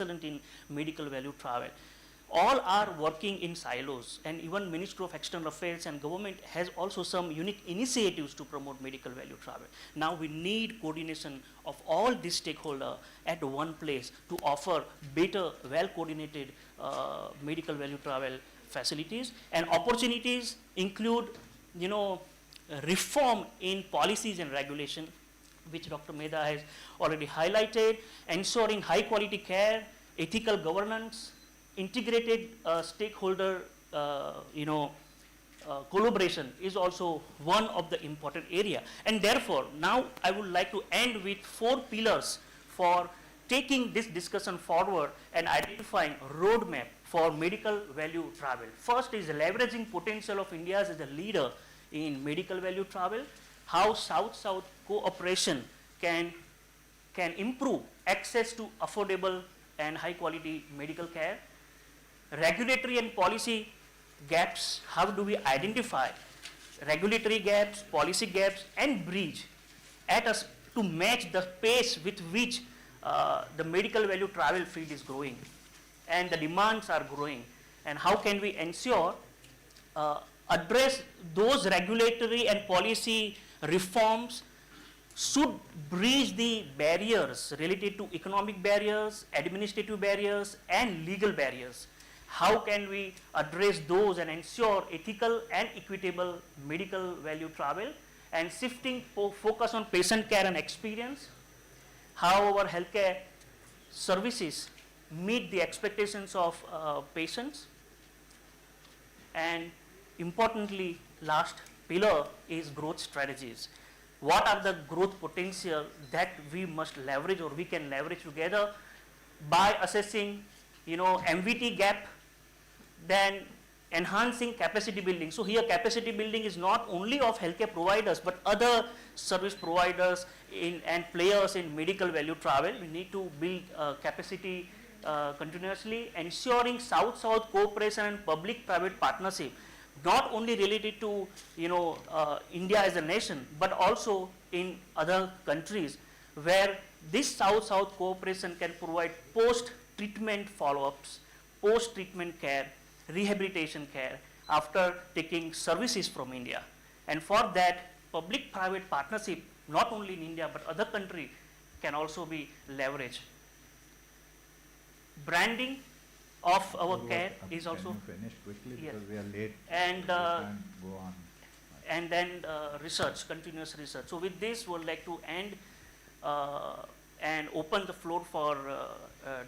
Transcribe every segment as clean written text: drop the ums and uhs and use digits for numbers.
excellent in medical value travel. All are working in silos, and even Ministry of External Affairs and government has also some unique initiatives to promote medical value travel. Now we need coordination of all these stakeholders at one place to offer better, well-coordinated medical value travel facilities. And opportunities include, reform in policies and regulation, which Dr. Mehta has already highlighted, ensuring high quality care, ethical governance, integrated stakeholder collaboration is also one of the important area. And therefore, now I would like to end with 4 pillars for taking this discussion forward and identifying roadmap for medical value travel. First is leveraging potential of India as a leader in medical value travel, how South-South cooperation can improve access to affordable and high quality medical care. Regulatory and policy gaps, how do we identify regulatory gaps, policy gaps, and bridge at us to match the pace with which the medical value travel field is growing and the demands are growing, and how can we ensure address those regulatory and policy reforms should bridge the barriers related to economic barriers, administrative barriers, and legal barriers. How can we address those and ensure ethical and equitable medical value travel, and shifting focus on patient care and experience, how our healthcare services meet the expectations of patients, and importantly, last pillar is growth strategies. What are the growth potential that we must leverage or we can leverage together by assessing, MVT gap, then enhancing capacity building. So here capacity building is not only of healthcare providers, but other service providers and players in medical value travel. We need to build capacity continuously, ensuring South-South cooperation and public-private partnership, not only related to India as a nation, but also in other countries where this South-South cooperation can provide post-treatment follow-ups, post-treatment care, rehabilitation care after taking services from India. And for that, public-private partnership, not only in India but other countries, can also be leveraged. Branding of our care is also. Can you finish quickly, yes, because we are late. And we can't go on. And then research, continuous research. So with this, we would like to end and open the floor for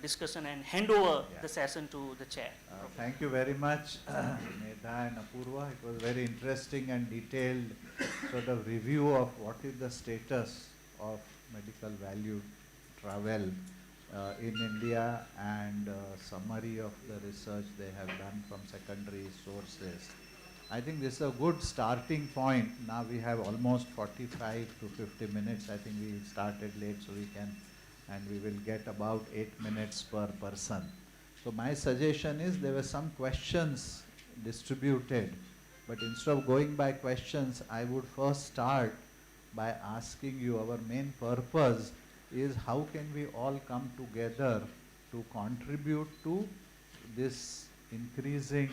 discussion and hand over the session to the chair. Thank you very much, Medha and Apurva. It was very interesting and detailed sort of review of what is the status of medical value travel in India, and summary of the research they have done from secondary sources. I think this is a good starting point. Now we have almost 45 to 50 minutes. I think we started late, so we will get about 8 minutes per person. So my suggestion is, there were some questions distributed, but instead of going by questions, I would first start by asking you, our main purpose is how can we all come together to contribute to this increasing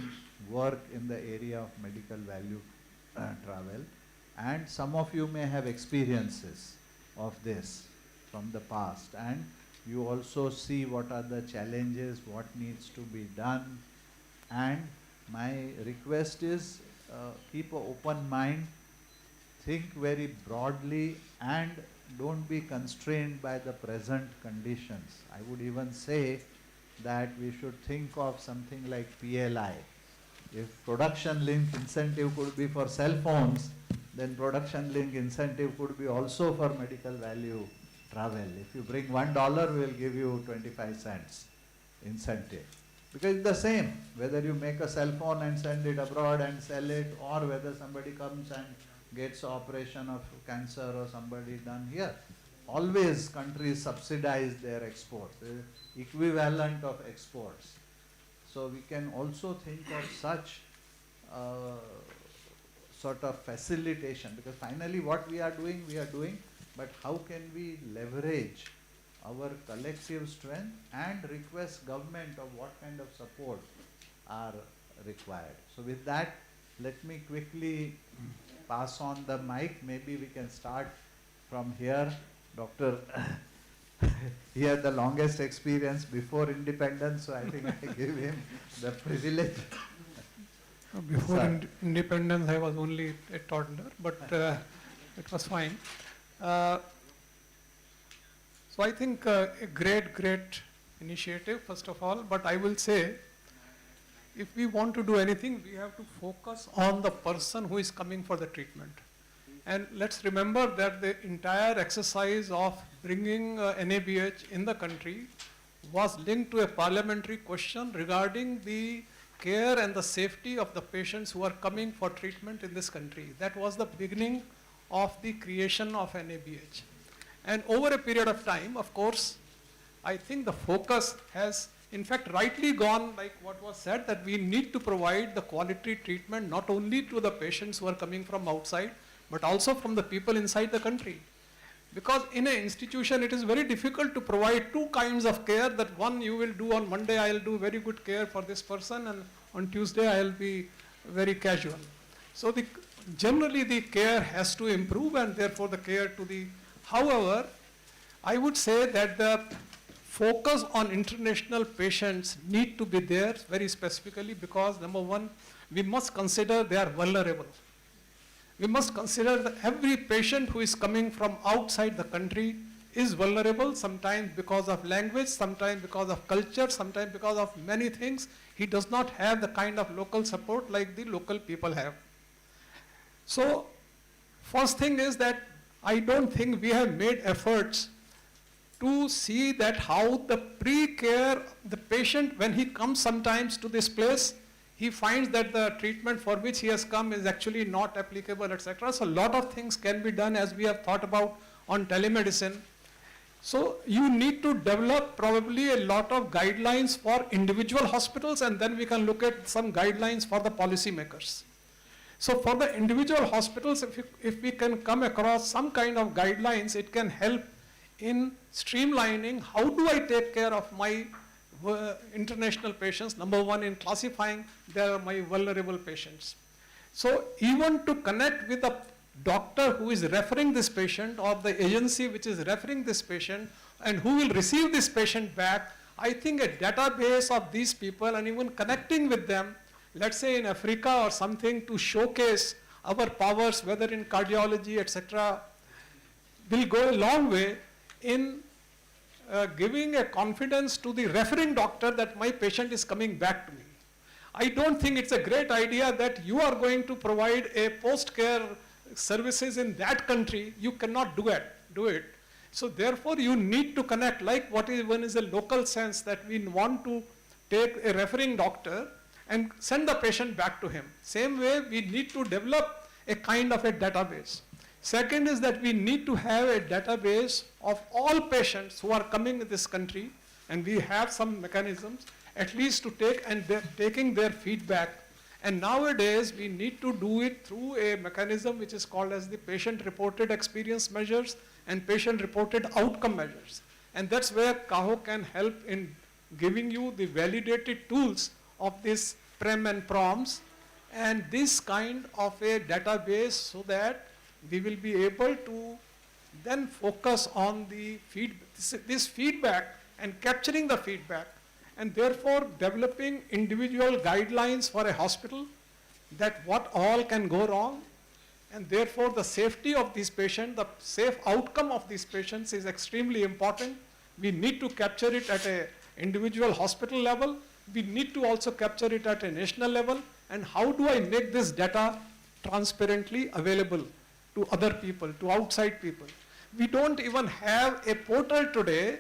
work in the area of medical value travel. And some of you may have experiences of this from the past, and you also see what are the challenges, what needs to be done. And my request is, keep an open mind, think very broadly, and don't be constrained by the present conditions. I would even say that we should think of something like PLI. If production link incentive could be for cell phones, then production link incentive could be also for medical value travel. If you bring $1, we'll give you 25 cents incentive. Because it's the same, whether you make a cell phone and send it abroad and sell it, or whether somebody comes and gets operation of cancer or somebody done here. Always countries subsidize their exports, equivalent of exports. So we can also think of such sort of facilitation, because finally what we are doing, but how can we leverage our collective strength and request government of what kind of support are required. So with that, let me quickly pass on the mic. Maybe we can start from here. Doctor, he had the longest experience before independence, so I think I give him the privilege. Before independence, I was only a toddler, but it was fine. So I think a great initiative, first of all, but I will say, if we want to do anything, we have to focus on the person who is coming for the treatment. And let's remember that the entire exercise of bringing NABH in the country was linked to a parliamentary question regarding the care and the safety of the patients who are coming for treatment in this country. That was the beginning of the creation of NABH. And over a period of time, of course, I think the focus has in fact rightly gone, like what was said, that we need to provide the quality treatment not only to the patients who are coming from outside, but also from the people inside the country. Because in an institution, it is very difficult to provide two kinds of care, that one you will do on Monday, I will do very good care for this person, and on Tuesday I will be very casual. So generally the care has to improve, and therefore the care to the, however, I would say that the focus on international patients need to be there very specifically, because number one, we must consider they are vulnerable. We must consider that every patient who is coming from outside the country is vulnerable, sometimes because of language, sometimes because of culture, sometimes because of many things. He does not have the kind of local support like the local people have. So, first thing is that I don't think we have made efforts to see that how the pre-care, the patient, when he comes sometimes to this place, he finds that the treatment for which he has come is actually not applicable, etc. So a lot of things can be done, as we have thought about on telemedicine. So you need to develop probably a lot of guidelines for individual hospitals, and then we can look at some guidelines for the policymakers. So for the individual hospitals, if we can come across some kind of guidelines, it can help in streamlining how do I take care of my international patients. Number one, in classifying, they are my vulnerable patients. So even to connect with the doctor who is referring this patient, or the agency which is referring this patient, and who will receive this patient back, I think a database of these people, and even connecting with them, let's say in Africa or something, to showcase our powers, whether in cardiology, etc., will go a long way in giving a confidence to the referring doctor that my patient is coming back to me. I don't think it's a great idea that you are going to provide a post-care services in that country. You cannot do it. So therefore you need to connect, like what is one is a local sense, that we want to take a referring doctor and send the patient back to him. Same way we need to develop a kind of a database. Second is that we need to have a database of all patients who are coming in this country, and we have some mechanisms at least to take, and taking their feedback. And nowadays we need to do it through a mechanism which is called as the patient reported experience measures and patient reported outcome measures. And that's where CAHO can help in giving you the validated tools of this PREM and PROMS and this kind of a database, so that we will be able to then focus on the this feedback and capturing the feedback, and therefore developing individual guidelines for a hospital, that what all can go wrong, and therefore the safety of these patients, the safe outcome of these patients is extremely important. We need to capture it at an individual hospital level. We need to also capture it at a national level. And how do I make this data transparently available to other people, to outside people? We don't even have a portal today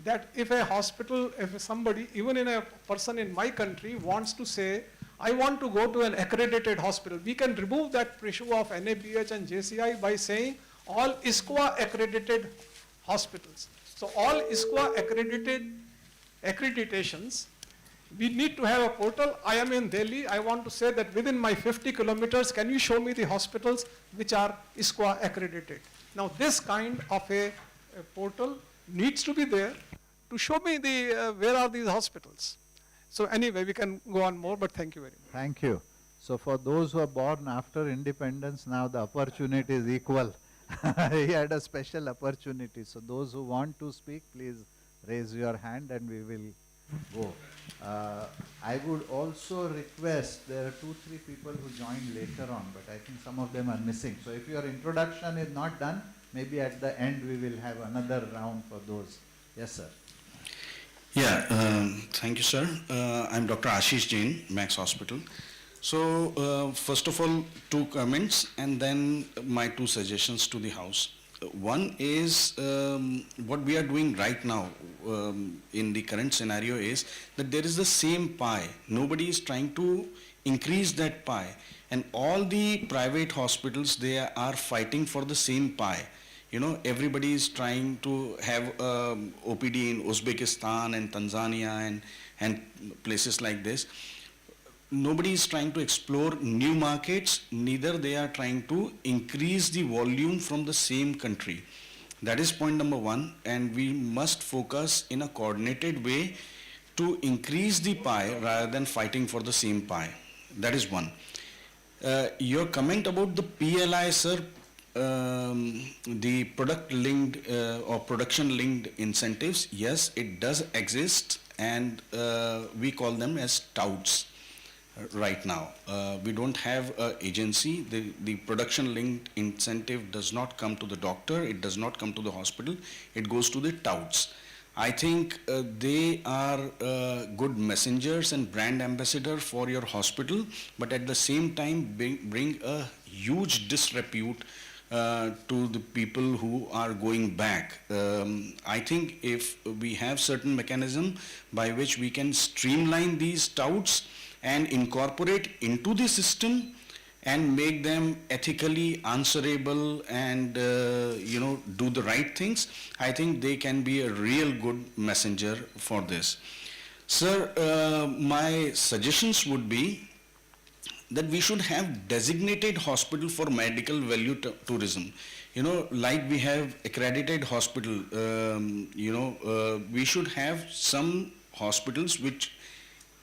that if a hospital, if somebody, even in a person in my country wants to say, I want to go to an accredited hospital, we can remove that issue of NABH and JCI by saying all ISQA accredited hospitals. So all ISQA accredited accreditations, we need to have a portal. I am in Delhi, I want to say that within my 50 kilometers, can you show me the hospitals which are ISQA accredited? Now this kind of a portal needs to be there to show me the where are these hospitals. So anyway, we can go on more, but thank you very much. Thank you. So for those who are born after independence, now the opportunity is equal. He had a special opportunity. So those who want to speak, please raise your hand and we will go. I would also request, there are 2-3 people who joined later on, but I think some of them are missing. So if your introduction is not done, maybe at the end we will have another round for those. Yes, sir. Yeah, thank you, sir. I'm Dr. Ashish Jain, Max Hospital. So, first of all, 2 comments and then my 2 suggestions to the House. One is what we are doing right now in the current scenario is that there is the same pie. Nobody is trying to increase that pie. And all the private hospitals, they are fighting for the same pie. You know, everybody is trying to have OPD in Uzbekistan and Tanzania and places like this. Nobody is trying to explore new markets, neither they are trying to increase the volume from the same country. That is point number 1, and we must focus in a coordinated way to increase the pie rather than fighting for the same pie. That is 1. Your comment about the PLI, sir, the product linked or production linked incentives, yes, it does exist, and we call them as touts right now. We don't have an agency. The production linked incentive does not come to the doctor, it does not come to the hospital, it goes to the touts. I think they are good messengers and brand ambassador for your hospital, but at the same time bring a huge disrepute to the people who are going back. I think if we have certain mechanism by which we can streamline these touts and incorporate into the system and make them ethically answerable and do the right things, I think they can be a real good messenger for this. Sir, my suggestions would be that we should have designated hospital for medical value tourism. You know, like we have accredited hospital, we should have some hospitals which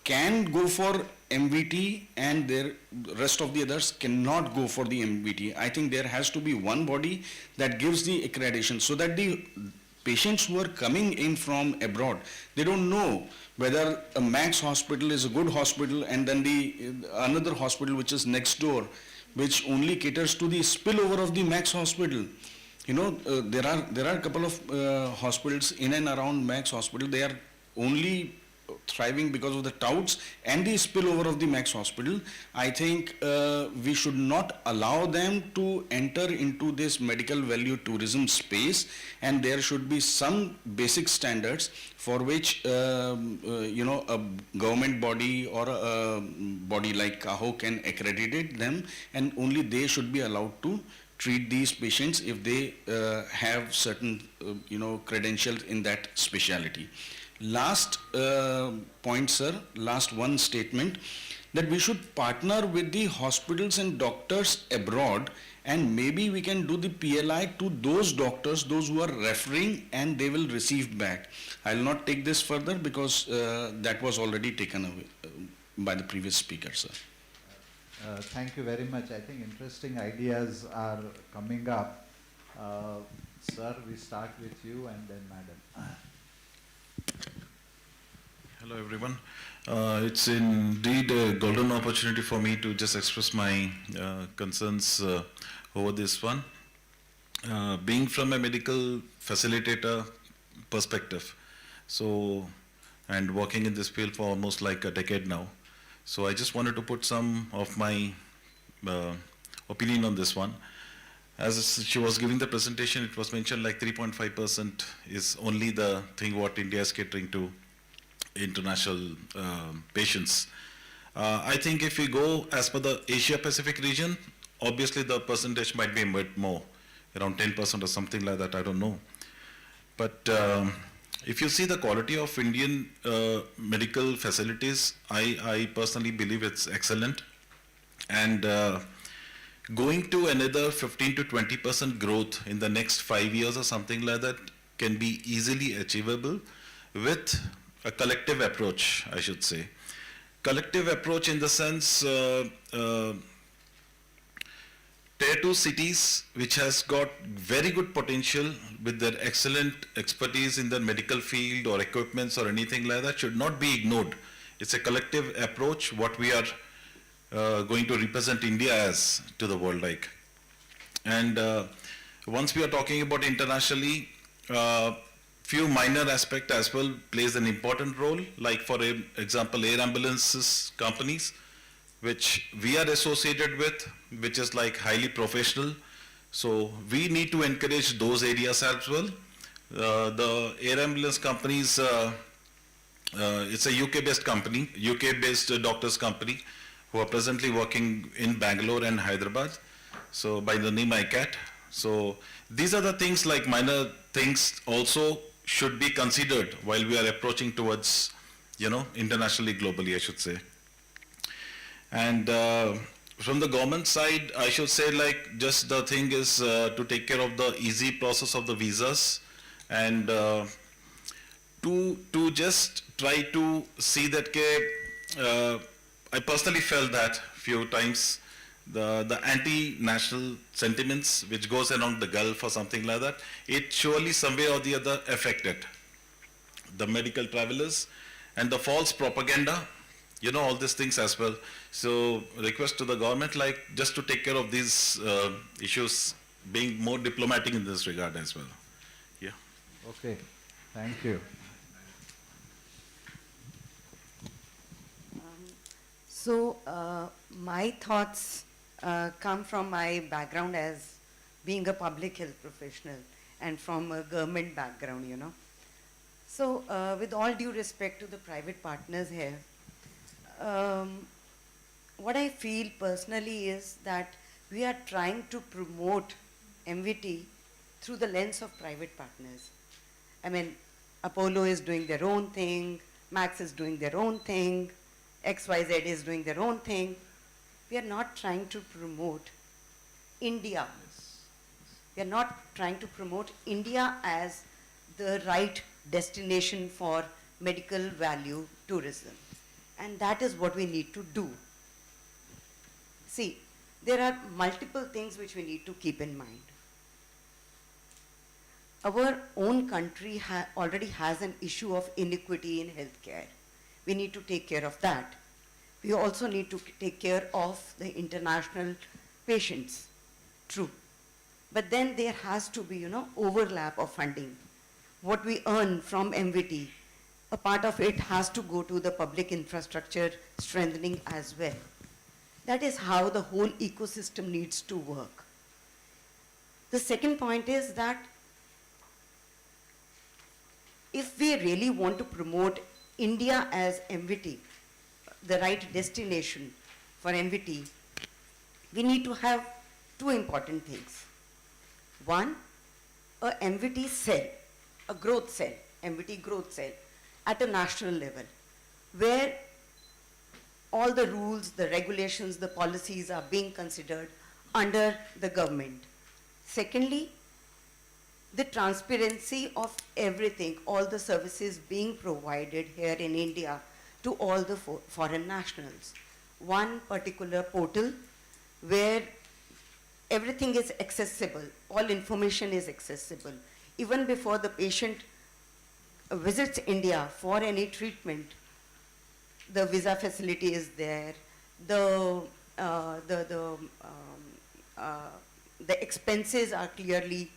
can go for MVT and the rest of the others cannot go for the MVT. I think there has to be one body that gives the accreditation so that the patients who are coming in from abroad, they don't know whether a Max hospital is a good hospital and then the another hospital which is next door, which only caters to the spillover of the Max hospital. You know, there are a couple of hospitals in and around Max hospital. They are only thriving because of the touts and the spillover of the Max hospital. I think we should not allow them to enter into this medical value tourism space, and there should be some basic standards for which a government body or a body like CAHO can accredit them, and only they should be allowed to treat these patients if they have certain credentials in that specialty. Last point, sir, last one statement, that we should partner with the hospitals and doctors abroad, and maybe we can do the PLI to those doctors, those who are referring, and they will receive back. I will not take this further because that was already taken away by the previous speaker, sir. Thank you very much. I think interesting ideas are coming up. Sir, we start with you and then madam. Hello everyone. It's indeed a golden opportunity for me to just express my concerns over this one. Being from a medical facilitator perspective, and working in this field for almost like a decade now, so I just wanted to put some of my opinion on this one. As she was giving the presentation, it was mentioned like 3.5% is only the thing what India is catering to international patients. I think if we go as per the Asia Pacific region, obviously the percentage might be a bit more, around 10% or something like that, I don't know. But if you see the quality of Indian medical facilities, I personally believe it's excellent. And going to another 15 to 20% growth in the next 5 years or something like that can be easily achievable with a collective approach, I should say. Collective approach in the sense, Tier 2 cities which has got very good potential with their excellent expertise in the medical field or equipments or anything like that should not be ignored. It's a collective approach what we are going to represent India as to the world like. And once we are talking about internationally, few minor aspect as well plays an important role, like for example air ambulances companies which we are associated with, which is like highly professional. So we need to encourage those areas as well. The air ambulance companies, it's a UK-based company, UK-based doctors company who are presently working in Bangalore and Hyderabad. So by the name ICAT. So these are the things, like minor things also should be considered while we are approaching towards, internationally, globally, I should say. And from the government side, I should say, like, just the thing is to take care of the easy process of the visas, and to just try to see that I personally felt that few times the anti-national sentiments which goes along the Gulf or something like that, it surely some way or the other affected the medical travelers, and the false propaganda, all these things as well. So request to the government, like, just to take care of these issues, being more diplomatic in this regard as well. Yeah. Okay, thank you. So my thoughts come from my background as being a public health professional and from a government background, So with all due respect to the private partners here, what I feel personally is that we are trying to promote MVT through the lens of private partners. I mean, Apollo is doing their own thing, Max is doing their own thing, XYZ is doing their own thing. We are not trying to promote India. We are not trying to promote India as the right destination for medical value tourism. And that is what we need to do. See, there are multiple things which we need to keep in mind. Our own country already has an issue of inequity in healthcare. We need to take care of that. We also need to take care of the international patients. True. But then there has to be, overlap of funding. What we earn from MVT, a part of it has to go to the public infrastructure strengthening as well. That is how the whole ecosystem needs to work. The second point is that if we really want to promote India as MVT, the right destination for MVT, we need to have two important things. One, a MVT cell, a growth cell, MVT growth cell at a national level, where all the rules, the regulations, the policies are being considered under the government. Secondly, the transparency of everything, all the services being provided here in India to all the foreign nationals. One particular portal where everything is accessible, all information is accessible. Even before the patient visits India for any treatment, the visa facility is there, the expenses are clearly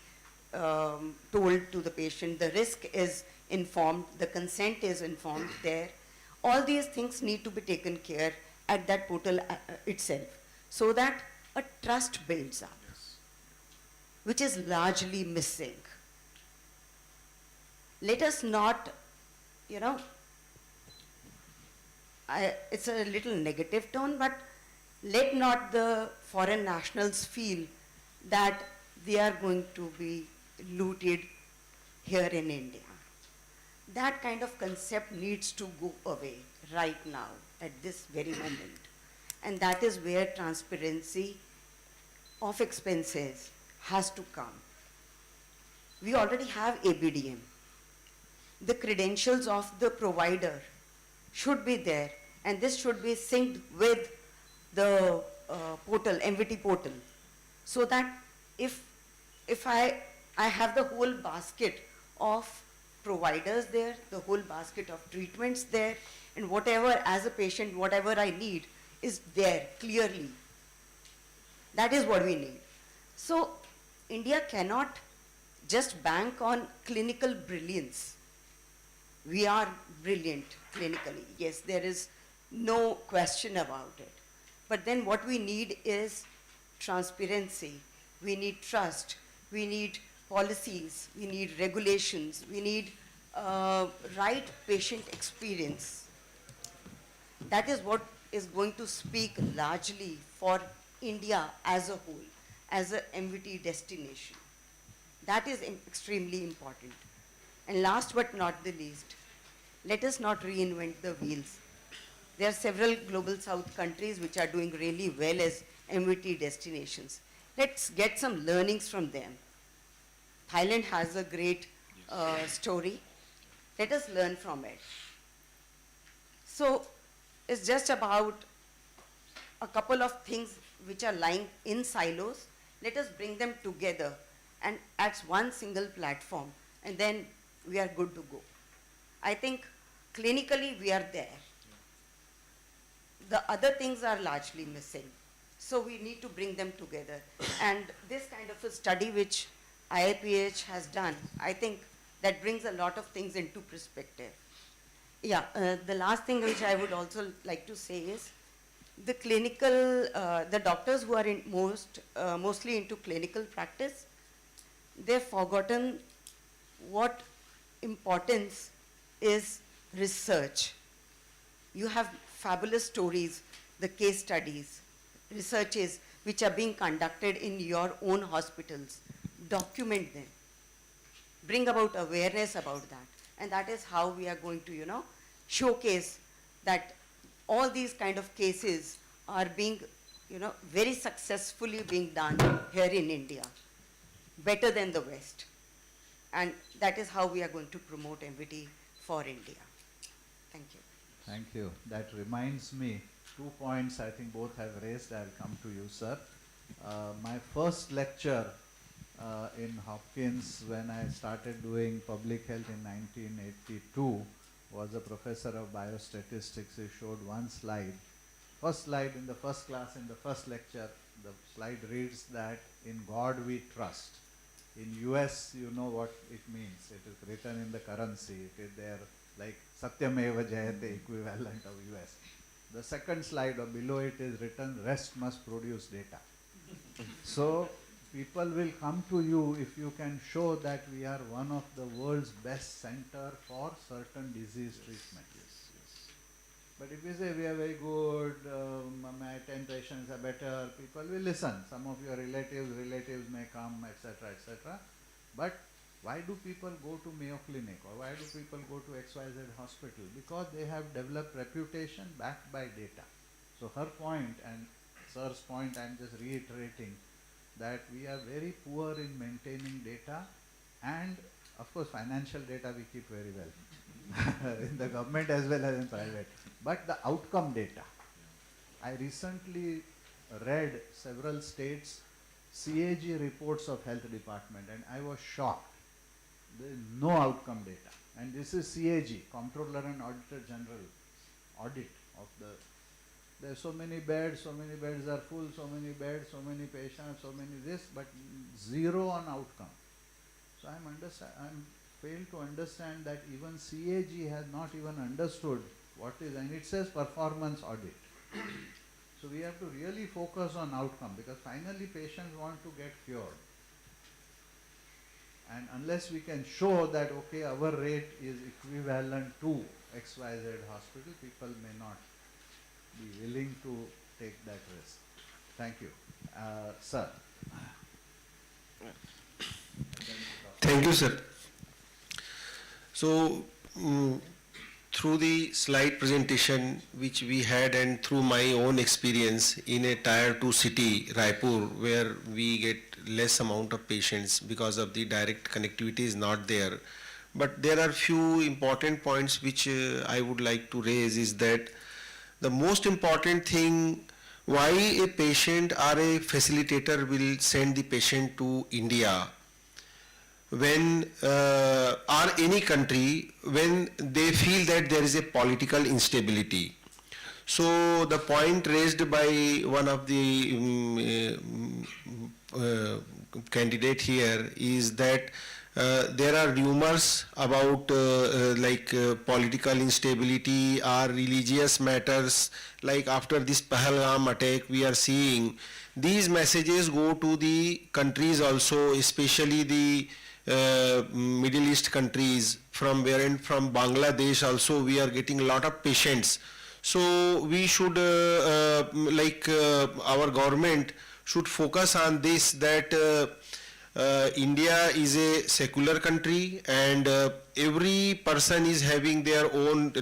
told to the patient, the risk is informed, the consent is informed there. All these things need to be taken care at that portal itself, so that a trust builds up, which is largely missing. Let us not, it's a little negative tone, but let not the foreign nationals feel that they are going to be looted here in India. That kind of concept needs to go away right now, at this very moment. And that is where transparency of expenses has to come. We already have ABDM. The credentials of the provider should be there, and this should be synced with the portal, MVT portal, so that if I have the whole basket of providers there, the whole basket of treatments there, and whatever, as a patient, whatever I need is there clearly. That is what we need. So India cannot just bank on clinical brilliance. We are brilliant clinically. Yes, there is no question about it. But then what we need is transparency. We need trust. We need policies. We need regulations. We need right patient experience. That is what is going to speak largely for India as a whole, as a MVT destination. That is extremely important. And last but not the least, let us not reinvent the wheels. There are several global south countries which are doing really well as MVT destinations. Let's get some learnings from them. Thailand has a great story. Let us learn from it. So it's just about a couple of things which are lying in silos. Let us bring them together and at one single platform, and then we are good to go. I think clinically we are there. The other things are largely missing. So we need to bring them together. And this kind of a study which IIPH has done, I think that brings a lot of things into perspective. Yeah, the last thing which I would also like to say is the clinical, the doctors who are mostly into clinical practice, they've forgotten what importance is research. You have fabulous stories, the case studies, researches which are being conducted in your own hospitals. Document them. Bring about awareness about that. And that is how we are going to, showcase that all these kind of cases are being, very successfully being done here in India, better than the West. And that is how we are going to promote MVT for India. Thank you. Thank you. That reminds me, 2 points I think both have raised. I'll come to you, sir. My first lecture in Hopkins when I started doing public health in 1982 was a professor of biostatistics. He showed one slide. First slide in the first class, in the first lecture, the slide reads that in God we trust. In US, you know what it means. It is written in the currency. It is there like Satyameva Jayate equivalent of US. The second slide or below it is written, rest must produce data. So people will come to you if you can show that we are one of the world's best center for certain disease treatment. But if you say we are very good, my 10 patients are better, people will listen. Some of your relatives may come, etc., etc. But why do people go to Mayo Clinic or why do people go to XYZ hospital? Because they have developed reputation backed by data. So her point and sir's point, I am just reiterating that we are very poor in maintaining data, and of course financial data we keep very well in the government as well as in private. But the outcome data, I recently read several states CAG reports of health department and I was shocked. There is no outcome data, and this is CAG, Comptroller and Auditor General audit of the. There are so many beds are full, so many beds, so many patients, so many this, but zero on outcome. So I'm failed to understand that even CAG has not even understood what is, and it says performance audit. So we have to really focus on outcome, because finally patients want to get cured. And unless we can show that, okay, our rate is equivalent to XYZ hospital, people may not be willing to take that risk. Thank you. Sir. Thank you, sir. So, through the slide presentation which we had and through my own experience in a tier 2 city, Raipur, where we get less amount of patients because of the direct connectivity is not there. But there are few important points which I would like to raise is that the most important thing why a patient or a facilitator will send the patient to India when or any country when they feel that there is a political instability. So the point raised by one of the candidate here is that there are rumors about political instability or religious matters, like after this Pahalgam attack we are seeing these messages go to the countries also, especially the Middle East countries, from where and from Bangladesh also we are getting a lot of patients. So we should our government should focus on this, that India is a secular country and every person is having their own,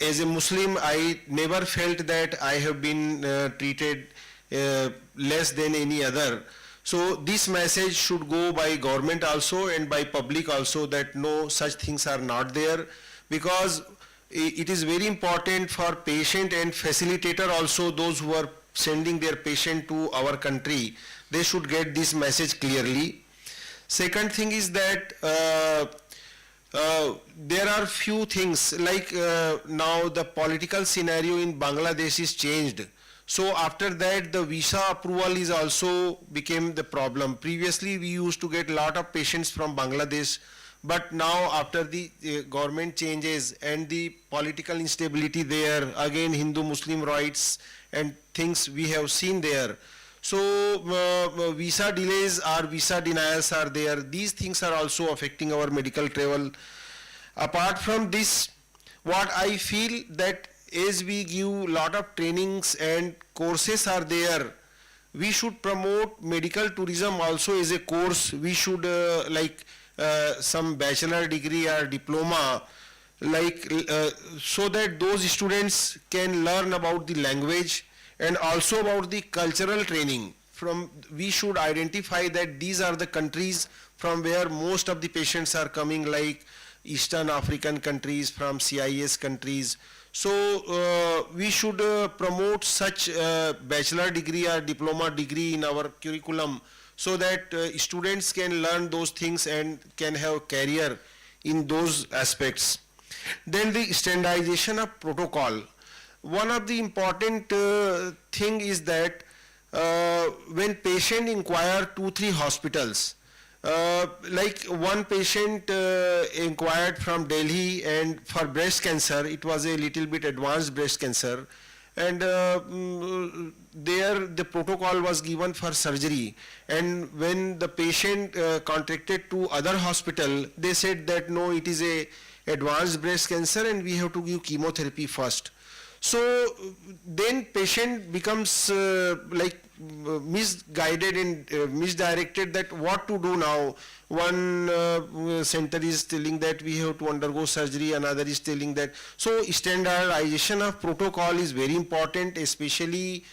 as a Muslim I never felt that I have been treated less than any other. So this message should go by government also and by public also, that no such things are not there, because it is very important for patient and facilitator also, those who are sending their patient to our country, they should get this message clearly. Second thing is that there are few things like now the political scenario in Bangladesh is changed. So after that the visa approval is also became the problem. Previously we used to get a lot of patients from Bangladesh, but now after the government changes and the political instability there, again Hindu-Muslim rights and things we have seen there. So visa delays or visa denials are there. These things are also affecting our medical travel. Apart from this, what I feel that as we give lot of trainings and courses are there, we should promote medical tourism also as a course. We should some bachelor degree or diploma, so that those students can learn about the language and also about the cultural training. We should identify that these are the countries from where most of the patients are coming, like Eastern African countries, from CIS countries. So we should promote such bachelor degree or diploma degree in our curriculum, so that students can learn those things and can have career in those aspects. Then the standardization of protocol. One of the important thing is that when patient inquire 2-3 hospitals, like one patient inquired from Delhi, and for breast cancer, it was a little bit advanced breast cancer, and there the protocol was given for surgery, and when the patient contacted to other hospital, they said that no, it is a advanced breast cancer and we have to give chemotherapy first. So then patient becomes misguided and misdirected, that what to do now. One center is telling that we have to undergo surgery, another is telling that. So standardization of protocol is very important, especially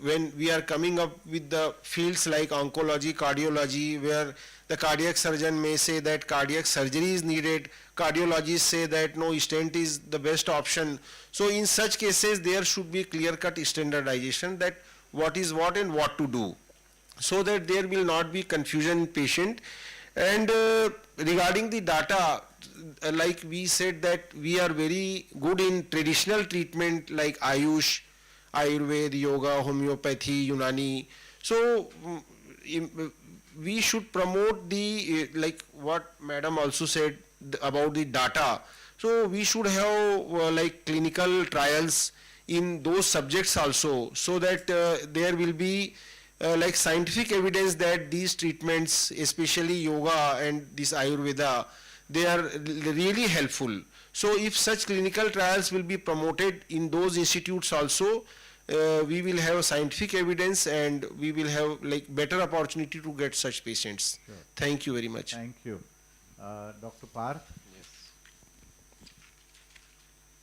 when we are coming up with the fields like oncology, cardiology, where the cardiac surgeon may say that cardiac surgery is needed, cardiologists say that no, stent is the best option. So in such cases there should be clear-cut standardization, that what is what and what to do, so that there will not be confusion in patient. And regarding the data, like we said that we are very good in traditional treatment like Ayush, Ayurveda, Yoga, Homeopathy, Unani. So we should promote the, like what Madam also said about the data. So we should have like clinical trials in those subjects also, so that there will be like scientific evidence that these treatments, especially yoga and this Ayurveda, they are really helpful. So if such clinical trials will be promoted in those institutes also, we will have scientific evidence and we will have like better opportunity to get such patients. Sure. Thank you very much. Thank you. Dr. Parth?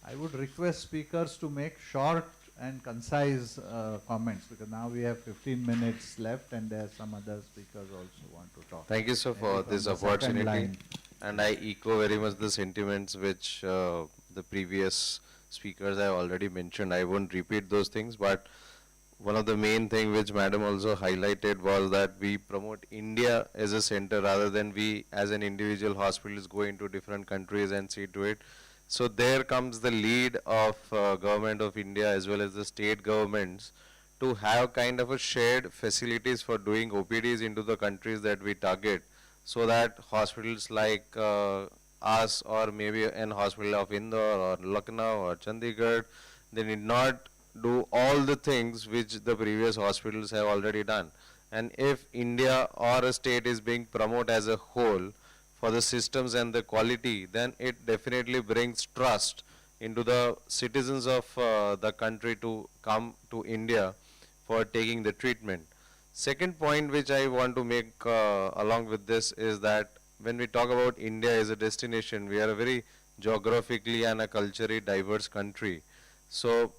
I would request speakers to make short and concise comments, because now we have 15 minutes left and there are some other speakers also want to talk. Thank you, sir, Maybe for from this the second opportunity. line. And I echo very much the sentiments which the previous speakers have already mentioned. I won't repeat those things, but one of the main thing which Madam also highlighted was that we promote India as a center rather than we as an individual hospitals go into different countries and see to it. So there comes the lead of Government of India as well as the state governments to have kind of a shared facilities for doing OPDs into the countries that we target, so that hospitals like us or maybe an hospital of Indore or Lucknow or Chandigarh, they need not do all the things which the previous hospitals have already done. And if India or a state is being promoted as a whole for the systems and the quality, then it definitely brings trust into the citizens of the country to come to India for taking the treatment. Second point which I want to make along with this is that when we talk about India as a destination, we are a very geographically and a culturally diverse country. So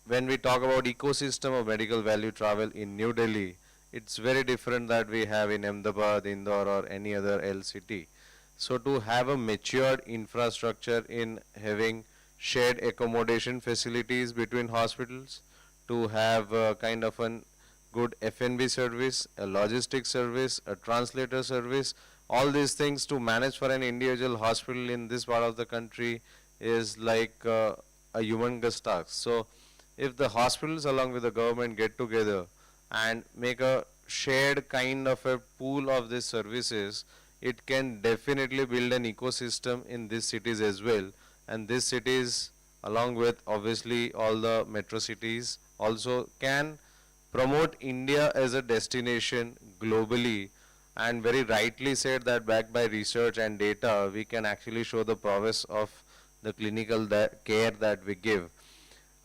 when we talk about ecosystem of medical value travel in New Delhi, it's very different that we have in Ahmedabad, Indore or any other L city. So to have a matured infrastructure in having shared accommodation facilities between hospitals, to have kind of a good F&B service, a logistic service, a translator service, all these things to manage for an individual hospital in this part of the country is like a humongous task. So if the hospitals along with the government get together and make a shared kind of a pool of these services, it can definitely build an ecosystem in these cities as well. And these cities, along with obviously all the metro cities, also can promote India as a destination globally, and very rightly said that backed by research and data, we can actually show the prowess of the clinical care that we give.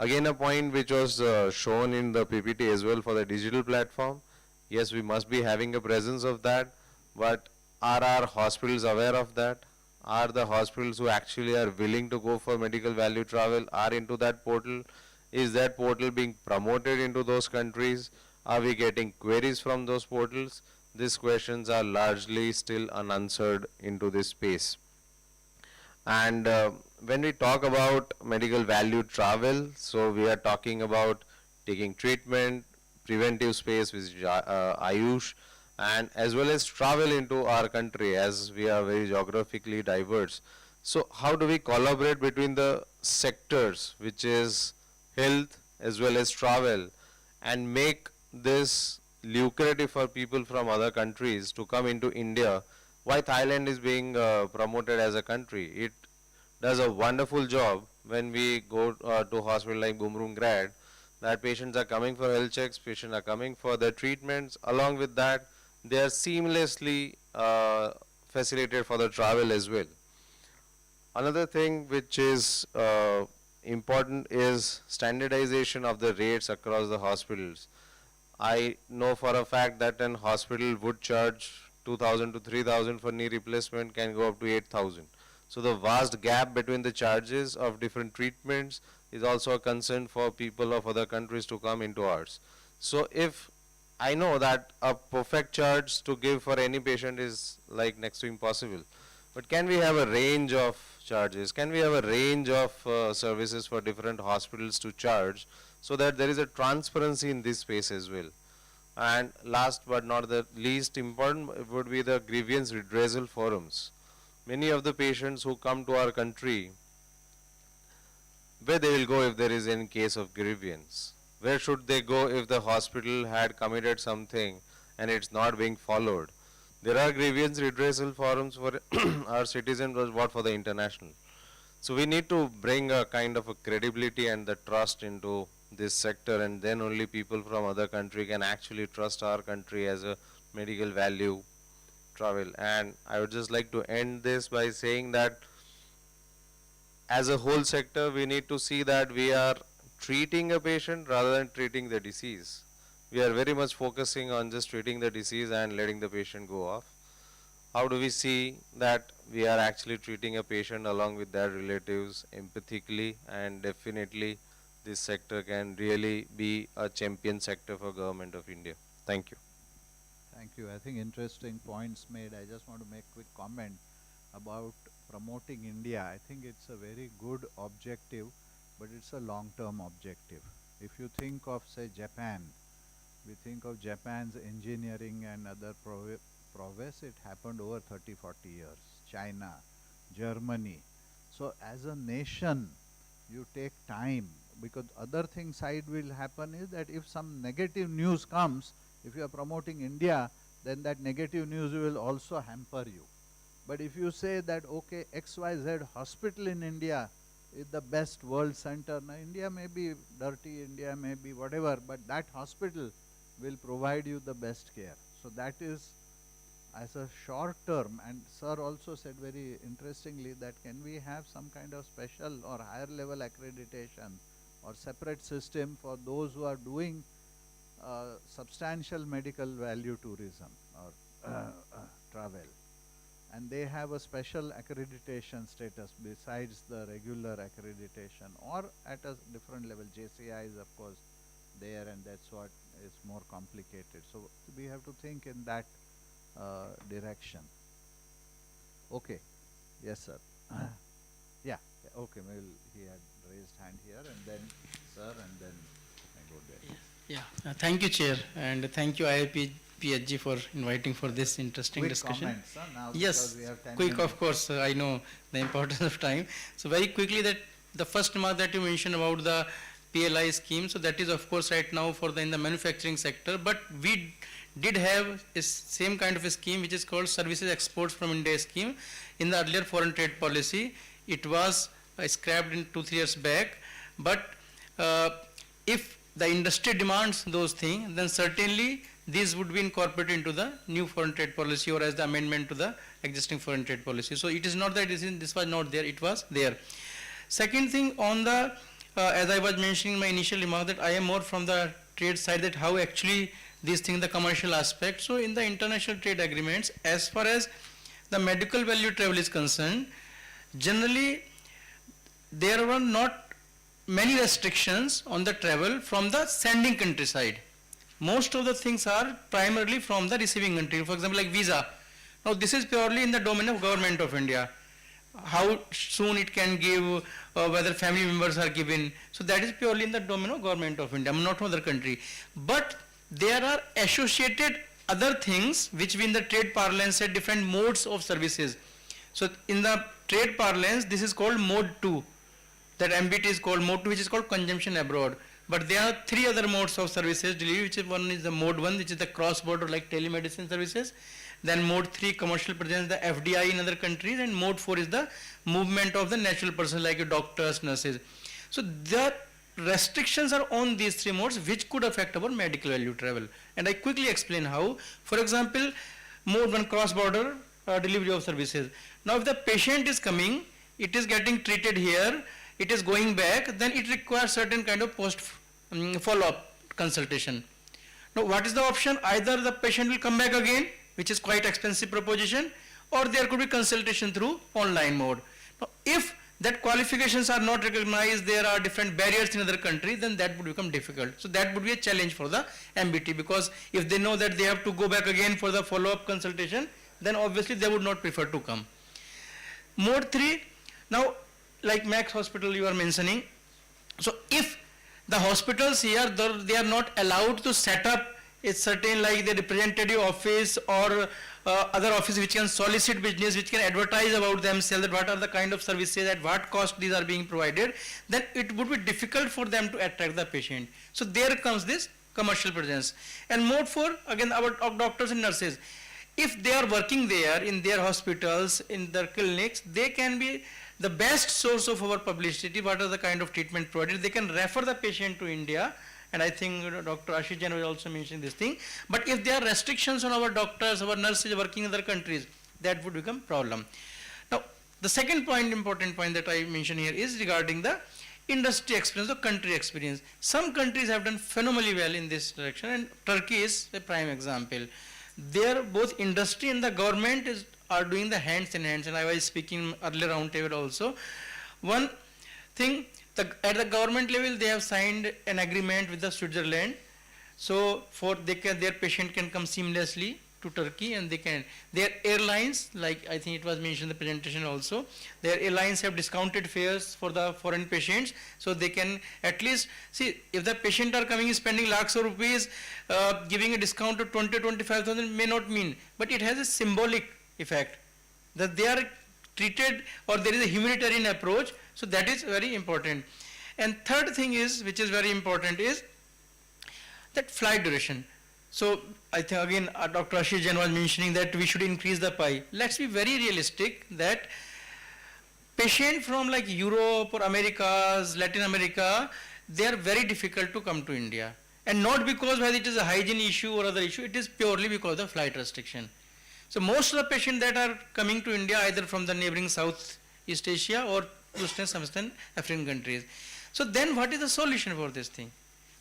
Again, a point which was shown in the PPT as well for the digital platform. Yes, we must be having a presence of that, but are our hospitals aware of that? Are the hospitals who actually are willing to go for medical value travel are into that portal? Is that portal being promoted into those countries? Are we getting queries from those portals? These questions are largely still unanswered into this space. And when we talk about medical value travel, so we are talking about taking treatment, preventive space which is Ayush, and as well as travel into our country as we are very geographically diverse. So how do we collaborate between the sectors which is health as well as travel and make this lucrative for people from other countries to come into India? Why Thailand is being promoted as a country? It does a wonderful job when we go to hospital like Bumrung Grad, that patients are coming for health checks, patients are coming for their treatments. Along with that, they are seamlessly facilitated for the travel as well. Another thing which is important is standardization of the rates across the hospitals. I know for a fact that an hospital would charge 2,000 to 3,000 for knee replacement, can go up to 8,000. So the vast gap between the charges of different treatments is also a concern for people of other countries to come into ours. So if I know that a perfect charge to give for any patient is like next to impossible, but can we have a range of charges? Can we have a range of services for different hospitals to charge, so that there is a transparency in this space as well? And last but not the least important would be the grievance redressal forums. Many of the patients who come to our country, where they will go if there is any case of grievance? Where should they go if the hospital had committed something and it's not being followed? There are grievance redressal forums for our citizens, but what for the international? So we need to bring a kind of a credibility and the trust into this sector, and then only people from other country can actually trust our country as a medical value travel. And I would just like to end this by saying that as a whole sector, we need to see that we are treating a patient rather than treating the disease. We are very much focusing on just treating the disease and letting the patient go off. How do we see that we are actually treating a patient along with their relatives empathically, and definitely this sector can really be a champion sector for Government of India. Thank you. Thank you. I think interesting points made. I just want to make quick comment about promoting India. I think it's a very good objective, but it's a long-term objective. If you think of, say, Japan, we think of Japan's engineering and other prowess, it happened over 30, 40 years. China, Germany. So as a nation, you take time, because other thing side will happen is that if some negative news comes, if you are promoting India, then that negative news will also hamper you. But if you say that, okay, XYZ hospital in India is the best world center, now India may be dirty, India may be whatever, but that hospital will provide you the best care. So that is as a short term, and sir also said very interestingly that can we have some kind of special or higher level accreditation or separate system for those who are doing substantial medical value tourism or travel, and they have a special accreditation status besides the regular accreditation, or at a different level. JCI is of course there, and that's what is more complicated. So we have to think in that direction. Okay. Yes, sir. Yeah. Okay. Well, he had raised hand here, and then sir, and then I go there. Yeah, thank you, Chair, and thank you, IIP PHG, for inviting for this interesting Quick discussion. comments, sir, now Yes, because we have 10 quick, minutes. of course, I know the importance of time. So very quickly, that the first remark that you mentioned about the PLI scheme, so that is of course right now for the in the manufacturing sector, but we did have a same kind of a scheme which is called Services Exports from India scheme in the earlier foreign trade policy. It was scrapped in 2-3 years back, but if the industry demands those things, then certainly these would be incorporated into the new foreign trade policy or as the amendment to the existing foreign trade policy. So it is not that this was not there, it was there. Second thing, on the as I was mentioning in my initial remark, that I am more from the trade side, that how actually these things, the commercial aspect. So in the international trade agreements, as far as the medical value travel is concerned, generally there were not many restrictions on the travel from the sending country side. Most of the things are primarily from the receiving country. For example, like visa. Now this is purely in the domain of Government of India. How soon it can give, whether family members are given. So that is purely in the domain of Government of India, not from other country. But there are associated other things which we in the trade parlance say different modes of services. So in the trade parlance, this is called mode 2. That MBT is called mode 2, which is called consumption abroad. But there are 3 other modes of services delivery, which is one is the mode 1, which is the cross-border like telemedicine services. Then mode 3, commercial presence, the FDI in other countries, and mode 4 is the movement of the natural persons like your doctors, nurses. So the restrictions are on these 3 modes which could affect our medical value travel. And I quickly explain how. For example, mode 1, cross-border delivery of services. Now if the patient is coming, it is getting treated here, it is going back, then it requires certain kind of follow-up consultation. Now what is the option? Either the patient will come back again, which is quite expensive proposition, or there could be consultation through online mode. Now if that qualifications are not recognized, there are different barriers in other countries, then that would become difficult. So that would be a challenge for the MBT, because if they know that they have to go back again for the follow-up consultation, then obviously they would not prefer to come. Mode 3, now like Max Hospital you are mentioning, so if the hospitals here, they are not allowed to set up a certain like the representative office or other office which can solicit business, which can advertise about themselves, that what are the kind of services, at what cost these are being provided, then it would be difficult for them to attract the patient. So there comes this commercial presence. And mode 4, again our doctors and nurses, if they are working there in their hospitals, in their clinics, they can be the best source of our publicity, what are the kind of treatment provided. They can refer the patient to India, and I think Dr. Ashish Jain was also mentioning this thing. But if there are restrictions on our doctors, our nurses working in other countries, that would become problem. Now, the second point, important point that I mentioned here is regarding the industry experience or country experience. Some countries have done phenomenally well in this direction, and Turkey is a prime example. There both industry and the government are doing the hands in hands, and I was speaking earlier round table also. One thing, at the government level, they have signed an agreement with the Switzerland, so their patient can come seamlessly to Turkey, and their airlines, like I think it was mentioned in the presentation also, their airlines have discounted fares for the foreign patients, so they can at least, see, if the patient are coming spending lakhs of rupees, giving a discount of 20-25,000 may not mean, but it has a symbolic effect, that they are treated, or there is a humanitarian approach, so that is very important. And third thing is, which is very important, is that flight duration. So I think again Dr. Ashish Jain was mentioning that we should increase the pie. Let's be very realistic that patients from like Europe or Americas, Latin America, they are very difficult to come to India. And not because whether it is a hygiene issue or other issue, it is purely because of flight restriction. So most of the patients that are coming to India either from the neighboring Southeast Asia or to some extent African countries. So then what is the solution for this thing?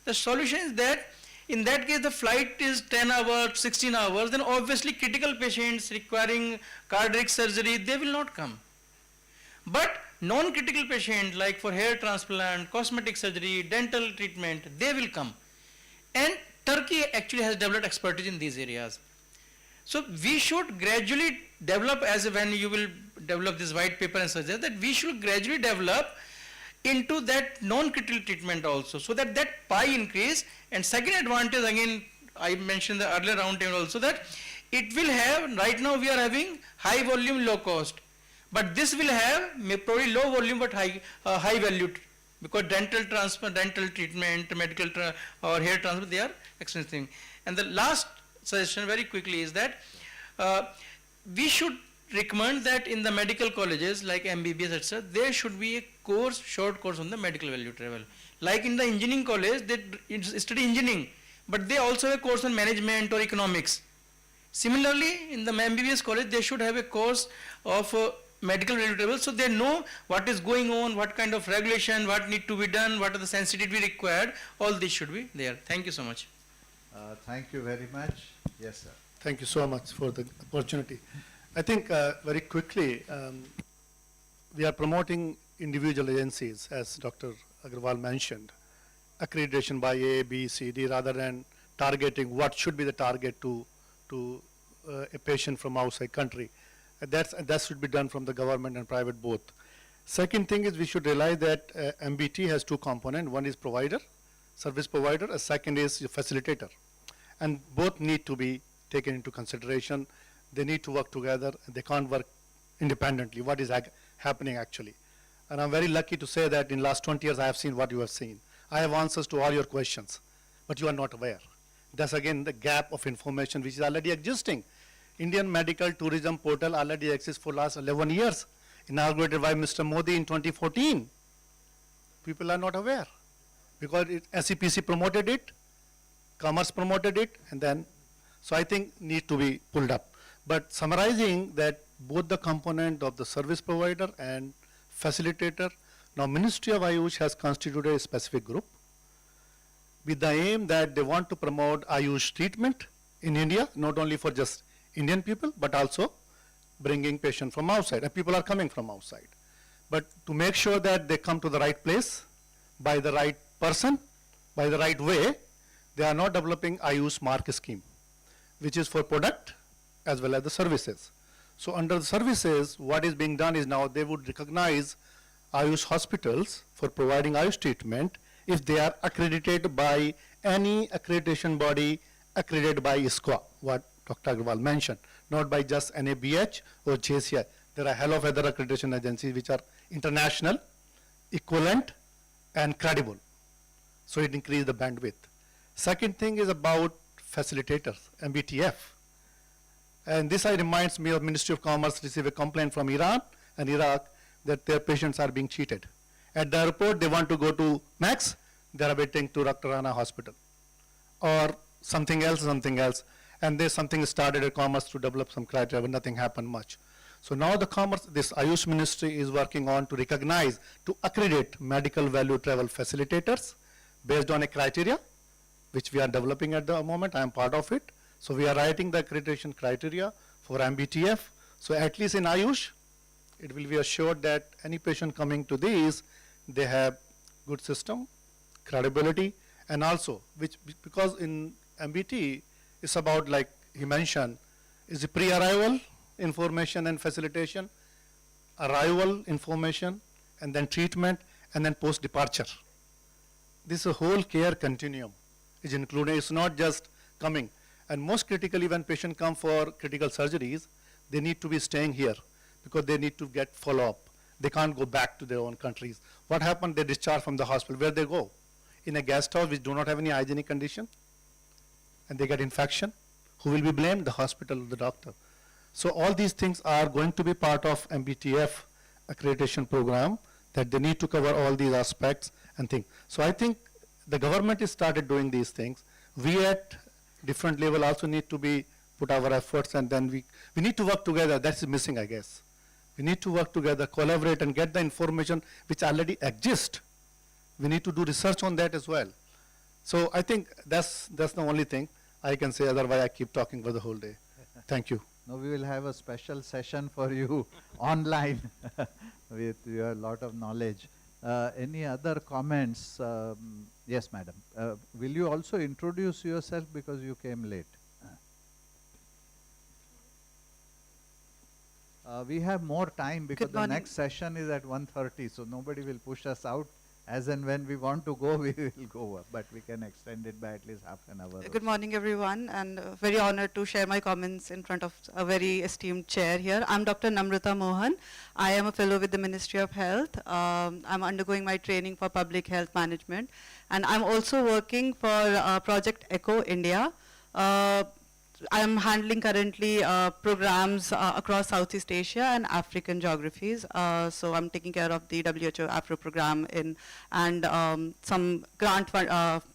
The solution is that in that case the flight is 10 hours, 16 hours, then obviously critical patients requiring cardiac surgery, they will not come. But non-critical patients like for hair transplant, cosmetic surgery, dental treatment, they will come. And Turkey actually has developed expertise in these areas. So we should gradually develop, as when you will develop this white paper and suggest that we should gradually develop into that non-critical treatment also, so that that pie increase. And second advantage, again I mentioned the earlier round table also, that it will have, right now we are having high volume, low cost, but this will have probably low volume but high value, because dental treatment, medical or hair transplant, they are expensive. And the last suggestion very quickly is that we should recommend that in the medical colleges like MBBS etc., there should be a course, short course on the medical value travel. Like in the engineering college, they study engineering, but they also have a course on management or economics. Similarly, in the MBBS college, they should have a course of medical value travel, so they know what is going on, what kind of regulation, what need to be done, what are the sensitivity required, all this should be there. Thank you so much. Thank you very much. Yes, sir. Thank you so much for the opportunity. I think very quickly, we are promoting individual agencies, as Dr. Agarwal mentioned, accreditation by A, B, C, D, rather than targeting what should be the target to a patient from outside country. That should be done from the government and private both. Second thing is we should realize that MBT has two components. One is provider, service provider, a second is facilitator. And both need to be taken into consideration. They need to work together. They can't work independently. What is happening actually? And I'm very lucky to say that in last 20 years I have seen what you have seen. I have answers to all your questions, but you are not aware. That's again the gap of information which is already existing. Indian Medical Tourism Portal already exists for last 11 years, inaugurated by Mr. Modi in 2014. People are not aware because SCPC promoted it, Commerce promoted it, and then, so I think need to be pulled up. But summarizing that both the component of the service provider and facilitator, now Ministry of Ayush has constituted a specific group with the aim that they want to promote Ayush treatment in India, not only for just Indian people, but also bringing patients from outside, and people are coming from outside. But to make sure that they come to the right place, by the right person, by the right way, they are not developing Ayush mark scheme, which is for product as well as the services. So under the services, what is being done is now they would recognize Ayush hospitals for providing Ayush treatment if they are accredited by any accreditation body accredited by ISQA, what Dr. Agarwal mentioned, not by just NABH or JCI. There are a hell of other accreditation agencies which are international, equivalent, and credible. So it increases the bandwidth. Second thing is about facilitators, MBTF. And this reminds me of Ministry of Commerce received a complaint from Iran and Iraq that their patients are being cheated. At the airport, they want to go to Max, they are waiting to Dr. Rana Hospital or something else, and there's something started at Commerce to develop some criteria, but nothing happened much. So now the Commerce, this Ayush Ministry is working on to recognize, to accredit medical value travel facilitators based on a criteria, which we are developing at the moment. I am part of it. So we are writing the accreditation criteria for MBTF So at least in Ayush, it will be assured that any patient coming to these, they have good system, credibility, and also, because in MBT, it's about, like he mentioned, is the pre-arrival information and facilitation, arrival information, and then treatment, and then post-departure. This whole care continuum is included. It's not just coming. And most critically, when patients come for critical surgeries, they need to be staying here because they need to get follow-up. They can't go back to their own countries. What happened? They discharge from the hospital. Where they go? In a guest house which do not have any hygienic condition, and they get infection. Who will be blamed? The hospital, the doctor. So all these things are going to be part of MBTF accreditation program, that they need to cover all these aspects and things. So I think the government has started doing these things. We at different level also need to be put our efforts, and then we need to work together. That's missing, I guess. We need to work together, collaborate, and get the information which already exists. We need to do research on that as well. So I think that's the only thing I can say, otherwise I keep talking for the whole day. Thank you. Now we will have a special session for you online with your lot of knowledge. Any other comments? Yes, madam. Will you also introduce yourself because you came late? We have more time because Good the morning. next session is at 1:30, so nobody will push us out. As and when we want to go, we will go, but we can extend it by at least half an hour. Good morning, everyone, and very honored to share my comments in front of a very esteemed chair here. I'm Dr. Namrata Mohan. I am a fellow with the Ministry of Health. I'm undergoing my training for public health management, and I'm also working for Project ECHO India. I'm handling currently programs across Southeast Asia and African geographies. So I'm taking care of the WHO Afro program and some grant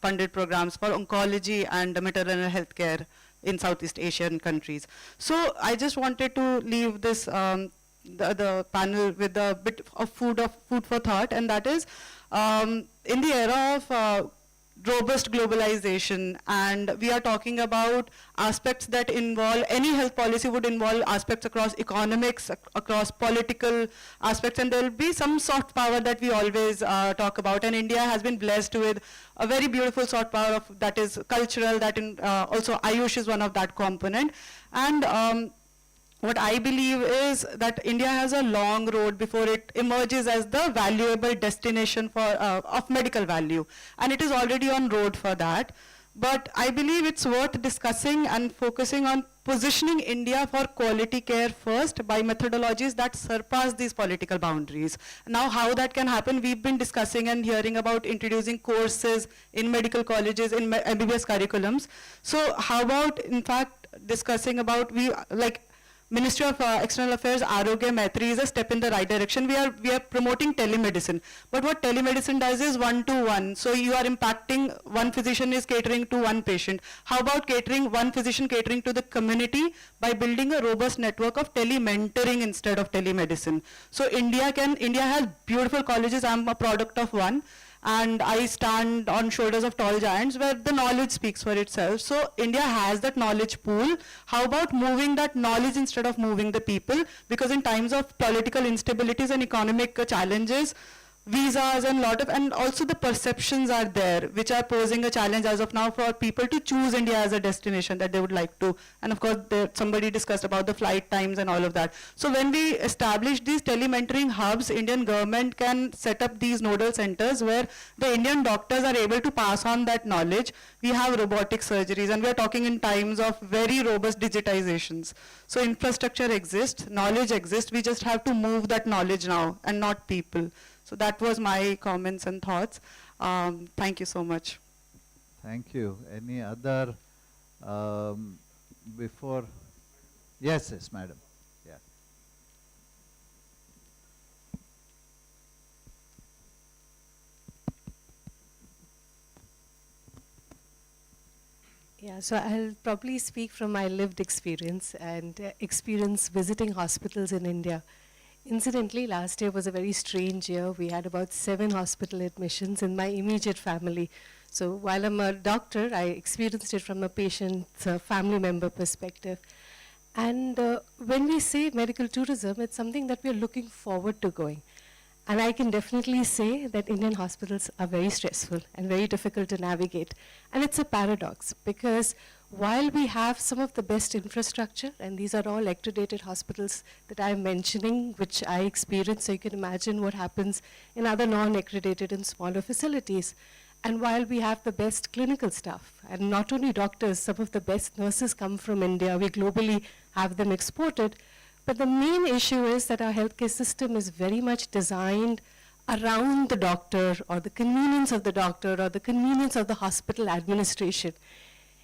funded programs for oncology and maternal health care in Southeast Asian countries. So I just wanted to leave this the panel with a bit of food for thought, and that is in the era of robust globalization, and we are talking about aspects that involve, any health policy would involve aspects across economics, across political aspects, and there will be some soft power that we always talk about, and India has been blessed with a very beautiful soft power that is cultural, that also Ayush is one of that component. And what I believe is that India has a long road before it emerges as the valuable destination for of medical value, and it is already on road for that. But I believe it's worth discussing and focusing on positioning India for quality care first by methodologies that surpass these political boundaries. Now, how that can happen, we've been discussing and hearing about introducing courses in medical colleges, in MBBS curriculums. So how about, in fact, discussing about, Ministry of External Affairs, Arogya Maitri is a step in the right direction. We are promoting telemedicine. But what telemedicine does is one-to-one. So you are impacting, one physician is catering to one patient. How about one physician catering to the community by building a robust network of tele-mentoring instead of telemedicine? So India has beautiful colleges. I'm a product of one. And I stand on shoulders of tall giants where the knowledge speaks for itself. So India has that knowledge pool. How about moving that knowledge instead of moving the people? Because in times of political instabilities and economic challenges, visas and also the perceptions are there, which are posing a challenge as of now for people to choose India as a destination that they would like to. And of course, somebody discussed about the flight times and all of that. So when we establish these telementoring hubs, Indian government can set up these nodal centers where the Indian doctors are able to pass on that knowledge. We have robotic surgeries, and we are talking in times of very robust digitizations. So infrastructure exists, knowledge exists, we just have to move that knowledge now and not people. So that was my comments and thoughts. Thank you so much. Thank you. Any other before? Yes, madam. Yeah. Yeah, so I'll probably speak from my lived experience and experience visiting hospitals in India. Incidentally, last year was a very strange year. We had about 7 hospital admissions in my immediate family. So while I'm a doctor, I experienced it from a patient's family member perspective. And when we say medical tourism, it's something that we're looking forward to going. And I can definitely say that Indian hospitals are very stressful and very difficult to navigate. And it's a paradox because while we have some of the best infrastructure, and these are all accredited hospitals that I'm mentioning, which I experience, so you can imagine what happens in other non-accredited and smaller facilities. And while we have the best clinical staff, and not only doctors, some of the best nurses come from India, we globally have them exported, but the main issue is that our healthcare system is very much designed around the doctor or the convenience of the doctor or the convenience of the hospital administration.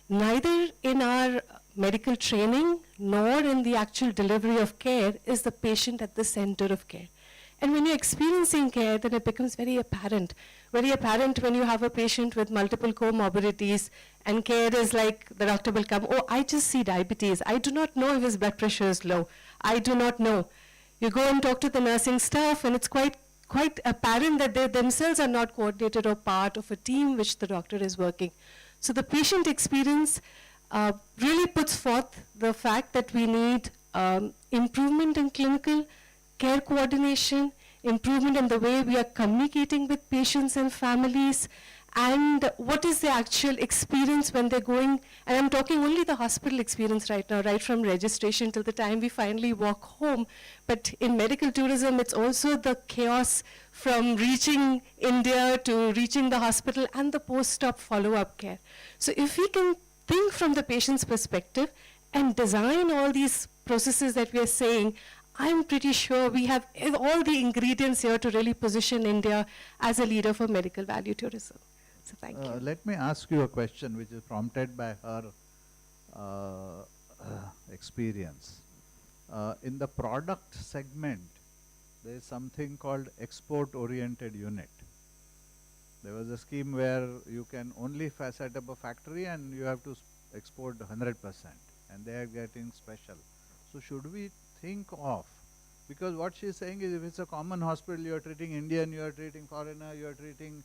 Neither in our medical training nor in the actual delivery of care is the patient at the center of care. And when you're experiencing care, then it becomes very apparent when you have a patient with multiple comorbidities and care is like, the doctor will come, oh, I just see diabetes. I do not know if his blood pressure is low. I do not know. You go and talk to the nursing staff and it's quite apparent that they themselves are not coordinated or part of a team which the doctor is working. So the patient experience really puts forth the fact that we need improvement in clinical care coordination, improvement in the way we are communicating with patients and families, and what is the actual experience when they're going, and I'm talking only the hospital experience right now, right from registration till the time we finally walk home. But in medical tourism, it's also the chaos from reaching India to reaching the hospital and the post-op follow-up care. So if we can think from the patient's perspective and design all these processes that we are saying, I'm pretty sure we have all the ingredients here to really position India as a leader for medical value tourism. So thank you. Let me ask you a question which is prompted by her experience. In the product segment, there is something called export-oriented unit. There was a scheme where you can only set up a factory and you have to export 100%, and they are getting special. So should we think of, because what she is saying is if it's a common hospital, you are treating Indian, you are treating foreigner, you are treating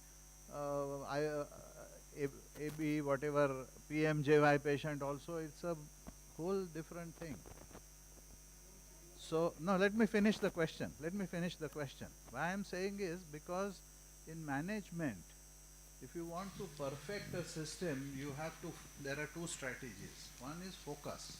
AB, whatever, PMJY patient also, it's a whole different thing. So, no, let me finish the question. Why I am saying is because in management, if you want to perfect a system, you have to, there are two strategies. One is focus,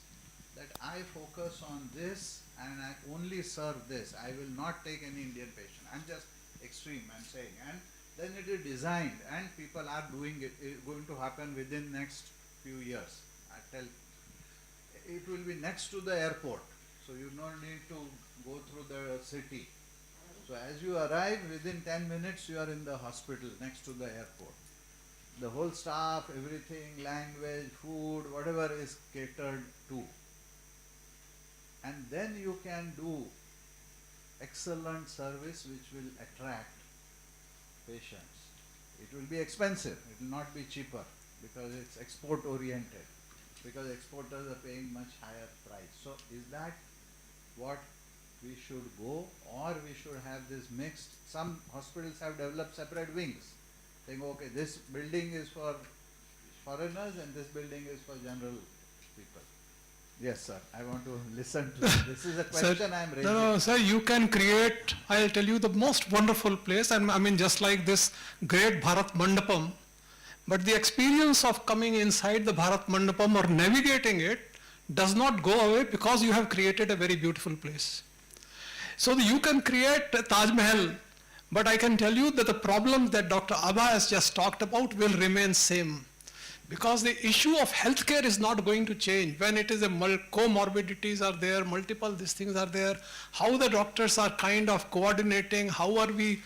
that I focus on this and I only serve this. I will not take any Indian patient. I'm just extreme, I'm saying. And then it is designed and people are doing it. It's going to happen within next few years. I tell, it will be next to the airport. So you don't need to go through the city. So as you arrive, within 10 minutes you are in the hospital next to the airport. The whole staff, everything, language, food, whatever is catered to. And then you can do excellent service which will attract patients. It will be expensive, it will not be cheaper because it's export oriented, because exporters are paying much higher price. So is that what we should go, or we should have this mixed? Some hospitals have developed separate wings, saying okay, this building is for foreigners and this building is for general people. Yes, sir. I want to listen to this. This is a question I am raising. No, sir, you can create, I'll tell you, the most wonderful place, and I mean just like this great Bharat Mandapam, but the experience of coming inside the Bharat Mandapam or navigating it does not go away because you have created a very beautiful place. So you can create Taj Mahal, but I can tell you that the problems that Dr. Abha has just talked about will remain same. Because the issue of healthcare is not going to change. When it is a comorbidities are there, multiple these things are there, how the doctors are kind of coordinating, how are we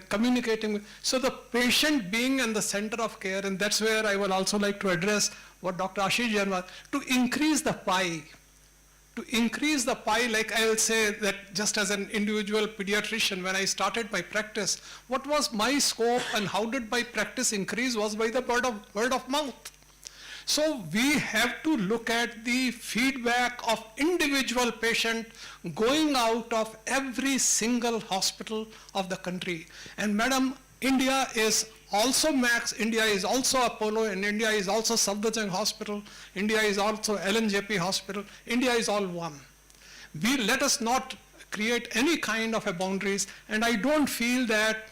communicating. So the patient being in the center of care, and that's where I would also like to address what Dr. Ashish Jain was, to increase the pie. To increase the pie, like I will say that just as an individual pediatrician, when I started my practice, what was my scope and how did my practice increase was by the word of mouth. So we have to look at the feedback of individual patient going out of every single hospital of the country. And madam, India is also Max, India is also Apollo, and India is also Safdarjung Hospital, India is also LNJP Hospital, India is all one. We let us not create any kind of a boundaries, and I don't feel that,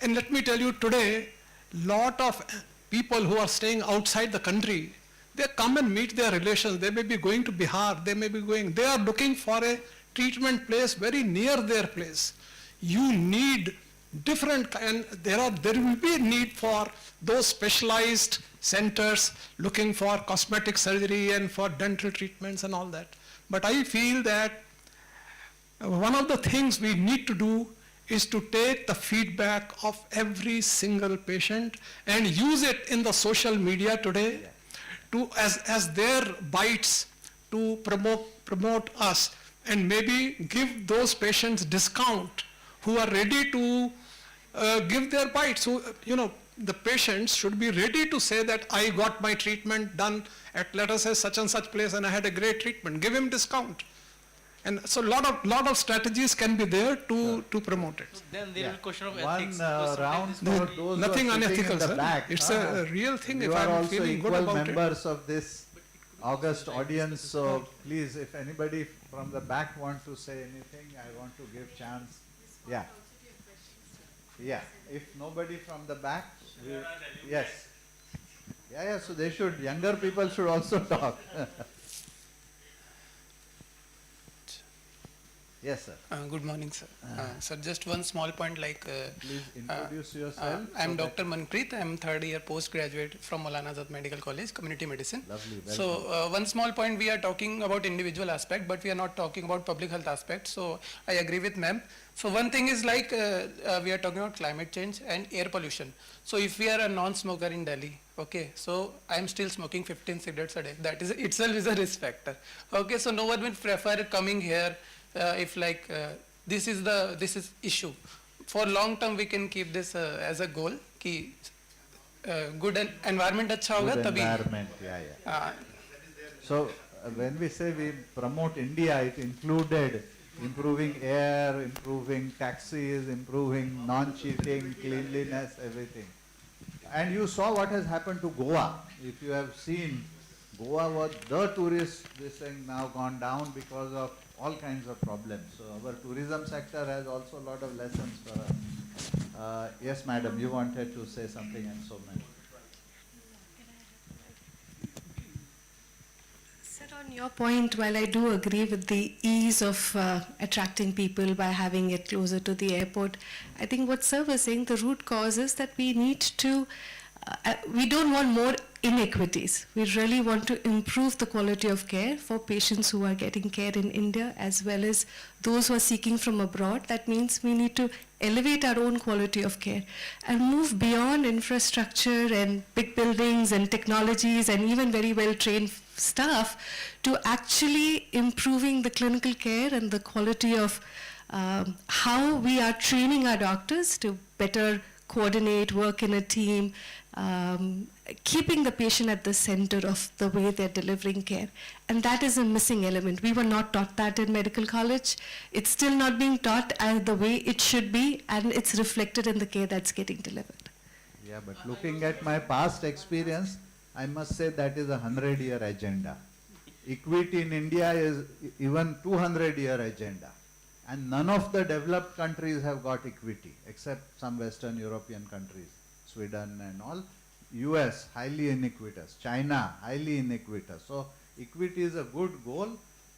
and let me tell you today, lot of people who are staying outside the country, they come and meet their relations, they may be going to Bihar, they are looking for a treatment place very near their place. You need different, and there will be a need for those specialized centers looking for cosmetic surgery and for dental treatments and all that. But I feel that one of the things we need to do is to take the feedback of every single patient and use it in the social media today to as their bites to promote us, and maybe give those patients discount who are ready to give their bites. So, the patients should be ready to say that I got my treatment done at, let us say, such and such place and I had a great treatment. Give him discount. And so lot of strategies can be there to promote it. So then there is a question of One ethics. round for those Nothing who are sitting unethical, in the sir. back. It's a real thing You if are I'm also feeling good equal about it. members of this august audience, so please, if anybody from the back wants to say anything, I want to give chance. Yeah. Yeah, if nobody from the back, yes. Yeah, so they should, younger people should also talk. Yes, sir. Good morning, sir. Sir, just one small point, Please introduce yourself. I'm Dr. Manpreet. I'm third year postgraduate from Maulana Azad Medical College, Community Medicine. Lovely, So, one small point, we are talking about individual aspect, but we are not talking about public health aspect. So, I agree with ma'am. So, one thing is we are talking about climate change and air pollution. So, if we are a non-smoker in Delhi, okay, so I am still smoking 15 cigarettes a day. That is itself is a risk factor. Okay, so no one will prefer coming here if this is issue. For long term, we can keep this as a goal. Ki, good environment अच्छा होगा Good तभी. environment, yeah. So when we say we promote India, it included improving air, improving taxis, improving non-cheating, cleanliness, everything. And you saw what has happened to Goa. If you have seen, Goa was the tourist, this thing now gone down because of all kinds of problems. So our tourism sector has also a lot of lessons for us. Yes, madam, you wanted to say something, and so many. Sir, on your point, while I do agree with the ease of attracting people by having it closer to the airport, I think what sir was saying, the root cause is that we need to, we don't want more inequities. We really want to improve the quality of care for patients who are getting care in India as well as those who are seeking from abroad. That means we need to elevate our own quality of care and move beyond infrastructure and big buildings and technologies and even very well-trained staff to actually improving the clinical care and the quality of how we are training our doctors to better coordinate, work in a team, keeping the patient at the center of the way they're delivering care. And that is a missing element. We were not taught that in medical college. It's still not being taught the way it should be, and it's reflected in the care that's getting delivered. Yeah, but looking at my past experience, I must say that is a 100-year agenda. Equity in India is even 200-year agenda. And none of the developed countries have got equity, except some Western European countries, Sweden and all. US, highly iniquitous. China, highly iniquitous. So equity is a good goal,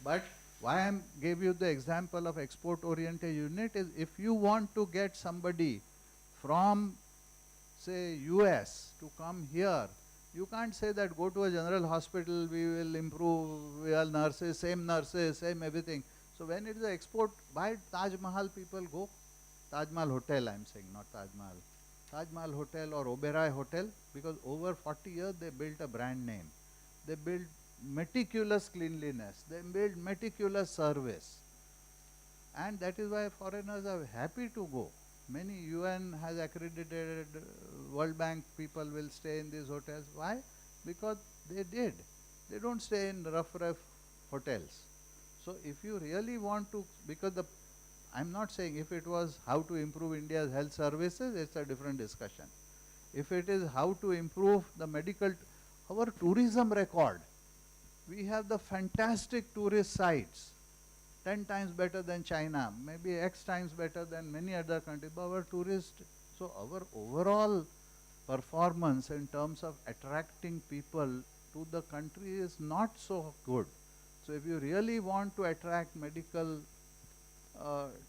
but why I gave you the example of export-oriented unit is if you want to get somebody from, say, US to come here, you can't say that go to a general hospital, we will improve, we are nurses, same everything. So when it is an export, why Taj Mahal people go? Taj Mahal Hotel, I am saying, not Taj Mahal. Taj Mahal Hotel or Oberoi Hotel, because over 40 years they built a brand name. They built meticulous cleanliness. They built meticulous service. And that is why foreigners are happy to go. Many UN has accredited, World Bank people will stay in these hotels. Why? Because they did. They don't stay in rough hotels. So if you really want to, because I'm not saying if it was how to improve India's health services, it's a different discussion. if it is how to improve the medical, our tourism record. We have the fantastic tourist sites, 10 times better than China, maybe X times better than many other countries. But our so our overall performance in terms of attracting people to the country is not so good. So if you really want to attract medical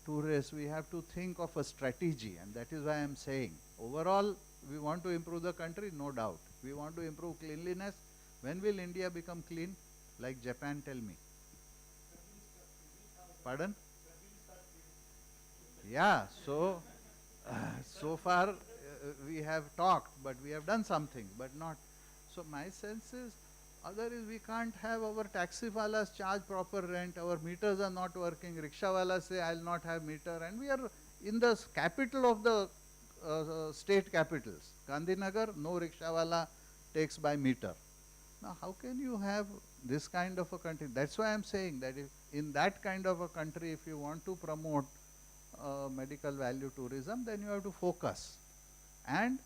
tourists, we have to think of a strategy, and that is why I am saying, overall, we want to improve the country, no doubt. We want to improve cleanliness. When will India become clean? Like Japan, tell me. Pardon? Yeah, so, so far we have talked, but we have done something, but not. So my sense is, other is we can't have our taxi walas charge proper rent, our meters are not working, rickshaw walas say I'll not have meter, and we are in the capital of the state capitals. Gandhinagar, no rickshaw wala takes by meter. Now how can you have this kind of a country? That's why I'm saying that if in that kind of a country, if you want to promote medical value tourism, then you have to focus. And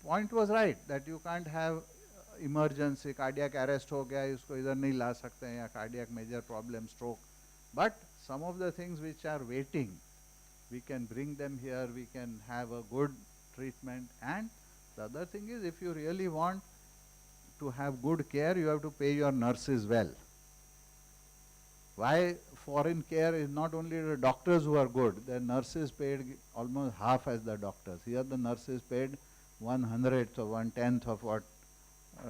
point was right that you can't have emergency, cardiac arrest हो गया, इसको इधर नहीं ला सकते हैं, या cardiac major problem, stroke. But some of the things which are waiting, we can bring them here, we can have a good treatment. And the other thing is, if you really want to have good care, you have to pay your nurses well. Why foreign care is not only the doctors who are good, the nurses paid almost half as the doctors. Here the nurses paid 1/100th or 1/10th of what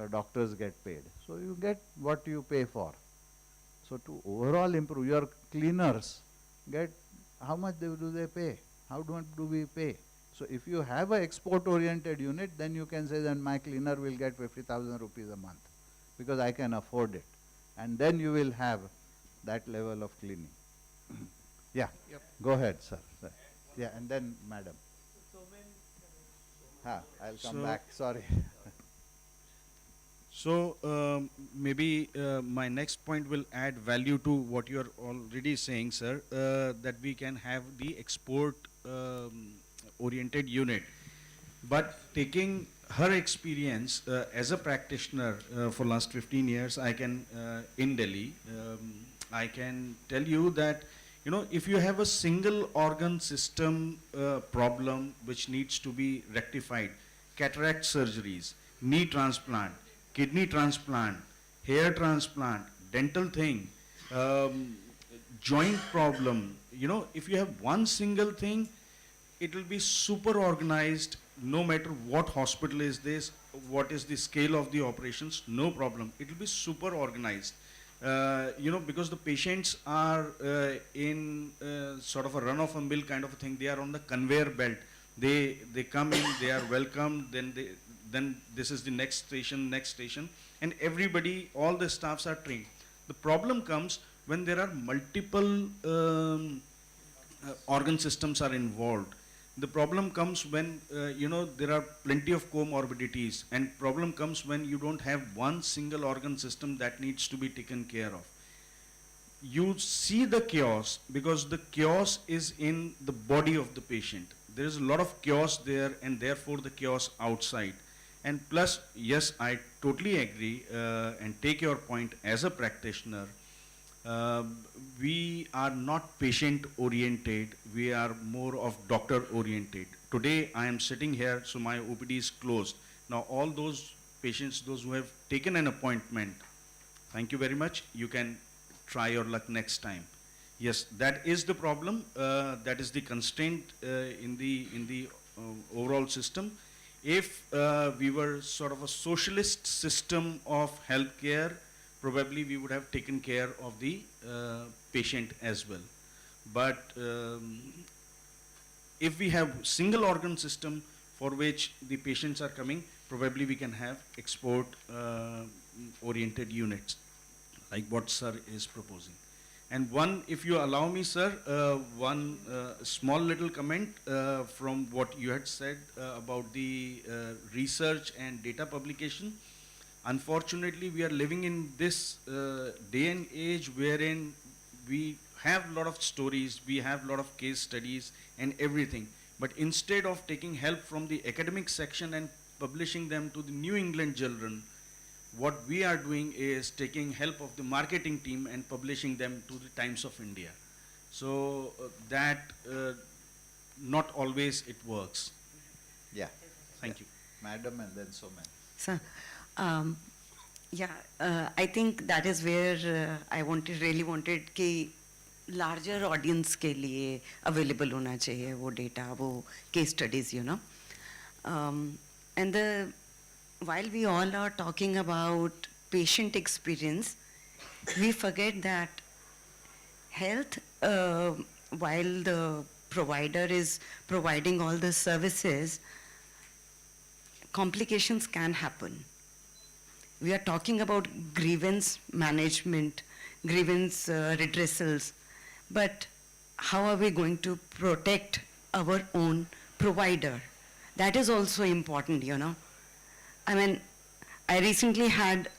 doctors get paid. So you get what you pay for. So to overall improve, your cleaners get, how much do they pay? How do we pay? So if you have an export oriented unit, then you can say that my cleaner will get 50,000 rupees a month because I can afford it. And then you will have that level of cleaning. Yeah, Yep. go ahead, sir. Yeah, and then madam. I'll come back, sorry. So maybe my next point will add value to what you are already saying, sir, that we can have the export oriented unit. But taking her experience as a practitioner for last 15 years, I can, in Delhi, I can tell you that, if you have a single organ system problem which needs to be rectified, cataract surgeries, knee transplant, kidney transplant, hair transplant, dental thing, joint problem, if you have one single thing, it will be super organized, no matter what hospital is this, what is the scale of the operations, no problem. It will be super organized. Because the patients are in sort of a run-of-a-mill kind of a thing. They are on the conveyor belt. They come in, they are welcomed, then this is the next station, and everybody, all the staffs are trained. The problem comes when there are multiple organ systems are involved. The problem comes when, there are plenty of comorbidities, and problem comes when you don't have one single organ system that needs to be taken care of. You see the chaos because the chaos is in the body of the patient. There is a lot of chaos there, and therefore the chaos outside. And plus, yes, I totally agree and take your point as a practitioner. We are not patient oriented, we are more of doctor oriented. Today I am sitting here, so my OPD is closed. Now all those patients, those who have taken an appointment, thank you very much, you can try your luck next time. Yes, that is the problem, that is the constraint in the overall system. If we were sort of a socialist system of healthcare, probably we would have taken care of the patient as well. But if we have single organ system for which the patients are coming, probably we can have export oriented units like what sir is proposing. And one, if you allow me, sir, one small little comment from what you had said about the research and data publication. Unfortunately, we are living in this day and age wherein we have a lot of stories, we have a lot of case studies and everything. But instead of taking help from the academic section and publishing them to the New England Journal, what we are doing is taking help of the marketing team and publishing them to the Times of India. So that not always it works. Yeah. Thank you. Madam and then Somen. So, I think that is where I really wanted कि larger audience के लिए available होना चाहिए वो data, वो case studies, you know. And while we all are talking about patient experience, we forget that health, while the provider is providing all the services, complications can happen. We are talking about grievance management, grievance redressals, but how are we going to protect our own provider? That is also important, you know. I mean, I recently had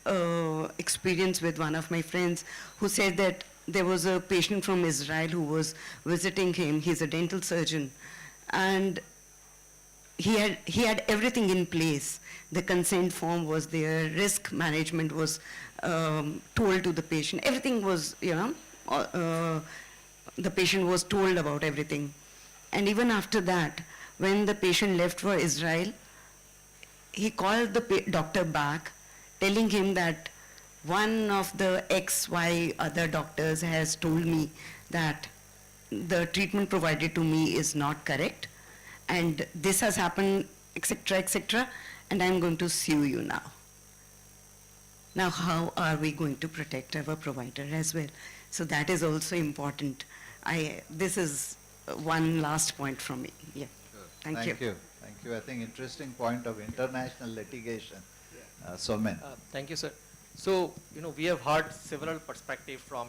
experience with one of my friends who said that there was a patient from Israel who was visiting him. He's a dental surgeon, and he had everything in place. The consent form was there, risk management was told to the patient. Everything was, you know, the patient was told about everything. And even after that, when the patient left for Israel, he called the doctor back, telling him that one of the XY other doctors has told me that the treatment provided to me is not correct, and this has happened, etc., and I'm going to sue you now. Now, how are we going to protect our provider as well? So that is also important. This is one last point from me. Yeah. Sure. Thank you. Thank you. I think interesting point of international litigation. Somen. Thank you, sir. So, we have heard several perspectives from,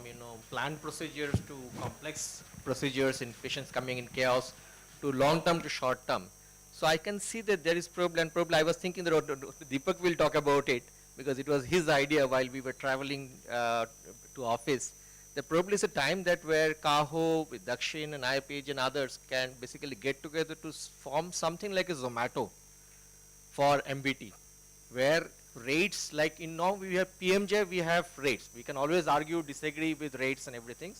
planned procedures to complex procedures in patients coming in chaos to long-term to short-term. So I can see that there is probably, I was thinking that Deepak will talk about it because it was his idea while we were traveling to office. There probably is a time that where Kaho, with Dakshin and IPH and others can basically get together to form something like a Zomato for MBT, where rates, like now we have PMJ, we have rates. We can always argue, disagree with rates and everything,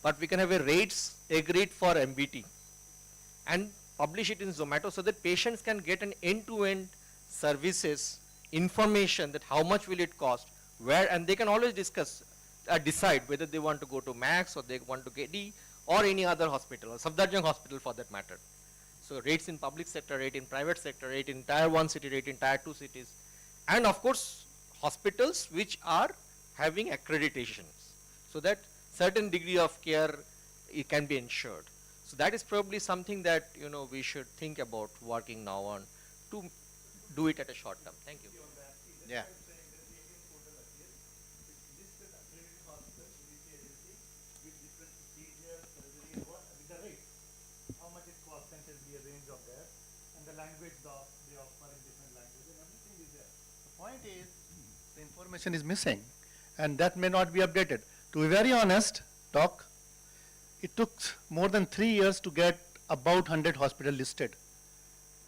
but we can have a rates agreed for MBT and publish it in Zomato so that patients can get an end-to-end services, information that how much will it cost, where, and they can always discuss, decide whether they want to go to Max or they want to get D or any other hospital or Safdarjung hospital for that matter. So rates in public sector, rate in private sector, rate in tier 1 city, rate in tier 2 cities. And of course, hospitals which are having accreditations so that certain degree of care it can be ensured. So that is probably something that, we should think about working now on to do it at a short term. Thank you. Yeah. Point is, the information is missing, and that may not be updated. To be very honest, Doc, it took more than 3 years to get about 100 hospitals listed.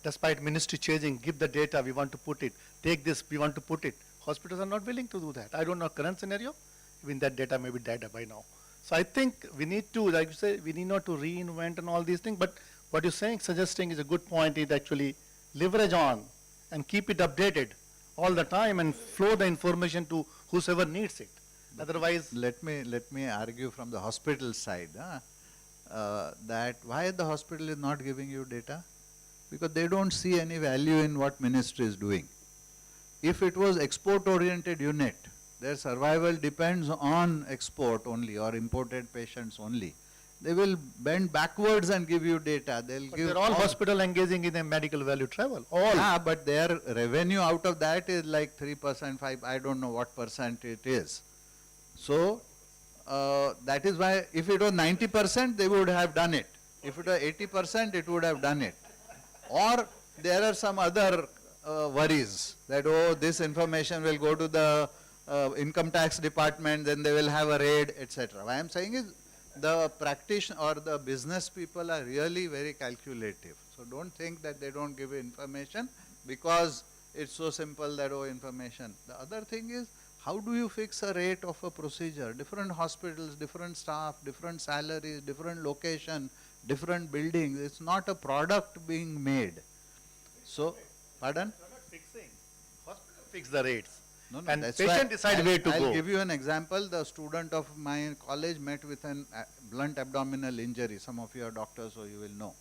Despite ministry changing, give the data, we want to put it, take this, we want to put it. Hospitals are not willing to do that. I don't know current scenario, even that data may be dead by now. So I think we need to, like you say, we need not to reinvent and all these things, but what you're saying, suggesting is a good point, is actually leverage on and keep it updated all the time and flow the information to whosoever needs it. Otherwise, let me argue from the hospital side that why the hospital is not giving you data, because they don't see any value in what ministry is doing. If it was export oriented unit, their survival depends on export only or imported patients only. They will bend backwards and give you data. They'll but give they're all hospital engaging in a medical value travel. All. Yeah, but their revenue out of that is like 3%, 5%, I don't know what percent it is. So, that is why if it was 90%, they would have done it. If it was 80%, it would have done it. Or there are some other worries that, oh, this information will go to the income tax department, then they will have a raid, etc. What I am saying is the practitioner or the business people are really very calculative. So don't think that they don't give information because it's so simple that, oh, information. The other thing is, how do you fix a rate of a procedure? Different hospitals, different staff, different salaries, different location, different buildings. It's not a product being made. So, pardon? They're not fixing. Hospital fix the rates. No, And that's patient why decide where to I'll go. give you an example. The student of my college met with an blunt abdominal injury. Some of you are doctors, so you will know.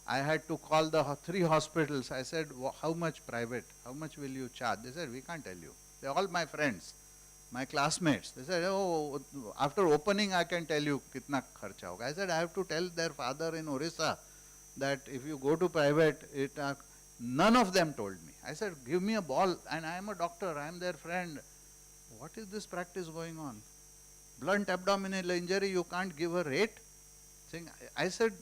I had to call the 3 hospitals. I said, how much private? How much will you charge? They said, we can't tell you. They're all my friends, my classmates. They said, oh, after opening I can tell you kitna kharcha hoga. I said, I have to tell their father in Orissa that if you go to private, none of them told me. I said, give me a ball, and I am a doctor, I am their friend. What is this practice going on? Blunt abdominal injury, you can't give a rate? I said,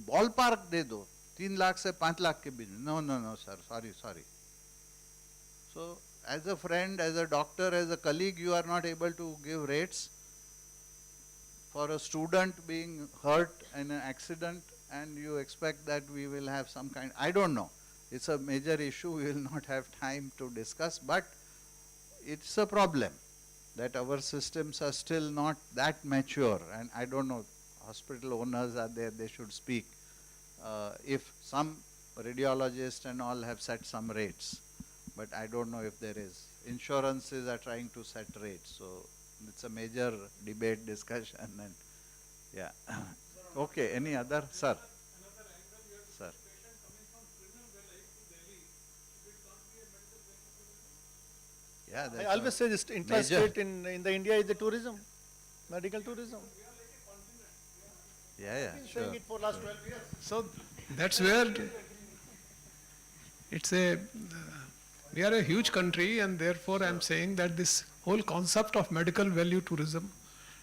ballpark de do. 3 lakh se 5 lakh ke beech. No, sir, sorry. So, as a friend, as a doctor, as a colleague, you are not able to give rates for a student being hurt in an accident, and you expect that we will have some kind, I don't know. It's a major issue, we will not have time to discuss, but it's a problem that our systems are still not that mature, and I don't know, hospital owners are there, they should speak. If some radiologists and all have set some rates, but I don't know if there is. Insurances are trying to set rates, so it's a major debate, discussion, and yeah. Okay, any other? Sir. Sir. Yeah, I always say this interest rate in the India is the tourism, medical tourism. Yeah, I've been sure. saying it for last 12 years. So that's where we are a huge country, and therefore I'm saying that this whole concept of medical value tourism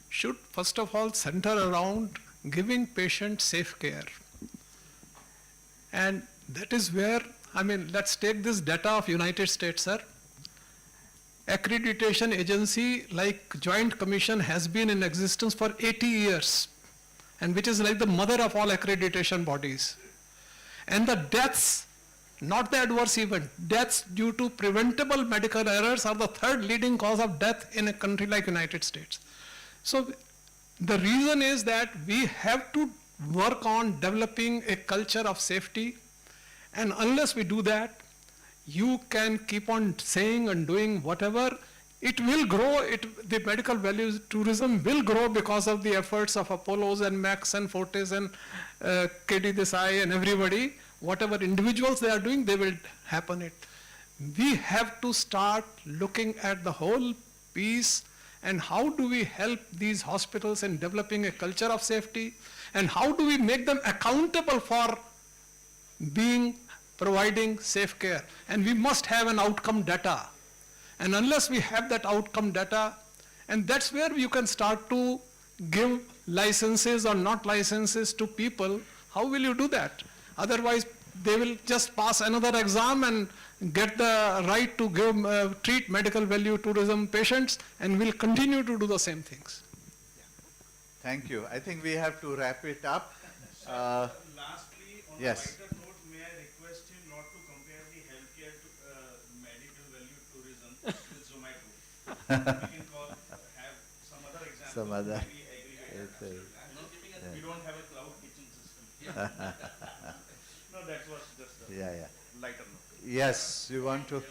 should first of all center around giving patients safe care. And that is where, let's take this data of United States, sir. Accreditation agency like Joint Commission has been in existence for 80 years, and which is like the mother of all accreditation bodies. And the deaths, not the adverse event, deaths due to preventable medical errors are the 3rd leading cause of death in a country like United States. So the reason is that we have to work on developing a culture of safety, and unless we do that, you can keep on saying and doing whatever, it will grow, the medical value tourism will grow because of the efforts of Apollos and Max and Fortis and KD Desai and everybody. Whatever individuals they are doing, they will happen it. We have to start looking at the whole piece, and how do we help these hospitals in developing a culture of safety, and how do we make them accountable for providing safe care. And we must have an outcome data. And unless we have that outcome data, and that's where you can start to give licenses or not licenses to people, how will you do that? Otherwise, they will just pass another exam and get the right to treat medical value tourism patients, and will continue to do the same things. Thank you. I think we have to wrap it up. Lastly, on yes. a lighter note, may I request him not to compare the healthcare to medical value tourism with Zomato. We can have some other example. Some other. We don't have a cloud kitchen system. No, that was just a lighter note. Yes, you want to?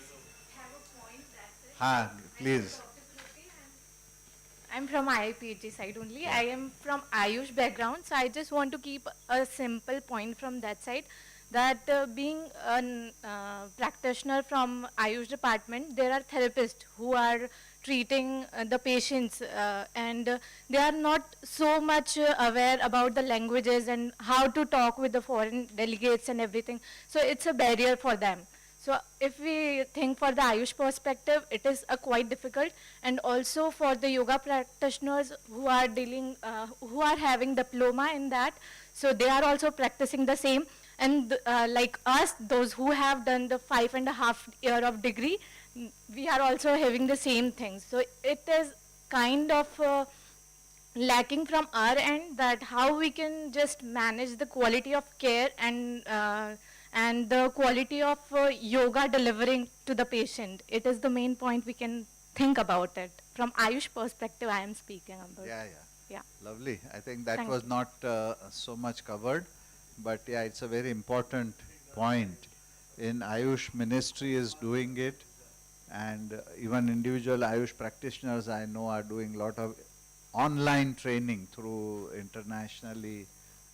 Please. I'm from IIPG side only. I am from Ayush background, so I just want to keep a simple point from that side, that being a practitioner from Ayush department, there are therapists who are treating the patients, and they are not so much aware about the languages and how to talk with the foreign delegates and everything. So it's a barrier for them. So if we think for the Ayush perspective, it is quite difficult, and also for the yoga practitioners who are who are having diploma in that, so they are also practicing the same. And like us, those who have done the 5.5 year of degree, we are also having the same things. So it is kind of lacking from our end, that how we can just manage the quality of care and and the quality of yoga delivering to the patient. It is the main point we can think about it. From Ayush perspective, I am speaking about. Yeah, Yeah. lovely. I think that Thank was you. not so much covered, but yeah, it's a very important point. In Ayush ministry is doing it, and even individual Ayush practitioners I know are doing a lot of online training through internationally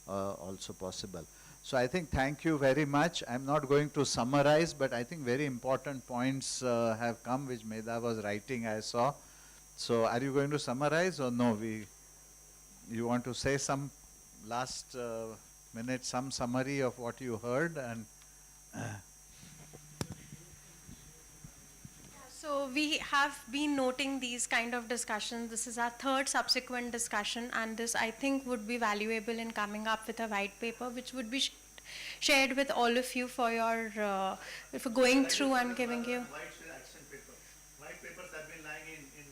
also possible. So I think thank you very much. I'm not going to summarize, but I think very important points have come which Medha was writing, I saw. So are you going to summarize or no? You want to say some last minute, some summary of what you heard and So we have been noting these kind of discussions. This is our third subsequent discussion, and this I think would be valuable in coming up with a white paper, which would be shared with all of you for your for going through and giving you. White papers have been lying in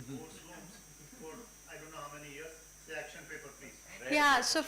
board's rooms for I don't know how many years. Say action paper, please. Yeah, so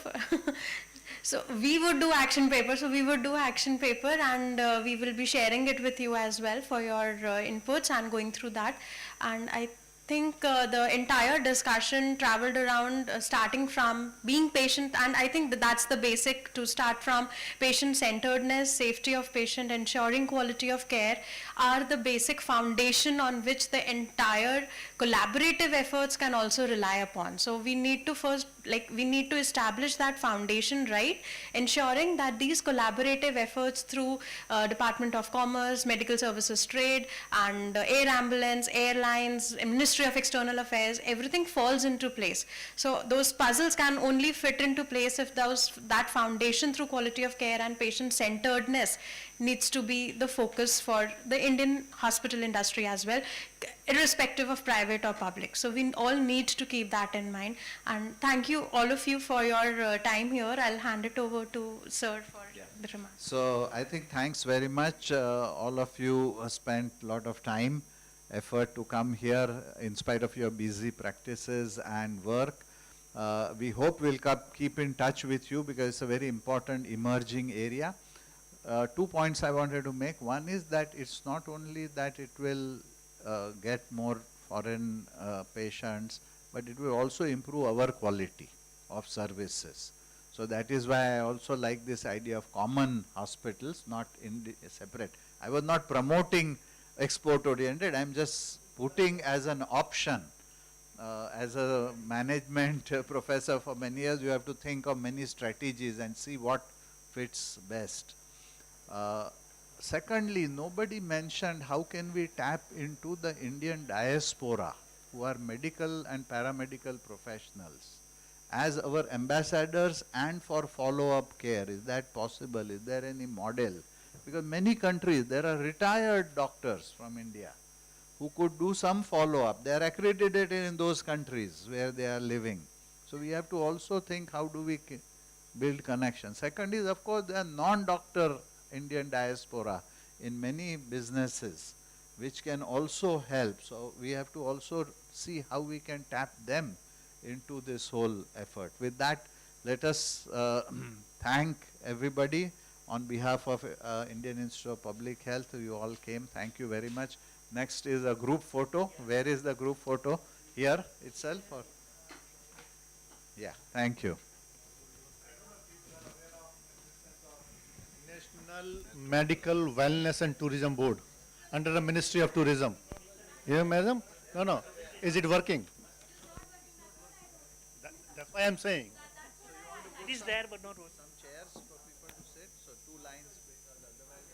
so we would do action paper. So we would do action paper, and we will be sharing it with you as well for your inputs and going through that. And I think the entire discussion traveled around starting from being patient, and I think that's the basic to start from. Patient-centeredness, safety of patient, ensuring quality of care are the basic foundation on which the entire collaborative efforts can also rely upon. So we need to first, we need to establish that foundation, right? Ensuring that these collaborative efforts through Department of Commerce, Medical Services Trade, and air ambulance, airlines, Ministry of External Affairs, everything falls into place. So those puzzles can only fit into place if that foundation through quality of care and patient-centeredness needs to be the focus for the Indian hospital industry as well, irrespective of private or public. So we all need to keep that in mind. And thank you, all of you, for your time here. I'll hand it over to Sir for the remarks. so I think thanks very much. All of you spent a lot of time, effort to come here in spite of your busy practices and work. We hope we'll keep in touch with you because it's a very important emerging area. 2 points I wanted to make. One is that it's not only that it will get more foreign patients, but it will also improve our quality of services. So that is why I also like this idea of common hospitals, not separate. I was not promoting export oriented, I'm just putting as an option. As a management professor for many years, you have to think of many strategies and see what fits best. Secondly, nobody mentioned how can we tap into the Indian diaspora who are medical and paramedical professionals as our ambassadors and for follow-up care. Is that possible? Is there any model? Because many countries, there are retired doctors from India who could do some follow-up. They are accredited in those countries where they are living. So we have to also think how do we build connections. Second is, of course, there are non-doctor Indian diaspora in many businesses which can also help. So we have to also see how we can tap them into this whole effort. With that, let us thank everybody on behalf of Indian Institute of Public Health. You all came. Thank you very much. Next is a group photo. Where is the group photo? Here itself? Or? Yeah, thank you. National Medical Wellness and Tourism Board under the Ministry of Tourism. Yeah, madam? No. Is it working? That's why I'm saying. It is there, but not Some chairs for people to sit, so 2 lines because otherwise.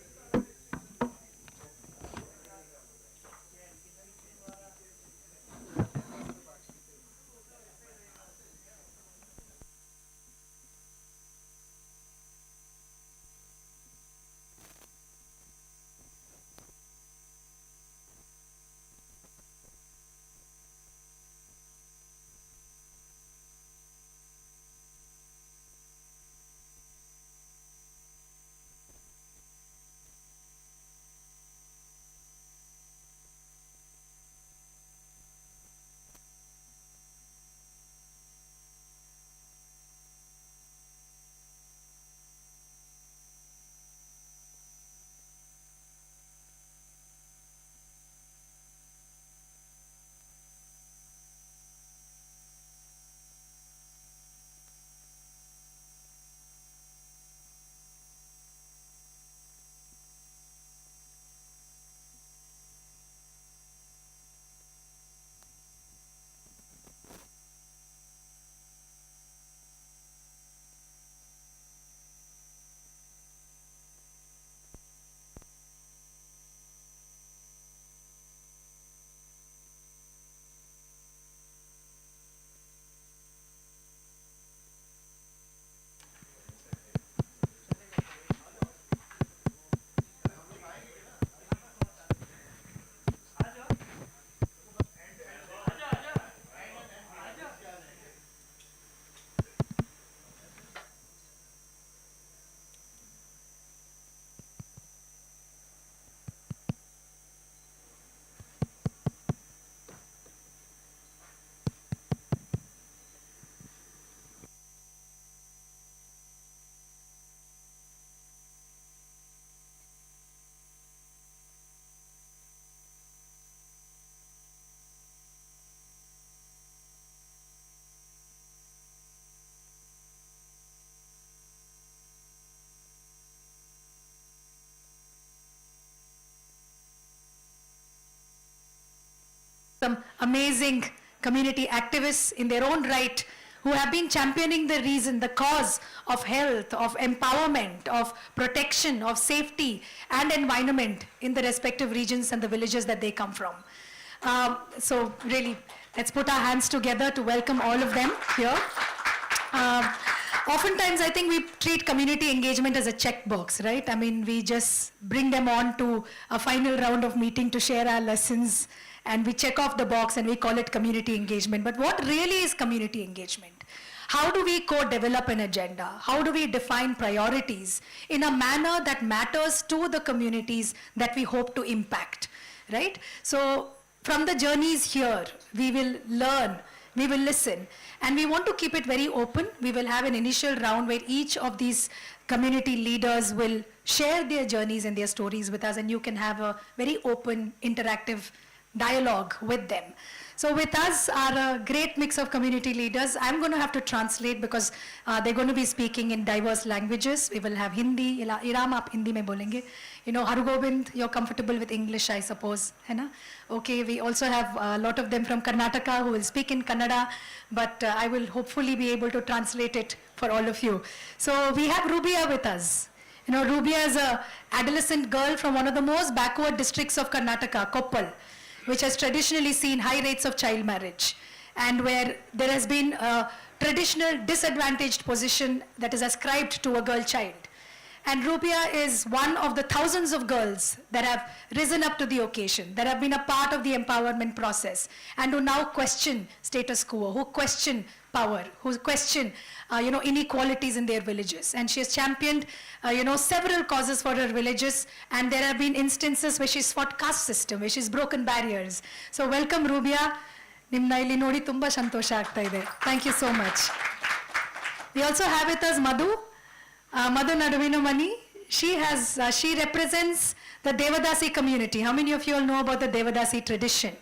some amazing community activists in their own right who have been championing the reason, the cause of health, of empowerment, of protection, of safety and environment in the respective regions and the villages that they come from. So really, let's put our hands together to welcome all of them here. Oftentimes, I think we treat community engagement as a checkbox, right? I mean, we just bring them on to a final round of meeting to share our lessons, and we check off the box and we call it community engagement. But what really is community engagement? How do we co-develop an agenda? How do we define priorities in a manner that matters to the communities that we hope to impact, right? So from the journeys here, we will learn, we will listen, and we want to keep it very open. We will have an initial round where each of these community leaders will share their journeys and their stories with us, and you can have a very open, interactive dialogue with them. So with us are a great mix of community leaders. I'm going to have to translate because they're going to be speaking in diverse languages. We will have Hindi. Iram, aap Hindi mein bolenge. You know, Harugobind, you're comfortable with English, I suppose. Hai na? Okay, we also have a lot of them from Karnataka who will speak in Kannada, but I will hopefully be able to translate it for all of you. So we have Rubia with us. You know, Rubia is an adolescent girl from one of the most backward districts of Karnataka, Koppal, which has traditionally seen high rates of child marriage, and where there has been a traditional disadvantaged position that is ascribed to a girl child. And Rubia is one of the thousands of girls that have risen up to the occasion, that have been a part of the empowerment process, and who now question status quo, who question power, who question inequalities in their villages. And she has championed several causes for her villages, and there have been instances where she's fought caste system, where she's broken barriers. So welcome, Rubia. Nimna illi nodi tumba santosha agta ide. Thank you so much. We also have with us Madhu. Madhu Naduvinamani. She represents the Devadasi community. How many of you all know about the Devadasi tradition?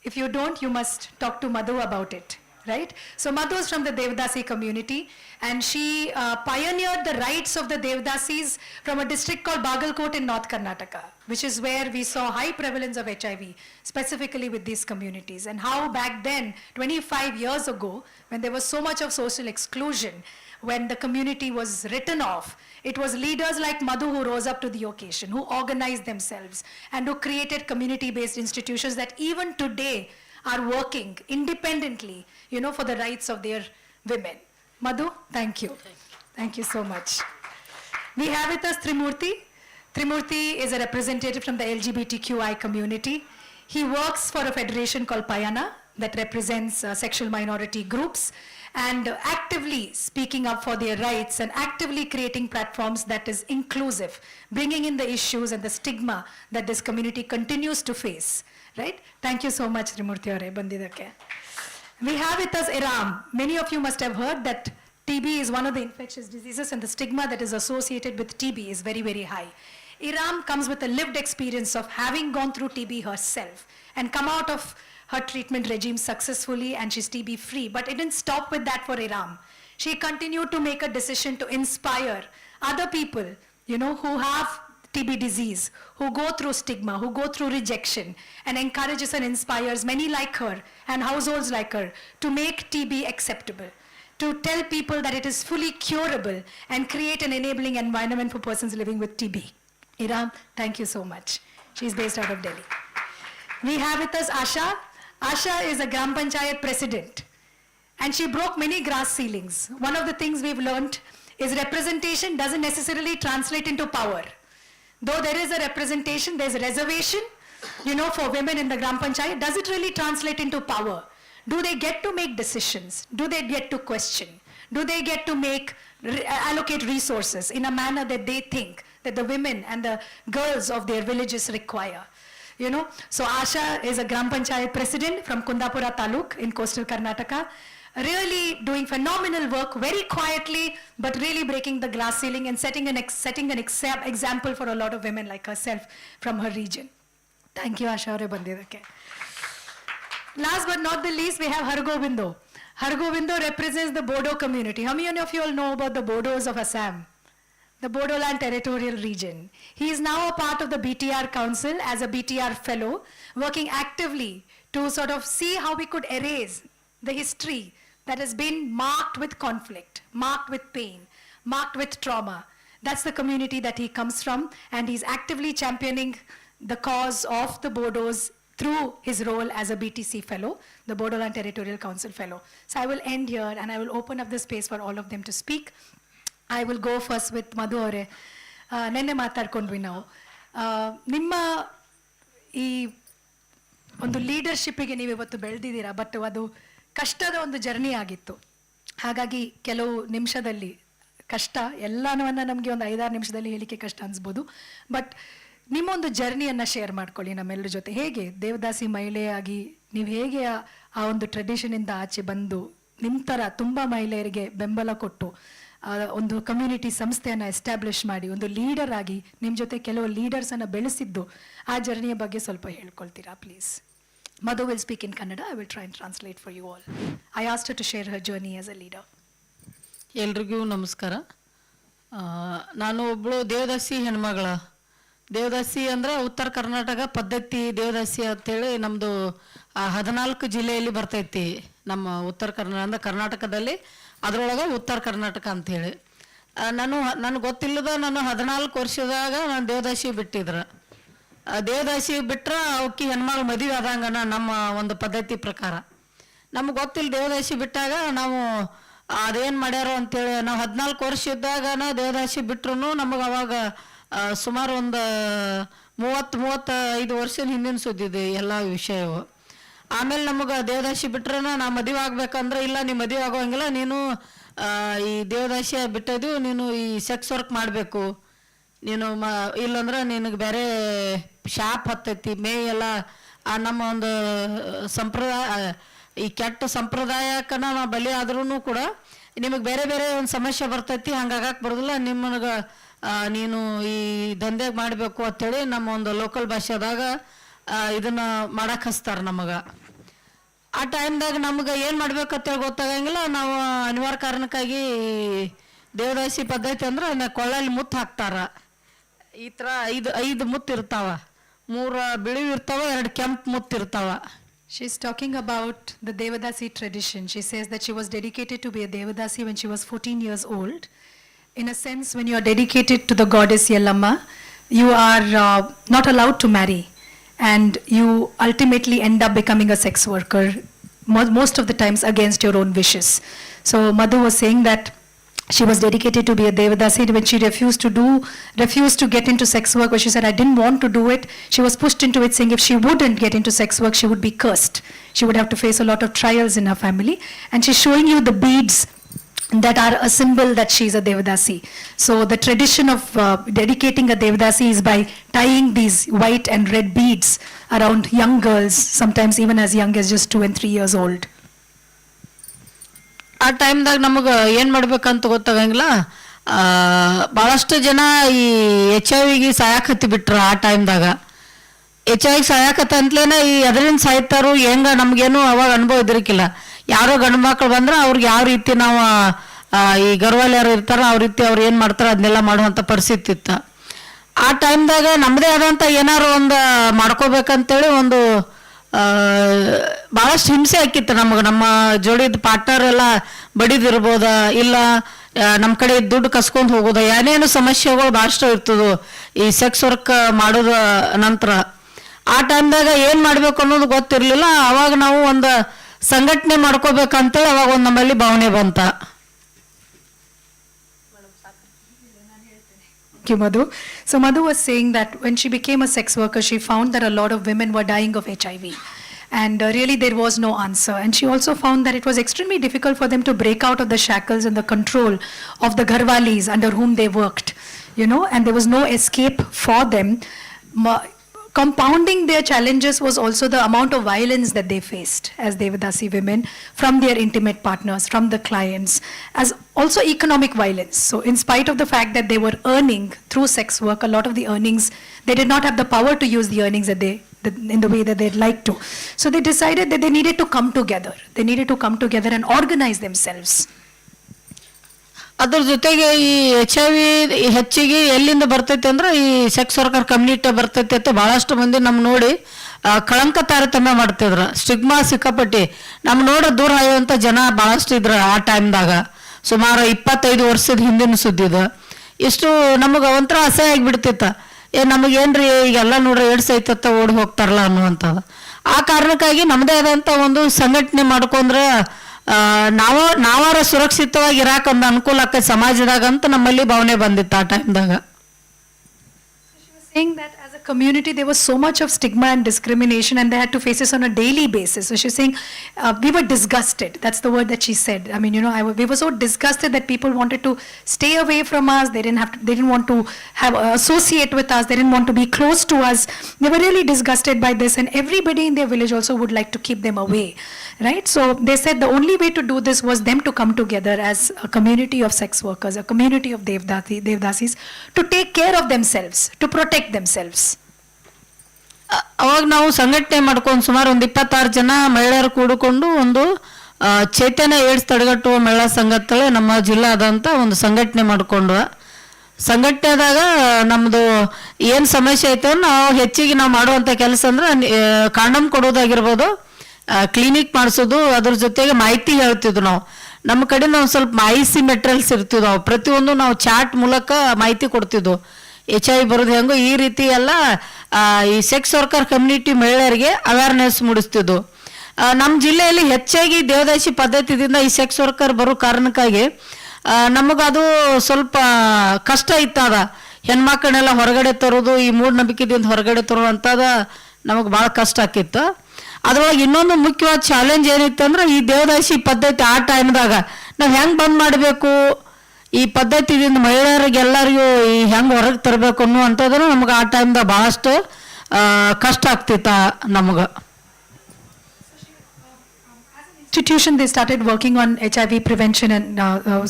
If you don't, you must talk to Madhu about it. Right? So Madhu is from the Devadasi community, and she pioneered the rights of the Devadasis from a district called Bagalkot in North Karnataka, which is where we saw high prevalence of HIV, specifically with these communities. And how back then, 25 years ago, when there was so much of social exclusion, when the community was written off, it was leaders like Madhu who rose up to the occasion, who organized themselves, and who created community-based institutions that even today are working independently, for the rights of their women. Madhu, thank you. Thank you so much. We have with us Trimurti. Trimurti is a representative from the LGBTQI community. He works for a federation called Payana that represents sexual minority groups, and actively speaking up for their rights and actively creating platforms that is inclusive, bringing in the issues and the stigma that this community continues to face. Right? Thank you so much, Trimurti Aure, bandidake. We have with us Iram. Many of you must have heard that TB is one of the infectious diseases, and the stigma that is associated with TB is very, very high. Iram comes with a lived experience of having gone through TB herself and come out of her treatment regime successfully, and she's TB free. But it didn't stop with that for Iram. She continued to make a decision to inspire other people, who have TB disease, who go through stigma, who go through rejection, and encourages and inspires many like her and households like her to make TB acceptable, to tell people that it is fully curable and create an enabling environment for persons living with TB. Iram, thank you so much. She's based out of Delhi. We have with us Asha. Asha is a Gram Panchayat president, and she broke many glass ceilings. One of the things we've learned is representation doesn't necessarily translate into power. Though there is a representation, there's a reservation, for women in the Gram Panchayat. Does it really translate into power? Do they get to make decisions? Do they get to question? Do they get to allocate resources in a manner that they think that the women and the girls of their villages require? So Asha is a Gram Panchayat president from Kundapura Taluk in coastal Karnataka. Really doing phenomenal work, very quietly, but really breaking the glass ceiling and setting an example for a lot of women like herself from her region. Thank you, Asha Aure bandidake. Last but not the least, we have Hargobindo. Hargobindo represents the Bodo community. How many of you all know about the Bodos of Assam? the Bodoland Territorial Region. He is now a part of the BTR Council as a BTR Fellow, working actively to sort of see how we could erase the history that has been marked with conflict, marked with pain, marked with trauma. That's the community that he comes from, and he's actively championing the cause of the Bodos through his role as a BTC Fellow, the Bodoland Territorial Council Fellow. So I will end here, and I will open up the space for all of them to speak. I will go first with Madhu ಅವರೇ. ನೆನ್ನೆ ಮಾತಾಡ್ಕೊಂಡ್ವಿ ನಾವು. ನಿಮ್ಮ ಈ ಒಂದು ಲೀಡರ್ಶಿಪ್ಪಿಗೆ ನೀವು ಇವತ್ತು ಬೆಳೆದಿದ್ದೀರಾ, but ಅದು ಕಷ್ಟದ ಒಂದು ಜರ್ನಿ ಆಗಿತ್ತು. ಹಾಗಾಗಿ ಕೆಲವು ನಿಮಿಷದಲ್ಲಿ ಕಷ್ಟ ಎಲ್ಲವನ್ನ ನಮಗೆ ಒಂದು 5-6 ನಿಮಿಷದಲ್ಲಿ ಹೇಳಿಕೆ ಕಷ್ಟ ಅನ್ಸ್ಬೋದು. ಬಟ್ ನಿಮ್ಮೊಂದು ಜರ್ನಿಯನ್ನು ಶೇರ್ ಮಾಡ್ಕೊಳ್ಳಿ ನಮ್ಮೆಲ್ಲರ ಜೊತೆ. ಹೇಗೆ ದೇವದಾಸಿ ಮಹಿಳೆಯಾಗಿ ನೀವು ಹೇಗೆ ಆ ಒಂದು ಟ್ರೆಡಿಷನಿಂದ ಆಚೆ ಬಂದು ನಿಮ್ಮ ಥರ ತುಂಬ ಮಹಿಳೆಯರಿಗೆ ಬೆಂಬಲ ಕೊಟ್ಟು ಒಂದು ಕಮ್ಯುನಿಟಿ ಸಂಸ್ಥೆಯನ್ನು ಎಸ್ಟಾಬ್ಲಿಷ್ ಮಾಡಿ ಒಂದು ಲೀಡರ್ ಆಗಿ ನಿಮ್ಮ ಜೊತೆ ಕೆಲವು ಲೀಡರ್ಸನ್ನು ಬೆಳೆಸಿದ್ದು, ಆ ಜರ್ನಿಯ ಬಗ್ಗೆ ಸ್ವಲ್ಪ ಹೇಳ್ಕೊಳ್ತೀರಾ please? Madhu will speak in Kannada. I will try and translate for you all. I asked her to share her journey as a leader. ಎಲ್ರಿಗೂ ನಮಸ್ಕಾರ. ನಾನು ಒಬ್ಬಳು ದೇವದಾಸಿ ಹೆಣ್ಮಗಳ. ದೇವದಾಸಿ ಅಂದರೆ ಉತ್ತರ ಕರ್ನಾಟಕ ಪದ್ಧತಿ ದೇವದಾಸಿ ಅಂತೇಳಿ ನಮ್ಮದು 14 ಜಿಲ್ಲೆಯಲ್ಲಿ ಬರ್ತೈತಿ. ನಮ್ಮ ಉತ್ತರ ಕರ್ನಾಟಕದಲ್ಲಿ ಅದರೊಳಗೆ ಉತ್ತರ ಕರ್ನಾಟಕ ಅಂಥೇಳಿ. ನನಗೆ ಗೊತ್ತಿಲ್ಲದ ನಾನು 14 ವರ್ಷದಾಗ ನಾನು ದೇವದಾಸಿ ಬಿಟ್ಟಿದ್ರು. ದೇವದಾಸಿ ಬಿಟ್ರೆ ಅವಕ್ಕೆ ಹೆಣ್ಮಗಳು ಮದುವೆ ಆದಂಗನ ನಮ್ಮ ಒಂದು ಪದ್ಧತಿ ಪ್ರಕಾರ. ನಮ್ಗೆ ಗೊತ್ತಿಲ್ಲ ದೇವದಾಸಿ ಬಿಟ್ಟಾಗ ನಾವು ಅದೇನು ಮಾಡ್ಯಾರೋ ಅಂತೇಳಿ ನಾವು 14 ವರ್ಷ ಇದ್ದಾಗ ದೇವದಾಸಿ ಬಿಟ್ರು ನಮಗೆ ಅವಾಗ ಸುಮಾರು ಒಂದು 30-35 ವರ್ಷದ ಹಿಂದಿನ ಸುದ್ದಿದೆ ಎಲ್ಲ ವಿಷಯವು. ಆಮೇಲೆ ನಮಗೆ ದೇವದಾಸಿ ಬಿಟ್ರೆ ನಾ ಮದುವೆ ಆಗ್ಬೇಕಂದ್ರೆ ಇಲ್ಲ ನೀ ಮದುವೆ ಆಗೋಂಗಿಲ್ಲ, ನೀನು ಈ ದೇವದಾಸಿ ಬಿಟ್ಟದು ನೀನು ಈ ಸೆಕ್ಸ್ ವರ್ಕ್ ಮಾಡಬೇಕು, ನೀನು ಇಲ್ಲಂದ್ರೆ ನಿನಗೆ ಬೇರೆ ಶಾಪ್ ಹತ್ತೈತಿ ಮೇ ಎಲ್ಲ ನಮ್ಮ ಒಂದು ಸಂಪ್ರದಾಯ ಈ ಕೆಟ್ಟ ಸಂಪ್ರದಾಯಕ್ಕೆ ನಾವು ಬಲಿ ಆದ್ರೂ ಕೂಡ ನಿಮಗೆ ಬೇರೆ ಬೇರೆ ಒಂದು ಸಮಸ್ಯೆ ಬರ್ತೈತಿ, ಹಂಗಾಗಕ್ಕೆ ಬರೋದಿಲ್ಲ, ನಿಮ್ಮನಿಗೆ ನೀನು ಈ ದಂಧೆಗೆ ಮಾಡಬೇಕು ಅಂತೇಳಿ ನಮ್ಮ ಒಂದು ಲೋಕಲ್ ಭಾಷೆದಾಗ ಇದನ್ನು ಮಾಡಕ್ಕೆ ಹಚ್ತಾರೆ ನಮಗೆ. ಆ ಟೈಮ್ದಾಗ ನಮ್ಗೆ ಏನು ಮಾಡ್ಬೇಕಂತೇಳಿ ಗೊತ್ತಾಗಂಗಿಲ್ಲ. ನಾವು ಅನಿವಾರ್ಯ ಕಾರಣಕ್ಕಾಗಿ ದೇವದಾಸಿ ಪದ್ಧತಿ ಅಂದ್ರೆ ಕೊಳ್ಳಲ್ಲಿ ಮುತ್ತು ಹಾಕ್ತಾರ. ಈ ಥರ 5 ಮುತ್ತು ಇರ್ತಾವ, 3 ಬಿಳಿ ಇರ್ತಾವ, 2 ಕೆಂಪು ಮುತ್ತು ಇರ್ತಾವ. She's talking about the Devadasi tradition. She says that she was dedicated to be a Devadasi when she was 14 years old. In a sense, when you are dedicated to the goddess Yellamma, you are not allowed to marry, and you ultimately end up becoming a sex worker, most of the times against your own wishes. So Madhu was saying that she was dedicated to be a Devadasi. When she refused to get into sex work, where she said, I didn't want to do it, she was pushed into it, saying if she wouldn't get into sex work, she would be cursed. She would have to face a lot of trials in her family. And she's showing you the beads that are a symbol that she's a Devadasi. So the tradition of dedicating a Devadasi is by tying these white and red beads around young girls, sometimes even as young as just 2 and 3 years old. ಆ ಟೈಮ್ದಾಗ ನಮಗೆ ಏನು ಮಾಡ್ಬೇಕಂತ ಗೊತ್ತಾಗಂಗಿಲ್ಲ. ಭಾಳಷ್ಟು ಜನ ಈ HIV ಸಾಯಕತ್ತಿ ಬಿಟ್ರು. ಆ ಟೈಮ್ದಾಗ HIV ಸಾಯಕತ್ತಂತಲೇ ಈ ಅದರಿಂದ ಸಾಯ್ತಾರು ಹೆಂಗೆ ನಮಗೇನು ಅವಾಗ ಅನುಭವ ಇದ್ರಿಕಿಲ್ಲ. ಯಾರೋ ಗಂಡು ಮಕ್ಕಳು ಬಂದ್ರೆ ಅವ್ರಿಗೆ ಯಾವ ರೀತಿ ನಾವು ಈ ಗರ್ವಲ್ಲಿ ಯಾರು ಇರ್ತಾರೋ ಅವ್ರ ರೀತಿ ಅವ್ರು ಏನು ಮಾಡ್ತಾರೋ ಅದನ್ನೆಲ್ಲ ಮಾಡುವಂಥ ಪರಿಸ್ಥಿತಿ ಇತ್ತು. ಆ ಟೈಮ್ದಾಗ ನಮ್ಮದೇ ಆದಂಥ ಏನಾರು ಒಂದು ಮಾಡ್ಕೋಬೇಕಂತೇಳಿ ಒಂದು ಭಾಳಷ್ಟು ಹಿಂಸೆ ಆಕಿತ್ತು ನಮಗೆ. ನಮ್ಮ ಜೋಡಿದ ಪಾರ್ಟ್ನರ್ ಎಲ್ಲ ಬಡಿದಿರ್ಬೋದ, ಇಲ್ಲ ನಮ್ಮ ಕಡೆ ದುಡ್ಡು ಕಸ್ಕೊಂಡು ಹೋಗೋದ, ಏನೇನು ಸಮಸ್ಯೆಗಳು ಭಾಳಷ್ಟು ಇರ್ತದೋ ಈ ಸೆಕ್ಸ್ ವರ್ಕ್ ಮಾಡೋದ ನಂತರ. ಆ ಟೈಮ್ದಾಗ ಏನು ಮಾಡಬೇಕು ಅನ್ನೋದು ಗೊತ್ತಿರಲಿಲ್ಲ. ಅವಾಗ ನಾವು ಒಂದು ಸಂಘಟನೆ ಮಾಡ್ಕೋಬೇಕಂತೇಳಿ ಅವಾಗ ಒಂದು ನಮ್ಮಲ್ಲಿ ಭಾವನೆ ಬಂತ. Thank you, Madhu. So Madhu was saying that when she became a sex worker, she found that a lot of women were dying of HIV. And really there was no answer. And she also found that it was extremely difficult for them to break out of the shackles and the control of the gharwalis under whom they worked, and there was no escape for them. Compounding their challenges was also the amount of violence that they faced as Devadasi women from their intimate partners, from the clients, as also economic violence. So in spite of the fact that they were earning through sex work, a lot of the earnings, they did not have the power to use the earnings in the way that they'd like to. So they decided that they needed to come together. They needed to come together and organize themselves. ಅದ್ರ ಜೊತೆಗೆ ಈ HIV ಹೆಚ್ಚಿಗೆ ಎಲ್ಲಿಂದ ಬರ್ತೈತೆ ಅಂದ್ರೆ ಈ sex worker community ಬರ್ತೈತೆ ಅಂತ ಭಾಳಷ್ಟು ಮಂದಿ ನಮ್ಮ ನೋಡಿ ಕಳಂಕ ತಾರತಮ್ಯ ಮಾಡ್ತಿದ್ರು, ಸ್ಟಿಗ್ಮಾ ಸಿಕ್ಕಾಪಟ್ಟಿ ನಮ್ಮ ನೋಡ್ರೆ ದೂರ ಆಯುವಂಥ ಜನ ಭಾಳಷ್ಟು ಇದ್ರು ಆ ಟೈಮ್ದಾಗ. ಸುಮಾರು 25 ವರ್ಷದ ಹಿಂದಿನ ಸುದ್ದಿದು. ಇಷ್ಟು ನಮಗೆ ಒಂಥರ ಅಸಹ್ಯ ಆಗಿಬಿಡ್ತಿತ್ತ, ನಮಗೇನ್ರಿ ಈಗೆಲ್ಲ ನೋಡ್ರಿ ಏಡ್ಸ್ ಐತತ್ತ ಓಡಿ ಹೋಗ್ತಾರಲ್ಲ ಅನ್ನುವಂಥದ್ದು. ಆ ಕಾರಣಕ್ಕಾಗಿ ನಮ್ಮದೇ ಆದಂಥ ಒಂದು ಸಂಘಟನೆ ಮಾಡ್ಕೊಂಡ್ರೆ ನಾವಾರ ಸುರಕ್ಷಿತವಾಗಿ ಇರಾಕ ಒಂದು ಅನುಕೂಲ ಆಕೈತೆ ಸಮಾಜದಾಗ ಅಂತ ನಮ್ಮಲ್ಲಿ ಭಾವನೆ ಬಂದಿತ್ತು ಆ ಟೈಮ್ದಾಗ. Saying that as a community there was so much of stigma and discrimination and they had to face this on a daily basis. So she's saying we were disgusted. That's the word that she said. I mean, we were so disgusted that people wanted to stay away from us. They didn't want to have associate with us. They didn't want to be close to us. They were really disgusted by this, and everybody in their village also would like to keep them away, right? So they said the only way to do this was them to come together as a community of sex workers, a community of Devdasis, to take care of themselves, to protect themselves. ಅವಾಗ ನಾವು ಸಂಘಟನೆ ಮಾಡ್ಕೊಂಡು ಸುಮಾರು ಒಂದು 26 ಜನ ಮಹಿಳೆಯರು ಕೂಡಿಕೊಂಡು ಒಂದು ಚೈತನ್ಯ ಏಡ್ಸ್ ತಡೆಗಟ್ಟುವ ಮಹಿಳಾ ಸಂಘಟನೆ ನಮ್ಮ ಜಿಲ್ಲಾದಂಥ ಒಂದು ಸಂಘಟನೆ ಮಾಡಿಕೊಂಡು ಸಂಘಟನೆದಾಗ ನಮ್ಮದು ಏನು ಸಮಸ್ಯೆ ಐತೆ ನಾವು ಹೆಚ್ಚಿಗೆ ನಾವು ಮಾಡುವಂಥ ಕೆಲಸ ಅಂದ್ರೆ ಕಾಂಡಮ್ ಕೊಡೋದಾಗಿರ್ಬೋದು, ಕ್ಲಿನಿಕ್ ಮಾಡಿಸೋದು, ಅದ್ರ ಜೊತೆಗೆ ಮಾಹಿತಿ ಹೇಳ್ತಿದ್ವು ನಾವು. ನಮ್ಮ ಕಡೆಯಿಂದ ಒಂದು ಸ್ವಲ್ಪ ಮಾಹಿತಿ ಮೆಟೀರಿಯಲ್ಸ್ ಇರ್ತಿದ್ವು, ನಾವು ಪ್ರತಿಯೊಂದು ನಾವು ಚಾಟ್ ಮೂಲಕ ಮಾಹಿತಿ ಕೊಡ್ತಿದ್ವು. HIV ಬರೋದು ಹೆಂಗೋ ಈ ರೀತಿ ಎಲ್ಲ ಈ ಸೆಕ್ಸ್ ವರ್ಕರ್ ಕಮ್ಯುನಿಟಿ ಮಹಿಳೆಯರಿಗೆ ಅವೇರ್ನೆಸ್ ಮೂಡಿಸ್ತಿದ್ವು. ನಮ್ಮ ಜಿಲ್ಲೆಯಲ್ಲಿ ಹೆಚ್ಚಾಗಿ ದೇವದಾಸಿ ಪದ್ಧತಿಯಿಂದ ಈ ಸೆಕ್ಸ್ ವರ್ಕರ್ ಬರೋ ಕಾರಣಕ್ಕಾಗಿ ನಮಗದು ಸ್ವಲ್ಪ ಕಷ್ಟ ಇತ್ತದ. ಹೆಣ್ಮಕ್ಳನ್ನೆಲ್ಲ ಹೊರಗಡೆ ತರೋದು, ಈ ಮೂಢನಂಬಿಕೆದಿಂದ ಹೊರಗಡೆ ತರೋದು ಅಂತದ ನಮಗೆ ಭಾಳ ಕಷ್ಟ ಆಕಿತ್ತು. ಅದ್ರೊಳಗೆ ಇನ್ನೊಂದು ಮುಖ್ಯವಾದ ಚಾಲೆಂಜ್ ಏನಿತ್ತು ಅಂದ್ರೆ ಈ ದೇವದಾಸಿ ಪದ್ಧತಿ ಆ ಟೈಮ್ದಾಗ ನಾವು ಹೆಂಗೆ ಬಂದ್ ಮಾಡಬೇಕು, ಈ ಪದ್ಧತಿದಿಂದ ಮಹಿಳೆಯರಿಗೆಲ್ಲರಿಗೂ ಈ ಹೆಂಗೆ ಹೊರಗೆ ತರಬೇಕು ಅನ್ನುವಂಥದ್ದನ್ನು ನಮ್ಗೆ ಆ ಟೈಮ್ದಾಗ ಭಾಳಷ್ಟು ಕಷ್ಟ ಆಗ್ತಿತ್ತ ನಮಗೆ. Institution, they started working on HIV prevention and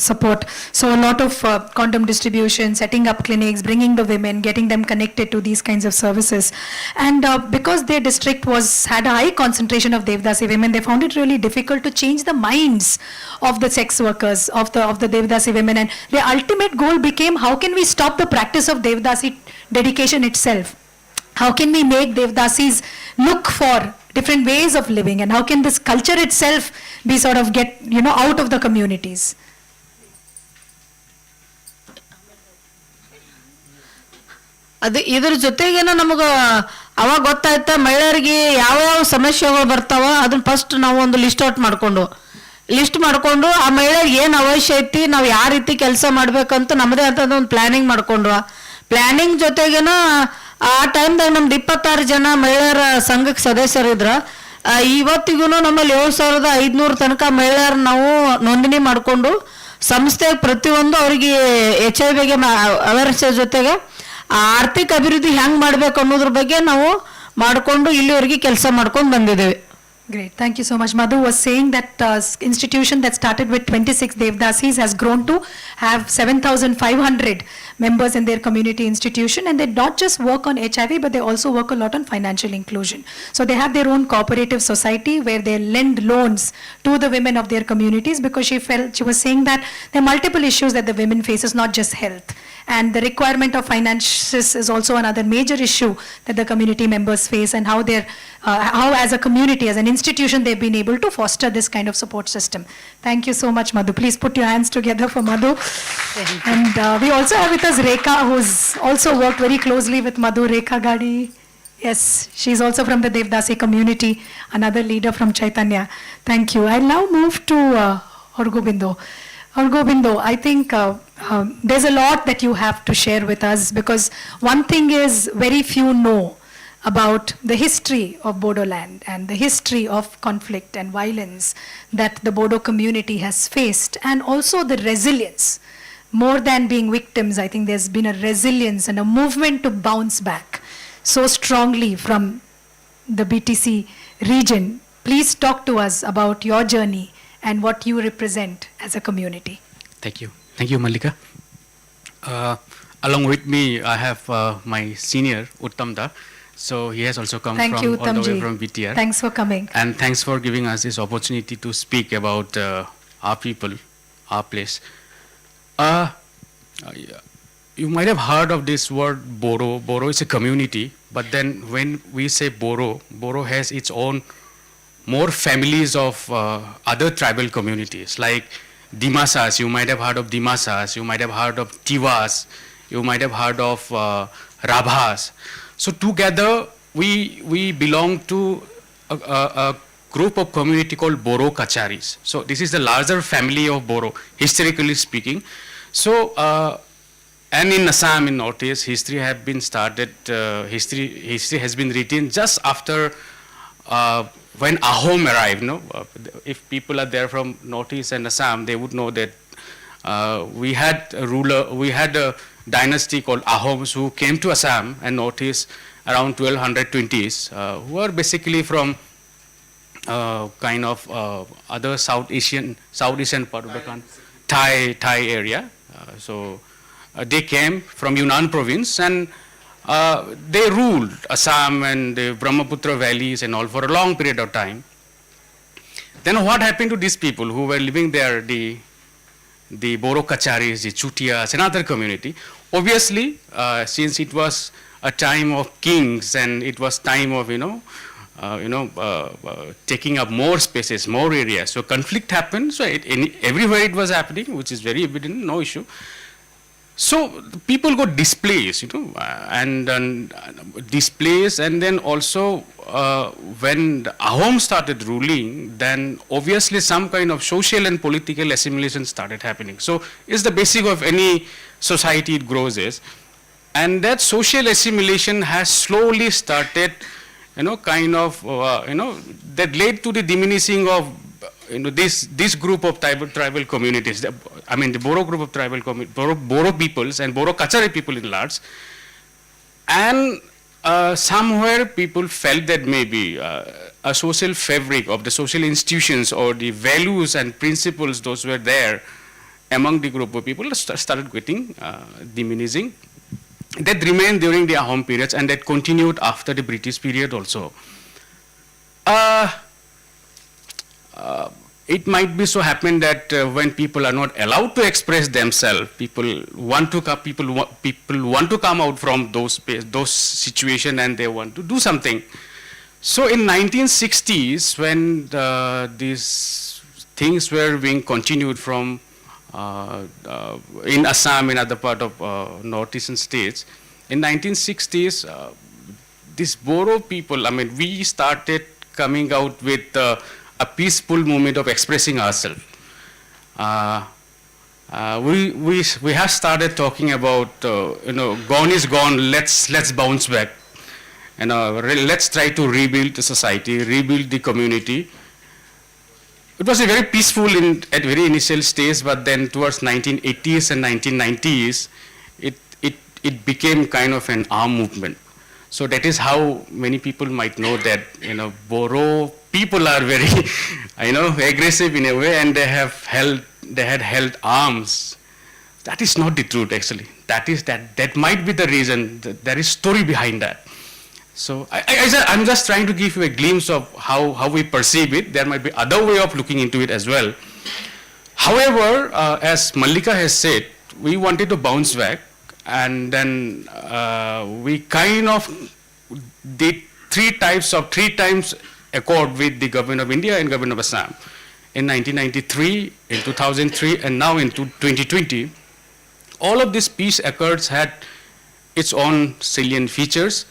support. So a lot of condom distribution, setting up clinics, bringing the women, getting them connected to these kinds of services. And because their district had a high concentration of Devdasi women, they found it really difficult to change the minds of the sex workers, of the Devdasi women. And their ultimate goal became, how can we stop the practice of Devdasi dedication itself? How can we make Devdasis look for different ways of living, and how can this culture itself be sort of get out of the communities? ಅದು ಇದ್ರ ಜೊತೆಗೇನ ನಮಗೆ ಅವಾಗ ಗೊತ್ತಾಯ್ತ ಮಹಿಳೆಯರಿಗೆ ಯಾವ ಸಮಸ್ಯೆಗಳು ಬರ್ತಾವ ಅದನ್ನ ಫಸ್ಟ್ ನಾವು ಒಂದು ಲಿಸ್ಟ್ ಮಾಡ್ಕೊಂಡು ಆ ಮಹಿಳೆಯರಿಗೆ ಏನು ಅವಶ್ಯ ಐತಿ, ನಾವು ಯಾವ ರೀತಿ ಕೆಲಸ ಮಾಡ್ಬೇಕಂತ ನಮ್ಮದೇ ಅಂತ ಒಂದು ಪ್ಲಾನಿಂಗ್ ಮಾಡ್ಕೊಂಡ್ವ. ಪ್ಲಾನಿಂಗ್ ಜೊತೆಗೇನ ಆ ಟೈಮ್ದಾಗ ನಮ್ದು 26 ಜನ ಮಹಿಳೆಯರ ಸಂಘಕ್ಕೆ ಸದಸ್ಯರಿದ್ರ. ಇವತ್ತಿಗೂ ನಮ್ಮಲ್ಲಿ 7,500 ತನಕ ಮಹಿಳೆಯರು ನಾವು ನೋಂದಣಿ ಮಾಡಿಕೊಂಡು ಸಂಸ್ಥೆಗೆ ಪ್ರತಿಯೊಂದು ಅವರಿಗೆ HIV ಬಗ್ಗೆ ಅವೇರ್ನೆಸ್ ಜೊತೆಗೆ ಆರ್ಥಿಕ ಅಭಿವೃದ್ಧಿ ಹೆಂಗೆ ಮಾಡಬೇಕು ಅನ್ನೋದ್ರ ಬಗ್ಗೆ ನಾವು ಮಾಡಿಕೊಂಡು ಇಲ್ಲಿವರೆಗೆ ಕೆಲಸ ಮಾಡ್ಕೊಂಡು ಬಂದಿದ್ದೇವೆ. Great, thank you so much. Madhu was saying that institution that started with 26 Devdasis has grown to have 7,500 members in their community institution, and they not just work on HIV, but they also work a lot on financial inclusion. So they have their own cooperative society where they lend loans to the women of their communities, because she was saying that there are multiple issues that the women face, not just health. And the requirement of finances is also another major issue that the community members face, and how as a community, as an institution, they've been able to foster this kind of support system. Thank you so much, Madhu. Please put your hands together for Madhu. And we also have with us Rekha, who's also worked very closely with Madhu. Rekha Gadi. Yes, she's also from the Devdasi community, another leader from Chaitanya. Thank you. I'll now move to Orgobindo. Orgobindo, I think there's a lot that you have to share with us, because one thing is very few know about the history of Bodoland and the history of conflict and violence that the Bodo community has faced, and also the resilience. More than being victims, I think there's been a resilience and a movement to bounce back so strongly from the BTC region. Please talk to us about your journey and what you represent as a community. Thank you. Thank you, Malika. Along with me, I have my senior, Uttamda. So he has also come Thank from you, all the way Uttamji. from BTR. Thanks for coming. And thanks for giving us this opportunity to speak about our people, our place. Uh, yeah. You might have heard of this word Boro. Boro is a community, but then when we say Boro, Boro has its own more families of other tribal communities like Dimasas. You might have heard of Dimasas. You might have heard of Tivas. You might have heard of Rabhas. So together we belong to a group of community called Boro Kacharis. So this is the larger family of Boro, historically speaking. So and in Assam, in Northeast, history have been started. History has been written just after when Ahom arrived. No, if people are there from Northeast and Assam, they would know that we had a ruler, we had a dynasty called Ahoms who came to Assam and Northeast around 1220s, who are basically from kind of other Southeastern part of the country, Thai area. They came from Yunnan province and they ruled Assam and the Brahmaputra valleys and all for a long period of time. Then what happened to these people who were living there, the Boro Kacharis, the Chutias, another community? Obviously, since it was a time of kings and it was time of taking up more spaces, more areas. So conflict happened. So everywhere it was happening, which is very evident, no issue. So people got displaced, and displaced, and then also when the Ahom started ruling, then obviously some kind of social and political assimilation started happening. So it's the basic of any society it grows is, and that social assimilation has slowly started, that led to the diminishing of this group of tribal communities. I mean, the Boro group of tribal Boro peoples and Boro Kachari people in large. And somewhere people felt that maybe a social fabric of the social institutions or the values and principles those were there among the group of people started getting diminishing. That remained during the Ahom periods and that continued after the British period also. It might be so happen that when people are not allowed to express themselves, people want to come out from those situations and they want to do something. So in 1960s, when these things were being continued from in Assam and other part of northeastern states, in 1960s, these Boro people, I mean, we started coming out with a peaceful movement of expressing ourselves. We have started talking about, gone is gone, let's bounce back. Let's try to rebuild the society, rebuild the community. It was a very peaceful at very initial stage, but then towards 1980s and 1990s, it became kind of an armed movement. So that is how many people might know that, Boro people are very, aggressive in a way, and they had held arms. That is not the truth, actually. That might be the reason. There is story behind that. So I'm just trying to give you a glimpse of how we perceive it. There might be other way of looking into it as well. However, as Mallika has said, we wanted to bounce back, and then we kind of did three times accord with the government of India and government of Assam. In 1993, in 2003, and now in 2020, all of these peace accords had its own salient features.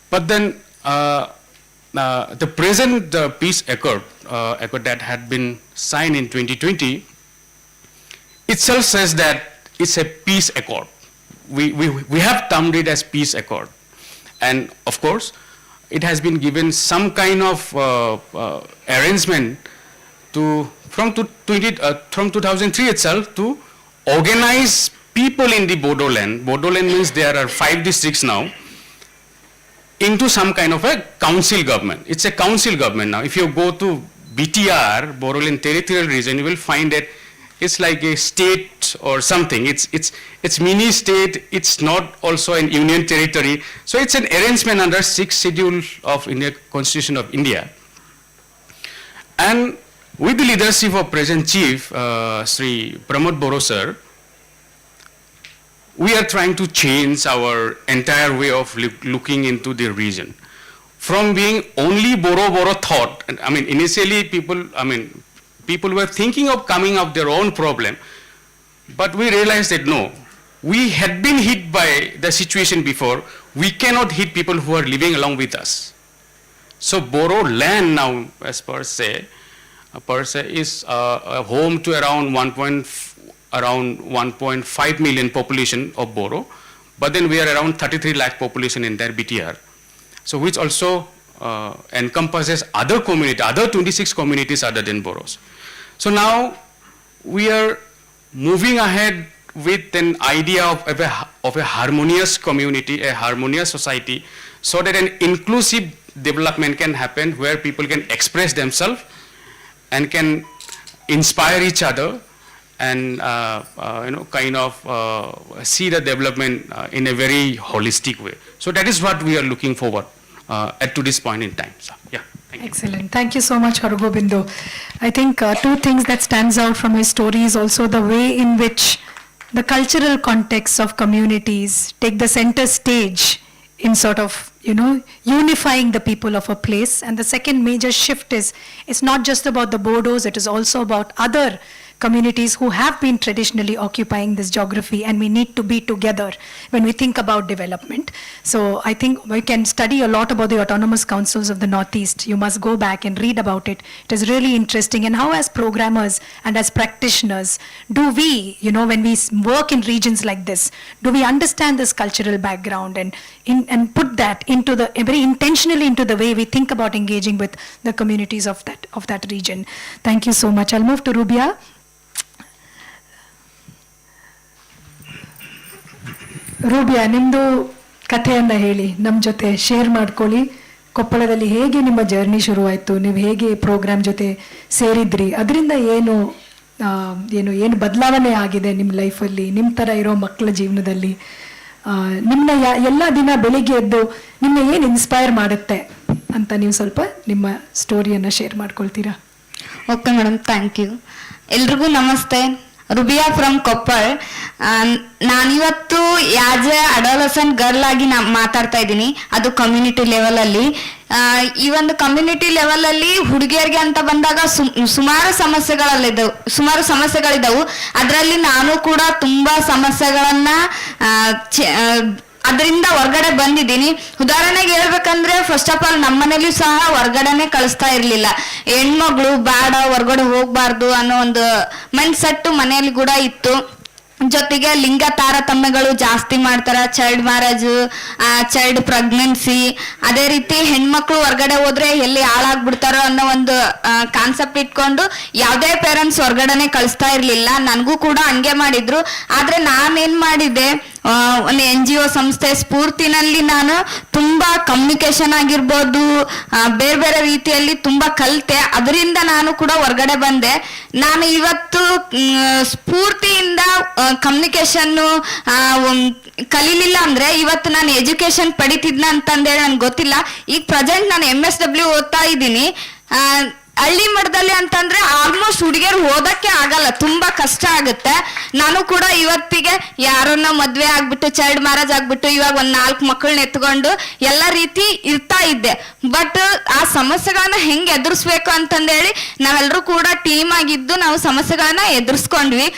But then the present peace accord that had been signed in 2020 itself says that it's a peace accord. We have termed it as peace accord. And of course, it has been given some kind of arrangement from 2003 itself to organize people in the Bodoland. Bodoland means there are 5 districts now, into some kind of a council government. It's a council government now. If you go to BTR, Bodoland Territorial Region, you will find that it's like a state or something. It's mini state. It's not also an union territory. So it's an arrangement under 6th schedule of India, Constitution of India. And with the leadership of present chief, Sri Pramod Boro sir, we are trying to change our entire way of looking into the region. From being only Boro thought, and I mean, initially people were thinking of coming up their own problem, but we realized that no, we had been hit by the situation before, we cannot hit people who are living along with us. So Boro land now, as per se, is a home to around 1.5 million population of Boro, but then we are around 33 lakh population in their BTR. So which also encompasses other 26 communities other than Boros. So now we are moving ahead with an idea of a harmonious community, a harmonious society, so that an inclusive development can happen where people can express themselves and can inspire each other and see the development in a very holistic way. So that is what we are looking forward to this point in time. So, yeah. Excellent. Thank you so much, Hargobindo. I think two things that stands out from his story is also the way in which the cultural context of communities take the center stage in sort of, unifying the people of a place. And the second major shift is, it's not just about the Bodos, it is also about other communities who have been traditionally occupying this geography, and we need to be together when we think about development. So I think we can study a lot about the autonomous councils of the Northeast. You must go back and read about it. It is really interesting. And how, as programmers and as practitioners, do we, when we work in regions like this, do we understand this cultural background and put that into very intentionally into the way we think about engaging with the communities of that region? Thank you so much. I'll move to Rubia. ರೂಬಿಯಾ, ನಿಮ್ಮದು ಕಥೆಯನ್ನು ಹೇಳಿ, ನಮ್ಮ ಜೊತೆ share ಮಾಡ್ಕೊಳ್ಳಿ. ಕೊಪ್ಪಳದಲ್ಲಿ ಹೇಗೆ ನಿಮ್ಮ journey ಶುರುವಾಯಿತು, ನೀವು ಹೇಗೆ ಪ್ರೋಗ್ರಾಮ್ ಜೊತೆ ಸೇರಿದ್ರಿ, ಅದರಿಂದ ಏನು ಬದಲಾವಣೆ ಆಗಿದೆ ನಿಮ್ಮ ಲೈಫಲ್ಲಿ, ನಿಮ್ಮ ಥರ ಇರೋ ಮಕ್ಕಳ ಜೀವನದಲ್ಲಿ, ನಿಮ್ಮ ಎಲ್ಲ ದಿನ ಬೆಳಿಗ್ಗೆ ಎದ್ದು ನಿಮ್ಮ ಏನು ಇನ್ಸ್ಪೈರ್ ಮಾಡುತ್ತೆ ಅಂತ ನೀವು ಸ್ವಲ್ಪ ನಿಮ್ಮ ಸ್ಟೋರಿಯನ್ನು ಶೇರ್ ಮಾಡ್ಕೊಳ್ತೀರಾ? Okay madam, thank you. ಎಲ್ರಿಗೂ ನಮಸ್ತೆ. ರುಬಿಯಾ ಫ್ರಮ್ ಕೊಪ್ಪಳ್. ನಾನಿವತ್ತು ಆಸ್ ಎ ಅಡೋಲಸೆಂಟ್ ಗರ್ಲ್ ಆಗಿ ಮಾತಾಡ್ತಾ ಇದ್ದೀನಿ, ಅದು ಕಮ್ಯುನಿಟಿ ಲೆವೆಲಲ್ಲಿ. ಈ ಒಂದು ಕಮ್ಯುನಿಟಿ ಲೆವೆಲಲ್ಲಿ ಹುಡುಗಿಯರಿಗೆ ಅಂತ ಬಂದಾಗ ಸುಮಾರು ಸಮಸ್ಯೆಗಳಿದ್ದವು. ಅದರಲ್ಲಿ ನಾನು ಕೂಡ ತುಂಬಾ ಸಮಸ್ಯೆಗಳನ್ನ ಅದರಿಂದ ಹೊರಗಡೆ ಬಂದಿದ್ದೀನಿ. ಉದಾಹರಣೆಗೆ ಹೇಳ್ಬೇಕಂದ್ರೆ, ಫಸ್ಟ್ ಆಫ್ ಆಲ್ ನಮ್ಮ ಮನೇಲಿ ಸಹ ಹೊರಗಡೆನೆ ಕಳಿಸ್ತಾ ಇರ್ಲಿಲ್ಲ. ಹೆಣ್ಮಗಳು ಬೇಡ, ಹೊರಗಡೆ ಹೋಗ್ಬಾರ್ದು ಅನ್ನೋ ಒಂದು ಮೈಂಡ್ ಸೆಟ್ ಮನೆಯಲ್ಲಿ ಕೂಡ ಇತ್ತು. ಜೊತೆಗೆ ಲಿಂಗ ತಾರತಮ್ಯಗಳು ಜಾಸ್ತಿ ಮಾಡ್ತಾರ, ಚೈಲ್ಡ್ ಮ್ಯಾರೇಜ್, ಚೈಲ್ಡ್ ಪ್ರೆಗ್ನೆನ್ಸಿ. ಅದೇ ರೀತಿ ಹೆಣ್ಮಕ್ಳು ಹೊರಗಡೆ ಹೋದ್ರೆ ಎಲ್ಲಿ ಹಾಳಾಗ್ಬಿಡ್ತಾರೋ ಅನ್ನೋ ಒಂದು ಕಾನ್ಸೆಪ್ಟ್ ಇಟ್ಕೊಂಡು ಯಾವುದೇ ಪೇರೆಂಟ್ಸ್ ಹೊರಗಡೆನೆ ಕಳಿಸ್ತಾ ಇರ್ಲಿಲ್ಲ. ನನಗೂ ಕೂಡ ಹಂಗೆ ಮಾಡಿದ್ರು. ಆದ್ರೆ ನಾನೇನ್ ಮಾಡಿದ್ದೆ, ಒಂದು NGO ಸಂಸ್ಥೆ ಸ್ಫೂರ್ತಿನಲ್ಲಿ ನಾನು ತುಂಬಾ ಕಮ್ಯುನಿಕೇಶನ್ ಆಗಿರ್ಬೋದು, ಬೇರೆ ಬೇರೆ ರೀತಿಯಲ್ಲಿ ತುಂಬಾ ಕಲಿತೆ. ಅದರಿಂದ ನಾನು ಕೂಡ ಹೊರಗಡೆ ಬಂದೆ. ನಾನು ಇವತ್ತು ಸ್ಫೂರ್ತಿಯಿಂದ ಕಮ್ಯುನಿಕೇಶನ್ನು ಕಲೀಲಿಲ್ಲ ಅಂದ್ರೆ ಇವತ್ತು ನಾನು ಎಜುಕೇಶನ್ ಪಡಿತಿದ್ನ ಅಂತಂದೇಳಿ ನನ್ಗೆ ಗೊತ್ತಿಲ್ಲ. ಈಗ ಪ್ರೆಸೆಂಟ್ ನಾನು MSW ಓದ್ತಾ ಇದ್ದೀನಿ. ಹಳ್ಳಿ ಮಟ್ಟದಲ್ಲಿ ಅಂತಂದ್ರೆ ಆಲ್ಮೋಸ್ಟ್ ಹುಡುಗಿಯರು ಓದಕ್ಕೆ ಆಗಲ್ಲ, ತುಂಬಾ ಕಷ್ಟ ಆಗುತ್ತೆ. ನಾನು ಕೂಡ ಇವತ್ತಿಗೆ ಯಾರನ್ನ ಮದ್ವೆ ಆಗ್ಬಿಟ್ಟು ಚೈಲ್ಡ್ ಮ್ಯಾರೇಜ್ ಆಗ್ಬಿಟ್ಟು ಇವಾಗ 4 ಮಕ್ಕಳನ್ನ ಎತ್ಕೊಂಡು ಎಲ್ಲ ರೀತಿ ಇರ್ತಾ ಇದ್ದೆ. ಬಟ್ ಆ ಸಮಸ್ಯೆಗಳನ್ನ ಹೆಂಗ್ ಎದುರಿಸ್ಬೇಕು ಅಂತಂದೇಳಿ ನಾವೆಲ್ಲರೂ ಕೂಡ ಟೀಮ್ ಆಗಿದ್ದು ನಾವು ಸಮಸ್ಯೆಗಳನ್ನ ಎದುರಿಸ್ಕೊಂಡ್ವಿ.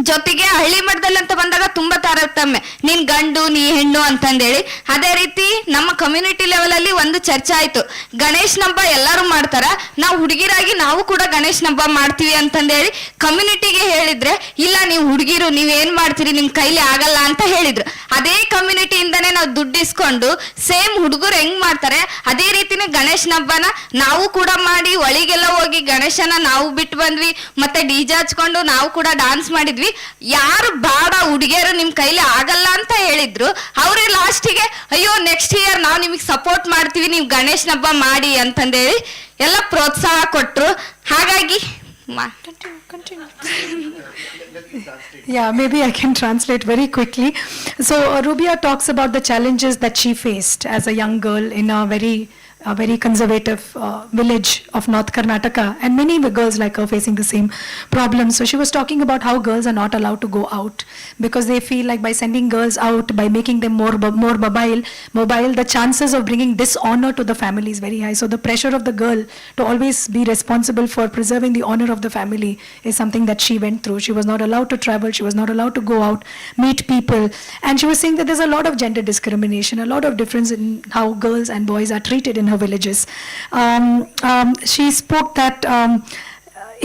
ಜೊತೆಗೆ ಹಳ್ಳಿ ಮಟ್ಟದಲ್ಲಿ ಅಂತ ಬಂದಾಗ ತುಂಬಾ ತಾರತಮ್ಯ, ನೀನ್ ಗಂಡು ನೀ ಹೆಣ್ಣು ಅಂತಂದೇಳಿ. ಅದೇ ರೀತಿ ನಮ್ಮ ಕಮ್ಯುನಿಟಿ ಲೆವೆಲ್ ಅಲ್ಲಿ ಒಂದು ಚರ್ಚೆ ಆಯ್ತು, ಗಣೇಶನ ಹಬ್ಬ ಎಲ್ಲರೂ ಮಾಡ್ತಾರ, ನಾವು ಹುಡುಗಿರಾಗಿ ನಾವು ಕೂಡ ಗಣೇಶನ ಹಬ್ಬ ಮಾಡ್ತೀವಿ ಅಂತಂದೇಳಿ ಕಮ್ಯುನಿಟಿಗೆ ಹೇಳಿದ್ರೆ, ಇಲ್ಲ ನೀವು ಹುಡುಗಿರು ನೀವೇನ್ ಮಾಡ್ತೀರಿ, ನಿಮ್ ಕೈಲಿ ಆಗಲ್ಲ ಅಂತ ಹೇಳಿದ್ರು. ಅದೇ ಕಮ್ಯುನಿಟಿಯಿಂದಾನೇ ನಾವು ದುಡ್ಡು ಇಸ್ಕೊಂಡು ಸೇಮ್ ಹುಡುಗರು ಹೆಂಗ್ ಮಾಡ್ತಾರೆ ಅದೇ ರೀತಿನೇ ಗಣೇಶನ ಹಬ್ಬನ ನಾವು ಕೂಡ ಮಾಡಿ ಒಳಿಗೆಲ್ಲ ಹೋಗಿ ಗಣೇಶನ ನಾವು ಬಿಟ್ಟು ಬಂದ್ವಿ. ಮತ್ತೆ DJ ಹಚ್ಕೊಂಡು ನಾವು ಕೂಡ ಡಾನ್ಸ್ ಮಾಡಿದ್ವಿ. ಯಾರು ಬೇಡ ಹುಡುಗಿಯರು ನಿಮ್ ಕೈಲಿ ಆಗಲ್ಲ ಅಂತ ಹೇಳಿದ್ರು, ಅವ್ರೇ ಲಾಸ್ಟಿಗೆ ಅಯ್ಯೋ ನೆಕ್ಸ್ಟ್ ಇಯರ್ ನಾವು ನಿಮಗೆ ಸಪೋರ್ಟ್ ಮಾಡ್ತೀವಿ, ನೀವು ಗಣೇಶನ ಹಬ್ಬ ಮಾಡಿ ಅಂತಂದೇಳಿ ಎಲ್ಲ ಪ್ರೋತ್ಸಾಹ ಕೊಟ್ರು. ಹಾಗಾಗಿ Yeah, maybe I can translate very quickly. So Rubia talks about the challenges that she faced as a young girl in a very a very conservative village of North Karnataka, and many girls like her facing the same problem. So she was talking about how girls are not allowed to go out because they feel like by sending girls out, by making them more mobile, the chances of bringing dishonor to the family is very high. So the pressure of the girl to always be responsible for preserving the honor of the family is something that she went through. She was not allowed to travel, she was not allowed to go out, meet people, and she was saying that there's a lot of gender discrimination, a lot of difference in how girls and boys are treated in her villages. She spoke that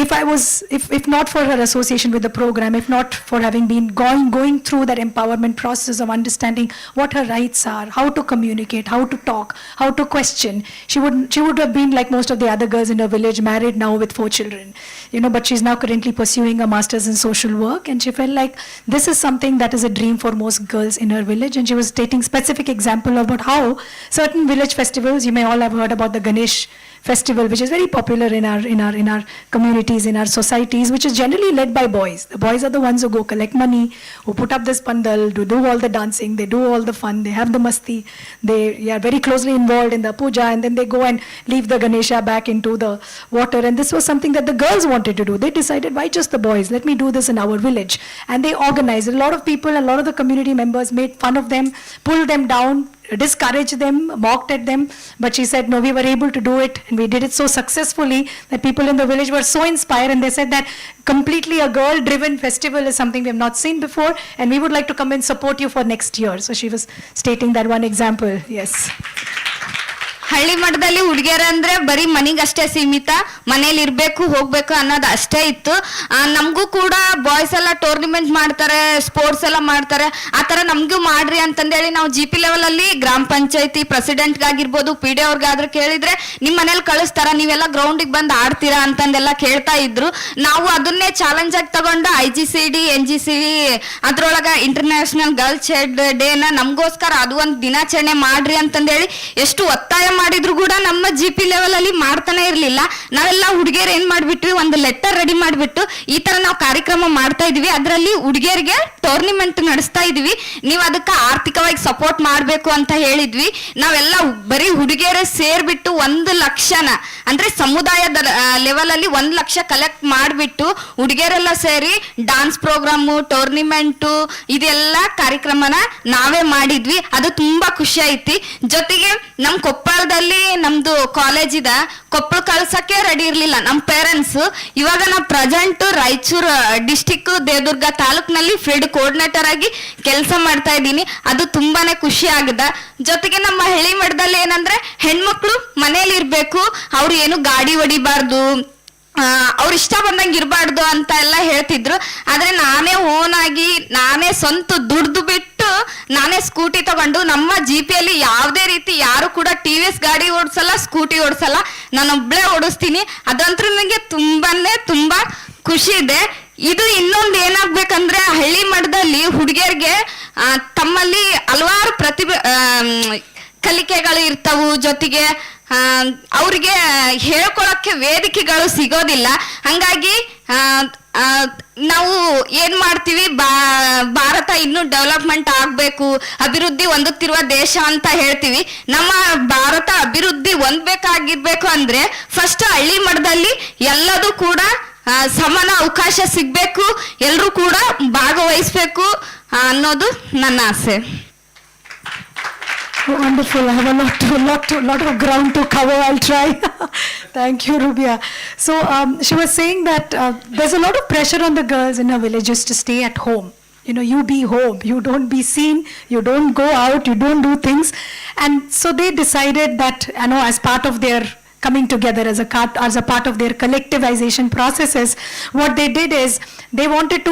if not for her association with the program, if not for having been going through that empowerment process of understanding what her rights are, how to communicate, how to talk, how to question, she would have been like most of the other girls in her village, married now with 4 children. But she's now currently pursuing a master's in social work, and she felt like this is something that is a dream for most girls in her village. And she was stating specific example about how certain village festivals, you may all have heard about the Ganesh festival, which is very popular in our communities, in our societies, which is generally led by boys. The boys are the ones who go collect money, who put up this pandal, do all the dancing, they do all the fun, they have the masti, they are very closely involved in the puja, and then they go and leave the Ganesha back into the water. And this was something that the girls wanted to do. They decided, why just the boys? Let me do this in our village. And they organized. A lot of people, a lot of the community members made fun of them, pulled them down, discouraged them, mocked at them, but she said, no, we were able to do it, and we did it so successfully that people in the village were so inspired, and they said that completely a girl-driven festival is something we have not seen before, and we would like to come and support you for next year. So she was stating that one example. Yes. ಹಳ್ಳಿ ಮಟ್ಟದಲ್ಲಿ ಹುಡುಗಿಯರಂದ್ರೆ ಬರೀ ಮನೆಗಷ್ಟೇ ಸೀಮಿತ, ಮನೇಲಿ ಇರಬೇಕು ಹೋಗ್ಬೇಕು ಅನ್ನೋದು ಅಷ್ಟೇ ಇತ್ತು. ನಮಗೂ ಕೂಡ ಬಾಯ್ಸ್ ಎಲ್ಲ ಟೂರ್ನಿಮೆಂಟ್ ಮಾಡ್ತಾರೆ, ಸ್ಪೋರ್ಟ್ಸ್ ಎಲ್ಲ ಮಾಡ್ತಾರೆ, ಆ ಥರ ನಮಗೂ ಮಾಡ್ರಿ ಅಂತಂದೇಳಿ ನಾವು GP ಲೆವೆಲಲ್ಲಿ ಗ್ರಾಮ ಪಂಚಾಯತಿ ಪ್ರೆಸಿಡೆಂಟ್ಗಾಗಿರ್ಬೋದು, PD ಅವ್ರಿಗಾದ್ರೂ ಕೇಳಿದ್ರೆ ನಿಮ್ಮ ಮನೇಲಿ ಕಳಿಸ್ತಾರ, ನೀವೆಲ್ಲ ಗ್ರೌಂಡಿಗೆ ಬಂದು ಆಡ್ತೀರಾ ಅಂತಂದೆಲ್ಲ ಕೇಳ್ತಾ ಇದ್ರು. ನಾವು ಅದನ್ನೇ ಚಾಲೆಂಜ್ ಆಗಿ ತಗೊಂಡು IGCD NGCD ಅದ್ರೊಳಗೆ ಇಂಟರ್ನ್ಯಾಷನಲ್ ಗರ್ಲ್ ಚೈಲ್ಡ್ ಡೇನ ನಮಗೋಸ್ಕರ ಅದು ಒಂದು ದಿನಾಚರಣೆ ಮಾಡ್ರಿ ಅಂತಂದೇಳಿ ಎಷ್ಟು ಒತ್ತಾಯ ಮಾಡಿದ್ರು ಕೂಡ ನಮ್ಮ GP ಲೆವೆಲ್ ಅಲ್ಲಿ ಮಾಡ್ತಾನೆ ಇರ್ಲಿಲ್ಲ. ನಾವೆಲ್ಲ ಹುಡುಗಿಯರು ಏನ್ ಮಾಡ್ಬಿಟ್ವಿ, ಒಂದು ಲೆಟರ್ ರೆಡಿ ಮಾಡ್ಬಿಟ್ಟು ಈ ತರ ನಾವು ಕಾರ್ಯಕ್ರಮ ಮಾಡ್ತಾ ಇದೀವಿ, ಅದರಲ್ಲಿ ಹುಡುಗಿಯರಿಗೆ ಟೂರ್ನಿಮೆಂಟ್ ನಡೆಸ್ತಾ ಇದೀವಿ, ನೀವು ಅದಕ್ಕೆ ಆರ್ಥಿಕವಾಗಿ ಸಪೋರ್ಟ್ ಮಾಡ್ಬೇಕು ಅಂತ ಹೇಳಿದ್ವಿ. ನಾವೆಲ್ಲ ಬರೀ ಹುಡುಗಿಯರೇ ಸೇರ್ಬಿಟ್ಟು 1 ಲಕ್ಷನ ಅಂದ್ರೆ ಸಮುದಾಯದ ಲೆವೆಲ್ ಅಲ್ಲಿ 1 ಲಕ್ಷ ಕಲೆಕ್ಟ್ ಮಾಡ್ಬಿಟ್ಟು ಹುಡುಗಿಯರೆಲ್ಲ ಸೇರಿ ಡಾನ್ಸ್ ಪ್ರೋಗ್ರಾಮು, ಟೂರ್ನಿಮೆಂಟು ಇದೆಲ್ಲ ಕಾರ್ಯಕ್ರಮನ ನಾವೇ ಮಾಡಿದ್ವಿ. ಅದು ತುಂಬಾ ಖುಷಿ ಐತಿ. ಜೊತೆಗೆ ನಮ್ ಕೊಪ್ಪಳದಲ್ಲಿ ನಮ್ದು ಕಾಲೇಜ್ ಇದೆ, ಕೊಪ್ಪಳ ಕಳ್ಸಕ್ಕೆ ರೆಡಿ ಇರ್ಲಿಲ್ಲ ನಮ್ಮ ಪೇರೆಂಟ್ಸ್. ಇವಾಗ ನಾ ಪ್ರೆಸೆಂಟ್ ರಾಯಚೂರು ಡಿಸ್ಟಿಕ್ ದೇವದುರ್ಗ ತಾಲೂಕಿನಲ್ಲಿ ಫೀಲ್ಡ್ ಕೋಆರ್ಡಿನೇಟರ್ ಆಗಿ ಕೆಲಸ ಮಾಡ್ತಾ ಇದ್ದೀನಿ. ಅದು ತುಂಬಾನೇ ಖುಷಿ ಆಗದ. ಜೊತೆಗೆ ನಮ್ಮ ಹಳ್ಳಿ ಮಠದಲ್ಲಿ ಏನಂದ್ರೆ ಹೆಣ್ಮಕ್ಳು ಮನೇಲಿ ಇರ್ಬೇಕು, ಅವ್ರು ಏನು ಗಾಡಿ ಹೊಡಿಬಾರ್ದು, ಅವ್ರ ಇಷ್ಟ ಬಂದಂಗೆ ಇರಬಾರ್ದು ಅಂತ ಎಲ್ಲ ಹೇಳ್ತಿದ್ರು. ಆದ್ರೆ ನಾನೇ ಓನ್ ಆಗಿ ನಾನೇ ಸ್ವಂತ ದುಡ್ದು ಬಿಟ್ಟು ನಾನೇ ಸ್ಕೂಟಿ ತಗೊಂಡು, ನಮ್ಮ GP ಅಲ್ಲಿ ಯಾವುದೇ ರೀತಿ ಯಾರು ಕೂಡ TVS ಗಾಡಿ ಓಡಿಸಲ್ಲ, ಸ್ಕೂಟಿ ಓಡಿಸಲ್ಲ, ನಾನೊಬ್ಳೆ ಓಡಿಸ್ತೀನಿ. ಅದಂತೂ ನನಗೆ ತುಂಬಾ ಖುಷಿ ಇದೆ. ಇದು ಇನ್ನೊಂದು ಏನಾಗ್ಬೇಕಂದ್ರೆ ಹಳ್ಳಿ ಮಟ್ಟದಲ್ಲಿ ಹುಡುಗಿಯರಿಗೆ ತಮ್ಮಲ್ಲಿ ಹಲವಾರು ಕಲಿಕೆಗಳು ಇರ್ತಾವು, ಜೊತೆಗೆ ಅವ್ರಿಗೆ ಹೇಳ್ಕೊಳಕ್ಕೆ ವೇದಿಕೆಗಳು ಸಿಗೋದಿಲ್ಲ. ಹಂಗಾಗಿ ನಾವು ಏನ್ ಮಾಡ್ತೀವಿ, ಭಾರತ ಇನ್ನೂ ಡೆವಲಪ್ಮೆಂಟ್ ಆಗ್ಬೇಕು, ಅಭಿವೃದ್ಧಿ ಹೊಂದುತ್ತಿರುವ ದೇಶ ಅಂತ ಹೇಳ್ತೀವಿ. ನಮ್ಮ ಭಾರತ ಅಭಿವೃದ್ಧಿ ಹೊಂದಬೇಕಾಗಿರ್ಬೇಕು ಅಂದ್ರೆ ಫಸ್ಟ್ ಹಳ್ಳಿ ಮಟ್ಟದಲ್ಲಿ ಎಲ್ಲದೂ ಕೂಡ ಸಮಾನ ಅವಕಾಶ ಸಿಗ್ಬೇಕು, ಎಲ್ಲರೂ ಕೂಡ ಭಾಗವಹಿಸ್ಬೇಕು ಅನ್ನೋದು ನನ್ನ ಆಸೆ. Wonderful. I have a lot of ground to cover. I'll try. Thank you, Rubia. So she was saying that there's a lot of pressure on the girls in her villages to stay at home. You be home, you don't be seen, you don't go out, you don't do things. And so they decided that, as part of their coming together as a part of their collectivization processes, what they did is they wanted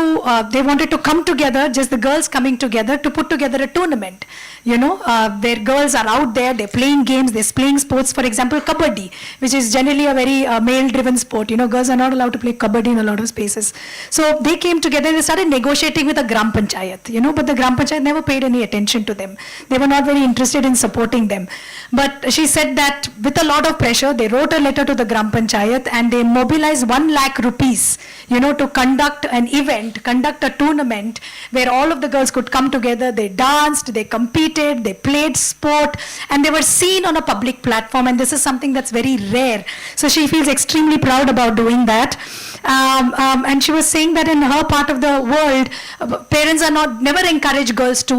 to come together, just the girls coming together to put together a tournament. Their girls are out there, they're playing games, they're playing sports. For example, kabaddi, which is generally a very male-driven sport. Girls are not allowed to play kabaddi in a lot of spaces. So they came together and they started negotiating with the Gram Panchayat, but the Gram Panchayat never paid any attention to them. They were not very interested in supporting them. But she said that with a lot of pressure, they wrote a letter to the Gram Panchayat and they mobilized 1 lakh rupees, to conduct an event, conduct a tournament where all of the girls could come together. They danced, they competed, they played sport, and they were seen on a public platform, and this is something that's very rare. So she feels extremely proud about doing that. And she was saying that in her part of the world, parents are never encourage girls to,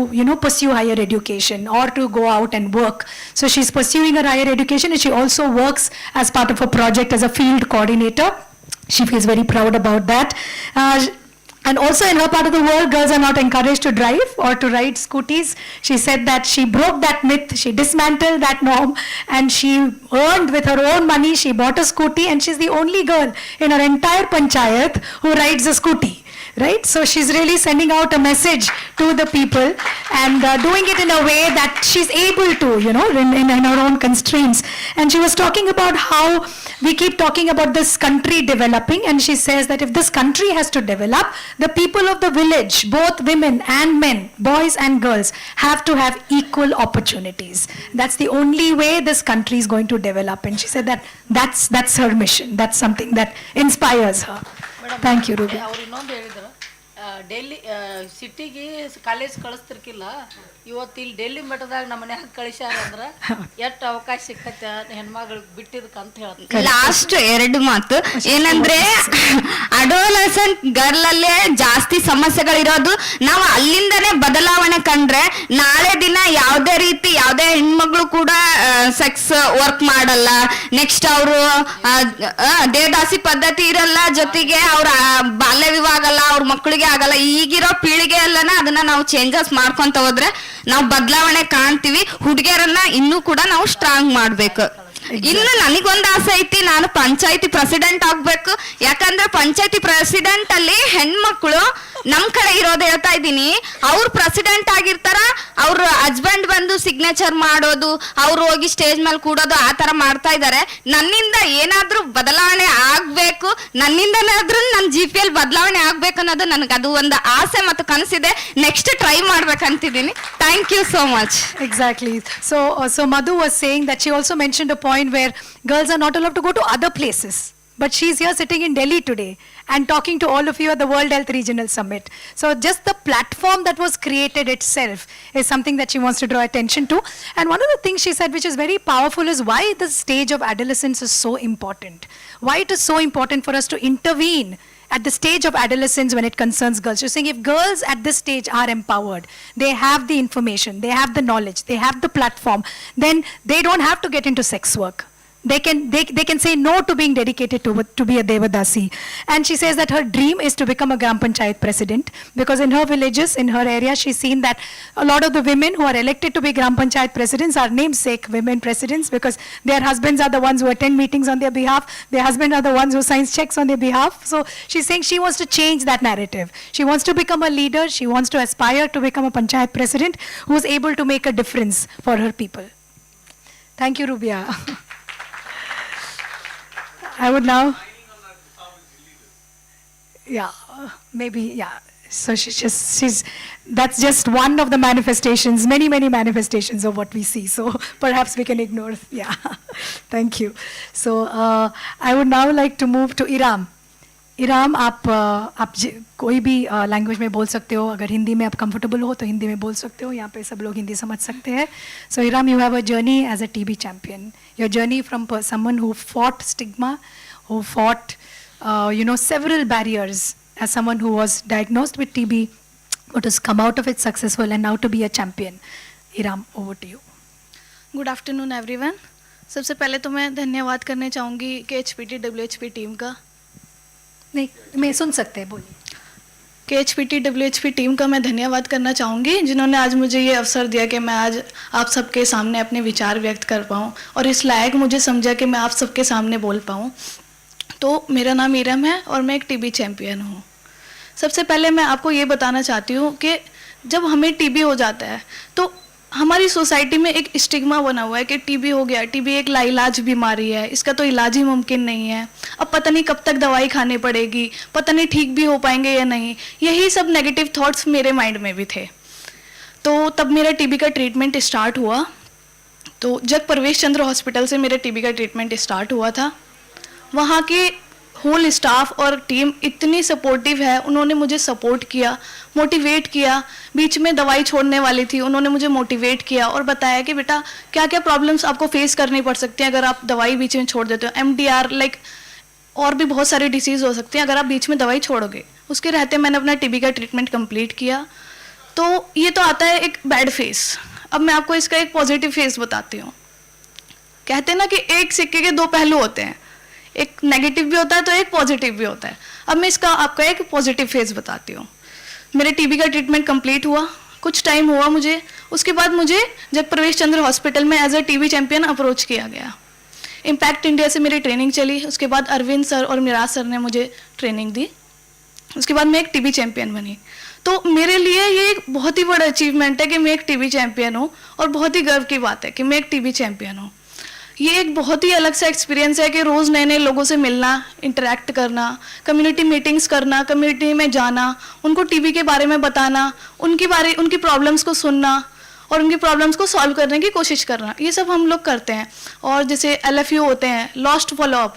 pursue higher education or to go out and work. So she's pursuing her higher education, and she also works as part of a project as a field coordinator. She feels very proud about that. And also in her part of the world, girls are not encouraged to drive or to ride scooties. She said that she broke that myth, she dismantled that norm, and she earned with her own money, she bought a scooty, and she's the only girl in her entire panchayat who rides a scooty. Right? So she's really sending out a message to the people and doing it in a way that she's able to, in her own constraints. And she was talking about how we keep talking about this country developing, and she says that if this country has to develop, the people of the village, both women and men, boys and girls, have to have equal opportunities. That's the only way this country is going to develop. And she said that that's her mission. That's something that inspires her. Thank you, Ruby. ಅವ್ರು ಇನ್ನೊಂದು ಹೇಳಿದ್ರು ಡೆಲ್ಲಿ ಸಿಟಿಗೆ college ಕಳಿಸ್ತಿರ್ಕಿಲ್ಲ ಇವತ್ತು ಇಲ್ಲಿ ಡೆಲ್ಲಿ ಮಟ್ಟದಾಗ ನಮ್ಮ ಮನ್ಯಾಗ ಕಳಿಸ್ಯಾರ ಅಂದ್ರೆ ಎಷ್ಟು ಅವಕಾಶ ಸಿಕ್ಕತ್ತೆ ಹೆಣ್ಮಗಳಿಗೆ ಬಿಟ್ಟಿದ್ದಕ್ಕೆ ಅಂತ ಹೇಳ್ತಾರೆ. ಲಾಸ್ಟ್ 2 ಮಾತು ಏನಂದ್ರೆ ಅಡೋಲಸೆಂಟ್ ಗರ್ಲ್ ಅಲ್ಲೇ ಜಾಸ್ತಿ ಸಮಸ್ಯೆಗಳಿರೋದು. ನಾವು ಅಲ್ಲಿಂದನೇ ಬದಲಾವಣೆ ಕಂಡ್ರೆ ನಾಳೆ ದಿನ ಯಾವುದೇ ರೀತಿ ಯಾವುದೇ ಹೆಣ್ಮಗಳು ಕೂಡ ಸೆಕ್ಸ್ ವರ್ಕ್ ಮಾಡಲ್ಲ. ನೆಕ್ಸ್ಟ್ ಅವರು ದೇವದಾಸಿ ಪದ್ಧತಿ ಇರಲ್ಲ, ಜೊತೆಗೆ ಅವ್ರ ಬಾಲ್ಯ ವಿವಾಹ ಆಗಲ್ಲ, ಅವ್ರ ಮಕ್ಕಳಿಗೆ ಆಗಲ್ಲ. ಈಗಿರೋ ಪೀಳಿಗೆ ಅಲ್ಲನ ಅದನ್ನ ನಾವು ಚೇಂಜಸ್ ಮಾಡ್ಕೊಂತ ಹೋದ್ರೆ ನಾವು ಬದಲಾವಣೆ ಕಾಣ್ತೀವಿ. ಹುಡುಗಿಯರನ್ನ ಇನ್ನೂ ಕೂಡ ನಾವು ಸ್ಟ್ರಾಂಗ್ ಮಾಡ್ಬೇಕು. ಇನ್ನು ನನಗೊಂದು ಆಸೆ ಐತಿ, ನಾನು ಪಂಚಾಯತಿ ಪ್ರೆಸಿಡೆಂಟ್ ಆಗ್ಬೇಕು. ಯಾಕಂದ್ರೆ ಪಂಚಾಯತಿ ಪ್ರೆಸಿಡೆಂಟ್ ಅಲ್ಲಿ ಹೆಣ್ಮಕ್ಳು ನಮ್ ಕಡೆ ಇರೋದು ಹೇಳ್ತಾ ಇದ್ದೀನಿ. ಅವ್ರು ಪ್ರೆಸಿಡೆಂಟ್ ಆಗಿರ್ತಾರ, ಅವ್ರ ಹಸ್ಬೆಂಡ್ ಬಂದು ಸಿಗ್ನೇಚರ್ ಮಾಡೋದು, ಅವ್ರು ಹೋಗಿ ಸ್ಟೇಜ್ ಮೇಲೆ ಕೂಡೋದು, ಆ ತರ ಮಾಡ್ತಾ ಇದಾರೆ. ನನ್ನಿಂದ ಏನಾದ್ರೂ ಬದಲಾವಣೆ ಆಗ್ಬೇಕು, ನನ್ನಿಂದನಾದ್ರೂ ನನ್ನ GPL ಬದಲಾವಣೆ ಆಗ್ಬೇಕು ಅನ್ನೋದು ನನಗೆ ಅದು ಒಂದು ಆಸೆ ಮತ್ತು ಕನಸಿದೆ. ನೆಕ್ಸ್ಟ್ ಟ್ರೈ ಮಾಡ್ಬೇಕಂತಿದ್ದೀನಿ. Thank you so much. Exactly. So Madhu was saying that she also mentioned a point where girls are not allowed to go to other places. But she's here sitting in Delhi today and talking to all of you at the World Health Regional Summit. So just the platform that was created itself is something that she wants to draw attention to. And one of the things she said, which is very powerful, is why the stage of adolescence is so important. Why it is so important for us to intervene at the stage of adolescence when it concerns girls. She's saying if girls at this stage are empowered, they have the information, they have the knowledge, they have the platform, then they don't have to get into sex work. They can say no to being dedicated to be a Devadasi. And she says that her dream is to become a Gram Panchayat president, because in her villages, in her area, she's seen that a lot of the women who are elected to be Gram Panchayat presidents are namesake women presidents, because their husbands are the ones who attend meetings on their behalf, their husbands are the ones who sign checks on their behalf. So she's saying she wants to change that narrative. She wants to become a leader, she wants to aspire to become a Panchayat president who is able to make a difference for her people. Thank you, Rubia. I would now, maybe. So that's just one of the manifestations, many manifestations of what we see. So perhaps we can ignore, Thank you. So I would now like to move to Iram. इराम आप कोई भी language में बोल सकते हो. अगर हिंदी में आप कंफर्टेबल हो तो हिंदी में बोल सकते हो. यहाँ पे सब लोग हिंदी समझ सकते हैं. So Iram, you have a journey as a TB champion. Your journey from someone who fought stigma, who fought several barriers, as someone who was diagnosed with TB, but has come out of it successful and now to be a champion. Iram, over to you. Good afternoon everyone. सबसे पहले तो मैं धन्यवाद करना चाहूँगी KHPT WHP team का. नहीं, मैं सुन सकते हैं, बोलिए. KHPT WHP टीम का मैं धन्यवाद करना चाहूँगी, जिन्होंने आज मुझे ये अवसर दिया कि मैं आज आप सबके सामने अपने विचार व्यक्त कर पाऊँ और इस लायक मुझे समझा कि मैं आप सबके सामने बोल पाऊँ. तो मेरा नाम इरम है और मैं एक TB चैम्पियन हूँ. सबसे पहले मैं आपको ये बताना चाहती हूँ कि जब हमें TB हो जाता है तो हमारी सोसाइटी में एक स्टिग्मा बना हुआ है कि टीबी हो गया, टीबी एक लाइलाज बीमारी है, इसका तो इलाज ही मुमकिन नहीं है, अब पता नहीं कब तक दवाई खानी पड़ेगी, पता नहीं ठीक भी हो पाएंगे या नहीं. यही सब नेगेटिव थॉट्स मेरे माइंड में भी थे. तो तब मेरा टीबी का ट्रीटमेंट स्टार्ट हुआ. तो जब प्रवेश चंद्र हॉस्पिटल से मेरे टीबी का ट्रीटमेंट स्टार्ट हुआ था, वहाँ के होल स्टाफ और टीम इतनी सपोर्टिव है, उन्होंने मुझे सपोर्ट किया, मोटिवेट किया। बीच में दवाई छोड़ने वाली थी, उन्होंने मुझे मोटिवेट किया और बताया कि बेटा क्या क्या प्रॉब्लम्स आपको फेस करनी पड़ सकती हैं अगर आप दवाई बीच में छोड़ देते हो। MDR लाइक और भी बहुत सारी डिसीज़ हो सकती हैं अगर आप बीच में दवाई छोड़ोगे। उसके रहते मैंने अपना टीबी का ट्रीटमेंट कंप्लीट किया। तो ये तो आता है एक बैड फेस। अब मैं आपको इसका एक पॉजिटिव फेस बताती हूँ। कहते हैं ना कि एक सिक्के के दो पहलू होते हैं, एक नेगेटिव भी होता है तो एक पॉजिटिव भी होता है। अब मैं इसका आपका एक पॉजिटिव फेस बताती हूँ। मेरे टीबी का ट्रीटमेंट कंप्लीट हुआ, कुछ टाइम हुआ मुझे, उसके बाद मुझे जब प्रवेश चंद्र हॉस्पिटल में as a TB champion approach किया गया। इम्पैक्ट इंडिया से मेरी ट्रेनिंग चली, उसके बाद अरविंद सर और मिराज सर ने मुझे ट्रेनिंग दी, उसके बाद मैं एक टीबी चैंपियन बनी। तो मेरे लिए ये एक बहुत ही बड़ा अचीवमेंट है कि मैं एक टीबी चैंपियन हूँ और बहुत ही गर्व की बात है कि मैं एक टीबी चैंपियन हूँ। ये एक बहुत ही अलग सा एक्सपीरियंस है कि रोज़ नए नए लोगों से मिलना, इंटरेक्ट करना, कम्युनिटी मीटिंग्स करना, कम्युनिटी में जाना, उनको टीबी के बारे में बताना, उनकी प्रॉब्लम्स को सुनना और उनकी प्रॉब्लम्स को सॉल्व करने की कोशिश करना, ये सब हम लोग करते हैं। और जैसे LFU होते हैं, लॉस्ट फॉलोअप,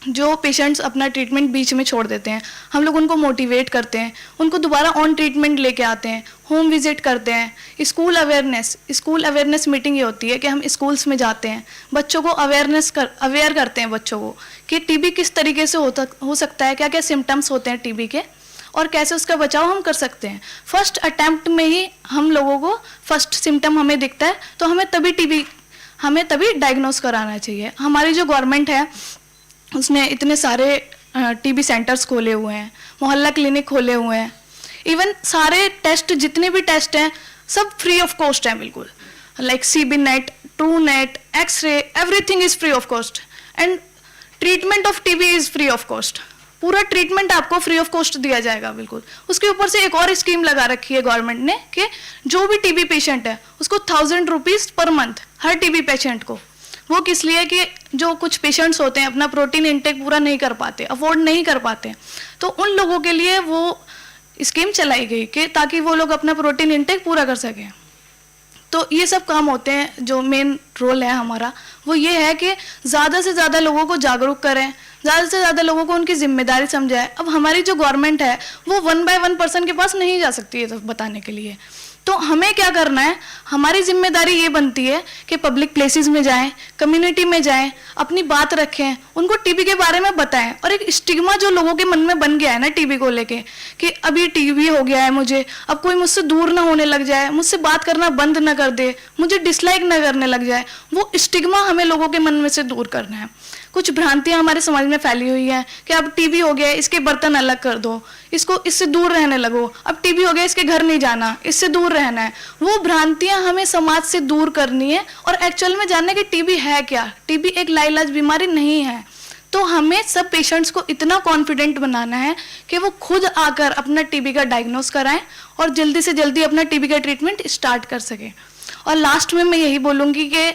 जो पेशेंट्स अपना ट्रीटमेंट बीच में छोड़ देते हैं, हम लोग उनको मोटिवेट करते हैं, उनको दोबारा ऑन ट्रीटमेंट लेके आते हैं, होम विजिट करते हैं। स्कूल अवेयरनेस मीटिंग ये होती है कि हम स्कूल्स में जाते हैं, बच्चों को अवेयर करते हैं बच्चों को कि टीबी किस तरीके से हो सकता है, क्या क्या सिम्टम्स होते हैं टीबी के और कैसे उसका बचाव हम कर सकते हैं। फर्स्ट अटैम्प्ट में ही हम लोगों को फर्स्ट सिम्टम हमें दिखता है तो हमें तभी डायग्नोस कराना चाहिए। हमारी जो गवर्नमेंट है उसने इतने सारे टीबी सेंटर्स खोले हुए हैं, मोहल्ला क्लिनिक खोले हुए हैं, इवन सारे टेस्ट जितने भी टेस्ट हैं सब फ्री ऑफ कॉस्ट हैं बिल्कुल, like CB NAAT, Truenat, X ray, everything is free of cost and treatment of TB is free of cost. पूरा ट्रीटमेंट आपको फ्री ऑफ कॉस्ट दिया जाएगा बिल्कुल। उसके ऊपर से एक और स्कीम लगा रखी है गवर्नमेंट ने कि जो भी टीबी पेशेंट है उसको 1000 रुपीज़ पर मंथ हर टीबी पेशेंट को। वो किस लिए कि जो कुछ पेशेंट्स होते हैं अपना प्रोटीन इंटेक पूरा नहीं कर पाते, अफोर्ड नहीं कर पाते, तो उन लोगों के लिए वो स्कीम चलाई गई कि ताकि वो लोग अपना प्रोटीन इंटेक पूरा कर सकें। तो ये सब काम होते हैं। जो मेन रोल है हमारा वो ये है कि ज़्यादा से ज़्यादा लोगों को जागरूक करें, ज़्यादा से ज़्यादा लोगों को उनकी जिम्मेदारी समझाएं। अब हमारी जो गवर्नमेंट है वो 1 by 1 पर्सन के पास नहीं जा सकती है सब बताने के लिए, तो हमें क्या करना है, हमारी जिम्मेदारी ये बनती है कि पब्लिक प्लेसेस में जाएं, कम्युनिटी में जाएं, अपनी बात रखें, उनको टीबी के बारे में बताएं। और एक स्टिग्मा जो लोगों के मन में बन गया है ना टीबी को लेके कि अभी टीबी हो गया है मुझे, अब कोई मुझसे दूर ना होने लग जाए, मुझसे बात करना बंद ना कर दे, मुझे डिसलाइक ना करने लग जाए, वो स्टिग्मा हमें लोगों के मन में से दूर करना है। कुछ भ्रांतियां हमारे समाज में फैली हुई हैं कि अब टीबी हो गया है इसके बर्तन अलग कर दो, इससे दूर रहने लगो, अब टीबी हो गया इसके घर नहीं जाना, इससे दूर रहना है। वो भ्रांतियां हमें समाज से दूर करनी है और एक्चुअल में जानना कि टीबी है क्या। टीबी एक लाइलाज बीमारी नहीं है। तो हमें सब पेशेंट्स को इतना कॉन्फिडेंट बनाना है कि वो खुद आकर अपना टीबी का डायग्नोस कराएं और जल्दी से जल्दी अपना टीबी का ट्रीटमेंट स्टार्ट कर सकें। और लास्ट में मैं यही बोलूँगी कि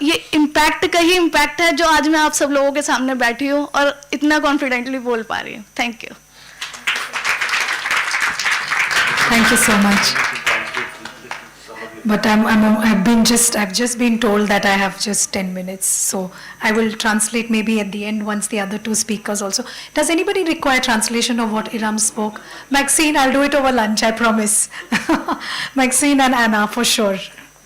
ये इम्पैक्ट का ही इम्पैक्ट है जो आज मैं आप सब लोगों के सामने बैठी हूँ और इतना कॉन्फिडेंटली बोल पा रही हूँ। Thank you. Thank you so much. But I've just been told that I have just 10 minutes, so I will translate maybe at the end once the other two speakers also. Does anybody require translation of what Iram spoke? Maxine, I'll do it over lunch, I promise. Maxine and Anna, for sure.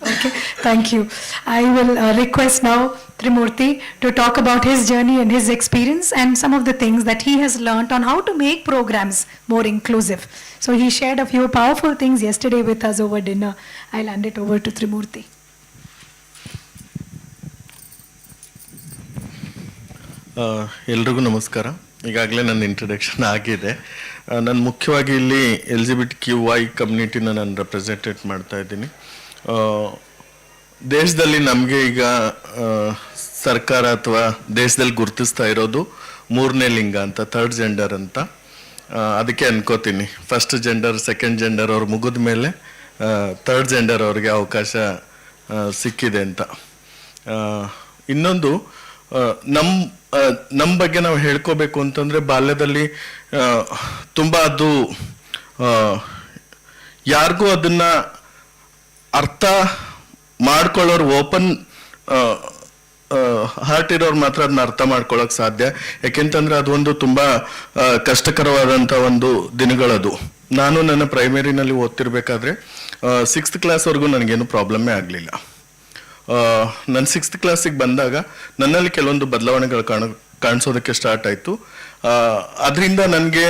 Okay, thank you. I will request now Trimurti to talk about his journey and his experience and some of the things that he has learned on how to make programs more inclusive. So he shared a few powerful things yesterday with us over dinner. I'll hand it over to Trimurti. ಎಲ್ರಿಗೂ ನಮಸ್ಕಾರ. ಈಗಾಗಲೇ ನನ್ನ introduction ಆಗಿದೆ. ನಾನು ಮುಖ್ಯವಾಗಿ ಇಲ್ಲಿ LGBTQI ಕಮ್ಯುನಿಟಿನ ನಾನು ರೆಪ್ರೆಸೆಂಟೇಟ್ ಮಾಡ್ತಾ ಇದ್ದೀನಿ. ದೇಶದಲ್ಲಿ ನಮಗೆ ಈಗ ಸರ್ಕಾರ ಅಥವಾ ದೇಶದಲ್ಲಿ ಗುರುತಿಸ್ತಾ ಇರೋದು 3ನೇ ಲಿಂಗ ಅಂತ, 3rd ಜೆಂಡರ್ ಅಂತ. ಅದಕ್ಕೆ ಅನ್ಕೋತೀನಿ ಫಸ್ಟ್ ಜೆಂಡರ್, ಸೆಕೆಂಡ್ ಜೆಂಡರ್ ಅವ್ರು ಮುಗಿದ ಮೇಲೆ 3rd ಜೆಂಡರ್ ಅವ್ರಿಗೆ ಅವಕಾಶ ಸಿಕ್ಕಿದೆ ಅಂತ. ಇನ್ನೊಂದು ನಮ್ಮ ಬಗ್ಗೆ ನಾವು ಹೇಳ್ಕೋಬೇಕು ಅಂತಂದರೆ ಬಾಲ್ಯದಲ್ಲಿ ತುಂಬ ಅದು ಯಾರಿಗೂ ಅದನ್ನು ಅರ್ಥ ಮಾಡ್ಕೊಳ್ಳೋರು ಓಪನ್ ಹಾರ್ಟ್ ಇರೋರು ಮಾತ್ರ ಅದನ್ನ ಅರ್ಥ ಮಾಡ್ಕೊಳ್ಳೋಕೆ ಸಾಧ್ಯ. ಯಾಕೆಂತಂದ್ರೆ ಅದೊಂದು ತುಂಬಾ ಕಷ್ಟಕರವಾದಂಥ ಒಂದು ದಿನಗಳದು. ನಾನು ನನ್ನ ಪ್ರೈಮರಿನಲ್ಲಿ ಓದ್ತಿರ್ಬೇಕಾದ್ರೆ 6th ಕ್ಲಾಸ್ವರೆಗೂ ನನಗೇನು ಪ್ರಾಬ್ಲಮ್ಮೇ ಆಗಲಿಲ್ಲ. ನನ್ನ 6th ಕ್ಲಾಸಿಗೆ ಬಂದಾಗ ನನ್ನಲ್ಲಿ ಕೆಲವೊಂದು ಬದಲಾವಣೆಗಳು ಕಾಣಿಸೋದಕ್ಕೆ ಸ್ಟಾರ್ಟ್ ಆಯಿತು. ಅದರಿಂದ ನನಗೆ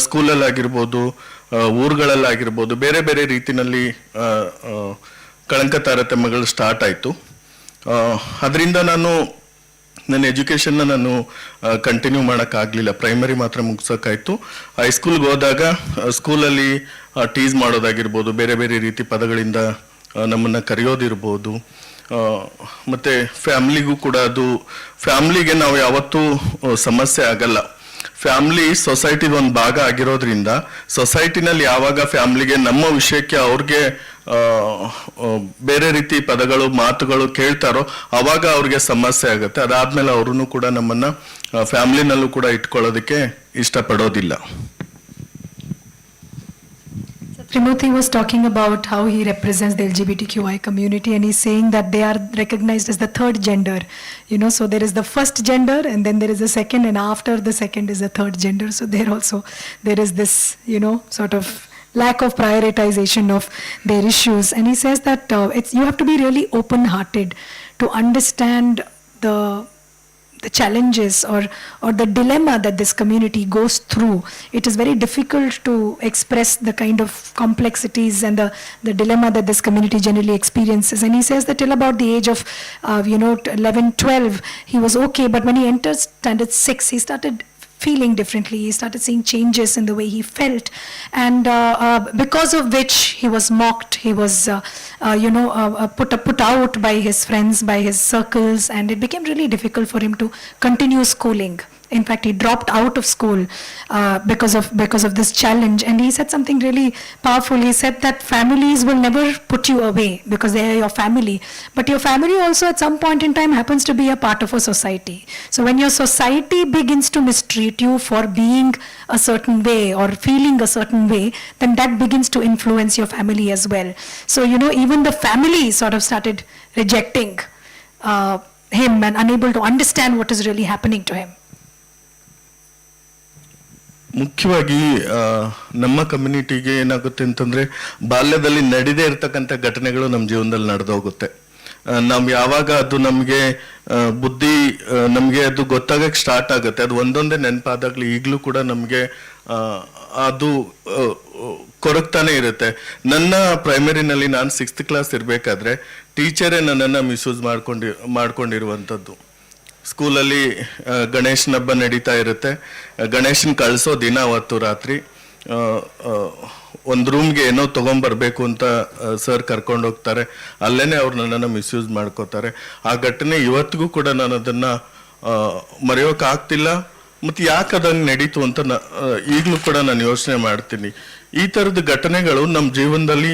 ಸ್ಕೂಲಲ್ಲಾಗಿರ್ಬೋದು, ಊರುಗಳಲ್ಲಾಗಿರ್ಬೋದು, ಬೇರೆ ಬೇರೆ ರೀತಿಯಲ್ಲಿ ಕಳಂಕ ತಾರತಮ್ಯಗಳು ಸ್ಟಾರ್ಟ್ ಆಯಿತು. ಅದರಿಂದ ನಾನು ನನ್ನ ಎಜುಕೇಷನ್ನ ನಾನು ಕಂಟಿನ್ಯೂ ಮಾಡೋಕ್ಕಾಗಲಿಲ್ಲ. ಪ್ರೈಮರಿ ಮಾತ್ರ ಮುಗಿಸೋಕ್ಕಾಯಿತು. ಹೈಸ್ಕೂಲ್ಗೆ ಹೋದಾಗ ಸ್ಕೂಲಲ್ಲಿ ಟೀಸ್ ಮಾಡೋದಾಗಿರ್ಬೋದು, ಬೇರೆ ಬೇರೆ ರೀತಿ ಪದಗಳಿಂದ ನಮ್ಮನ್ನು ಕರೆಯೋದಿರ್ಬೋದು, ಮತ್ತು ಫ್ಯಾಮ್ಲಿಗೂ ಕೂಡ ಅದು ಫ್ಯಾಮ್ಲಿಗೆ ನಾವು ಯಾವತ್ತೂ ಸಮಸ್ಯೆ ಆಗಲ್ಲ. ಫ್ಯಾಮ್ಲಿ ಸೊಸೈಟಿದ ಒಂದು ಭಾಗ ಆಗಿರೋದ್ರಿಂದ ಸೊಸೈಟಿನಲ್ಲಿ ಯಾವಾಗ ಫ್ಯಾಮ್ಲಿಗೆ ನಮ್ಮ ವಿಷಯಕ್ಕೆ ಅವ್ರಿಗೆ ಬೇರೆ ರೀತಿ ಪದಗಳು ಮಾತುಗಳು ಕೇಳ್ತಾರೋ ಅವಾಗ ಅವ್ರಿಗೆ ಸಮಸ್ಯೆ ಆಗುತ್ತೆ. ಅದಾದ್ಮೇಲೆ ಅವ್ರೂ ಕೂಡ ನಮ್ಮನ್ನ ಫ್ಯಾಮ್ಲಿನಲ್ಲೂ ಕೂಡ ಇಟ್ಕೊಳ್ಳೋದಕ್ಕೆ ಇಷ್ಟಪಡೋದಿಲ್ಲ. Trimurti was talking about how he represents the LGBTQI community, and he's saying that they are recognized as the third gender. So there is the first gender, and then there is the second, and after the second is the third gender. So there is this, sort of lack of prioritization of their issues. And he says that you have to be really open-hearted to understand the challenges or the dilemma that this community goes through. It is very difficult to express the kind of complexities and the dilemma that this community generally experiences. And he says that till about the age of 11, 12, he was okay, but when he entered standard 6, he started feeling differently. He started seeing changes in the way he felt, and because of which he was mocked. He was, put out by his friends, by his circles, and it became really difficult for him to continue schooling. In fact, he dropped out of school because of this challenge. And he said something really powerful. He said that families will never put you away because they are your family. But your family also at some point in time happens to be a part of a society. So when your society begins to mistreat you for being a certain way or feeling a certain way, then that begins to influence your family as well. So, even the family sort of started rejecting him and unable to understand what is really happening to him. ಮುಖ್ಯವಾಗಿ ನಮ್ಮ ಕಮ್ಯುನಿಟಿಗೆ ಏನಾಗುತ್ತೆ ಅಂತಂದ್ರೆ ಬಾಲ್ಯದಲ್ಲಿ ನಡೆದೇ ಇರ್ತಕ್ಕಂಥ ಘಟನೆಗಳು ನಮ್ಮ ಜೀವನದಲ್ಲಿ ನಡೆದೋಗುತ್ತೆ. ನಾವು ಯಾವಾಗ ಅದು ನಮಗೆ ಬುದ್ಧಿ ನಮಗೆ ಅದು ಗೊತ್ತಾಗಕ್ಕೆ ಸ್ಟಾರ್ಟ್ ಆಗುತ್ತೆ, ಅದು ಒಂದೊಂದೇ ನೆನಪಾದಾಗ್ಲಿ ಈಗಲೂ ಕೂಡ ನಮಗೆ ಅದು ಕೊರಗ್ತಾನೆ ಇರುತ್ತೆ. ನನ್ನ ಪ್ರೈಮರಿನಲ್ಲಿ ನಾನು 6th ಕ್ಲಾಸ್ ಇರಬೇಕಾದ್ರೆ ಟೀಚರೇ ನನ್ನನ್ನು ಮಿಸ್ಯೂಸ್ ಮಾಡ್ಕೊಂಡಿರುವಂಥದ್ದು. ಸ್ಕೂಲಲ್ಲಿ ಗಣೇಶನ ಹಬ್ಬ ನಡೀತಾ ಇರುತ್ತೆ. ಗಣೇಶನ ಕಳಿಸೋ ದಿನ ಅವತ್ತು ರಾತ್ರಿ ಒಂದು ರೂಮ್ಗೆ ಏನೋ ತೊಗೊಂಬರ್ಬೇಕು ಅಂತ ಸರ್ ಕರ್ಕೊಂಡು ಹೋಗ್ತಾರೆ. ಅಲ್ಲೇನೆ ಅವ್ರು ನನ್ನನ್ನು ಮಿಸ್ಯೂಸ್ ಮಾಡ್ಕೋತಾರೆ. ಆ ಘಟನೆ ಇವತ್ತಿಗೂ ಕೂಡ ನಾನು ಅದನ್ನು ಮರೆಯೋಕ್ಕಾಗ್ತಿಲ್ಲ. ಮತ್ತು ಯಾಕೆ ಅದಂಗೆ ನಡೀತು ಅಂತ ಈಗಲೂ ಕೂಡ ನಾನು ಯೋಚನೆ ಮಾಡ್ತೀನಿ. ಈ ಥರದ ಘಟನೆಗಳು ನಮ್ಮ ಜೀವನದಲ್ಲಿ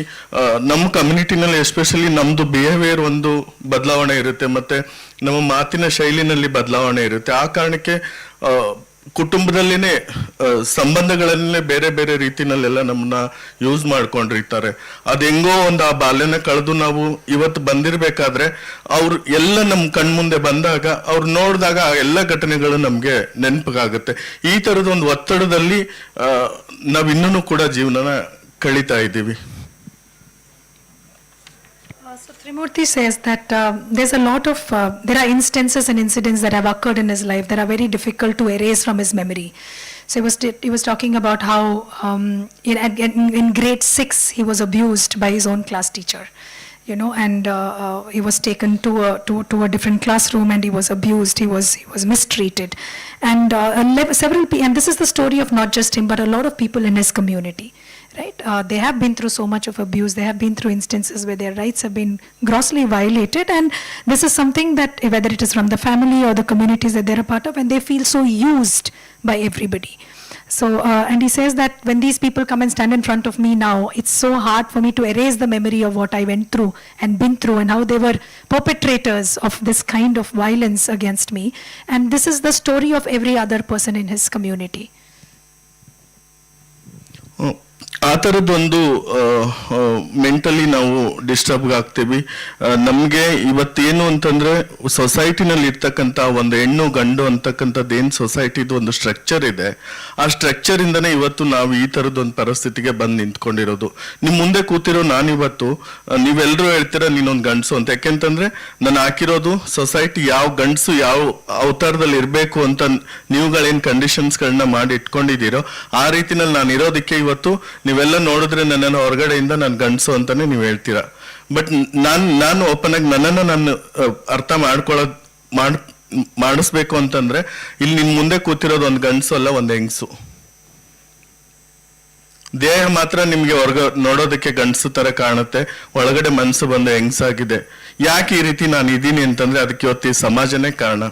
ನಮ್ಮ ಕಮ್ಯುನಿಟಿನಲ್ಲಿ ಎಸ್ಪೆಷಲಿ ನಮ್ಮದು ಬಿಹೇವಿಯರ್ ಒಂದು ಬದಲಾವಣೆ ಇರುತ್ತೆ, ಮತ್ತು ನಮ್ಮ ಮಾತಿನ ಶೈಲಿನಲ್ಲಿ ಬದಲಾವಣೆ ಇರುತ್ತೆ. ಆ ಕಾರಣಕ್ಕೆ ಕುಟುಂಬದಲ್ಲಿನೇ ಸಂಬಂಧಗಳನ್ನೇ ಬೇರೆ ಬೇರೆ ರೀತಿನಲ್ಲೆಲ್ಲ ನಮ್ಮನ್ನ ಯೂಸ್ ಮಾಡ್ಕೊಂಡಿರ್ತಾರೆ. ಅದು ಹೆಂಗೋ ಒಂದು ಆ ಬಾಲ್ಯನ ಕಳೆದು ನಾವು ಇವತ್ತು ಬಂದಿರಬೇಕಾದ್ರೆ ಅವ್ರು ಎಲ್ಲ ನಮ್ಮ ಕಣ್ಮುಂದೆ ಬಂದಾಗ ಅವ್ರು ನೋಡಿದಾಗ ಆ ಎಲ್ಲ ಘಟನೆಗಳು ನಮಗೆ ನೆನಪಾಗುತ್ತೆ. ಈ ಥರದ ಒಂದು ಒತ್ತಡದಲ್ಲಿ ನಾವು ಇನ್ನೂ ಕೂಡ ಜೀವನನ ಕಳೀತಾ ಇದ್ದೀವಿ. So Trimurti says that there's a lot of, there are instances and incidents that have occurred in his life that are very difficult to erase from his memory. So he was talking about how in grade 6 he was abused by his own class teacher, and he was taken to a different classroom and he was abused, he was mistreated. And and this is the story of not just him but a lot of people in his community. Right? They have been through so much of abuse. They have been through instances where their rights have been grossly violated, and this is something that whether it is from the family or the communities that they're a part of, and they feel so used by everybody. So, and he says that when these people come and stand in front of me now, it's so hard for me to erase the memory of what I went through and been through and how they were perpetrators of this kind of violence against me. And this is the story of every other person in his community. ಆ ಥರದ್ದೊಂದು mentally ನಾವು disturb ಆಗ್ತೀವಿ. ನಮಗೆ ಇವತ್ತೇನು ಅಂತಂದ್ರೆ ಸೊಸೈಟಿನಲ್ಲಿ ಇರ್ತಕ್ಕಂಥ ಒಂದು ಹೆಣ್ಣು ಗಂಡು ಅಂತಕ್ಕಂಥದ್ದು ಏನು ಸೊಸೈಟಿದು ಒಂದು ಸ್ಟ್ರಕ್ಚರ್ ಇದೆ, ಆ ಸ್ಟ್ರಕ್ಚರ್ ಇಂದನೇ ಇವತ್ತು ನಾವು ಈ ಥರದ್ದೊಂದು ಪರಿಸ್ಥಿತಿಗೆ ಬಂದು ನಿಂತ್ಕೊಂಡಿರೋದು. ನಿಮ್ಮ ಮುಂದೆ ಕೂತಿರೋ ನಾನಿವತ್ತು ನೀವೆಲ್ಲರೂ ಹೇಳ್ತೀರಾ ನೀನೊಂದು ಗಂಡಸು ಅಂತ. ಯಾಕೆಂತಂದ್ರೆ ನಾನು ಹಾಕಿರೋದು ಸೊಸೈಟಿ ಯಾವ ಗಂಡಸು ಯಾವ ಅವತಾರದಲ್ಲಿ ಇರಬೇಕು ಅಂತ ನೀವುಗಳೇನು ಕಂಡೀಷನ್ಸ್ಗಳನ್ನ ಮಾಡಿ ಇಟ್ಕೊಂಡಿದ್ದೀರೋ ಆ ರೀತಿನಲ್ಲಿ ನಾನು ಇರೋದಕ್ಕೆ ಇವತ್ತು ನೀವೆಲ್ಲ ನೋಡಿದ್ರೆ ನನ್ನನ್ನು ಹೊರಗಡೆಯಿಂದ ನಾನು ಗಂಡಸು ಅಂತಾನೆ ನೀವು ಹೇಳ್ತೀರಾ. ಬಟ್ ನಾನು ಓಪನ್ ಆಗಿ ನನ್ನನ್ನು ನಾನು ಅರ್ಥ ಮಾಡಿಸ್ಬೇಕು ಅಂತಂದ್ರೆ ಇಲ್ಲಿ ನಿನ್ ಮುಂದೆ ಕೂತಿರೋದು ಒಂದು ಗಂಡಸು ಅಲ್ಲ, ಒಂದು ಹೆಂಗಸು. ದೇಹ ಮಾತ್ರ ನಿಮ್ಗೆ ನೋಡೋದಕ್ಕೆ ಗಂಡಸು ತರ ಕಾಣುತ್ತೆ, ಒಳಗಡೆ ಮನಸ್ಸು ಬಂದು ಹೆಂಗಸಾಗಿದೆ. ಯಾಕೆ ಈ ರೀತಿ ನಾನು ಇದ್ದೀನಿ ಅಂತಂದ್ರೆ ಅದಕ್ಕೆ ಇವತ್ತು ಈ ಸಮಾಜನೇ ಕಾರಣ.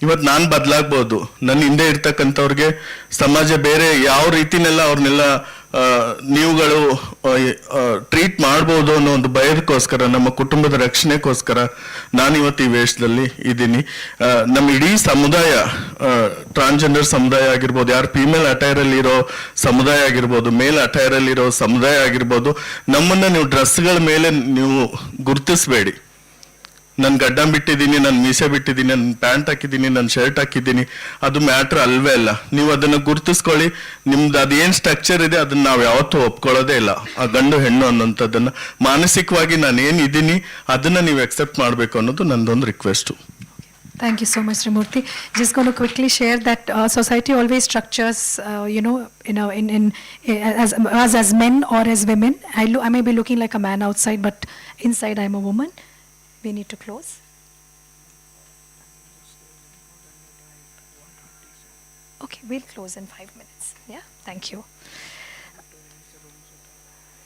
ಇವತ್ತು ನಾನು ಬದಲಾಗ್ಬೋದು, ನನ್ನ ಹಿಂದೆ ಇರ್ತಕ್ಕಂಥವ್ರಿಗೆ ಸಮಾಜ ಬೇರೆ ಯಾವ ರೀತಿನೆಲ್ಲ ಅವ್ರನ್ನೆಲ್ಲ ನೀವುಗಳು ಟ್ರೀಟ್ ಮಾಡ್ಬೋದು ಅನ್ನೋ ಒಂದು ಭಯದಕ್ಕೋಸ್ಕರ, ನಮ್ಮ ಕುಟುಂಬದ ರಕ್ಷಣೆಗೋಸ್ಕರ ನಾನು ಇವತ್ತು ಈ ವೇಷದಲ್ಲಿ ಇದ್ದೀನಿ. ನಮ್ಮ ಇಡೀ ಸಮುದಾಯ, ಟ್ರಾನ್ಸ್ಜೆಂಡರ್ ಸಮುದಾಯ ಆಗಿರ್ಬೋದು, ಯಾರು ಫೀಮೇಲ್ ಅಟೈರಲ್ಲಿ ಇರೋ ಸಮುದಾಯ ಆಗಿರ್ಬೋದು, ಮೇಲ್ ಅಟೈರಲ್ಲಿ ಇರೋ ಸಮುದಾಯ ಆಗಿರ್ಬೋದು, ನಮ್ಮನ್ನ ನೀವು ಡ್ರೆಸ್ಗಳ ಮೇಲೆ ನೀವು ಗುರುತಿಸ್ಬೇಡಿ. ನಾನು ಗಡ್ಡ ಬಿಟ್ಟಿದ್ದೀನಿ, ನಾನು ಮೀಸೆ ಬಿಟ್ಟಿದ್ದೀನಿ, ನಾನು ಪ್ಯಾಂಟ್ ಹಾಕಿದ್ದೀನಿ, ನಾನು ಶರ್ಟ್ ಹಾಕಿದ್ದೀನಿ, ಅದು ಮ್ಯಾಟ್ರ್ ಅಲ್ವೇ ಅಲ್ಲ. ನೀವು ಅದನ್ನು ಗುರುತಿಸ್ಕೊಳ್ಳಿ. ನಿಮ್ದು ಅದೇನು ಸ್ಟ್ರಕ್ಚರ್ ಇದೆ ಅದನ್ನ ನಾವು ಯಾವತ್ತೂ ಒಪ್ಕೊಳ್ಳೋದೇ ಇಲ್ಲ. ಆ ಗಂಡು ಹೆಣ್ಣು ಅನ್ನೋಂಥದ್ದನ್ನ ಮಾನಸಿಕವಾಗಿ ನಾನು ಏನಿದ್ದೀನಿ ಅದನ್ನ ನೀವು ಅಕ್ಸೆಪ್ಟ್ ಮಾಡಬೇಕು ಅನ್ನೋದು ನಂದೊಂದು request. Thank you so much, Trimurti. Just going to quickly share that society always structures, as men or as women. I may be looking like a man outside, but inside I'm a woman. We need to close. Okay, we'll close in 5 minutes. Yeah, thank you.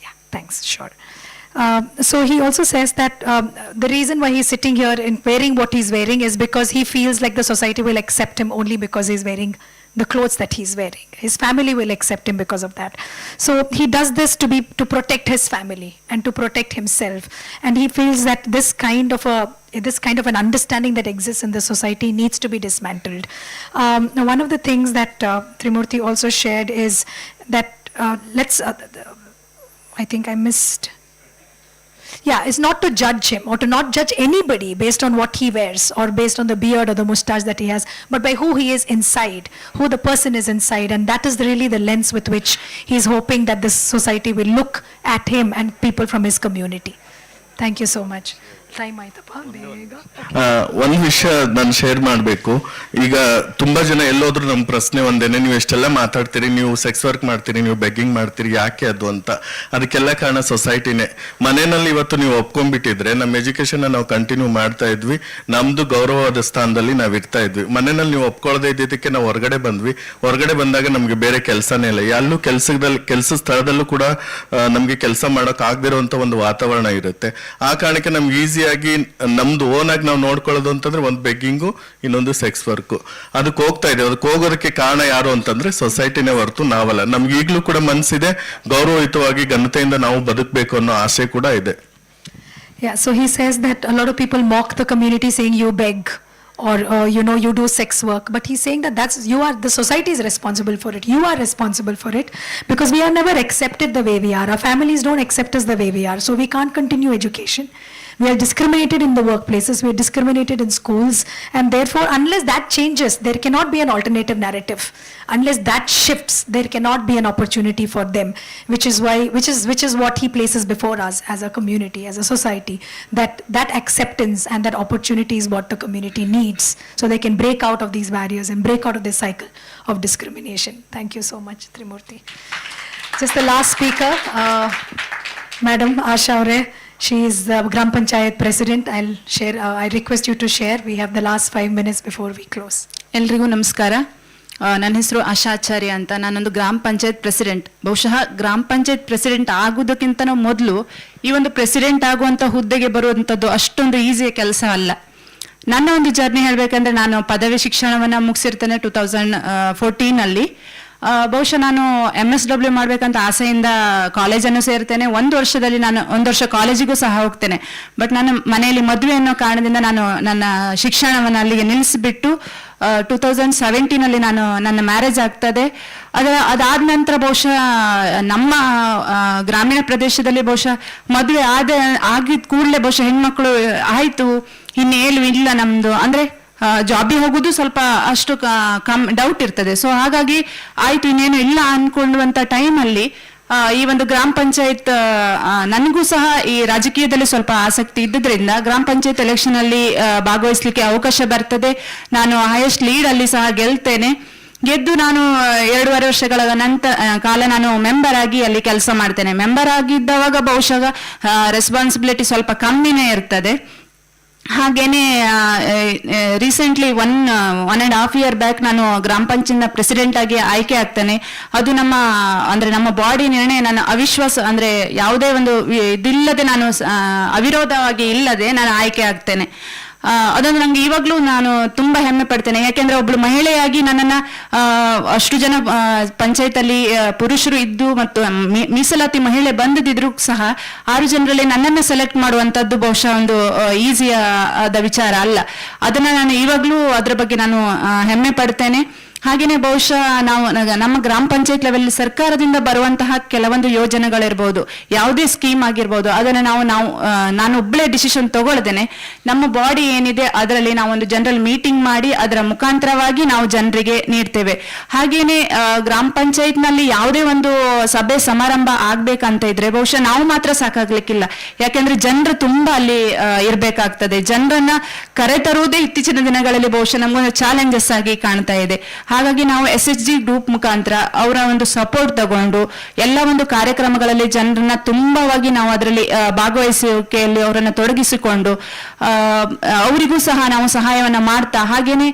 Yeah, thanks, sure. So he also says that the reason why he's sitting here and wearing what he's wearing is because he feels like the society will accept him only because he's wearing the clothes that he's wearing. His family will accept him because of that. So he does this to protect his family and to protect himself. And he feels that this kind of an understanding that exists in the society needs to be dismantled. One of the things that Trimurti also shared is that I think I missed. Yeah, it's not to judge him or to not judge anybody based on what he wears or based on the beard or the mustache that he has, but by who he is inside, who the person is inside, and that is really the lens with which he's hoping that this society will look at him and people from his community. Thank you so much. Time ಆಯ್ತಪ್ಪ ಬೇಗ. ಒಂದು ವಿಷಯ ನಾನು share ಮಾಡಬೇಕು. ಈಗ ತುಂಬಾ ಜನ ಎಲ್ಲೋದ್ರು ನಮ್ಮ ಪ್ರಶ್ನೆ ಒಂದೇನೆ, ನೀವು ಎಷ್ಟೆಲ್ಲ ಮಾತಾಡ್ತೀರಿ, ನೀವು ಸೆಕ್ಸ್ ವರ್ಕ್ ಮಾಡ್ತೀರಿ, ನೀವು ಬೆಗ್ಗಿಂಗ್ ಮಾಡ್ತೀರಿ, ಯಾಕೆ ಅದು ಅಂತ. ಅದಕ್ಕೆಲ್ಲ ಕಾರಣ ಸೊಸೈಟಿನೇ. ಮನೆಯಲ್ಲಿ ಇವತ್ತು ನೀವು ಒಪ್ಕೊಂಡ್ಬಿಟ್ಟಿದ್ರೆ ನಮ್ಮ ಎಜುಕೇಶನ್ ನಾವು ಕಂಟಿನ್ಯೂ ಮಾಡ್ತಾ ಇದ್ವಿ, ನಮ್ದು ಗೌರವವಾದ ಸ್ಥಾನದಲ್ಲಿ ನಾವು ಇರ್ತಾ ಇದ್ವಿ. ಮನೆಯಲ್ಲಿ ನೀವು ಒಪ್ಕೊಳ್ಳದೆ ಇದ್ದಿದ್ದಕ್ಕೆ ನಾವು ಹೊರಗಡೆ ಬಂದ್ವಿ. ಹೊರಗಡೆ ಬಂದಾಗ ನಮ್ಗೆ ಬೇರೆ ಕೆಲಸನೇ ಇಲ್ಲ. ಎಲ್ಲೂ ಕೆಲಸ ಸ್ಥಳದಲ್ಲೂ ಕೂಡ ನಮ್ಗೆ ಕೆಲಸ ಮಾಡೋಕ್ ಆಗದಿರುವಂತ ಒಂದು ವಾತಾವರಣ ಇರುತ್ತೆ. ಆ ಕಾರಣಕ್ಕೆ ನಮ್ಗೆ ಈಸಿಯಾಗಿ ನಮ್ದು ಓನ್ ಆಗಿ ನಾವು ನೋಡ್ಕೊಳ್ಳೋದು ಅಂತಂದ್ರೆ ಒಂದು ಬೆಗ್ಗಿಂಗು, ಇನ್ನೊಂದು ಸೆಕ್ಸ್ ವರ್ಕ್. ಅದಕ್ಕೆ ಹೋಗ್ತಾ ಇದೆ. ಅದಕ್ಕೆ ಹೋಗೋದಕ್ಕೆ ಕಾರಣ ಯಾರು ಅಂತಂದ್ರೆ ಸೊಸೈಟಿನೇ ಹೊರತು ನಾವಲ್ಲ. ನಮ್ಗೆ ಈಗಲೂ ಕೂಡ ಮನಸ್ಸಿದೆ, ಗೌರವಯುತವಾಗಿ ಘನತೆಯಿಂದ ನಾವು ಬದುಕಬೇಕು ಅನ್ನೋ ಆಸೆ ಕೂಡ ಇದೆ. Yeah, so he says that a lot of people mock the community saying you beg or you do sex work, but he's saying that the society is responsible for it. You are responsible for it because we are never accepted the way we are. Our families don't accept us the way we are, so we can't continue education. We are discriminated in the workplaces, we are discriminated in schools, and therefore unless that changes, there cannot be an alternative narrative. Unless that shifts, there cannot be an opportunity for them, which is what he places before us as a community, as a society, that acceptance and that opportunity is what the community needs, so they can break out of these barriers and break out of this cycle of discrimination. Thank you so much, Trimurti. Just the last speaker, Madam Asha Aure. She is the Gram Panchayat President. I request you to share. We have the last 5 minutes before we close. ಎಲ್ರಿಗೂ ನಮಸ್ಕಾರ. ನನ್ನ ಹೆಸರು ಆಶಾ ಆಚಾರ್ಯ ಅಂತ. ನಾನೊಂದು ಗ್ರಾಮ panchayat president. ಬಹುಶಃ ಗ್ರಾಮ panchayat president ಆಗೋದಕ್ಕಿಂತ ಮೊದಲು ಈ ಒಂದು ಪ್ರೆಸಿಡೆಂಟ್ ಆಗುವಂಥ ಹುದ್ದೆಗೆ ಬರುವಂಥದ್ದು ಅಷ್ಟೊಂದು ಈಸಿಯ ಕೆಲಸ ಅಲ್ಲ. ನನ್ನ ಒಂದು ಜರ್ನಿ ಹೇಳಬೇಕಂದ್ರೆ, ನಾನು ಪದವಿ ಶಿಕ್ಷಣವನ್ನು ಮುಗಿಸಿರ್ತೇನೆ 2014 ಬಹುಶಃ ನಾನು MSW ಮಾಡಬೇಕಂತ ಆಸೆಯಿಂದ ಕಾಲೇಜನ್ನು ಸೇರ್ತೇನೆ. ಒಂದು ವರ್ಷ ಕಾಲೇಜಿಗೂ ಸಹ ಹೋಗ್ತೇನೆ. ಬಟ್ ನಾನು ಮನೆಯಲ್ಲಿ ಮದುವೆ ಅನ್ನೋ ಕಾರಣದಿಂದ ನಾನು ನನ್ನ ಶಿಕ್ಷಣವನ್ನು ಅಲ್ಲಿಗೆ ನಿಲ್ಲಿಸಿಬಿಟ್ಟು 2017 ನನ್ನ ಮ್ಯಾರೇಜ್ ಆಗ್ತದೆ. ಅದಾದ ನಂತರ ಬಹುಶಃ ನಮ್ಮ ಗ್ರಾಮೀಣ ಪ್ರದೇಶದಲ್ಲಿ ಬಹುಶಃ ಮದುವೆ ಆಗಿದ ಕೂಡಲೇ ಬಹುಶಃ ಹೆಣ್ಮಕ್ಳು ಆಯಿತು ಇನ್ನೇನು ಇಲ್ಲ ನಮ್ಮದು ಅಂದರೆ ಜಾಬಿಗೆ ಹೋಗೋದು ಸ್ವಲ್ಪ ಅಷ್ಟು ಡೌಟ್ ಇರ್ತದೆ. ಸೊ ಹಾಗಾಗಿ ಆಯಿತು ಇನ್ನೇನು ಇಲ್ಲ ಅಂದ್ಕೊಳ್ಳುವಂಥ ಟೈಮಲ್ಲಿ ಈ ಒಂದು ಗ್ರಾಮ ಪಂಚಾಯತ್ ನನಗೂ ಸಹ ಈ ರಾಜಕೀಯದಲ್ಲಿ ಸ್ವಲ್ಪ ಆಸಕ್ತಿ ಇದ್ದುದರಿಂದ ಗ್ರಾಮ ಪಂಚಾಯತ್ ಎಲೆಕ್ಷನ್ ಅಲ್ಲಿ ಭಾಗವಹಿಸಲಿಕ್ಕೆ ಅವಕಾಶ ಬರ್ತದೆ. ನಾನು ಹೈಯೆಸ್ಟ್ ಲೀಡ್ ಅಲ್ಲಿ ಸಹ ಗೆದ್ದು ನಾನು 2.5 ವರ್ಷಗಳ ಕಾಲ ನಾನು ಮೆಂಬರ್ ಆಗಿ ಅಲ್ಲಿ ಕೆಲಸ ಮಾಡ್ತೇನೆ. ಮೆಂಬರ್ ಆಗಿದ್ದವಾಗ ಬಹುಶಃ ರೆಸ್ಪಾನ್ಸಿಬಿಲಿಟಿ ಸ್ವಲ್ಪ ಕಮ್ಮಿನೇ ಇರ್ತದೆ. ಹಾಗೇನೆ ರೀಸೆಂಟ್ಲಿ 1.5 year ಬ್ಯಾಕ್ ನಾನು ಗ್ರಾಮ ಪಂಚಾಯತ್ನ ಪ್ರೆಸಿಡೆಂಟ್ ಆಗಿ ಆಯ್ಕೆ ಆಗ್ತೇನೆ. ಅದು ನಮ್ಮ ಬಾಡಿ ನಿರ್ಣಯ, ನನ್ನ ಅವಿಶ್ವಾಸ ಅಂದ್ರೆ ಯಾವುದೇ ಒಂದು ಇದಿಲ್ಲದೆ ನಾನು ಅವಿರೋಧವಾಗಿ ಇಲ್ಲದೆ ನಾನು ಆಯ್ಕೆ ಆಗ್ತೇನೆ. ಅದೊಂದು ನಂಗೆ ಇವಾಗ್ಲೂ ನಾನು ತುಂಬಾ ಹೆಮ್ಮೆ ಪಡ್ತೇನೆ. ಯಾಕೆಂದ್ರೆ ಒಬ್ಳು ಮಹಿಳೆಯಾಗಿ ನನ್ನನ್ನ ಅಷ್ಟು ಜನ ಪಂಚಾಯತ್ ಅಲ್ಲಿ ಪುರುಷರು ಇದ್ದು ಮತ್ತು ಮೀಸಲಾತಿ ಮಹಿಳೆ ಬಂದಿದ್ರು ಸಹ 6 ಜನರಲ್ಲಿ ನನ್ನನ್ನ ಸೆಲೆಕ್ಟ್ ಮಾಡುವಂತದ್ದು ಬಹುಶಃ ಒಂದು ಈಸಿ ಆದ ವಿಚಾರ ಅಲ್ಲ. ಅದನ್ನ ನಾನು ಇವಾಗ್ಲೂ ಅದ್ರ ಬಗ್ಗೆ ನಾನು ಹೆಮ್ಮೆ ಪಡ್ತೇನೆ. ಹಾಗೇನೆ ಬಹುಶಃ ನಮ್ಮ ಗ್ರಾಮ ಪಂಚಾಯತ್ ಲೆವೆಲ್ ಸರ್ಕಾರದಿಂದ ಬರುವಂತಹ ಕೆಲವೊಂದು ಯೋಜನೆಗಳಿರ್ಬೋದು, ಯಾವುದೇ ಸ್ಕೀಮ್ ಆಗಿರ್ಬೋದು, ಅದನ್ನ ನಾನು ಒಬ್ಬಳೇ ಡಿಸಿಷನ್ ತಗೊಳ್ದೇನೆ ನಮ್ಮ ಬಾಡಿ ಏನಿದೆ ಅದರಲ್ಲಿ ನಾವು ಒಂದು ಜನರಲ್ ಮೀಟಿಂಗ್ ಮಾಡಿ ಅದರ ಮುಖಾಂತರವಾಗಿ ನಾವು ಜನರಿಗೆ ನೀಡ್ತೇವೆ. ಹಾಗೇನೆ ಗ್ರಾಮ ಪಂಚಾಯತ್ ನಲ್ಲಿ ಯಾವುದೇ ಒಂದು ಸಭೆ ಸಮಾರಂಭ ಆಗ್ಬೇಕಂತ ಇದ್ರೆ ಬಹುಶಃ ನಾವು ಮಾತ್ರ ಸಾಕಾಗ್ಲಿಕ್ಕಿಲ್ಲ. ಯಾಕೆಂದ್ರೆ ಜನರು ತುಂಬಾ ಅಲ್ಲಿ ಇರ್ಬೇಕಾಗ್ತದೆ. ಜನರನ್ನ ಕರೆತರುವುದೇ ಇತ್ತೀಚಿನ ದಿನಗಳಲ್ಲಿ ಬಹುಶಃ ನಮ್ಗೊಂದು ಚಾಲೆಂಜಸ್ ಆಗಿ ಕಾಣ್ತಾ ಇದೆ. ಹಾಗಾಗಿ ನಾವು SHG ಗ್ರೂಪ್ ಮುಖಾಂತರ ಅವರ ಒಂದು ಸಪೋರ್ಟ್ ತಗೊಂಡು ಎಲ್ಲ ಒಂದು ಕಾರ್ಯಕ್ರಮಗಳಲ್ಲಿ ಜನರನ್ನ ತುಂಬವಾಗಿ ನಾವು ಅದರಲ್ಲಿ ಭಾಗವಹಿಸುವಿಕೆಯಲ್ಲಿ ಅವರನ್ನು ತೊಡಗಿಸಿಕೊಂಡು ಅವರಿಗೂ ಸಹ ನಾವು ಸಹಾಯವನ್ನ ಮಾಡ್ತಾ, ಹಾಗೇನೆ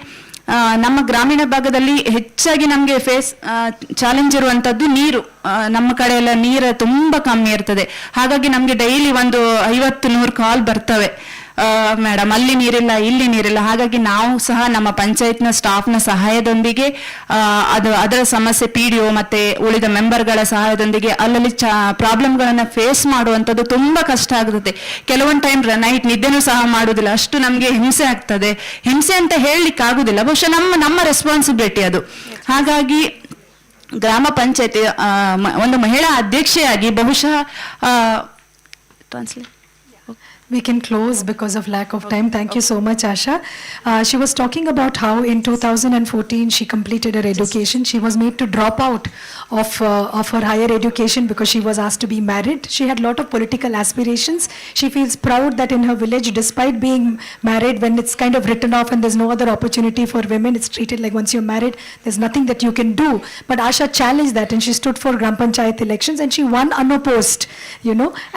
ನಮ್ಮ ಗ್ರಾಮೀಣ ಭಾಗದಲ್ಲಿ ಹೆಚ್ಚಾಗಿ ನಮಗೆ ಚಾಲೆಂಜ್ ಇರುವಂತದ್ದು ನೀರು. ನಮ್ಮ ಕಡೆ ಎಲ್ಲ ನೀರು ತುಂಬಾ ಕಮ್ಮಿ ಇರ್ತದೆ. ಹಾಗಾಗಿ ನಮ್ಗೆ ಡೈಲಿ ಒಂದು 50-100 ಕಾಲ್ ಬರ್ತವೆ, ಮೇಡಮ್ ಅಲ್ಲಿ ನೀರಿಲ್ಲ ಇಲ್ಲಿ ನೀರಿಲ್ಲ. ಹಾಗಾಗಿ ನಾವು ಸಹ ನಮ್ಮ ಪಂಚಾಯತ್ನ ಸ್ಟಾಫ್ನ ಸಹಾಯದೊಂದಿಗೆ ಅದರ ಸಮಸ್ಯೆ PDO ಮತ್ತೆ ಉಳಿದ ಮೆಂಬರ್ಗಳ ಸಹಾಯದೊಂದಿಗೆ ಅಲ್ಲಲ್ಲಿ ಪ್ರಾಬ್ಲಮ್ಗಳನ್ನ ಫೇಸ್ ಮಾಡುವಂಥದ್ದು ತುಂಬಾ ಕಷ್ಟ ಆಗುತ್ತೆ. ಕೆಲವೊಂದು ಟೈಮ್ ನೈಟ್ ನಿದ್ದೆನೂ ಸಹ ಮಾಡುವುದಿಲ್ಲ, ಅಷ್ಟು ನಮಗೆ ಹಿಂಸೆ ಆಗ್ತದೆ. ಹಿಂಸೆ ಅಂತ ಹೇಳಲಿಕ್ಕೆ ಆಗುದಿಲ್ಲ, ಬಹುಶಃ ನಮ್ಮ ರೆಸ್ಪಾನ್ಸಿಬಿಲಿಟಿ ಅದು. ಹಾಗಾಗಿ ಗ್ರಾಮ ಪಂಚಾಯತಿ ಒಂದು ಮಹಿಳಾ ಅಧ್ಯಕ್ಷೆಯಾಗಿ ಬಹುಶಃ translate We can close because of lack of time. Thank you so much, Asha. She was talking about how in 2014 she completed her education. She was made to drop out of her higher education because she was asked to be married. She had a lot of political aspirations. She feels proud that in her village, despite being married, when it's kind of written off and there's no other opportunity for women, it's treated like once you're married, there's nothing that you can do. But Asha challenged that and she stood for Gram Panchayat elections and she won unopposed,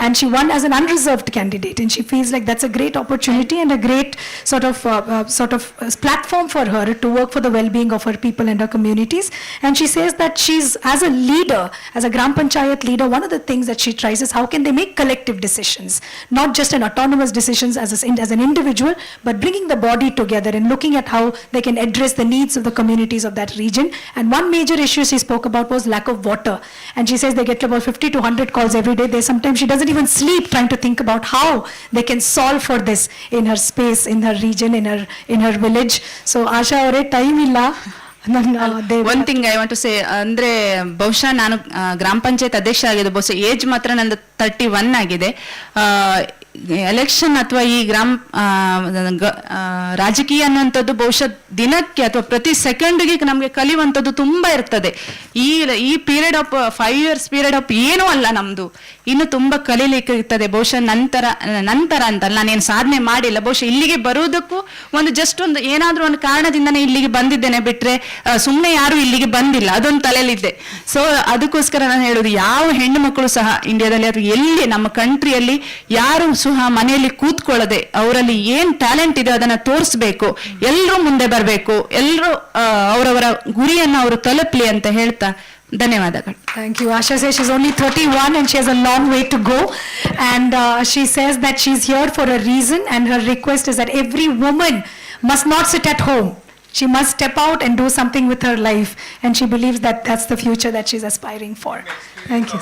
and she won as an unreserved candidate. And she feels like that's a great opportunity and a great sort of platform for her to work for the well-being of her people and her communities. And she says that she's, as a leader, as a Gram Panchayat leader, one of the things that she tries is how can they make collective decisions, not just an autonomous decisions as an individual, but bringing the body together and looking at how they can address the needs of the communities of that region. And one major issue she spoke about was lack of water. And she says they get about 50 to 100 calls every day. Sometimes she doesn't even sleep trying to think about how they can solve for this in her space, in her region, in her village. So Asha avare time illa. One thing I want to say ಅಂದ್ರೆ ಬಹುಶಃ ನಾನು ಗ್ರಾಮ ಪಂಚಾಯತ್ ಅಧ್ಯಕ್ಷ ಆಗಿದೆ, ಬಹುಶಃ age ಮಾತ್ರ ನಂದು 31 ಆಗಿದೆ. ಎಲೆಕ್ಷನ್ ಅಥವಾ ಈ ರಾಜಕೀಯ ಅನ್ನುವಂಥದ್ದು ಬಹುಶಃ ದಿನಕ್ಕೆ ಅಥವಾ ಪ್ರತಿ ಸೆಕೆಂಡ್ಗೆ ನಮಗೆ ಕಲಿಯುವಂಥದ್ದು ತುಂಬಾ ಇರ್ತದೆ. ಈ period of 5 years period of ಏನೂ ಅಲ್ಲ ನಮ್ದು, ಇನ್ನು ತುಂಬಾ ಕಲೀಲಿಕ್ಕೆ ಇರ್ತದೆ. ಬಹುಶಃ ನಂತರ ಅಂತಲ್ಲ, ನಾನೇನು ಸಾಧನೆ ಮಾಡಿಲ್ಲ. ಬಹುಶಃ ಇಲ್ಲಿಗೆ ಬರುವುದಕ್ಕೂ ಜಸ್ಟ್ ಒಂದು ಏನಾದ್ರೂ ಒಂದು ಕಾರಣದಿಂದನೇ ಇಲ್ಲಿಗೆ ಬಂದಿದ್ದೇನೆ ಬಿಟ್ರೆ ಸುಮ್ಮನೆ ಯಾರು ಇಲ್ಲಿಗೆ ಬಂದಿಲ್ಲ, ಅದೊಂದು ತಲೆಯಲ್ಲಿದೆ. ಸೊ ಅದಕ್ಕೋಸ್ಕರ ನಾನು ಹೇಳೋದು, ಯಾವ ಹೆಣ್ಣು ಮಕ್ಕಳು ಸಹ ಇಂಡಿಯಾದಲ್ಲಿ ಅಥವಾ ಎಲ್ಲಿ ನಮ್ಮ ಕಂಟ್ರಿಯಲ್ಲಿ ಯಾರು ಸಹ ಮನೆಯಲ್ಲಿ ಕೂತ್ಕೊಳ್ಳದೆ ಅವರಲ್ಲಿ ಏನ್ ಟ್ಯಾಲೆಂಟ್ ಇದೆ ಅದನ್ನ ತೋರಿಸ್ಬೇಕು, ಎಲ್ಲರೂ ಮುಂದೆ ಬರಬೇಕು, ಎಲ್ಲರೂ ಅವರವರ ಗುರಿಯನ್ನು ಅವರು ತಲುಪಲಿ ಅಂತ ಹೇಳ್ತಾ ಧನ್ಯವಾದಗಳು. Thank you. Asha says she's only 31 and she has a long way to go. And she says that she's here for a reason and her request is that every woman must not sit at home. She must step out and do something with her life, and she believes that that's the future that she's aspiring for. Thank you.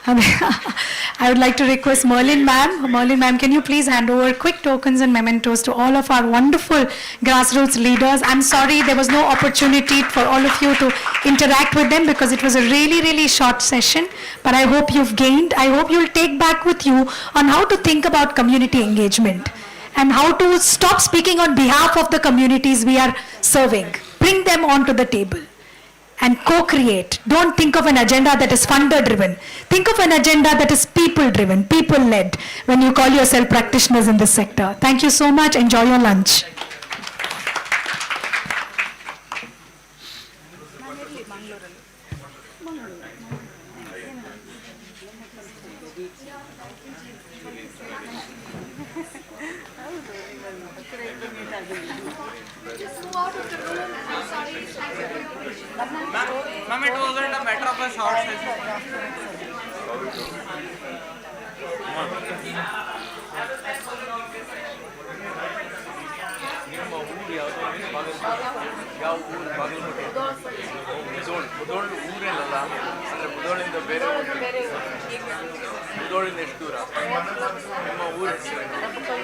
I would like to request Merlin ma'am. Merlin ma'am, can you please hand over quick tokens and mementos to all of our wonderful grassroots leaders? I'm sorry there was no opportunity for all of you to interact with them because it was a really, really short session, but I hope you've gained. I hope you'll take back with you on how to think about community engagement and how to stop speaking on behalf of the communities we are serving. Bring them onto the table and co-create. Don't think of an agenda that is funder-driven. Think of an agenda that is people-driven, people-led, when you call yourself practitioners in this sector. Thank you so much. Enjoy your lunch. Ma'am, it wasn't a matter of a short session.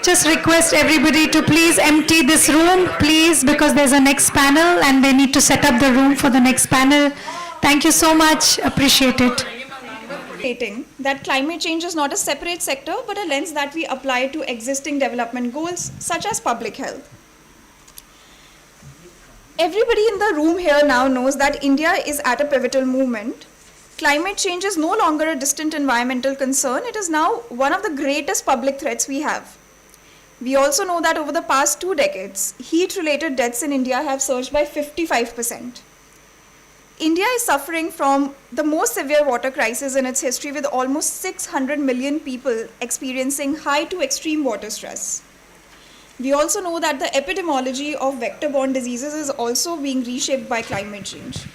Just request everybody to please empty this room, please, because there's a next panel and they need to set up the room for the next panel. Thank you so much. Appreciate it. That climate change is not a separate sector, but a lens that we apply to existing development goals, such as public health. Everybody in the room here now knows that India is at a pivotal moment. Climate change is no longer a distant environmental concern. It is now one of the greatest public threats we have. We also know that over the past 2 decades, heat-related deaths in India have surged by 55%. India is suffering from the most severe water crisis in its history, with almost 600 million people experiencing high to extreme water stress. We also know that the epidemiology of vector-borne diseases is also being reshaped by climate change.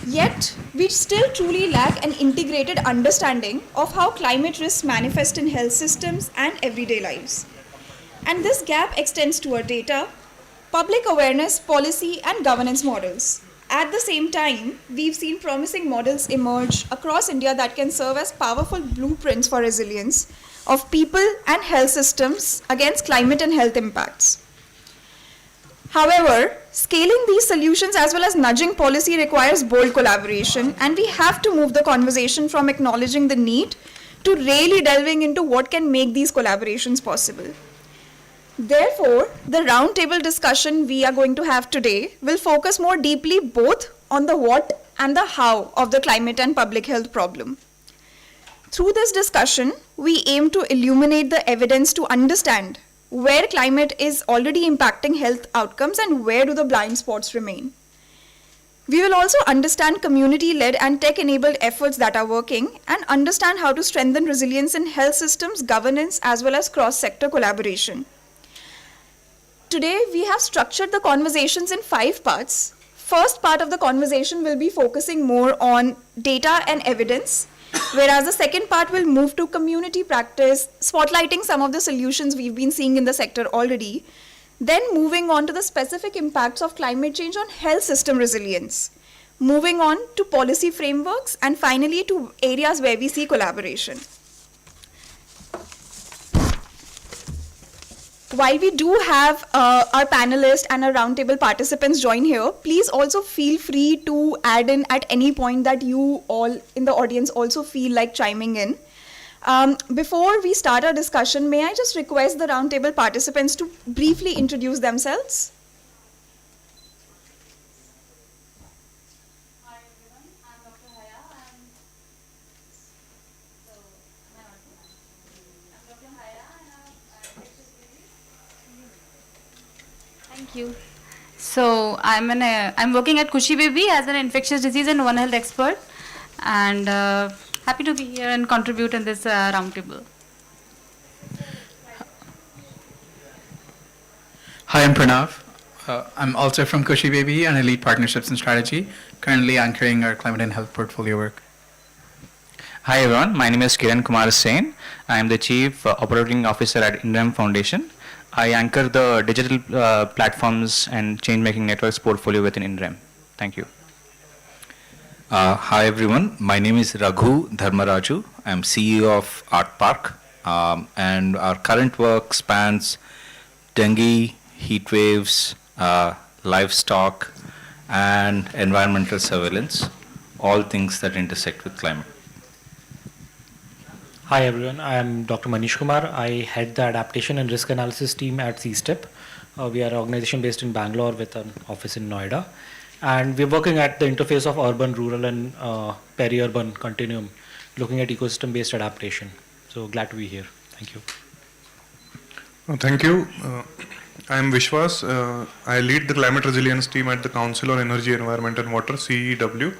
Yet, we still truly lack an integrated understanding of how climate risks manifest in health systems and everyday lives. And this gap extends to our data, public awareness, policy, and governance models. At the same time, we've seen promising models emerge across India that can serve as powerful blueprints for resilience of people and health systems against climate and health impacts. However, scaling these solutions as well as nudging policy requires bold collaboration, and we have to move the conversation from acknowledging the need to really delving into what can make these collaborations possible. Therefore, the roundtable discussion we are going to have today will focus more deeply both on the what and the how of the climate and public health problem. Through this discussion, we aim to illuminate the evidence to understand where climate is already impacting health outcomes and where do the blind spots remain. We will also understand community-led and tech-enabled efforts that are working and understand how to strengthen resilience in health systems, governance, as well as cross-sector collaboration. Today, we have structured the conversations in 5 parts. First part of the conversation will be focusing more on data and evidence, whereas the second part will move to community practice, spotlighting some of the solutions we've been seeing in the sector already, then moving on to the specific impacts of climate change on health system resilience, moving on to policy frameworks, and finally to areas where we see collaboration. While we do have our panelists and our roundtable participants join here, please also feel free to add in at any point that you all in the audience also feel like chiming in. Before we start our discussion, may I just request the roundtable participants to briefly introduce themselves? Thank you. So I'm working at Kushi Baby as an infectious disease and One Health expert, and happy to be here and contribute in this roundtable. Hi, I'm Pranav. I'm also from Kushi Baby and I lead partnerships and strategy, currently anchoring our climate and health portfolio work. Hi everyone, my name is Kiran Kumar Sen. I am the Chief Operating Officer at Indian Foundation. I anchor the digital platforms and change-making networks portfolio within INREM. Thank you. Hi everyone, my name is Raghu Dharmaraju. I'm CEO of Art Park, and our current work spans dengue, heat waves, livestock, and environmental surveillance, all things that intersect with climate. Hi everyone, I am Dr. Manish Kumar. I head the adaptation and risk analysis team at CSTEP. We are an organization based in Bangalore with an office in Noida. And we're working at the interface of urban, rural, and peri-urban continuum, looking at ecosystem-based adaptation. So glad to be here. Thank you. Thank you. I am Vishwas. I lead the climate resilience team at the Council on Energy, Environment and Water, CEW.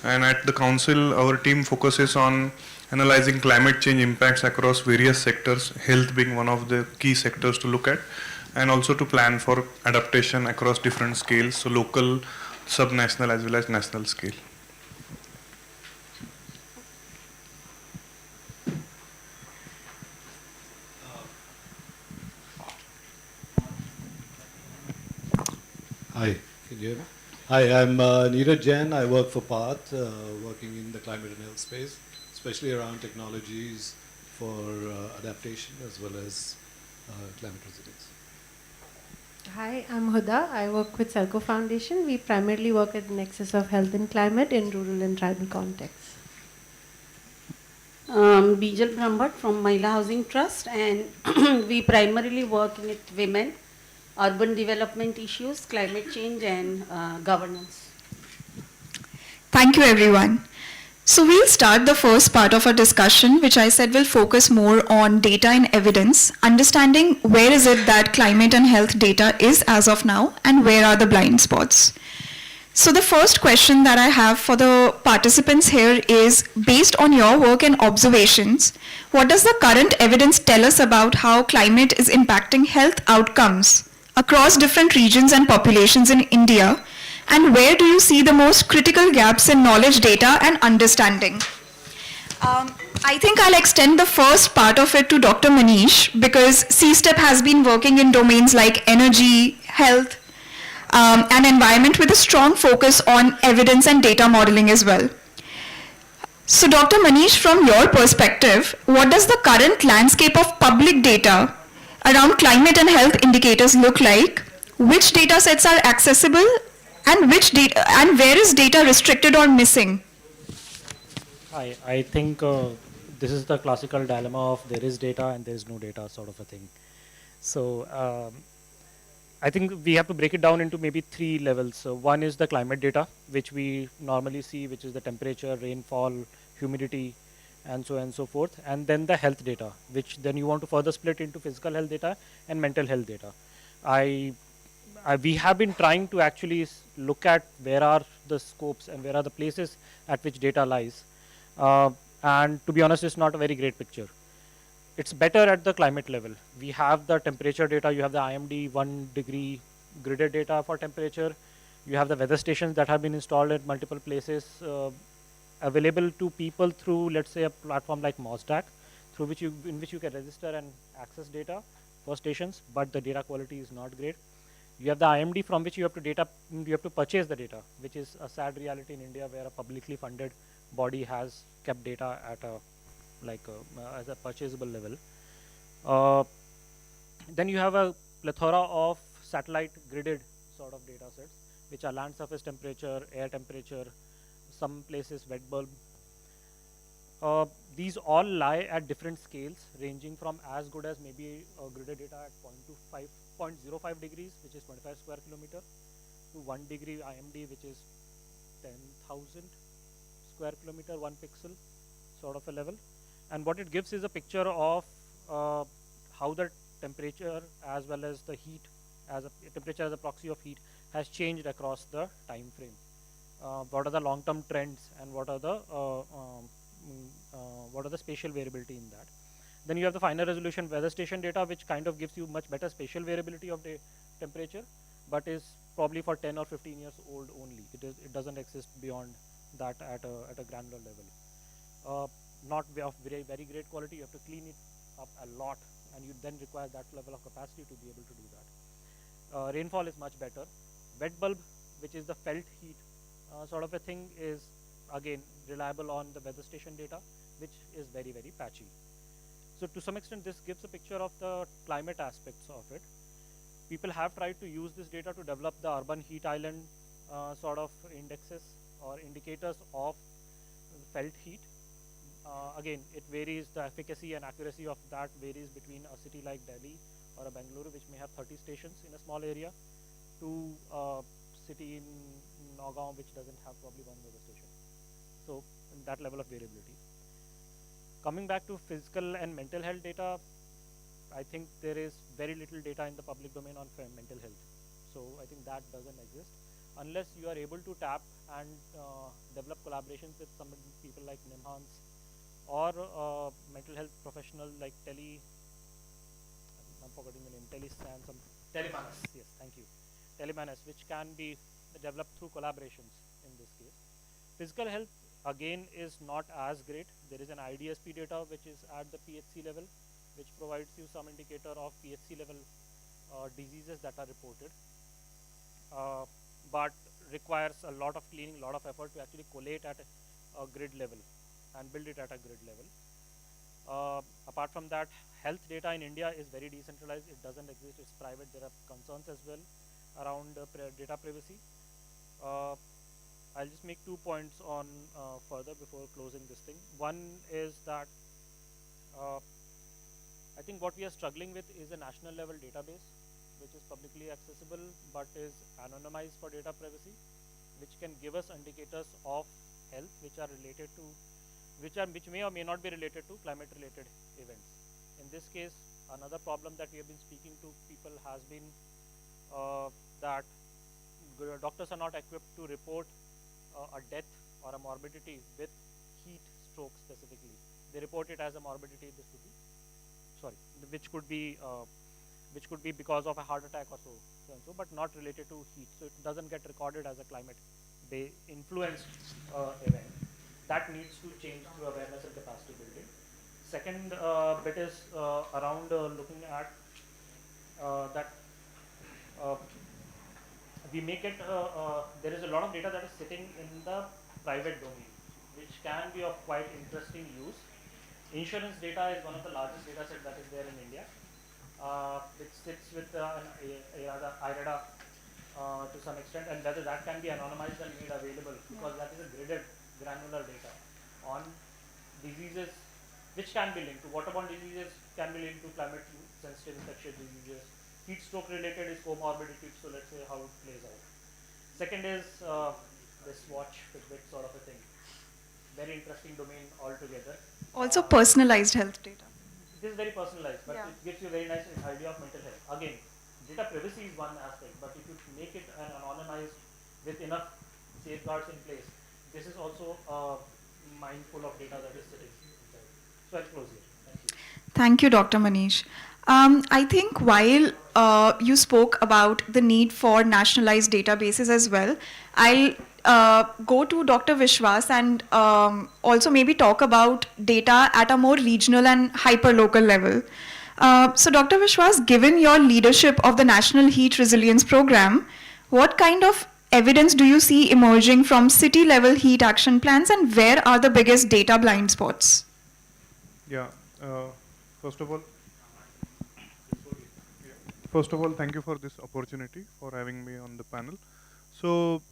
And at the Council, our team focuses on analyzing climate change impacts across various sectors, health being one of the key sectors to look at, and also to plan for adaptation across different scales, so local, subnational as well as national scale. Hi, can you hear me? Hi, I'm Neeraj Jain. I work for PATH, working in the climate and health space, especially around technologies for adaptation as well as climate resilience. Hi, I'm Huda. I work with Selco Foundation. We primarily work at the nexus of health and climate in rural and tribal contexts. Bijal Brahmbhatt from Mahila Housing Trust, and we primarily work with women, urban development issues, climate change, and governance. Thank you, everyone. So we'll start the first part of our discussion, which I said will focus more on data and evidence, understanding where is it that climate and health data is as of now, and where are the blind spots. So the first question that I have for the participants here is, based on your work and observations, what does the current evidence tell us about how climate is impacting health outcomes across different regions and populations in India? And where do you see the most critical gaps in knowledge, data, and understanding? I think I'll extend the first part of it to Dr. Manish, because CSTEP has been working in domains like energy, health, and environment with a strong focus on evidence and data modeling as well. So Dr. Manish, from your perspective, what does the current landscape of public data around climate and health indicators look like? Which data sets are accessible? And which data, and where is data restricted or missing? I think this is the classical dilemma of there is data and there is no data sort of a thing. So I think we have to break it down into maybe three levels. So one is the climate data, which we normally see, which is the temperature, rainfall, humidity, and so on and so forth. And then the health data, which then you want to further split into physical health data and mental health data. We have been trying to actually look at where are the scopes and where are the places at which data lies. And to be honest, it's not a very great picture. It's better at the climate level. We have the temperature data, you have the IMD 1 degree gridded data for temperature. You have the weather stations that have been installed at multiple places, available to people through, let's say, a platform like MOSDAC, in which you can register and access data for stations, but the data quality is not great. You have the IMD from which you have to purchase the data, which is a sad reality in India, where a publicly funded body has kept data at a as a purchasable level. Then you have a plethora of satellite gridded sort of data sets, which are land surface temperature, air temperature, some places wet bulb. These all lie at different scales, ranging from as good as maybe gridded data at 0.05 degrees, which is 25 square kilometer, to 1 degree IMD, which is 10,000 square kilometer, 1 pixel sort of a level. And what it gives is a picture of how the temperature as well as the heat, temperature as a proxy of heat, has changed across the time frame. What are the long-term trends, and what are the spatial variability in that? Then you have the finer resolution weather station data, which kind of gives you much better spatial variability of the temperature, but is probably for 10 or 15 years old only. It doesn't exist beyond that at a granular level. Not of very great quality. You have to clean it up a lot and you then require that level of capacity to be able to do that. Rainfall is much better. Wet bulb, which is the felt heat sort of a thing, is again reliable on the weather station data, which is very, very patchy. So to some extent, this gives a picture of the climate aspects of it. People have tried to use this data to develop the urban heat island sort of indexes or indicators of felt heat. Again, it varies, the efficacy and accuracy of that varies between a city like Delhi or a Bangalore, which may have 30 stations in a small area, to a city in Nagaon, which doesn't have probably one weather station. So that level of variability. Coming back to physical and mental health data, I think there is very little data in the public domain on mental health. So I think that doesn't exist unless you are able to tap and develop collaborations with some people like Nimhans or mental health professional like I'm forgetting the name, Telemanas, yes, thank you. Telemanas, which can be developed through collaborations in this case. Physical health again is not as great. There is an IDSP data which is at the PHC level, which provides you some indicator of PHC level diseases that are reported, but requires a lot of cleaning, a lot of effort to actually collate at a grid level and build it at a grid level. Apart from that, health data in India is very decentralized. It doesn't exist, it's private. There are concerns as well around data privacy. I'll just make 2 points on further before closing this thing. One is that I think what we are struggling with is a national level database, which is publicly accessible but is anonymized for data privacy, which can give us indicators of health which are related to, which may or may not be related to climate related events. In this case, another problem that we have been speaking to people has been that doctors are not equipped to report a death or a morbidity with heat stroke specifically. They report it as a morbidity, which could be because of a heart attack or so, but not related to heat. So it doesn't get recorded as a climate influenced event. That needs to change through awareness and capacity building. Second bit is around looking at that we make it, there is a lot of data that is sitting in the private domain, which can be of quite interesting use. Insurance data is one of the largest data set that is there in India. It sits with IRADA to some extent, and whether that can be anonymized and made available, because that is a gridded granular data on diseases which can be linked to waterborne diseases, can be linked to climate sensitive infectious diseases. Heat stroke related is comorbidity, so let's say how it plays out. Second is this watch Fitbit sort of a thing. Very interesting domain altogether. Also personalized health data. This is very personalized, but it gives you a very nice idea of mental health. Again, data privacy is one aspect, but if you make it anonymized with enough safeguards in place, this is also mindful of data that is sitting inside. So I'll close here. Thank you. Thank you, Dr. Manish. I think while you spoke about the need for nationalized databases as well, I'll go to Dr. Vishwas and also maybe talk about data at a more regional and hyper-local level. So Dr. Vishwas, given your leadership of the National Heat Resilience Program, what kind of evidence do you see emerging from city-level heat action plans, and where are the biggest data blind spots? Yeah, first of all, thank you for this opportunity for having me on the panel. So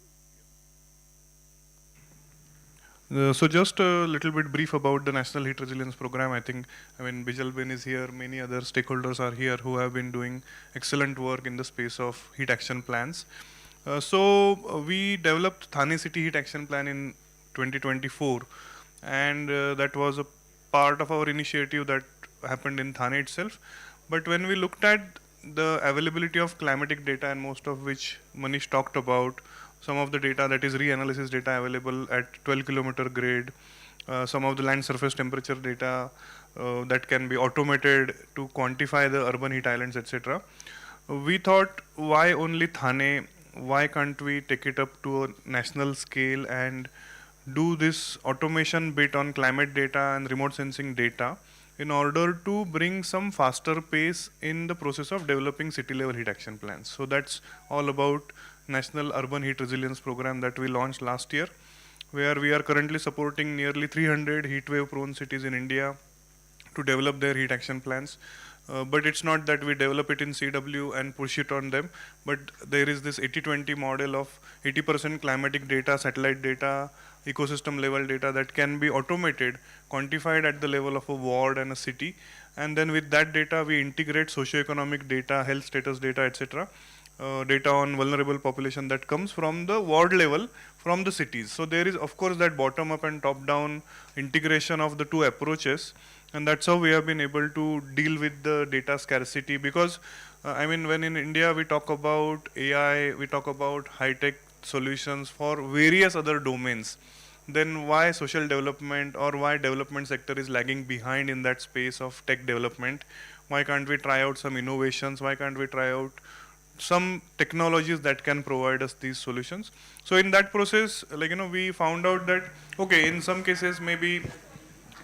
just a little bit brief about the National Heat Resilience Program. I mean, Bijalben is here, many other stakeholders are here who have been doing excellent work in the space of heat action plans. We developed Thane City Heat Action Plan in 2024, and that was a part of our initiative that happened in Thane itself. But when we looked at the availability of climatic data, and most of which Manish talked about, some of the data that is reanalysis data available at 12 kilometer grade, some of the land surface temperature data that can be automated to quantify the urban heat islands, etc. We thought, why only Thane? Why can't we take it up to a national scale and do this automation bit on climate data and remote sensing data in order to bring some faster pace in the process of developing city level heat action plans. So that's all about National Urban Heat Resilience Program that we launched last year, where we are currently supporting nearly 300 heat wave prone cities in India to develop their heat action plans. But it's not that we develop it in CW and push it on them, but there is this 80-20 model of 80% climatic data, satellite data, ecosystem level data that can be automated, quantified at the level of a ward and a city, and then with that data we integrate socioeconomic data, health status data, etc. Data on vulnerable population that comes from the ward level from the cities. So there is of course that bottom up and top down integration of the two approaches, and that's how we have been able to deal with the data scarcity, because I mean, when in India we talk about AI, we talk about high-tech solutions for various other domains, then why social development or why development sector is lagging behind in that space of tech development? Why can't we try out some innovations? Why can't we try out some technologies that can provide us these solutions? So in that process, like, you know, we found out that, okay, in some cases maybe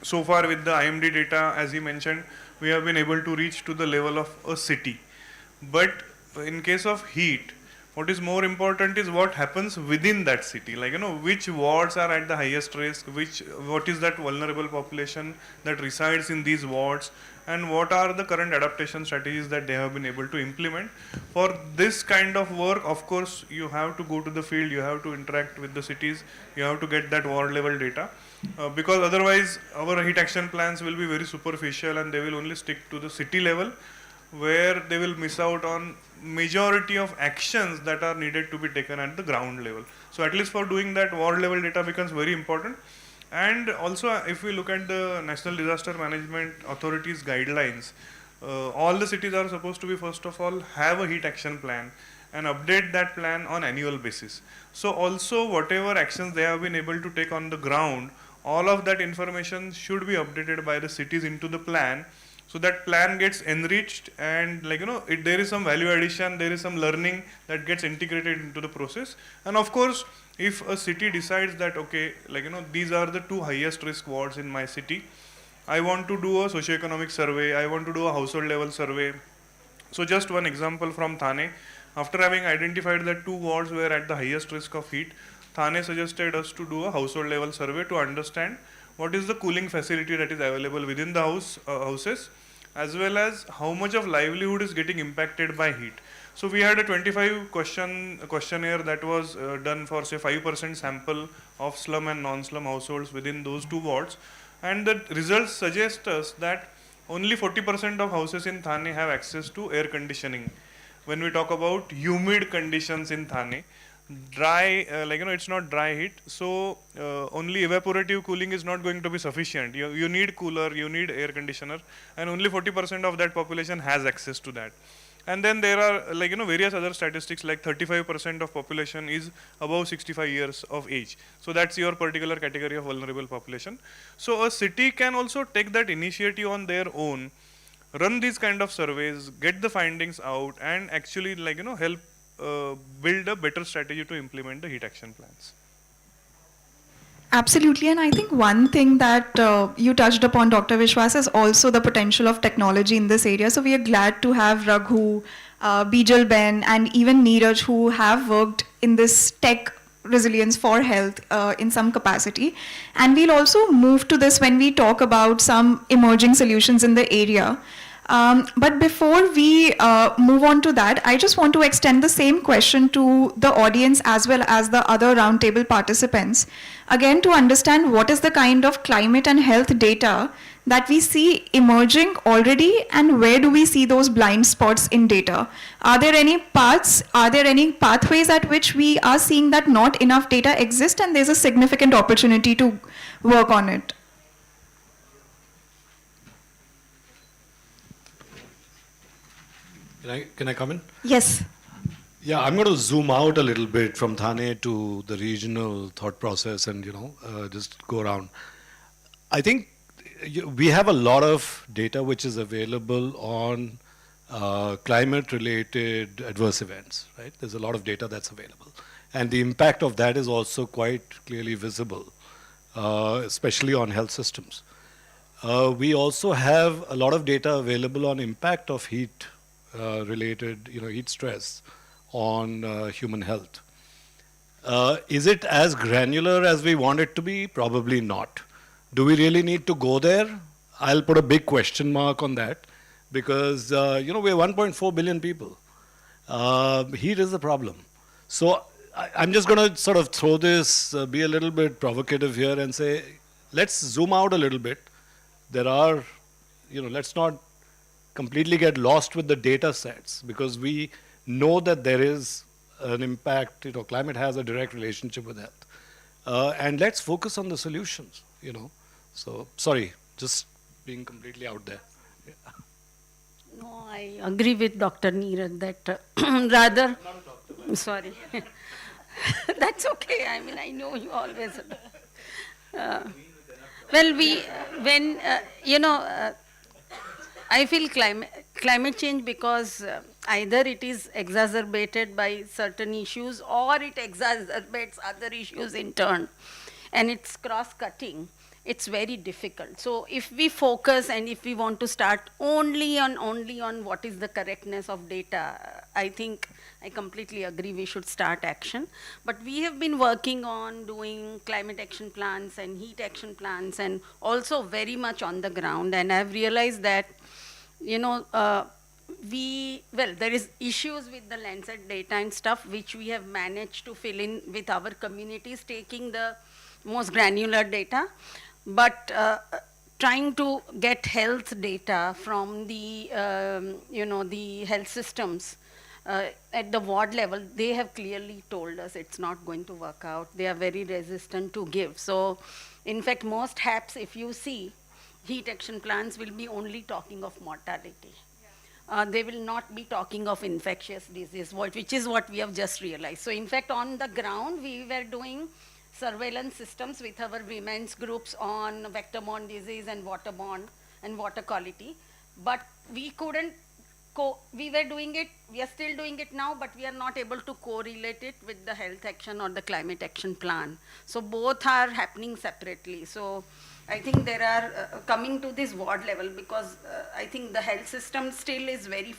so far with the IMD data, as he mentioned, we have been able to reach to the level of a city. But in case of heat, what is more important is what happens within that city, like, you know, which wards are at the highest risk, what is that vulnerable population that resides in these wards, and what are the current adaptation strategies that they have been able to implement. For this kind of work, of course, you have to go to the field, you have to interact with the cities, you have to get that ward level data, because otherwise our heat action plans will be very superficial and they will only stick to the city level, where they will miss out on majority of actions that are needed to be taken at the ground level. So at least for doing that, ward level data becomes very important. And also, if we look at the National Disaster Management Authority's guidelines, all the cities are supposed to be, first of all, have a heat action plan and update that plan on annual basis. So also whatever actions they have been able to take on the ground, all of that information should be updated by the cities into the plan. So that plan gets enriched, and, like, you know, there is some value addition, there is some learning that gets integrated into the process. And of course, if a city decides that, okay, like, you know, these are the 2 highest risk wards in my city, I want to do a socioeconomic survey, I want to do a household level survey. So just one example from Thane, after having identified that 2 wards were at the highest risk of heat, Thane suggested us to do a household level survey to understand what is the cooling facility that is available within the houses, as well as how much of livelihood is getting impacted by heat. So we had a 25 questionnaire that was done for, say, 5% sample of slum and non-slum households within those 2 wards, and the results suggest us that only 40% of houses in Thane have access to air conditioning. When we talk about humid conditions in Thane, dry, like, you know, it's not dry heat, so only evaporative cooling is not going to be sufficient. You need cooler, you need air conditioner, and only 40% of that population has access to that. And then there are, like, you know, various other statistics, like 35% of population is above 65 years of age. So that's your particular category of vulnerable population. So a city can also take that initiative on their own, run these kind of surveys, get the findings out, and actually, like, you know, help build a better strategy to implement the heat action plans. Absolutely, and I think one thing that you touched upon, Dr. Vishwas, is also the potential of technology in this area. So we are glad to have Raghu, Bijal Ben, and even Neeraj, who have worked in this tech resilience for health in some capacity. And we'll also move to this when we talk about some emerging solutions in the area. But before we move on to that, I just want to extend the same question to the audience as well as the other roundtable participants. Again, to understand what is the kind of climate and health data that we see emerging already, and where do we see those blind spots in data? Are there any paths, are there any pathways at which we are seeing that not enough data exists and there's a significant opportunity to work on it? Can I come in? Yes. Yeah, I'm going to zoom out a little bit from Thane to the regional thought process and, just go around. I think we have a lot of data which is available on climate-related adverse events, right? There's a lot of data that's available. And the impact of that is also quite clearly visible, especially on health systems. We also have a lot of data available on impact of heat related, heat stress on human health. Is it as granular as we want it to be? Probably not. Do we really need to go there? I'll put a big question mark on that because, we're 1.4 billion people. Heat is the problem. So I'm just going to sort of throw this, be a little bit provocative here and say, let's zoom out a little bit. There are, let's not completely get lost with the data sets because we know that there is an impact, climate has a direct relationship with health. And let's focus on the solutions, So, sorry, just being completely out there. Yeah. No, I agree with Dr. Neeraj that rather, sorry, that's okay. I mean, I know you always. I feel climate change because either it is exacerbated by certain issues or it exacerbates other issues in turn, and it's cross-cutting. It's very difficult. So if we focus and if we want to start only on what is the correctness of data, I think I completely agree we should start action. But we have been working on doing climate action plans and heat action plans and also very much on the ground. And I've realized that, there is issues with the Lancet data and stuff which we have managed to fill in with our communities taking the most granular data. But trying to get health data from the, the health systems at the ward level, they have clearly told us it's not going to work out. They are very resistant to give. So, in fact, most HAPs, if you see, heat action plans will be only talking of mortality. They will not be talking of infectious disease, which is what we have just realized. So, in fact, on the ground, we were doing surveillance systems with our women's groups on vector-borne disease and waterborne and water quality. But we couldn't, we were doing it, we are still doing it now, but we are not able to correlate it with the health action or the climate action plan. So both are happening separately. So I think there are, coming to this ward level, because I think the health system still is very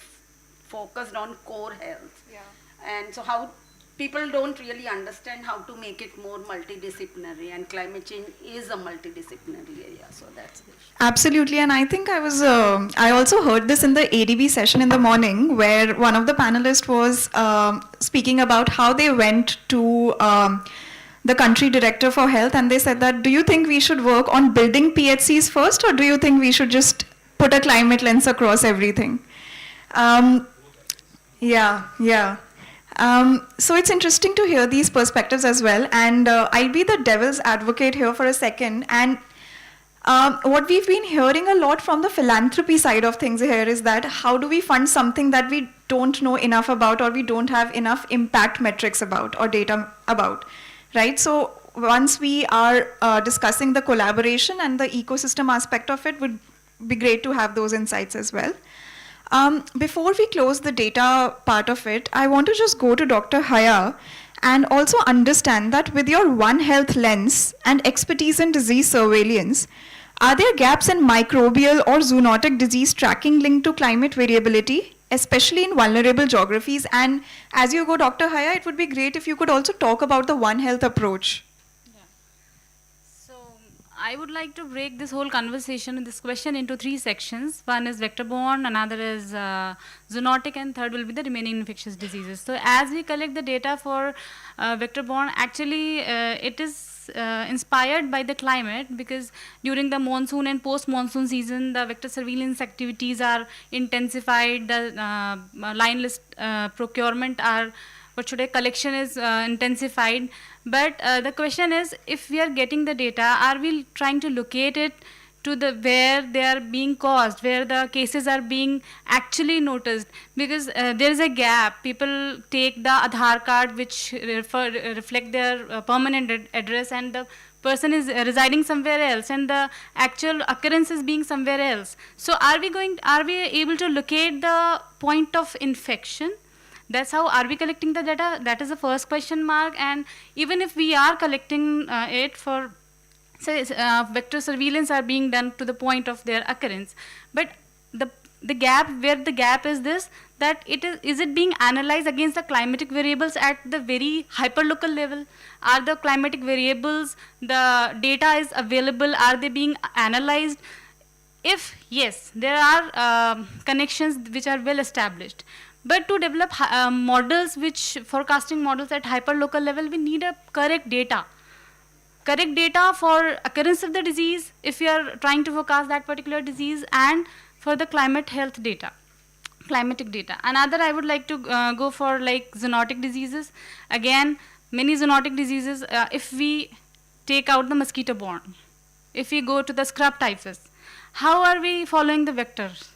focused on core health. Yeah. And so how people don't really understand how to make it more multidisciplinary, and climate change is a multidisciplinary area, so that's it. Absolutely, and I think I also heard this in the ADB session in the morning where one of the panelists was speaking about how they went to the country director for health and they said that, do you think we should work on building PHCs first, or do you think we should just put a climate lens across everything? So it's interesting to hear these perspectives as well, and I'll be the devil's advocate here for a second. And what we've been hearing a lot from the philanthropy side of things here is that how do we fund something that we don't know enough about, or we don't have enough impact metrics about or data about, right? So once we are discussing the collaboration and the ecosystem aspect of it, would be great to have those insights as well. Before we close the data part of it, I want to just go to Dr. Haya and also understand that with your One Health lens and expertise in disease surveillance, are there gaps in microbial or zoonotic disease tracking linked to climate variability, especially in vulnerable geographies? And as you go, Dr. Haya, it would be great if you could also talk about the One Health approach. I would like to break this whole conversation and this question into three sections. One is vector-borne, another is zoonotic, and third will be the remaining infectious diseases. So as we collect the data for vector-borne, actually it is inspired by the climate, because during the monsoon and post-monsoon season, the vector surveillance activities are intensified, the line list procurement are, collection is intensified. But the question is, if we are getting the data, are we trying to locate it to the where they are being caused, where the cases are being actually noticed? Because there is a gap. People take the Aadhaar card which reflect their permanent address, and the person is residing somewhere else, and the actual occurrence is being somewhere else. So are we able to locate the point of infection? That's how are we collecting the data? That is the first question mark. And even if we are collecting it for vector surveillance are being done to the point of their occurrence. But the gap, where the gap is this, that is it being analyzed against the climatic variables at the very hyperlocal level? Are the climatic variables, the data is available, are they being analyzed? If yes, there are connections which are well established. But to develop models, which forecasting models at hyperlocal level, we need a correct data. Correct data for occurrence of the disease, if you are trying to forecast that particular disease, and for the climate health data, climatic data. Another, I would like to go for like zoonotic diseases. Again, many zoonotic diseases, if we take out the mosquito-borne, if we go to the scrub typhus, how are we following the vectors?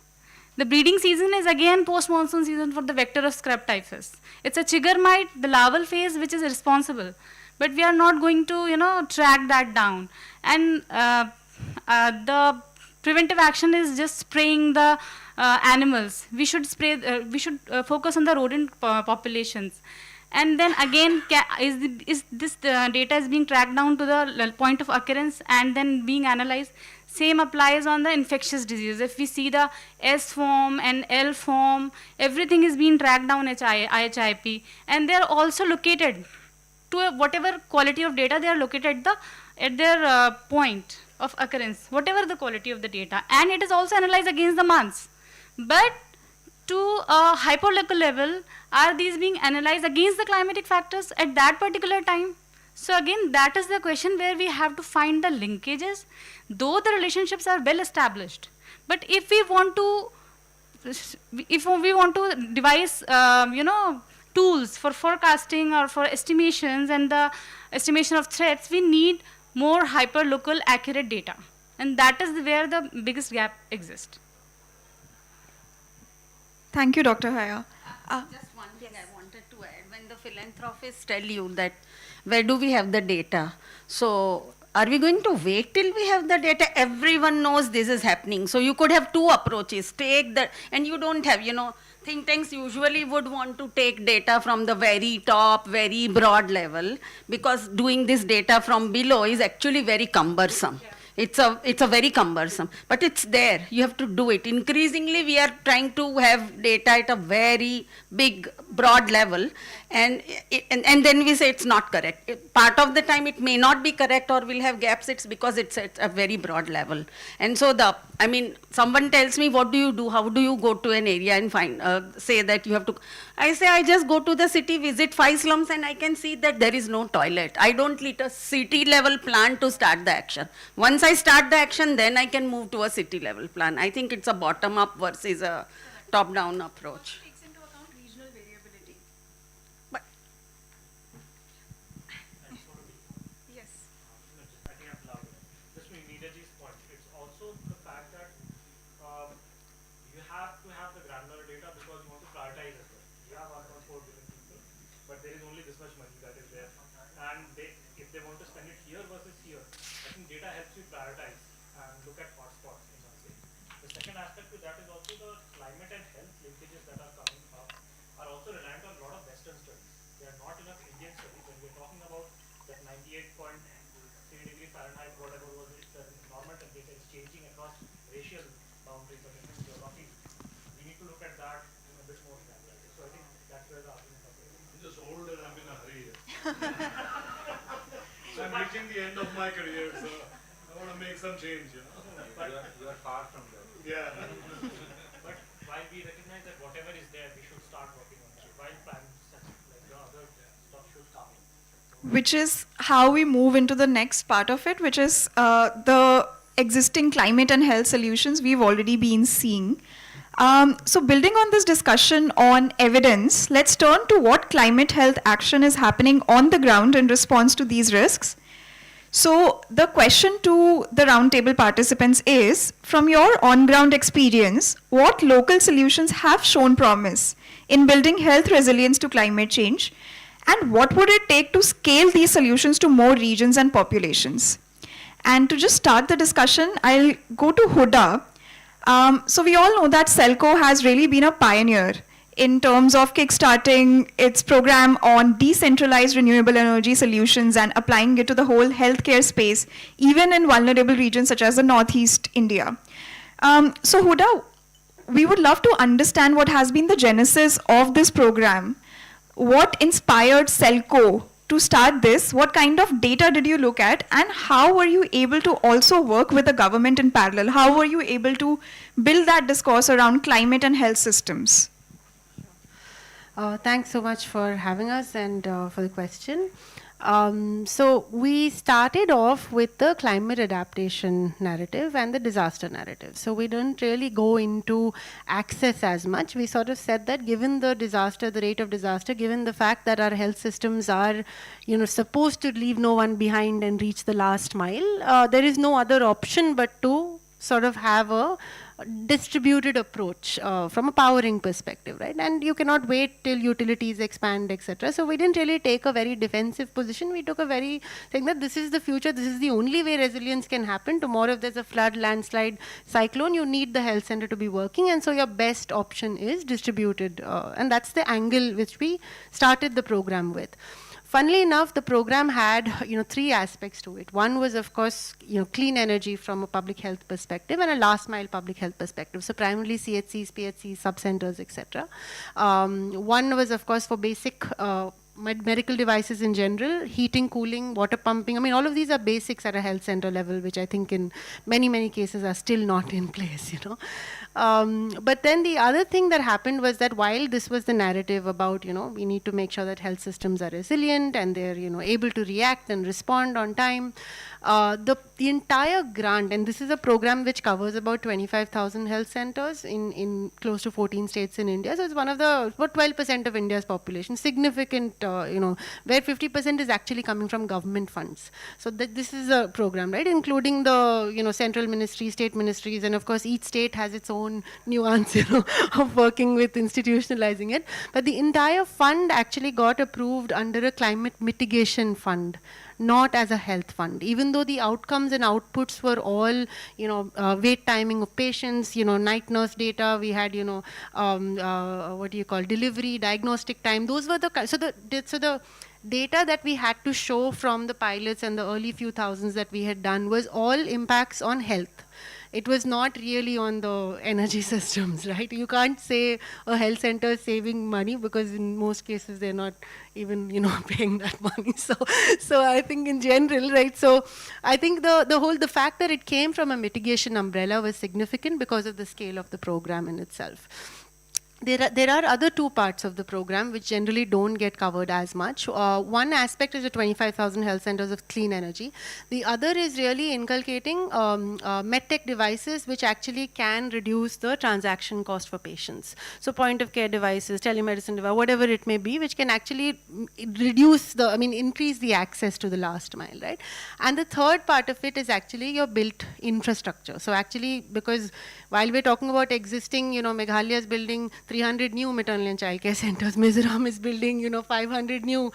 The breeding season is again post-monsoon season for the vector of scrub typhus. It's a chigger mite, the larval phase, which is responsible. But we are not going to, track that down. And the preventive action is just spraying the animals. We should focus on the rodent populations. And then again, is this data is being tracked down to the point of occurrence and then being analyzed? Same applies on the infectious disease. If we see the S form and L form, everything is being tracked down IHIP, and they are also located to whatever quality of data they are located at their point of occurrence, whatever the quality of the data, and it is also analyzed against the months. But to a hyperlocal level, are these being analyzed against the climatic factors at that particular time? So again, that is the question where we have to find the linkages, though the relationships are well established. But if we want to devise, tools for forecasting or for estimations and the estimation of threats, we need more hyperlocal accurate data. And that is where the biggest gap exists. Thank you, Dr. Haya. Just one thing I wanted to add. When the philanthropists tell you that where do we have the data, so are we going to wait till we have the data? Everyone knows this is happening. So you could have two approaches. Take that, and you don't have, think tanks usually would want to take data from the very top, very broad level, because doing this data from below is actually very cumbersome. It's a very cumbersome, but it's there. You have to do it. Increasingly, we are trying to have data at a very big, broad level, and then we say it's not correct. Part of the time it may not be correct or will have gaps. It's because it's at a very broad level. And so someone tells me, what do you do? How do you go to an area and say that you have to? I say, I just go to the city, visit 5 slums, and I can see that there is no toilet. I don't need a city level plan to start the action. Once I start the action, then I can move to a city level plan. I think it's a bottom up versus a top down approach. Takes into account regional variability. But yes. I think I'm loud. Just to Neeraj's point, it's also the fact that you have to have the granular data because you want to prioritize as well. You have 1.4 billion people, but there is only this much money that is there. And if they want to spend it here versus here, I think data helps you prioritize and look at hotspots in one way. The second aspect to that is also the climate and health linkages that are coming up are also reliant on a lot of Western studies. There are not enough Indian studies. When we're talking about that 98.3 degree Fahrenheit, whatever was it, the normal temperature is changing across racial boundaries of different geographies. We need to look at that in a bit more granularity. So I think that's where the argument comes in. I'm just old and I'm in a hurry. I'm reaching the end of my career, so I want to make some change, But you are far from that. Yeah. But while we recognize that whatever is there, we should start working on that. While plans like the other stuff should come in. Which is how we move into the next part of it, which is the existing climate and health solutions we've already been seeing. So building on this discussion on evidence, let's turn to what climate health action is happening on the ground in response to these risks. So the question to the roundtable participants is, from your on-ground experience, what local solutions have shown promise in building health resilience to climate change, and what would it take to scale these solutions to more regions and populations? And to just start the discussion, I'll go to Huda. So we all know that Selco has really been a pioneer in terms of kickstarting its program on decentralized renewable energy solutions and applying it to the whole healthcare space, even in vulnerable regions such as the Northeast India. So Huda, we would love to understand what has been the genesis of this program. What inspired Celco to start this? What kind of data did you look at? And how were you able to also work with the government in parallel? How were you able to build that discourse around climate and health systems? Thanks so much for having us and for the question. So we started off with the climate adaptation narrative and the disaster narrative. So we didn't really go into access as much. We sort of said that given the disaster, the rate of disaster, given the fact that our health systems are, supposed to leave no one behind and reach the last mile, there is no other option but to sort of have a distributed approach from a powering perspective, right? And you cannot wait till utilities expand, etc. So we didn't really take a very defensive position. We took a very saying that this is the future, this is the only way resilience can happen. Tomorrow if there's a flood, landslide, cyclone, you need the health center to be working, and so your best option is distributed, and that's the angle which we started the program with. Funnily enough, the program had, three aspects to it. One was, of course, clean energy from a public health perspective and a last mile public health perspective. So primarily CHCs, PHCs, sub-centers, etc. One was, of course, for basic medical devices in general, heating, cooling, water pumping. I mean, all of these are basics at a health center level, which I think in many, many cases are still not in place, But then the other thing that happened was that while this was the narrative about, we need to make sure that health systems are resilient and they're, able to react and respond on time, the entire grant, and this is a program which covers about 25,000 health centers in close to 14 states in India. So it's one of the, about 12% of India's population, significant, where 50% is actually coming from government funds. So this is a program, right, including the, central ministries, state ministries, and of course each state has its own nuance, of working with institutionalizing it. But the entire fund actually got approved under a climate mitigation fund, not as a health fund, even though the outcomes and outputs were all, wait timing of patients, night nurse data, we had, delivery, diagnostic time. Those were so the data that we had to show from the pilots and the early few thousands that we had done was all impacts on health. It was not really on the energy systems, right? You can't say a health center is saving money because in most cases they're not even, paying that money. So I think in general, right? So I think the fact that it came from a mitigation umbrella was significant because of the scale of the program in itself. There are other two parts of the program which generally don't get covered as much. One aspect is the 25,000 health centers of clean energy. The other is really inculcating medtech devices which actually can reduce the transaction cost for patients. So point of care devices, telemedicine device, whatever it may be, which can actually increase the access to the last mile, right? And the third part of it is actually your built infrastructure. So actually, because while we're talking about existing, Meghalaya is building 300 new maternal and child care centers, Mizoram is building, 500 new,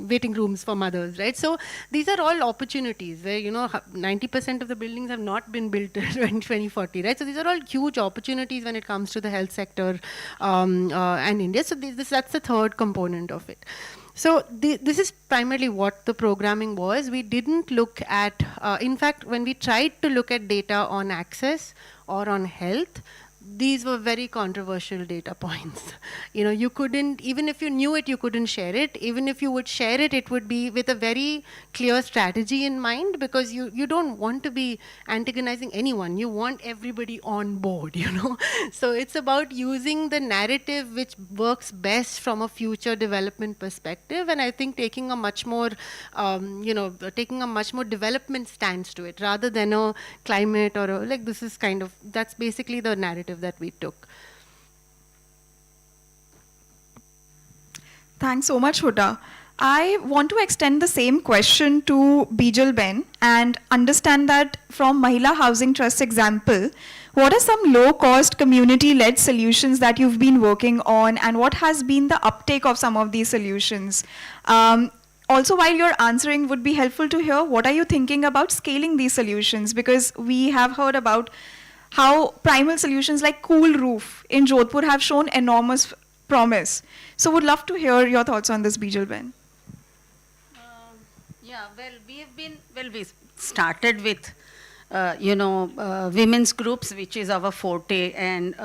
waiting rooms for mothers, right? So these are all opportunities where, 90% of the buildings have not been built in 2040, right? So these are all huge opportunities when it comes to the health sector and India. So that's the third component of it. So this is primarily what the programming was. We didn't look at, in fact, when we tried to look at data on access or on health, these were very controversial data points. You couldn't, even if you knew it, you couldn't share it. Even if you would share it, it would be with a very clear strategy in mind, because you don't want to be antagonizing anyone. You want everybody on board, So it's about using the narrative which works best from a future development perspective. And I think taking a much more, development stance to it rather than a climate or this is that's basically the narrative that we took. Thanks so much, Huda. I want to extend the same question to Bijal Ben and understand that from Mahila Housing Trust example, what are some low-cost community-led solutions that you've been working on, and what has been the uptake of some of these solutions? Also, while you're answering, would be helpful to hear what are you thinking about scaling these solutions, because we have heard about how primal solutions like Cool Roof in Jodhpur have shown enormous promise. So would love to hear your thoughts on this, Bijalben. Yeah, we started with, women's groups, which is our forte, and,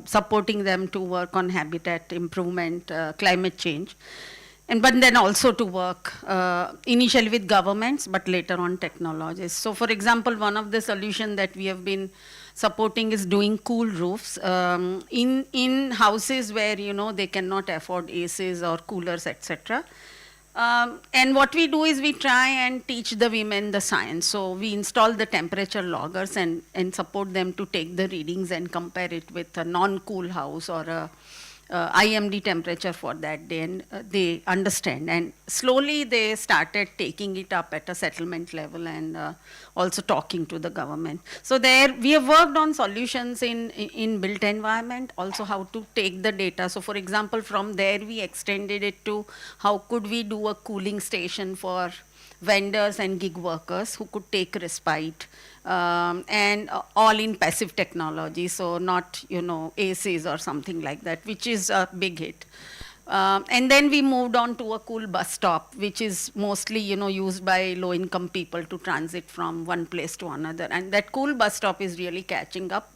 supporting them to work on habitat improvement, climate change. But then also to work initially with governments, but later on technologies. So for example, one of the solutions that we have been supporting is doing cool roofs in houses where, they cannot afford ACs or coolers, etc. And what we do is we try and teach the women the science. So we install the temperature loggers and support them to take the readings and compare it with a non-cool house or a IMD temperature for that day, and they understand. And slowly they started taking it up at a settlement level and also talking to the government. So there we have worked on solutions in built environment, also how to take the data. So for example, from there we extended it to how could we do a cooling station for vendors and gig workers who could take respite, and all in passive technology, so not, ACs or something like that, which is a big hit. And then we moved on to a cool bus stop, which is mostly, used by low-income people to transit from one place to another. And that cool bus stop is really catching up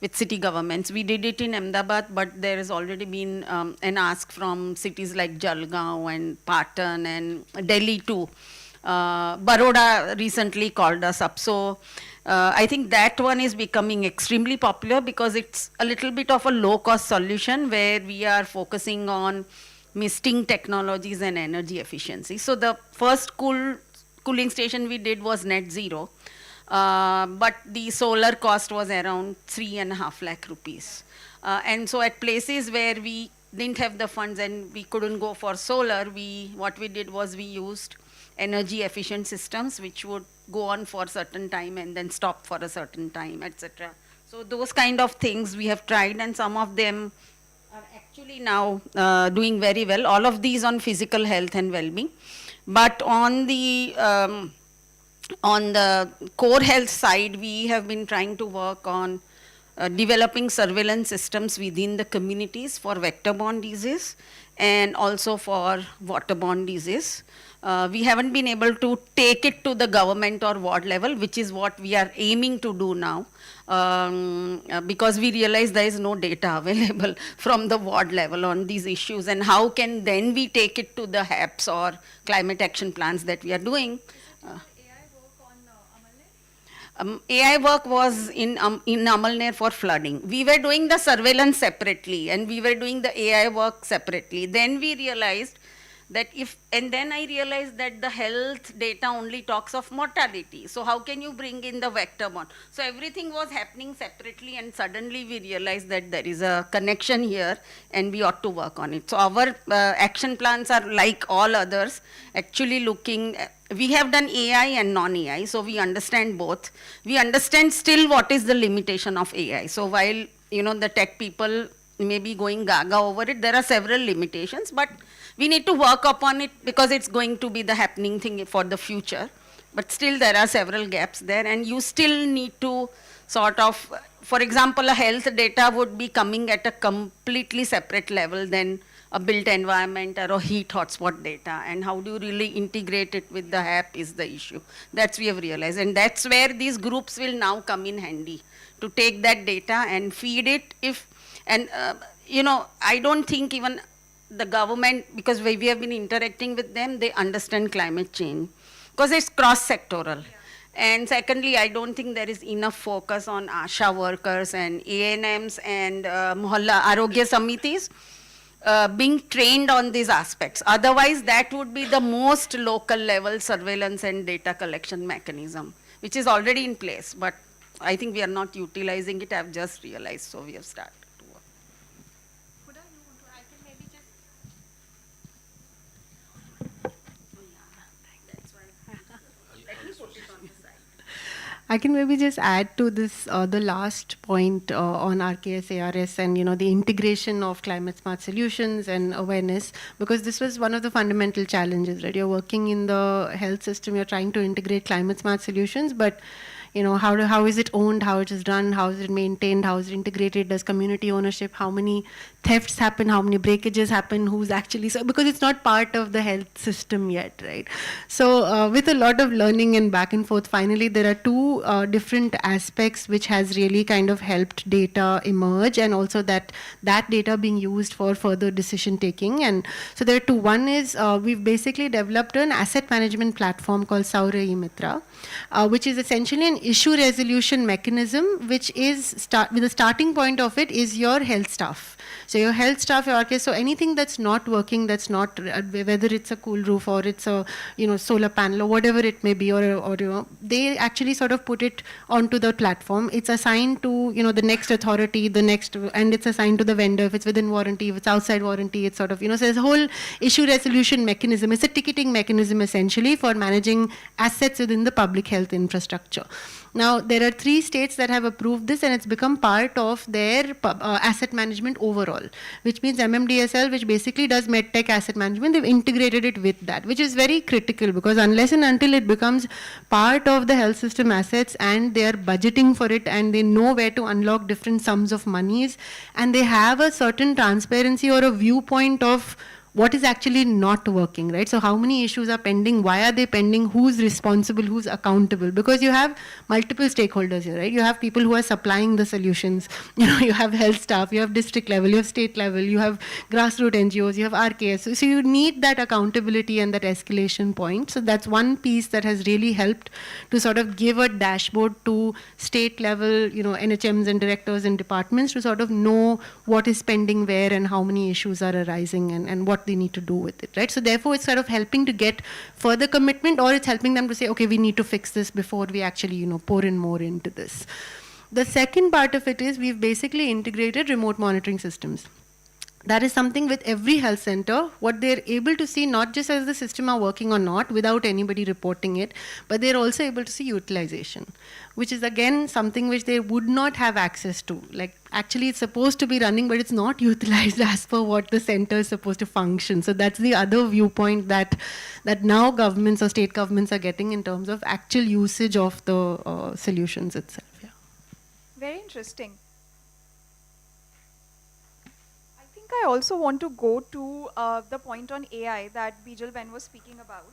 with city governments. We did it in Ahmedabad, but there has already been an ask from cities like Jalgaon and Patan and Delhi too. Baroda recently called us up. So I think that one is becoming extremely popular because it's a little bit of a low-cost solution where we are focusing on misting technologies and energy efficiency. So the first cooling station we did was net zero, but the solar cost was around 3.5 lakh rupees. And so at places where we didn't have the funds and we couldn't go for solar, what we did was we used energy efficient systems which would go on for a certain time and then stop for a certain time, etc. So those kind of things we have tried, and some of them are actually now doing very well. All of these on physical health and well-being. But on the core health side, we have been trying to work on developing surveillance systems within the communities for vector-borne disease and also for waterborne disease. We haven't been able to take it to the government or ward level, which is what we are aiming to do now, because we realize there is no data available from the ward level on these issues, and how can then we take it to the HAPs or climate action plans that we are doing. AI work was in Amalner for flooding. We were doing the surveillance separately and we were doing the AI work separately. Then we realized that then I realized that the health data only talks of mortality. So how can you bring in the vector borne? So everything was happening separately, and suddenly we realized that there is a connection here and we ought to work on it. So our action plans are like all others, actually looking, we have done AI and non-AI, so we understand both. We understand still what is the limitation of AI. So while, the tech people may be going gaga over it, there are several limitations, but we need to work upon it because it's going to be the happening thing for the future. But still there are several gaps there, and you still need to sort of, for example, a health data would be coming at a completely separate level than a built environment or a heat hotspot data, and how do you really integrate it with the HAP is the issue. That's we have realized, and that's where these groups will now come in handy to take that data and feed it. I don't think even the government, because we have been interacting with them, they understand climate change because it's cross-sectoral. And secondly, I don't think there is enough focus on ASHA workers and ANMs and Mohalla Arogya Samitis being trained on these aspects. Otherwise, that would be the most local level surveillance and data collection mechanism, which is already in place. But I think we are not utilizing it. I've just realized, so we have started. I can maybe just add to this, the last point on RKS, ARS and, the integration of climate smart solutions and awareness, because this was one of the fundamental challenges, right? You're working in the health system, you're trying to integrate climate smart solutions, but how is it owned, how it is run, how is it maintained, how is it integrated, does community ownership, how many thefts happen, how many breakages happen, who's actually, so because it's not part of the health system yet, right? So with a lot of learning and back and forth, finally there are two different aspects which has really kind of helped data emerge, and also that data being used for further decision taking. And so there are two. One is we've basically developed an asset management platform called Saura eMitra, which is essentially an issue resolution mechanism, which is with the starting point of it is your health staff. So your health staff, so anything that's not working, that's not, whether it's a cool roof or it's a solar panel or whatever it may be, or they actually sort of put it onto the platform. It's assigned to the next authority, and it's assigned to the vendor if it's within warranty, if it's outside warranty. It's sort of so there's a whole issue resolution mechanism. It's a ticketing mechanism essentially for managing assets within the public health infrastructure. Now, there are 3 states that have approved this, and it's become part of their asset management overall, which means MMDSL, which basically does medtech asset management, they've integrated it with that, which is very critical, because unless and until it becomes part of the health system assets and they are budgeting for it and they know where to unlock different sums of monies, and they have a certain transparency or a viewpoint of what is actually not working, right? So how many issues are pending? Why are they pending? Who's responsible? Who's accountable? Because you have multiple stakeholders here, right? You have people who are supplying the solutions. You have health staff, you have district level, you have state level, you have grassroots NGOs, you have RKS. So you need that accountability and that escalation point. So that's one piece that has really helped to sort of give a dashboard to state level, NHMs and directors and departments to sort of know what is pending where and how many issues are arising and what they need to do with it, right? So therefore it's sort of helping to get further commitment, or it's helping them to say, okay, we need to fix this before we actually, pour in more into this. The second part of it is we've basically integrated remote monitoring systems. That is something with every health center, what they're able to see, not just as the system are working or not without anybody reporting it, but they're also able to see utilization, which is again something which they would not have access to. Like actually it's supposed to be running, but it's not utilized as per what the center is supposed to function. So that's the other viewpoint that now governments or state governments are getting in terms of actual usage of the solutions itself. Yeah. Very interesting. I also want to go to the point on AI that Bijal Ben was speaking about.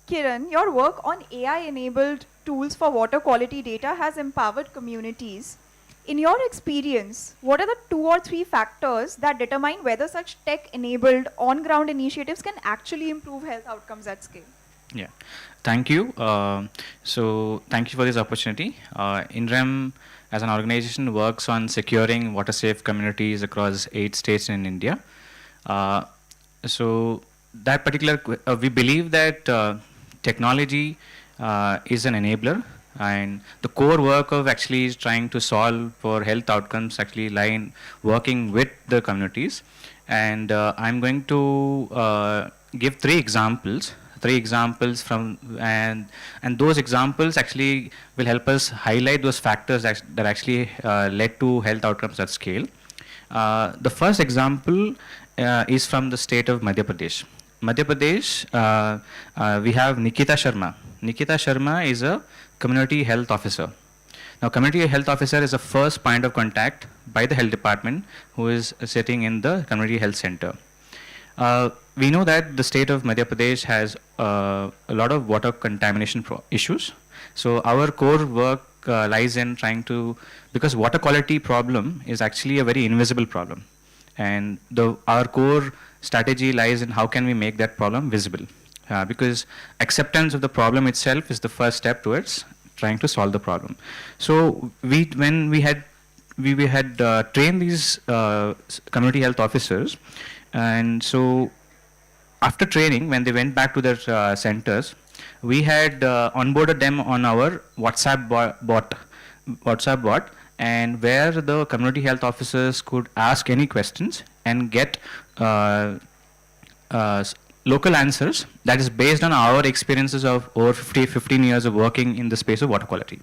Kiran, your work on AI-enabled tools for water quality data has empowered communities. In your experience, what are the 2 or 3 factors that determine whether such tech-enabled on-ground initiatives can actually improve health outcomes at scale? Yeah, thank you. So thank you for this opportunity. INREM as an organization works on securing water safe communities across 8 states in India. So that particular, we believe that technology is an enabler, and the core work of actually trying to solve for health outcomes actually lie in working with the communities. And I'm going to give 3 examples from, and those examples actually will help us highlight those factors that actually led to health outcomes at scale. The first example is from the state of Madhya Pradesh. Madhya Pradesh, we have Nikita Sharma. Nikita Sharma is a community health officer. Now, community health officer is the first point of contact by the health department who is sitting in the community health center. We know that the state of Madhya Pradesh has a lot of water contamination issues. So our core work lies in trying to, because water quality problem is actually a very invisible problem. And our core strategy lies in how can we make that problem visible. Because acceptance of the problem itself is the first step towards trying to solve the problem. So when we had trained these community health officers, and so after training, when they went back to their centers, we had onboarded them on our WhatsApp bot, and where the community health officers could ask any questions and get local answers that is based on our experiences of over 15 years of working in the space of water quality.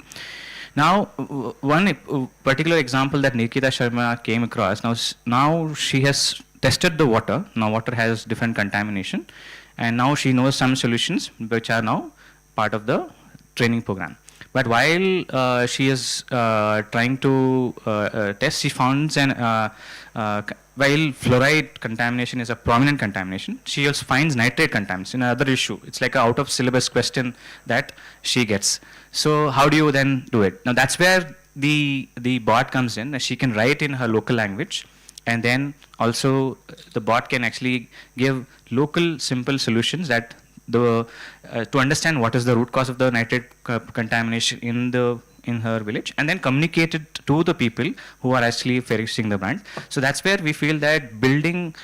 Now, one particular example that Nikita Sharma came across, now she has tested the water. Now water has different contamination, and now she knows some solutions which are now part of the training program. But while she is trying to test, she found while fluoride contamination is a prominent contamination, she also finds nitrate contamination, another issue. It's like an out of syllabus question that she gets. So how do you then do it? Now that's where the bot comes in. She can write in her local language, and then also the bot can actually give local simple solutions that to understand what is the root cause of the nitrate contamination in her village, and then communicate it to the people who are actually facing the brand. So that's where we feel that building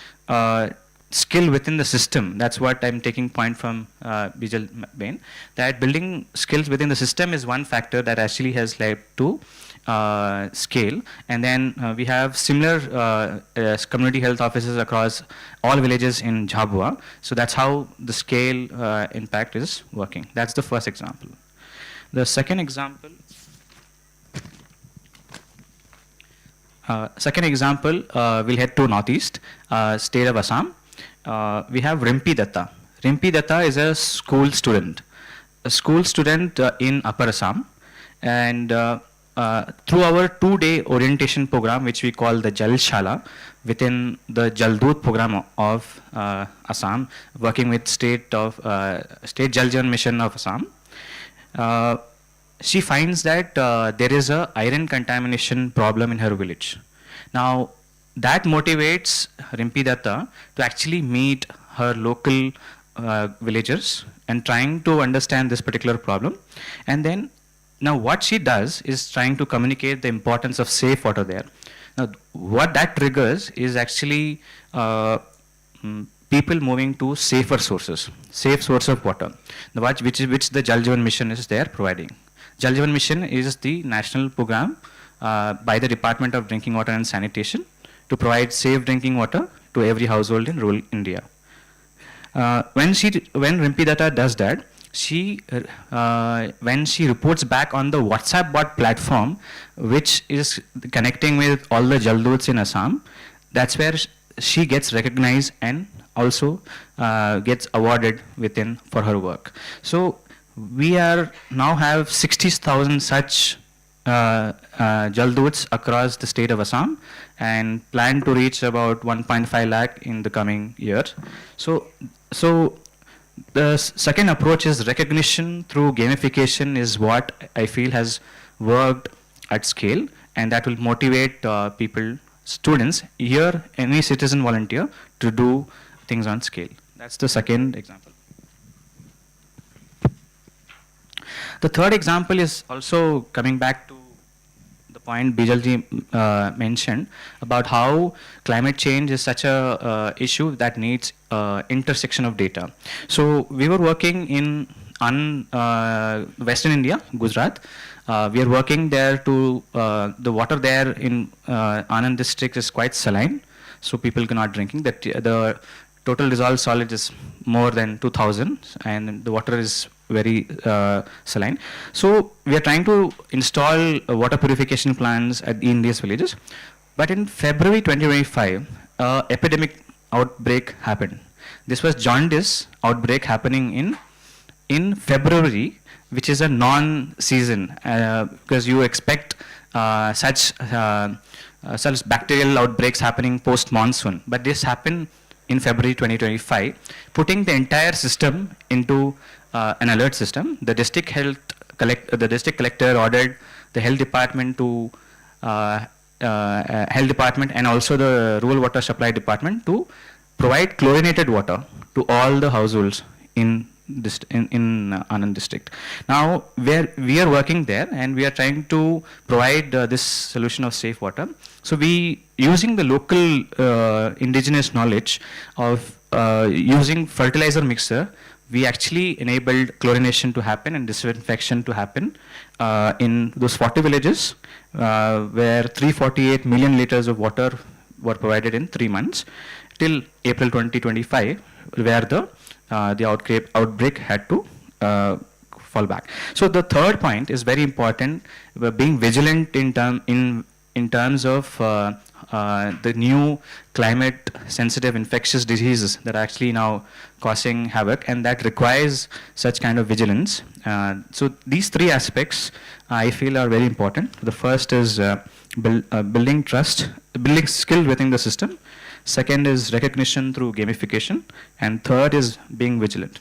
skill within the system, that's what I'm taking point from Bijal Bain, that building skills within the system is one factor that actually has led to scale. And then we have similar community health offices across all villages in Jhabua. So that's how the scale impact is working. That's the first example. The second example, we'll head to northeast, state of Assam. We have Rimpi Datta. Rimpi Datta is a school student in Upper Assam, and through our 2-day orientation program, which we call the Jal Shala, within the Jaldut program of Assam, working with State Jal Jeevan Mission of Assam, she finds that there is a iron contamination problem in her village. Now, that motivates Rimpi Datta to actually meet her local villagers and trying to understand this particular problem. And then, now what she does is trying to communicate the importance of safe water there. Now, what that triggers is actually people moving to safer sources, safe source of water, which the Jal Jeevan Mission is there providing. Jal Jeevan Mission is the national program by the Department of Drinking Water and Sanitation to provide safe drinking water to every household in rural India. When Rimpi Datta does that, when she reports back on the WhatsApp bot platform, which is connecting with all the Jalduts in Assam, that's where she gets recognized and also gets awarded for her work. So we now have 60,000 such Jalduts across the state of Assam, and plan to reach about 1.5 lakh in the coming year. So the second approach is recognition through gamification is what I feel has worked at scale, and that will motivate students, here any citizen volunteer, to do things on scale. That's the second example. The third example is also coming back to the point Bijalji mentioned about how climate change is such a issue that needs intersection of data. So we were working in Western India, Gujarat. We are working there to, the water there in Anand district is quite saline, so people cannot drinking. The total dissolved solid is more than 2,000, and the water is very saline. So we are trying to install water purification plants in these villages. But in February 2025, epidemic outbreak happened. This was jaundice outbreak happening in February, which is a non-season, because you expect such bacterial outbreaks happening post-monsoon. But this happened in February 2025, putting the entire system into an alert system. The district collector ordered the health department and also the rural water supply department to provide chlorinated water to all the households in Anand district. Now we are working there, and we are trying to provide this solution of safe water. So we, using the local indigenous knowledge of using fertilizer mixer, we actually enabled chlorination to happen and disinfection to happen in those 40 villages, where 348 million liters of water were provided in 3 months till April 2025, where the outbreak had to fall back. So the third point is very important, being vigilant in terms of the new climate sensitive infectious diseases that are actually now causing havoc, and that requires such kind of vigilance. So these three aspects I feel are very important. The first is building trust, building skill within the system. Second is recognition through gamification, and third is being vigilant.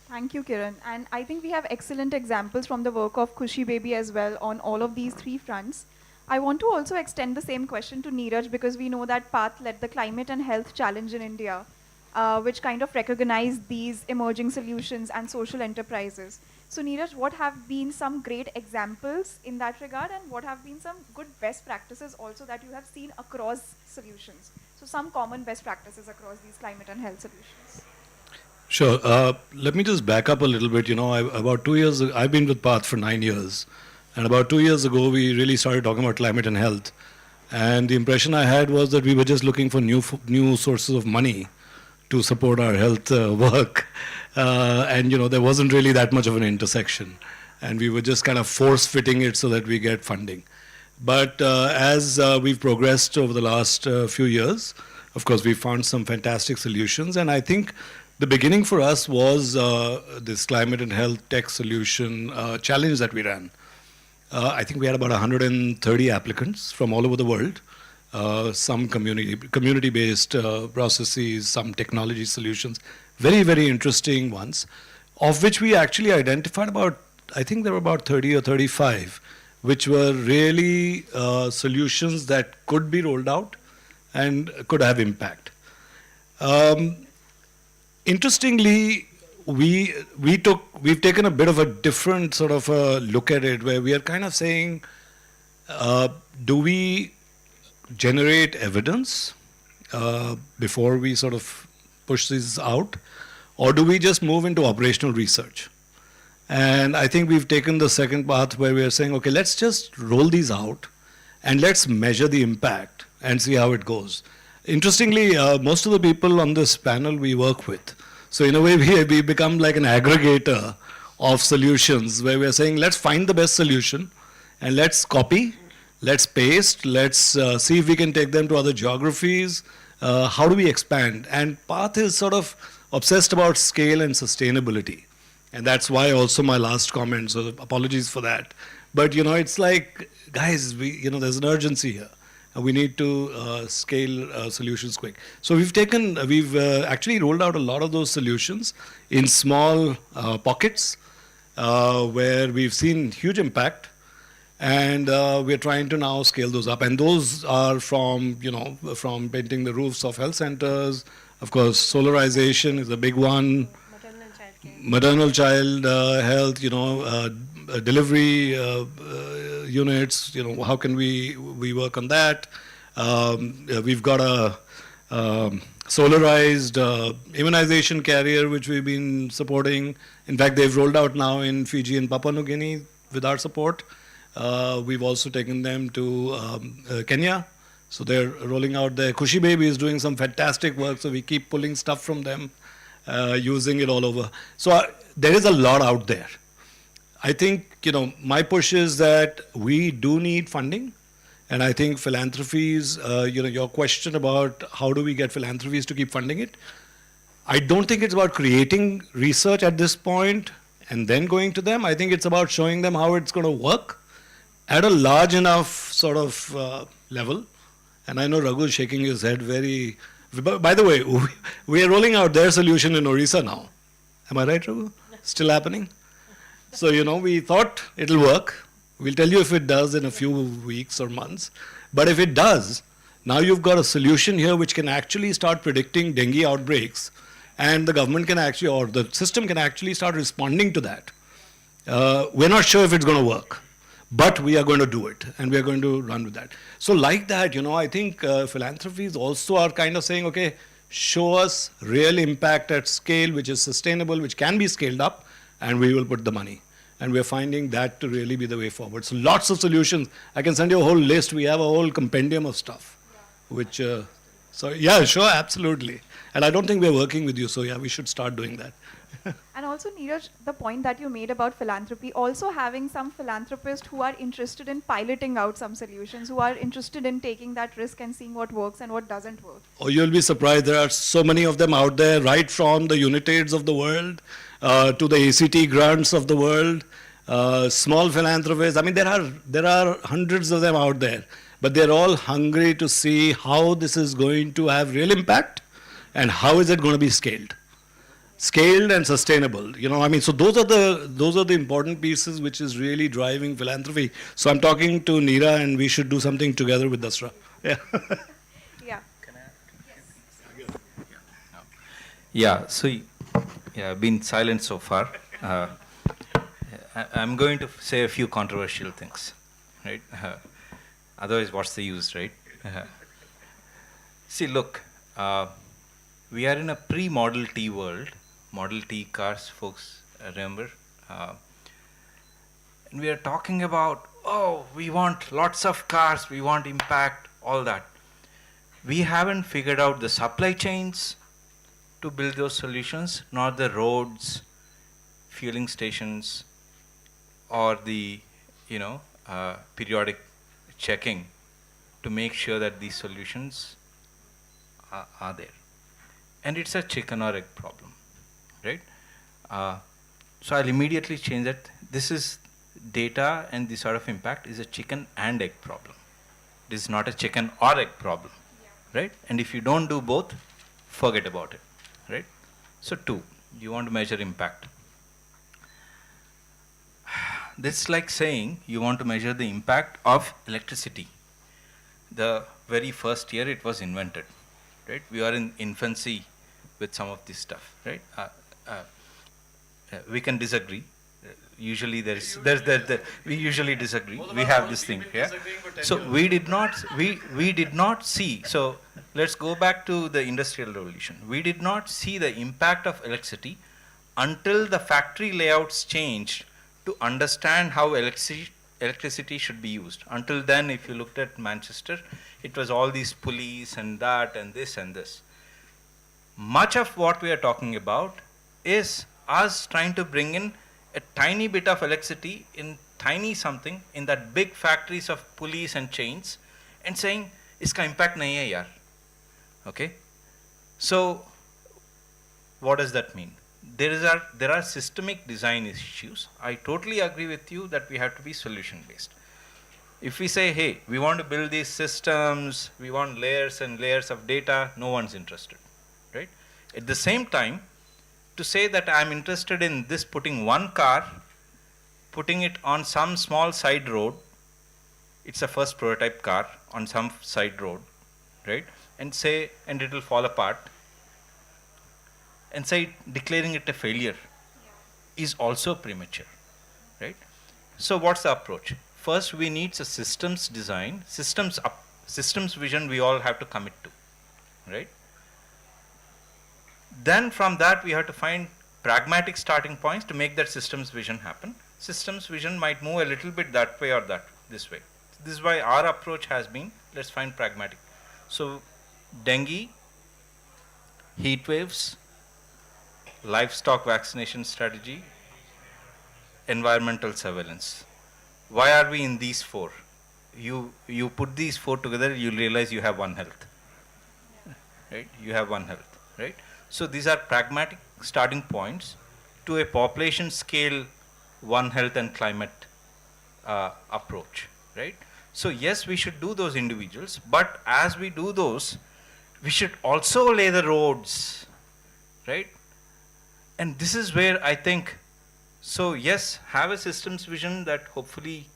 Thank you, Kiran. And I think we have excellent examples from the work of Khushi Baby as well on all of these three fronts. I want to also extend the same question to Neeraj, because we know that PATH led the Climate and Health Challenge in India, which kind of recognized these emerging solutions and social enterprises. So Neeraj, what have been some great examples in that regard, and what have been some good best practices also that you have seen across solutions? So some common best practices across these climate and health solutions. Sure. Let me just back up a little bit. You know, about 2 years, I've been with PATH for 9 years. And about 2 years ago, we really started talking about climate and health. And the impression I had was that we were just looking for new sources of money to support our health work. And, you know, there wasn't really that much of an intersection. And we were just kind of force-fitting it so that we get funding. But as we've progressed over the last few years, of course, we found some fantastic solutions. And I think the beginning for us was this climate and health tech solution challenge that we ran. I think we had about 130 applicants from all over the world, some community-based processes, some technology solutions, very, very interesting ones, of which we actually identified about, I think there were about 30 or 35, which were really solutions that could be rolled out and could have impact. Interestingly, we've taken a bit of a different sort of a look at it, where we are kind of saying, do we generate evidence before we sort of push these out, or do we just move into operational research? And I think we've taken the second path, where we are saying, okay, let's just roll these out and let's measure the impact and see how it goes. Interestingly, most of the people on this panel we work with. So in a way, we become like an aggregator of solutions, where we're saying, let's find the best solution and let's copy, let's paste, let's see if we can take them to other geographies. How do we expand? And PATH is sort of obsessed about scale and sustainability. And that's why also my last comment, so apologies for that. But, you know, it's like, guys, there's an urgency here. We need to scale solutions quick. So we've actually rolled out a lot of those solutions in small pockets where we've seen huge impact, and we're trying to now scale those up. And those are from painting the roofs of health centers. Of course, solarization is a big one. Maternal child health, delivery units, how can we work on that? We've got a solarized immunization carrier, which we've been supporting. In fact, they've rolled out now in Fiji and Papua New Guinea with our support. We've also taken them to Kenya. So they're rolling out there. Khushi Baby is doing some fantastic work, so we keep pulling stuff from them, using it all over. So there is a lot out there. I think, my push is that we do need funding. And I think philanthropies, your question about how do we get philanthropies to keep funding it, I don't think it's about creating research at this point and then going to them. I think it's about showing them how it's going to work at a large enough sort of level. And I know Raghu is shaking his head very... By the way, we are rolling out their solution in Orissa now. Am I right, Raghu? Still happening? So, we thought it'll work. We'll tell you if it does in a few weeks or months. But if it does, now you've got a solution here which can actually start predicting dengue outbreaks, and the government can actually, or the system can actually start responding to that. We're not sure if it's going to work, but we are going to do it, and we are going to run with that. So like that, I think philanthropies also are kind of saying, okay, show us real impact at scale, which is sustainable, which can be scaled up, and we will put the money. And we're finding that to really be the way forward. So lots of solutions. I can send you a whole list. We have a whole compendium of stuff, which, so yeah, sure, absolutely. And I don't think we're working with you, so yeah, we should start doing that. And also also, Neeraj, the point that you made about philanthropy, also having some philanthropists who are interested in piloting out some solutions, who are interested in taking that risk and seeing what works and what doesn't work. Oh, you'll be surprised. There are so many of them out there, right from the Unitaids of the world to the ACT grants of the world, small philanthropists. I mean, there are hundreds of them out there, but they're all hungry to see how this is going to have real impact and how is it going to be scaled and sustainable. You know, I mean, so those are the important pieces which is really driving philanthropy. So I'm talking to Neera, and we should do something together with Dasra. Yeah. Yeah. Yeah, so I've been silent so far. I'm going to say a few controversial things, right? Otherwise, what's the use, right? See, look, we are in a pre-Model T world. Model T cars, folks, remember? And we are talking about, oh, we want lots of cars, we want impact, all that. We haven't figured out the supply chains to build those solutions, nor the roads, fueling stations, or the, periodic checking to make sure that these solutions are there. And it's a chicken or egg problem, right? So I'll immediately change that. This is data and this sort of impact is a chicken and egg problem. This is not a chicken or egg problem, right? And if you don't do both, forget about it, right? So 2, you want to measure impact. This is like saying you want to measure the impact of electricity. The very first year it was invented, right? We are in infancy with some of this stuff, right? We can disagree. Usually we usually disagree. We have this thing, yeah. So we did not see. So let's go back to the Industrial Revolution. We did not see the impact of electricity until the factory layouts changed to understand how electricity should be used. Until then, if you looked at Manchester, it was all these pulleys and that and this and this. Much of what we are talking about is us trying to bring in a tiny bit of electricity in tiny something in that big factories of pulleys and chains and saying, iska impact nahi hai yaar. Okay? So, what does that mean? There are systemic design issues. I totally agree with you that we have to be solution based. If we say, hey, we want to build these systems, we want layers and layers of data, no one's interested, right? At the same time, to say that I'm interested in this putting one car, putting it on some small side road, it's a first prototype car on some side road, right? And it will fall apart, and say declaring it a failure is also premature, right? So what's the approach? First, we need a systems design, systems vision we all have to commit to, right? Then from that, we have to find pragmatic starting points to make that systems vision happen. Systems vision might move a little bit that way or this way. This is why our approach has been, let's find pragmatic. So dengue, heat waves, livestock vaccination strategy, environmental surveillance. Why are we in these 4? You put these 4 together, you'll realize you have One Health, right? You have One Health, right? So these are pragmatic starting points to a population scale One Health and climate approach, right? So yes, we should do those individuals, but as we do those, we should also lay the roads, right? And this is where I think, so yes, have a systems vision that hopefully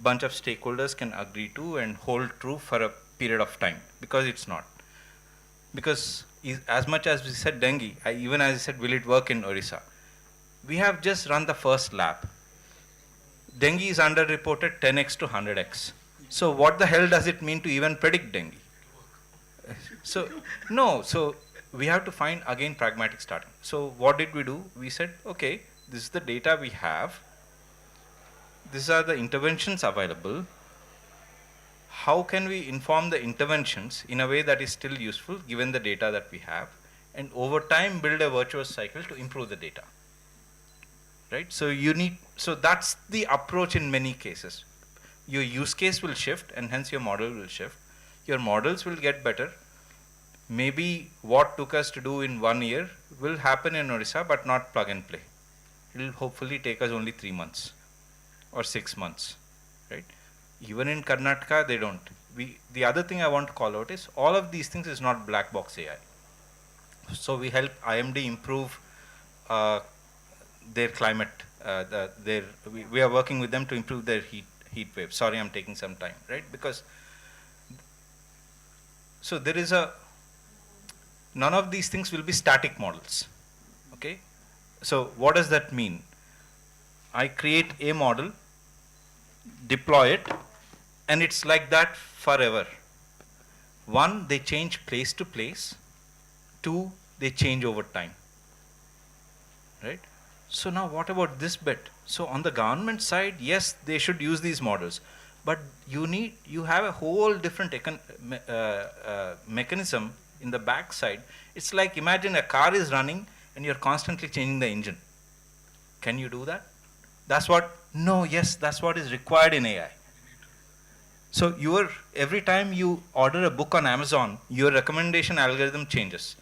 bunch of stakeholders can agree to and hold true for a period of time, because it's not. Because as much as we said dengue, even as I said, will it work in Orissa? We have just run the first lab. Dengue is underreported 10x to 100x. So what the hell does it mean to even predict dengue? So we have to find again pragmatic starting. So what did we do? We said, okay, this is the data we have. These are the interventions available. How can we inform the interventions in a way that is still useful given the data that we have, and over time build a virtuous cycle to improve the data, right? So that's the approach in many cases. Your use case will shift and hence your model will shift. Your models will get better. Maybe what took us to do in 1 year will happen in Odisha, but not plug and play. It will hopefully take us only 3 months or 6 months, right? Even in Karnataka, they don't. The other thing I want to call out is all of these things is not black box AI. So we help IMD improve their climate. We are working with them to improve their heat wave. Sorry, I'm taking some time, right? Because so there is none of these things will be static models. Okay, so what does that mean? I create a model, deploy it, and it's like that forever. One, they change place to place. Two, they change over time, right? So now what about this bit? So on the government side, yes, they should use these models, but you have a whole different mechanism in the back side. It's like, imagine a car is running and you're constantly changing the engine. Can you do that? That's what is required in AI. So every time you order a book on Amazon, your recommendation algorithm changes.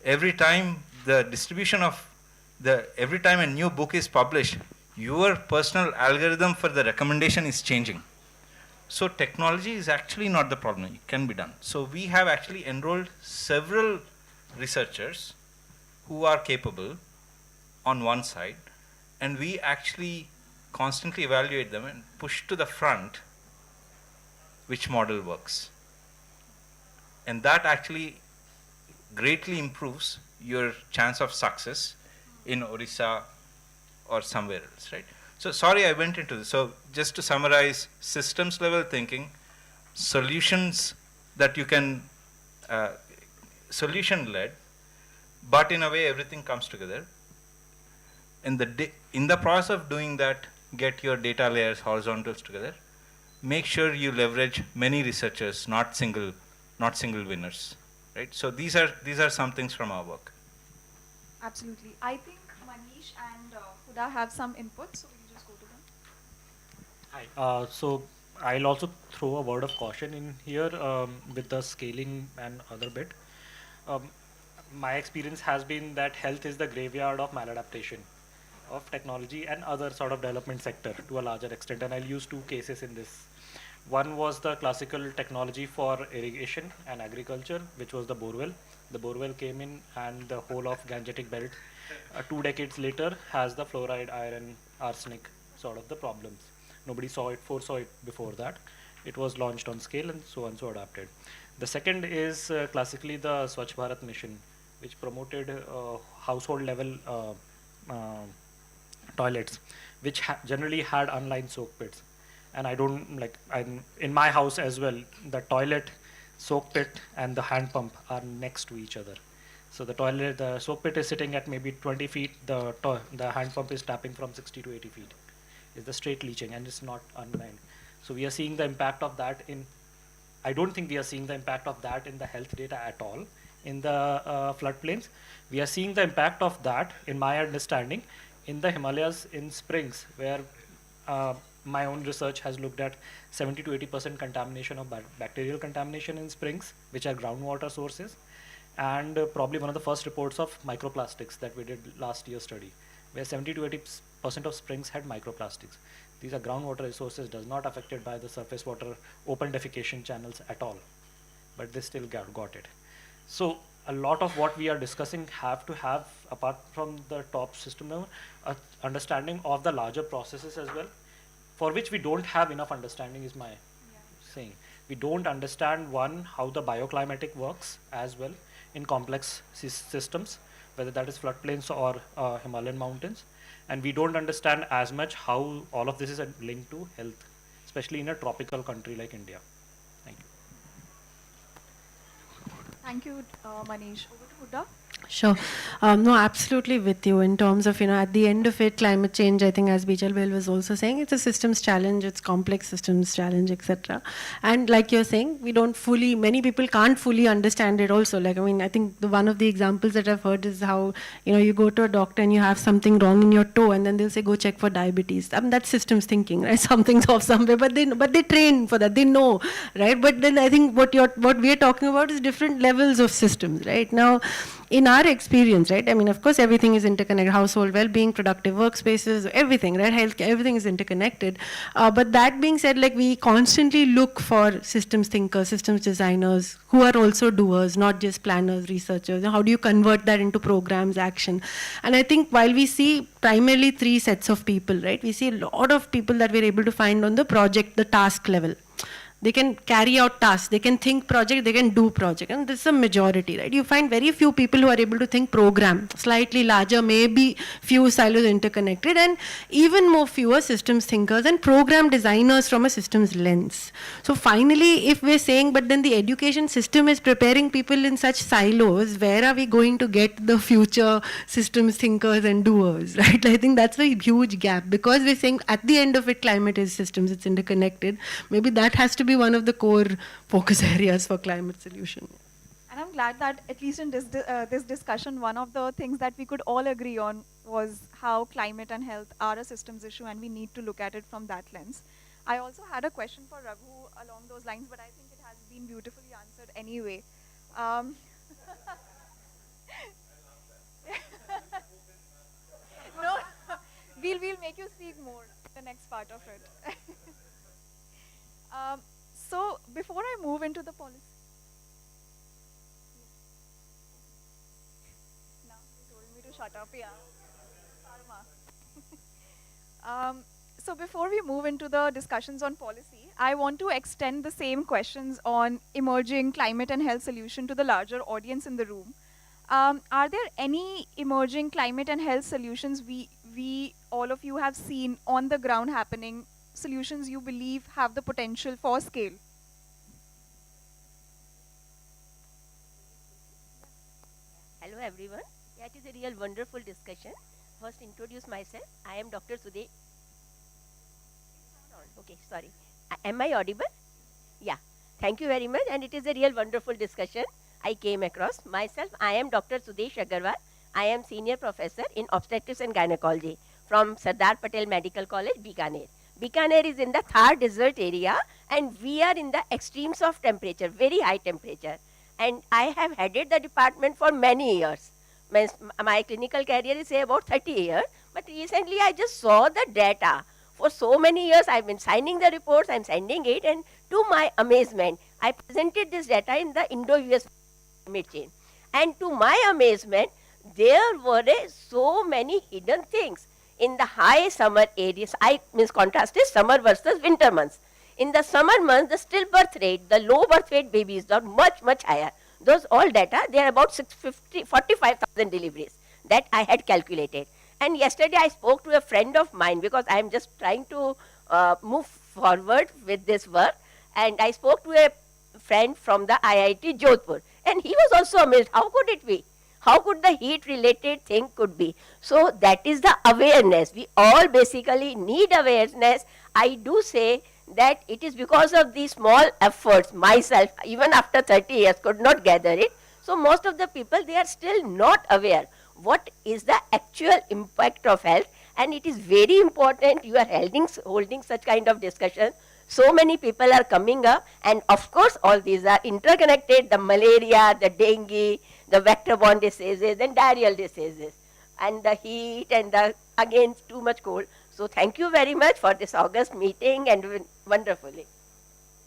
Every time the distribution of every time a new book is published, your personal algorithm for the recommendation is changing. So technology is actually not the problem. It can be done. So we have actually enrolled several researchers who are capable on one side, and we actually constantly evaluate them and push to the front which model works. And that actually greatly improves your chance of success in Odisha or somewhere else, right? So sorry I went into this. So just to summarize, systems level thinking, solutions that you can, solution led, but in a way everything comes together. In the process of doing that, get your data layers, horizontals together. Make sure you leverage many researchers, not single winners, right? So these are some things from our work. Absolutely. I think Manish and Huda have some input, so we'll just go to them. Hi. So I'll also throw a word of caution in here with the scaling and other bit. My experience has been that health is the graveyard of maladaptation of technology and other sort of development sector to a larger extent. And I'll use two cases in this. One was the classical technology for irrigation and agriculture, which was the borewell. The borewell came in and the whole of Gangetic belt 2 decades later has the fluoride, iron, arsenic sort of the problems. Nobody foresaw it before that. It was launched on scale and so adapted. The second is classically the Swachh Bharat mission, which promoted household level toilets, which generally had unlined soak pits. And in my house as well, the toilet, soak pit and the hand pump are next to each other. So the soak pit is sitting at maybe 20 feet, the hand pump is tapping from 60 to 80 feet. It's the straight leaching and it's not unlined. So we are seeing the impact of that I don't think we are seeing the impact of that in the health data at all in the floodplains. We are seeing the impact of that, in my understanding, in the Himalayas in springs, where my own research has looked at 70 to 80% contamination of bacterial contamination in springs, which are groundwater sources, and probably one of the first reports of microplastics that we did last year's study, where 70 to 80% of springs had microplastics. These are groundwater resources, does not affected by the surface water open defecation channels at all, but they still got it. So a lot of what we are discussing have to have, apart from the top system level, understanding of the larger processes as well, for which we don't have enough understanding is my saying. We don't understand, one, how the bioclimatic works as well in complex systems, whether that is floodplains or Himalayan mountains. And we don't understand as much how all of this is linked to health, especially in a tropical country like India. Thank you. Thank you, Manish. Over to Huda. Sure. No, absolutely with you in terms of, at the end of it, climate change, I think as Bijal Bell was also saying, it's a systems challenge, it's complex systems challenge, etc. And like you're saying, many people can't fully understand it also. Like, I think one of the examples that I've heard is how, you go to a doctor and you have something wrong in your toe and then they'll say, go check for diabetes. That's systems thinking, right? Something's off somewhere, but they train for that, they know, right? But then I think what we're talking about is different levels of systems, right? Now, in our experience, right, of course, everything is interconnected, household well-being, productive workspaces, everything, right, healthcare, everything is interconnected. But that being said, like, we constantly look for systems thinkers, systems designers, who are also doers, not just planners, researchers. How do you convert that into programs, action? And I think while we see primarily 3 sets of people, right, we see a lot of people that we're able to find on the project, the task level. They can carry out tasks, they can think project, they can do project, and this is a majority, right? You find very few people who are able to think program, slightly larger, maybe few silos interconnected, and even more fewer systems thinkers and program designers from a systems lens. So finally, if we're saying, but then the education system is preparing people in such silos, where are we going to get the future systems thinkers and doers, right? I think that's a huge gap, because we're saying at the end of it, climate is systems, it's interconnected. Maybe that has to be one of the core focus areas for climate solution. And I'm glad that at least in this discussion, one of the things that we could all agree on was how climate and health are a systems issue, and we need to look at it from that lens. I also had a question for Raghu along those lines, but I think it has been beautifully answered anyway. No, we'll make you speak more the next part of it. So before I move into the policy, now you told me to shut up, yeah. Karma. So before we move into the discussions on policy, I want to extend the same questions on emerging climate and health solution to the larger audience in the room. Are there any emerging climate and health solutions we all of you have seen on the ground happening, solutions you believe have the potential for scale? Hello everyone. Yeah, it is a real wonderful discussion. First introduce myself. I am Dr. Sudhe. Okay, sorry. Am I audible? Yeah. Thank you very much, and it is a real wonderful discussion I came across. Myself, I am Dr. Sudesh Agarwal. I am Senior Professor in Obstetrics and Gynecology from Sardar Patel Medical College, Bikaner. Bikaner is in the Thar desert area, and we are in the extremes of temperature, very high temperature. And I have headed the department for many years. My clinical career is say about 30 years, but recently I just saw the data. For so many years I've been signing the reports, I'm sending it, and to my amazement, I presented this data in the Indo-US climate change. And to my amazement, there were so many hidden things. In the high summer areas, contrast is summer versus winter months. In the summer months, the stillbirth rate, the low birth weight babies are much, much higher. Those all data, they are about 45,000 deliveries that I had calculated. And yesterday I spoke to a friend of mine, because I am just trying to move forward with this work. And I spoke to a friend from the IIT Jodhpur. And he was also amazed. How could it be? How could the heat related thing could be? So that is the awareness. We all basically need awareness. I do say that it is because of these small efforts, myself, even after 30 years, could not gather it. So most of the people, they are still not aware what is the actual impact of health. And it is very important you are holding such kind of discussion. So many people are coming up, and of course all these are interconnected, the malaria, the dengue, the vector-borne diseases and diarrheal diseases, and the heat, and the again too much cold. So thank you very much for this August meeting, and wonderfully.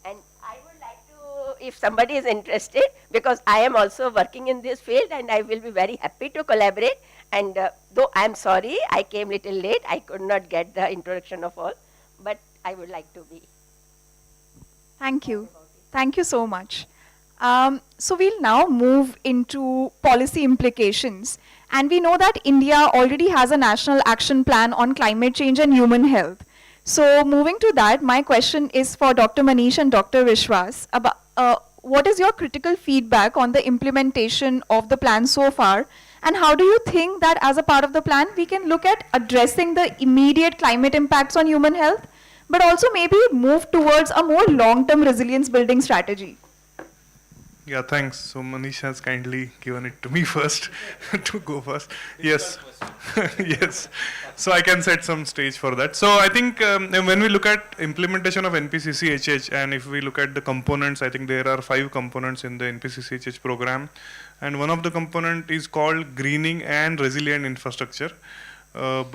And I would like to, if somebody is interested, because I am also working in this field, and I will be very happy to collaborate. And though I am sorry, I came little late, I could not get the introduction of all, but I would like to be. Thank you. Thank you so much. So we'll now move into policy implications. And we know that India already has a national action plan on climate change and human health. So moving to that, my question is for Dr. Manish and Dr. Vishwas. About, what is your critical feedback on the implementation of the plan so far? And how do you think that as a part of the plan, we can look at addressing the immediate climate impacts on human health, but also maybe move towards a more long-term resilience building strategy? Yeah, thanks. So Manish has kindly given it to me first to go first. Yes, yes. So I can set some stage for that. So I think when we look at implementation of NPCCHH, and if we look at the components, I think there are 5 components in the NPCCHH program, and one of the component is called greening and resilient infrastructure. As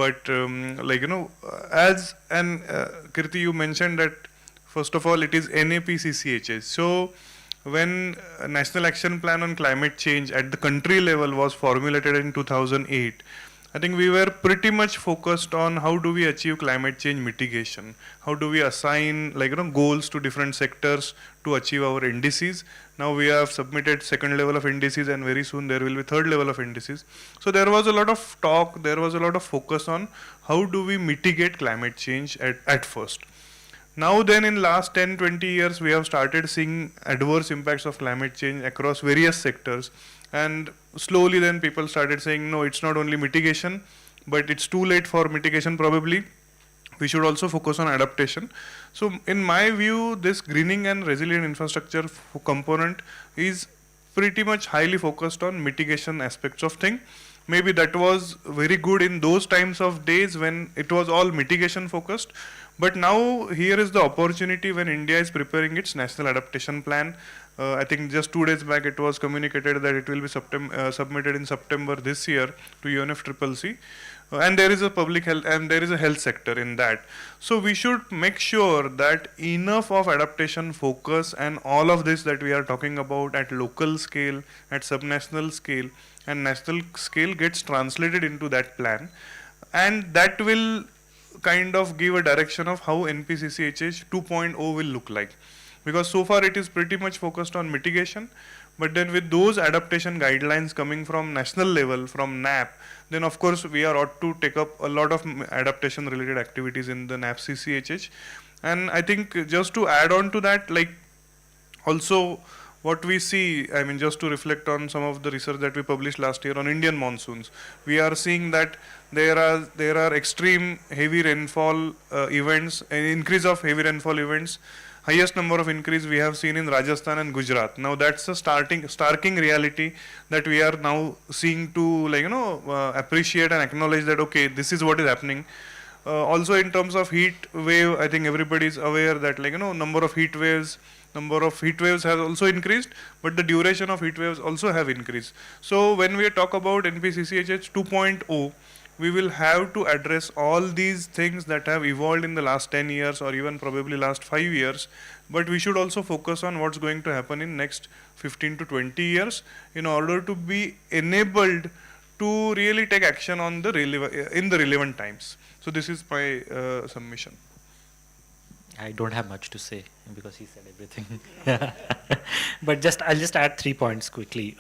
and Kirti, you mentioned that first of all it is NAPCCHH. So when a National Action Plan on Climate Change at the country level was formulated in 2008, I think we were pretty much focused on how do we achieve climate change mitigation, how do we assign goals to different sectors to achieve our indices. Now we have submitted second level of indices, and very soon there will be third level of indices. So there was a lot of talk, there was a lot of focus on how do we mitigate climate change at first. Now then, in last 10-20 years, we have started seeing adverse impacts of climate change across various sectors, and slowly then people started saying, no, it's not only mitigation, but it's too late for mitigation probably. We should also focus on adaptation. So in my view, this greening and resilient infrastructure component is pretty much highly focused on mitigation aspects of thing. Maybe that was very good in those times of days when it was all mitigation focused. But now here is the opportunity when India is preparing its national adaptation plan. I think just 2 days back it was communicated that it will be submitted in September this year to UNFCCC. And there is a public health and there is a health sector in that. So we should make sure that enough of adaptation focus and all of this that we are talking about at local scale, at subnational scale and national scale gets translated into that plan. And that will kind of give a direction of how NPCCHH 2.0 will look like. Because so far it is pretty much focused on mitigation, but then with those adaptation guidelines coming from national level, from NAP, then of course we are ought to take up a lot of adaptation related activities in the NAP-CCHH. And I think just to add on to that, also what we see, I mean just to reflect on some of the research that we published last year on Indian monsoons, we are seeing that there are extreme heavy rainfall events, an increase of heavy rainfall events. Highest number of increase we have seen in Rajasthan and Gujarat. Now that's a starking reality that we are now seeing to appreciate and acknowledge that okay, this is what is happening. Also in terms of heat wave, I think everybody is aware that number of heat waves has also increased, but the duration of heat waves also have increased. So when we talk about NPCCHH 2.0, we will have to address all these things that have evolved in the last 10 years or even probably last 5 years, but we should also focus on what's going to happen in next 15 to 20 years in order to be enabled to really take action on the relevant times. So this is my submission. I don't have much to say because he said everything. But I'll just add 3 points quickly.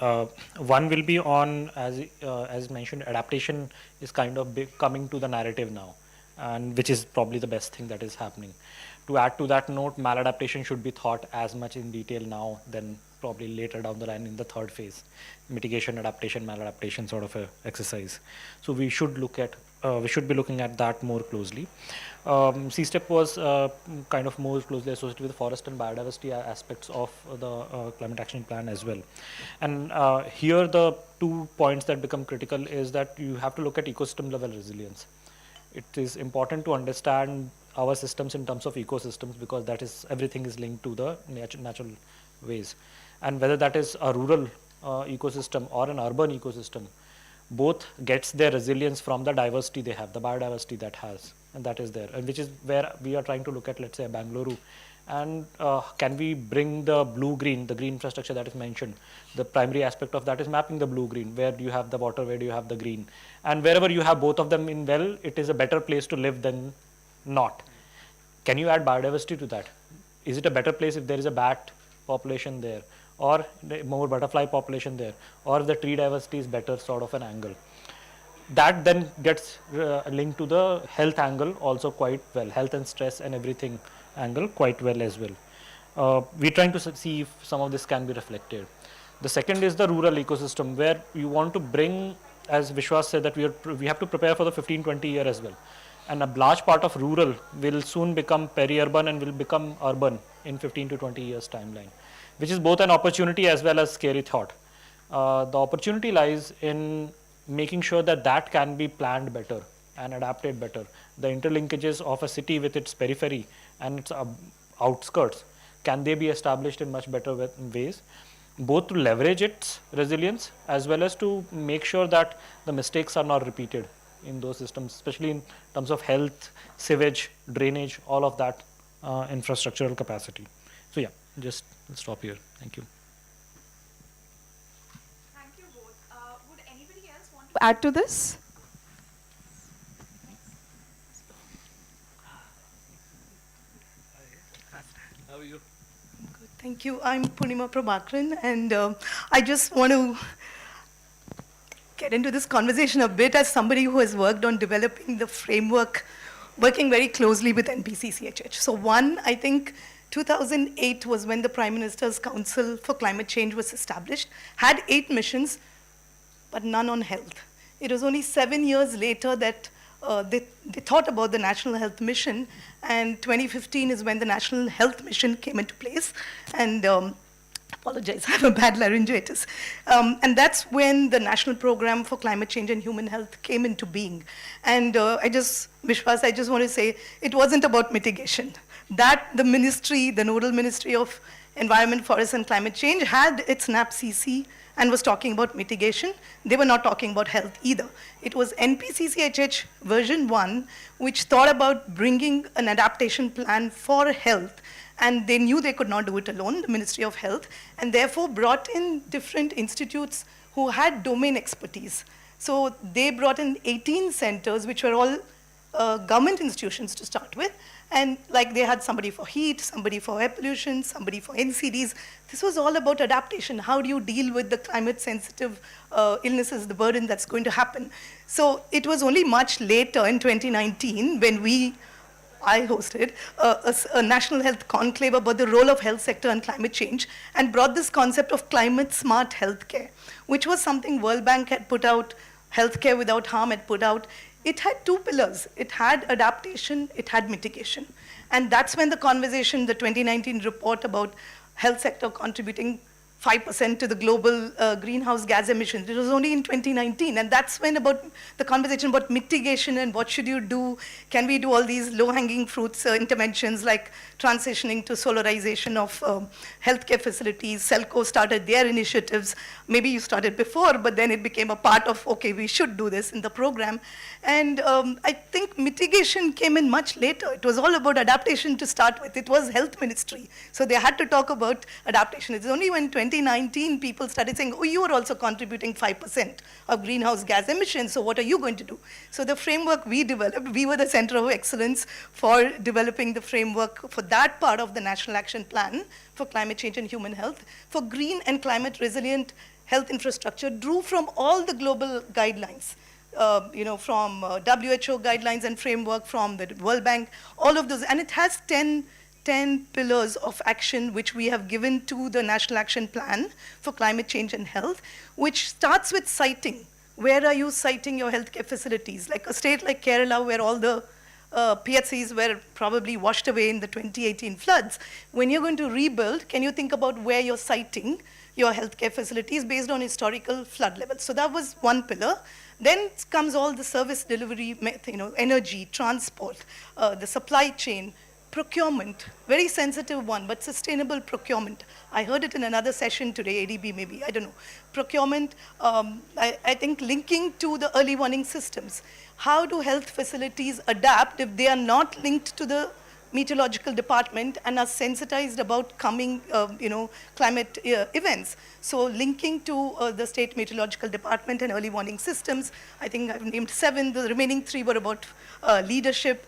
One will be on, as mentioned, adaptation is kind of coming to the narrative now, and which is probably the best thing that is happening. To add to that note, maladaptation should be thought as much in detail now than probably later down the line in the third phase, mitigation, adaptation, maladaptation sort of a exercise. So we should be looking at that more closely. C-STEP was kind of more closely associated with forest and biodiversity aspects of the climate action plan as well. And here the 2 points that become critical is that you have to look at ecosystem level resilience. It is important to understand our systems in terms of ecosystems because that is everything is linked to the natural ways. And whether that is a rural ecosystem or an urban ecosystem, both gets their resilience from the diversity they have, the biodiversity that has, and that is there, and which is where we are trying to look at, let's say, Bangalore, and can we bring the blue-green, the green infrastructure that is mentioned. The primary aspect of that is mapping the blue-green. Where do you have the water, where do you have the green? And wherever you have both of them in well, it is a better place to live than not. Can you add biodiversity to that? Is it a better place if there is a bat population there, or more butterfly population there, or if the tree diversity is better sort of an angle? That then gets linked to the health angle also quite well, health and stress and everything angle quite well as well. We're trying to see if some of this can be reflected. The second is the rural ecosystem, where you want to bring as Vishwas said, that we have to prepare for the 15-20 year as well. And a large part of rural will soon become peri-urban and will become urban in 15 to 20 years timeline, which is both an opportunity as well as scary thought. The opportunity lies in making sure that that can be planned better and adapted better. The interlinkages of a city with its periphery and its outskirts, can they be established in much better ways, both to leverage its resilience as well as to make sure that the mistakes are not repeated in those systems, especially in terms of health, sewage, drainage, all of that infrastructural capacity. So yeah, just stop here. Thank you. Thank you both. Would anybody else want to add to this? How are you? Good, thank you. I'm Purnima Prabhakaran, and I just want to get into this conversation a bit as somebody who has worked on developing the framework, working very closely with NPCCHH. So one, I think 2008 was when the Prime Minister's Council for Climate Change was established, had 8 missions, but none on health. It was only 7 years later that they thought about the National Health Mission, and 2015 is when the National Health Mission came into place. And apologize, I have a bad laryngitis. And that's when the National Program for Climate Change and Human Health came into being. And Vishwas, I just want to say, it wasn't about mitigation. That the ministry, the nodal Ministry of Environment, Forest and Climate Change had its NAPCC and was talking about mitigation. They were not talking about health either. It was NPCCHH version 1, which thought about bringing an adaptation plan for health, and they knew they could not do it alone, the Ministry of Health, and therefore brought in different institutes who had domain expertise. So they brought in 18 centers, which were all government institutions to start with, and like they had somebody for heat, somebody for air pollution, somebody for NCDs. This was all about adaptation. How do you deal with the climate sensitive illnesses, the burden that's going to happen? So it was only much later in 2019 when I hosted a national health conclave about the role of health sector and climate change, and brought this concept of climate smart healthcare, which was something World Bank had put out, Healthcare Without Harm had put out. It had 2 pillars. It had adaptation, it had mitigation. And that's when the conversation, the 2019 report about health sector contributing 5% to the global greenhouse gas emissions. It was only in 2019, and that's when about the conversation about mitigation and what should you do. Can we do all these low-hanging fruits interventions like transitioning to solarization of healthcare facilities? Celco started their initiatives. Maybe you started before, but then it became a part of, okay, we should do this in the program. And I think mitigation came in much later. It was all about adaptation to start with. It was health ministry. So they had to talk about adaptation. It's only when 2019 people started saying, oh, you are also contributing 5% of greenhouse gas emissions, so what are you going to do? So the framework we developed, we were the center of excellence for developing the framework for that part of the National Action Plan for Climate Change and Human Health. For green and climate resilient health infrastructure, drew from all the global guidelines. From WHO guidelines and framework, from the World Bank, all of those, and it has 10 pillars of action which we have given to the National Action Plan for Climate Change and Health, which starts with siting. Where are you siting your healthcare facilities? Like a state like Kerala, where all the PHCs were probably washed away in the 2018 floods. When you're going to rebuild, can you think about where you're siting your healthcare facilities based on historical flood levels? So that was one pillar. Then comes all the service delivery, energy, transport, the supply chain, procurement, very sensitive one, but sustainable procurement. I heard it in another session today, ADB maybe, I don't know. Procurement, I think linking to the early warning systems. How do health facilities adapt if they are not linked to the meteorological department and are sensitized about coming, climate events? So linking to the state meteorological department and early warning systems, I think I've named 7. The remaining 3 were about leadership,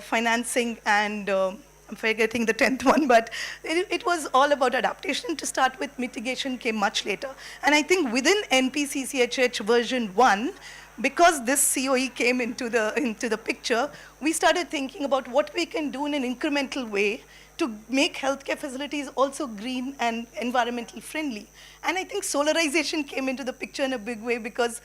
financing, and I'm forgetting the 10th one, but it was all about adaptation to start with. Mitigation came much later. And I think within NPCCHH version 1, because this COE came into the picture, we started thinking about what we can do in an incremental way to make healthcare facilities also green and environmental friendly. And I think solarization came into the picture in a big way, because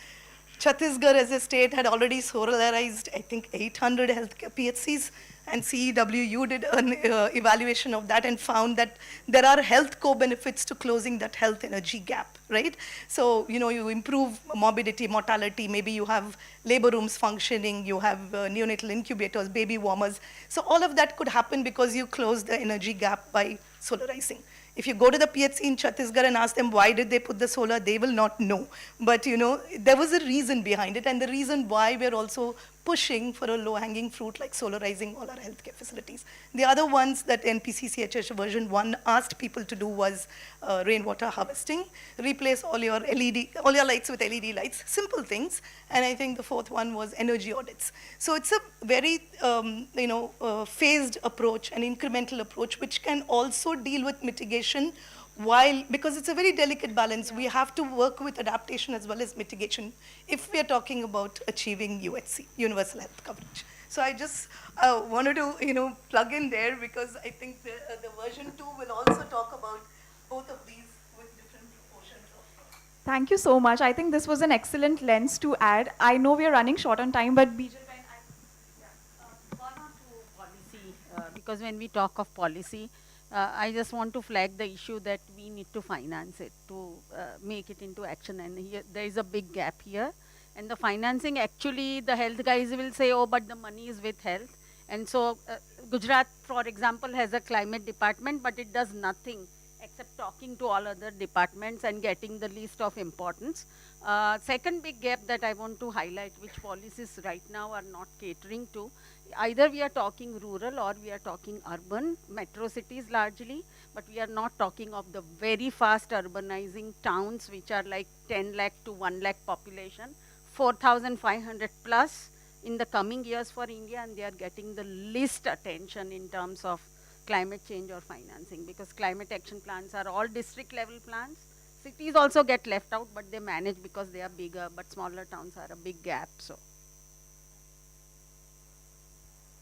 Chhattisgarh as a state had already solarized, I think, 800 healthcare PHCs, and CEW did an evaluation of that and found that there are health co-benefits to closing that health energy gap, right? So, you improve morbidity, mortality, maybe you have labor rooms functioning, you have neonatal incubators, baby warmers. So all of that could happen because you close the energy gap by solarizing. If you go to the PHC in Chhattisgarh and ask them why did they put the solar, they will not know. But there was a reason behind it, and the reason why we're also pushing for a low-hanging fruit like solarizing all our healthcare facilities. The other ones that NPCCHH version 1 asked people to do was rainwater harvesting, replace all your lights with LED lights, simple things. And I think the fourth one was energy audits. So it's a very phased approach, an incremental approach, which can also deal with mitigation because it's a very delicate balance. We have to work with adaptation as well as mitigation if we are talking about achieving UHC, universal health coverage. So I just wanted to plug in there, because I think the version 2 will also talk about both of these with different proportions of. Thank you so much. I think this was an excellent lens to add. I know we are running short on time, but Bijal, one or two policy, because when we talk of policy, I just want to flag the issue that we need to finance it to make it into action, and here there is a big gap here. And the financing, actually, the health guys will say, oh, but the money is with health. And so Gujarat, for example, has a climate department, but it does nothing except talking to all other departments and getting the list of importance. Second big gap that I want to highlight, which policies right now are not catering to, either we are talking rural or we are talking urban, metro cities largely, but we are not talking of the very fast urbanizing towns, which are like 10 lakh to 1 lakh population, 4,500 plus in the coming years for India, and they are getting the least attention in terms of climate change or financing, because climate action plans are all district level plans. Cities also get left out, but they manage because they are bigger, but smaller towns are a big gap. So.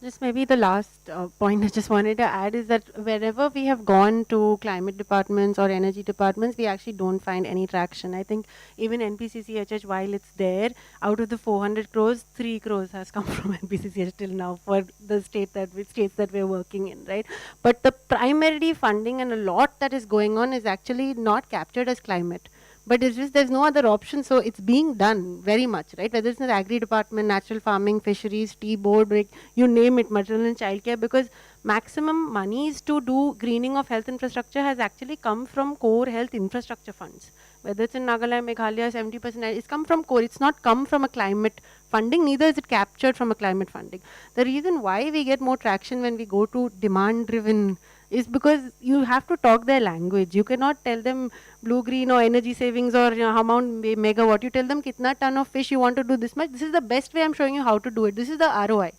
Just maybe the last point I just wanted to add is that wherever we have gone to climate departments or energy departments, we actually don't find any traction. I think even NPCCHH, while it's there, out of the 400 crores, 3 crores has come from NPCCHH till now for the states that we're working in, right? But the primary funding and a lot that is going on is actually not captured as climate. But it's just there's no other option, so it's being done very much, right? Whether it's in the agri department, natural farming, fisheries, tea board, like you name it, maternal and childcare, because maximum monies to do greening of health infrastructure has actually come from core health infrastructure funds. Whether it's in Nagaland, Meghalaya, 70%, it's come from core. It's not come from a climate funding, neither is it captured from a climate funding. The reason why we get more traction when we go to demand-driven is because you have to talk their language. You cannot tell them blue, green or energy savings or how amount megawatt. You tell them kitna ton of fish you want to do this much. This is the best way I'm showing you how to do it. This is the ROI.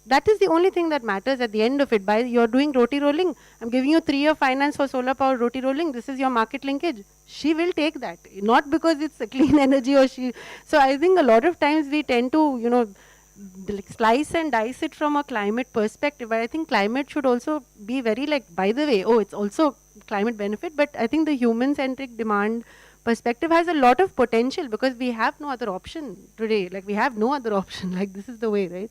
That is the only thing that matters at the end of it. By you're doing roti rolling, I'm giving you 3-year finance for solar power roti rolling. This is your market linkage. She will take that, not because it's a clean energy or she. So I think a lot of times we tend to, slice and dice it from a climate perspective. But I think climate should also be very by the way, it's also climate benefit, but I think the human-centric demand perspective has a lot of potential because we have no other option today. We have no other option. This is the way, right?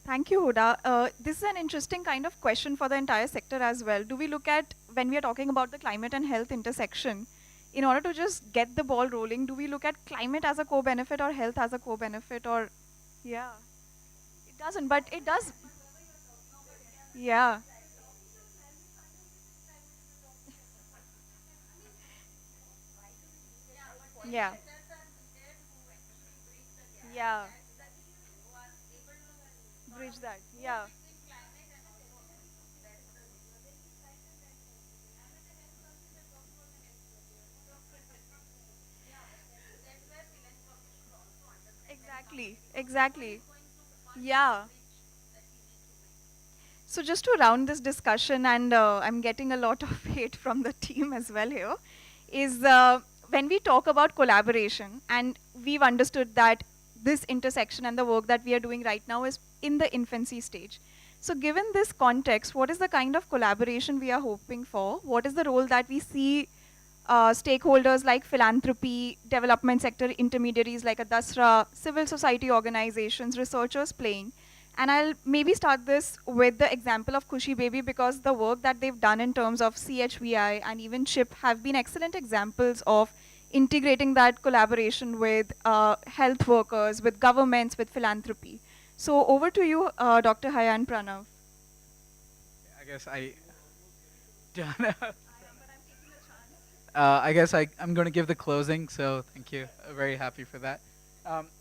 Thank you, Huda. This is an interesting kind of question for the entire sector as well. Do we look at, when we are talking about the climate and health intersection, in order to just get the ball rolling, do we look at climate as a co-benefit or health as a co-benefit or, yeah. It doesn't, but it does. Yeah. Yeah. Yeah. Bridge that, yeah. Exactly. Yeah. So just to round this discussion, and I'm getting a lot of hate from the team as well here, is when we talk about collaboration, and we've understood that this intersection and the work that we are doing right now is in the infancy stage. So given this context, what is the kind of collaboration we are hoping for? What is the role that we see stakeholders like philanthropy, development sector intermediaries like a Dasra, civil society organizations, researchers playing. And I'll maybe start this with the example of Khushi Baby because the work that they've done in terms of CHVI and even CHIP have been excellent examples of integrating that collaboration with health workers, with governments, with philanthropy. So over to you, Dr. Hayan Pranav. I guess I guess I'm going to give the closing, so thank you. Very happy for that.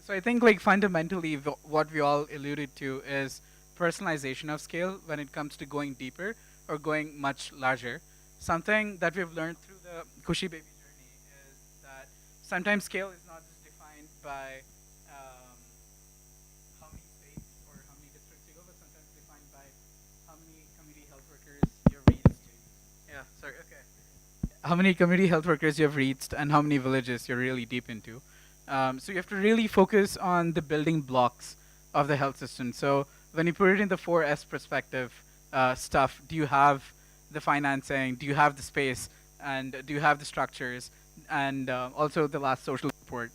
So I think like fundamentally what we all alluded to is personalization of scale when it comes to going deeper or going much larger. Something that we've learned through the Khushi Baby journey is that sometimes scale is not just defined by how many states or how many districts you go, but sometimes defined by how many community health workers you've reached. Yeah, sorry, okay. How many community health workers you have reached and how many villages you're really deep into. So you have to really focus on the building blocks of the health system. So when you put it in the 4S perspective stuff, do you have the financing, do you have the space, and do you have the structures, and also the last social support.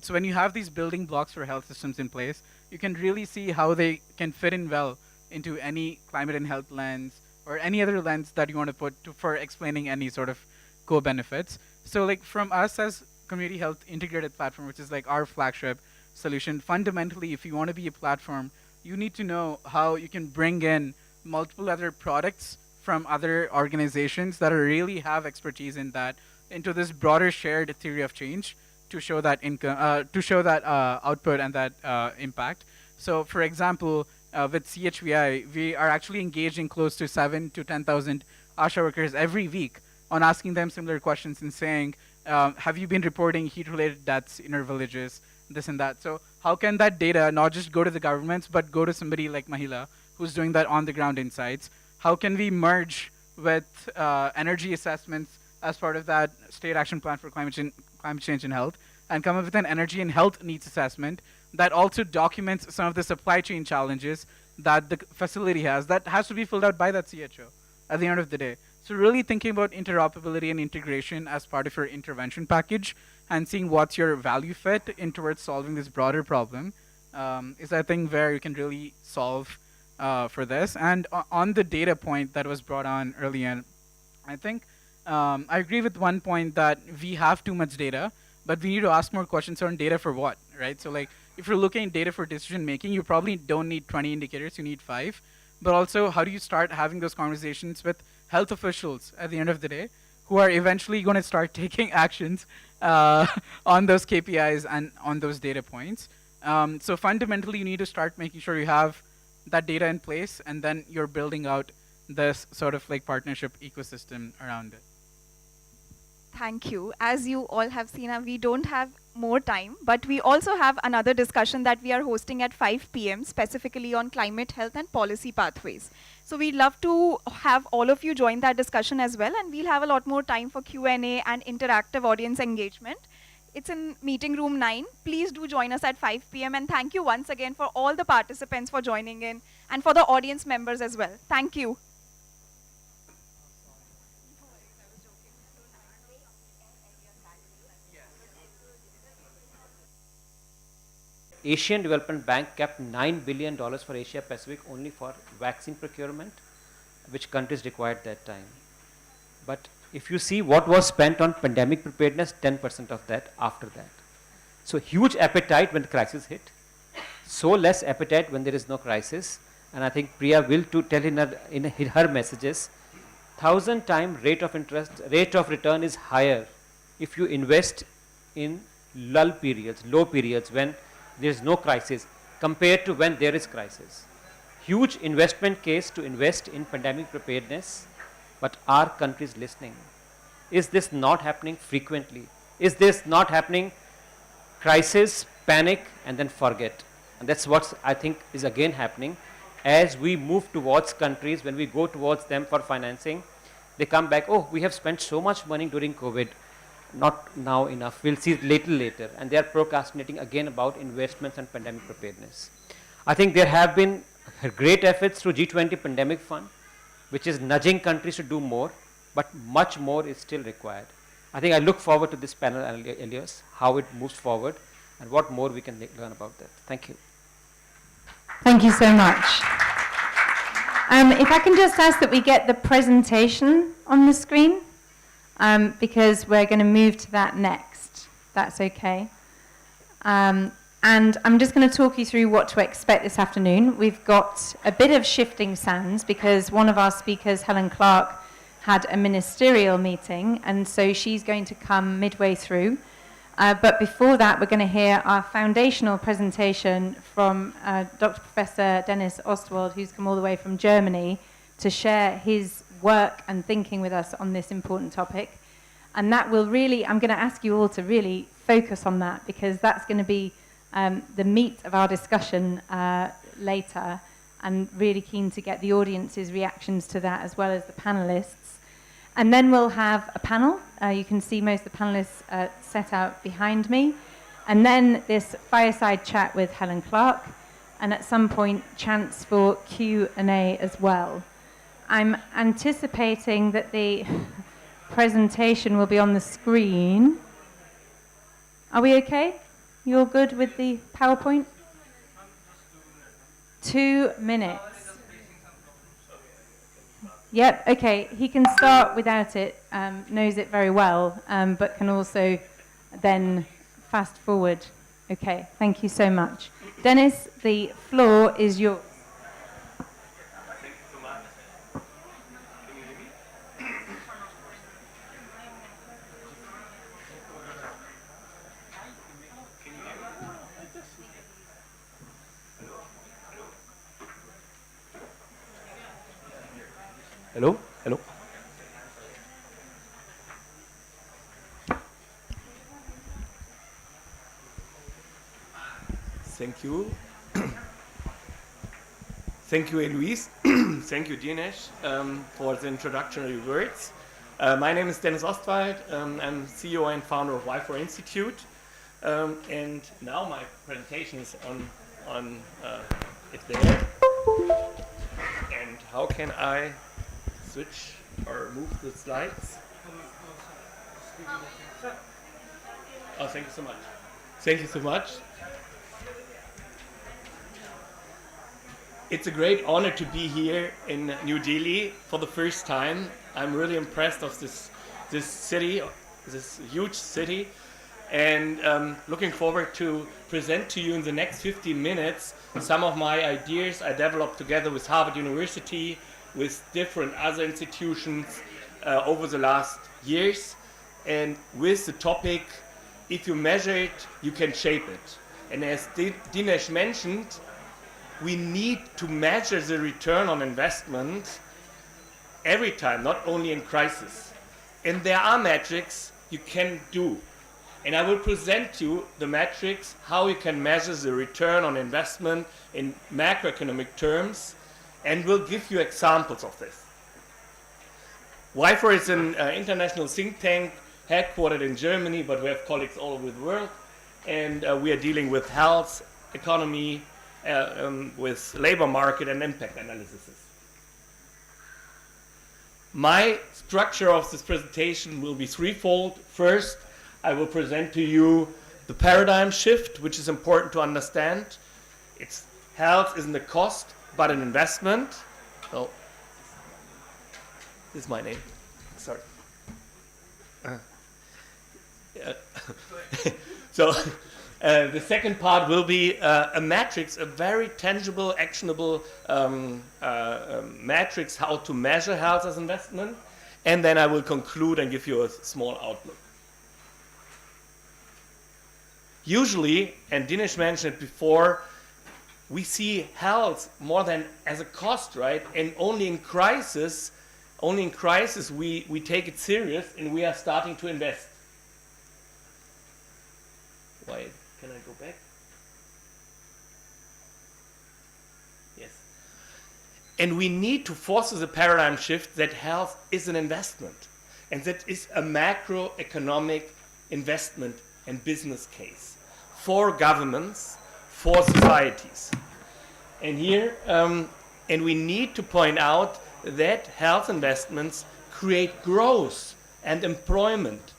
So when you have these building blocks for health systems in place, you can really see how they can fit in well into any climate and health lens or any other lens that you want to put for explaining any sort of co-benefits. So like from us as community health integrated platform, which is like our flagship solution, fundamentally, if you want to be a platform, you need to know how you can bring in multiple other products from other organizations that really have expertise in that into this broader shared theory of change to show that income, to show that output and that impact. So for example, with CHVI, we are actually engaging close to 7,000 to 10,000 ASHA workers every week on asking them similar questions and saying, have you been reporting heat-related deaths in your villages, this and that. So how can that data not just go to the governments, but go to somebody like Mahila, who's doing that on-the-ground insights? How can we merge with energy assessments as part of that state action plan for climate change and health, and come up with an energy and health needs assessment that also documents some of the supply chain challenges that the facility has, that has to be filled out by that CHO at the end of the day. So really thinking about interoperability and integration as part of your intervention package and seeing what's your value fit in towards solving this broader problem is, I think, where you can really solve for this. And on the data point that was brought on earlier, I think I agree with one point that we have too much data, but we need to ask more questions on data for what, right? So like if you're looking at data for decision making, you probably don't need 20 indicators, you need 5. But also, how do you start having those conversations with health officials at the end of the day who are eventually going to start taking actions on those KPIs and on those data points? So fundamentally, you need to start making sure you have that data in place, and then you're building out this sort of like partnership ecosystem around it. Thank you. As you all have seen, we don't have more time, but we also have another discussion that we are hosting at 5 p.m. specifically on climate, health and policy pathways. So we'd love to have all of you join that discussion as well, and we'll have a lot more time for Q&A and interactive audience engagement. It's in meeting room 9. Please do join us at 5 p.m. and thank you once again for all the participants for joining in and for the audience members as well. Thank you. Asian Development Bank kept $9 billion for Asia Pacific only for vaccine procurement, which countries required that time. But if you see what was spent on pandemic preparedness, 10% of that after that. So huge appetite when the crisis hit, so less appetite when there is no crisis. And I think Priya will to tell in her messages, 1,000 times rate of return is higher if you invest in lull periods, low periods when there is no crisis compared to when there is crisis. Huge investment case to invest in pandemic preparedness, but are countries listening? Is this not happening frequently? Is this not happening crisis, panic, and then forget? And that's what I think is again happening as we move towards countries. When we go towards them for financing, they come back, oh, we have spent so much money during COVID, not now enough, we'll see it later, and they are procrastinating again about investments and pandemic preparedness. I think there have been great efforts through G20 Pandemic Fund, which is nudging countries to do more, but much more is still required. I think I look forward to this panel, Elias, how it moves forward and what more we can learn about that. Thank you. Thank you so much. If I can just ask that we get the presentation on the screen, because we're going to move to that next. That's okay. And I'm just going to talk you through what to expect this afternoon. We've got a bit of shifting sands because one of our speakers, Helen Clark, had a ministerial meeting, and so she's going to come midway through. But before that, we're going to hear our foundational presentation from Dr. Professor Dennis Ostwald, who's come all the way from Germany to share his work and thinking with us on this important topic. And that will really, I'm going to ask you all to really focus on that, because that's going to be the meat of our discussion later, and really keen to get the audience's reactions to that as well as the panelists. And then we'll have a panel. You can see most of the panelists set out behind me. And then this fireside chat with Helen Clark. And at some point, chance for Q&A as well. I'm anticipating that the presentation will be on the screen. Are we okay? You're good with the PowerPoint? 2 minutes. Yep, okay, he can start without it, knows it very well, but can also then fast forward. Okay, thank you so much. Dennis, the floor is yours. Thank you so much. Can you hear me? Can you hear me? Hello? Hello? Thank you. Thank you, Eloise. Thank you, Dinesh, for the introductory words. My name is Dennis Ostwald. I'm CEO and founder of Y4 Institute. And now my presentation is on it's there. And how can I switch or move the slides? Oh, thank you so much. Thank you so much. It's a great honor to be here in New Delhi for the first time. I'm really impressed of this city, this huge city, and looking forward to present to you in the next 15 minutes some of my ideas I developed together with Harvard University, with different other institutions over the last years, and with the topic, if you measure it, you can shape it. And as Dinesh mentioned, we need to measure the return on investment every time, not only in crisis. And there are metrics you can do. And I will present you the metrics, how you can measure the return on investment in macroeconomic terms, and we'll give you examples of this. Y4 is an international think tank headquartered in Germany, but we have colleagues all over the world, and we are dealing with health, economy, with labor market and impact analysis. My structure of this presentation will be threefold. First, I will present to you the paradigm shift, which is important to understand. It's health isn't a cost, but an investment. Oh, this is my name. Sorry. So the second part will be a matrix, a very tangible, actionable matrix, how to measure health as investment. And then I will conclude and give you a small outlook. Usually, and Dinesh mentioned it before, we see health more than as a cost, right? And only in crisis we take it serious and we are starting to invest. Why? Can I go back? Yes. And we need to foster the paradigm shift that health is an investment. And that is a macroeconomic investment and business case for governments, for societies. And here, and we need to point out that health investments create growth and employment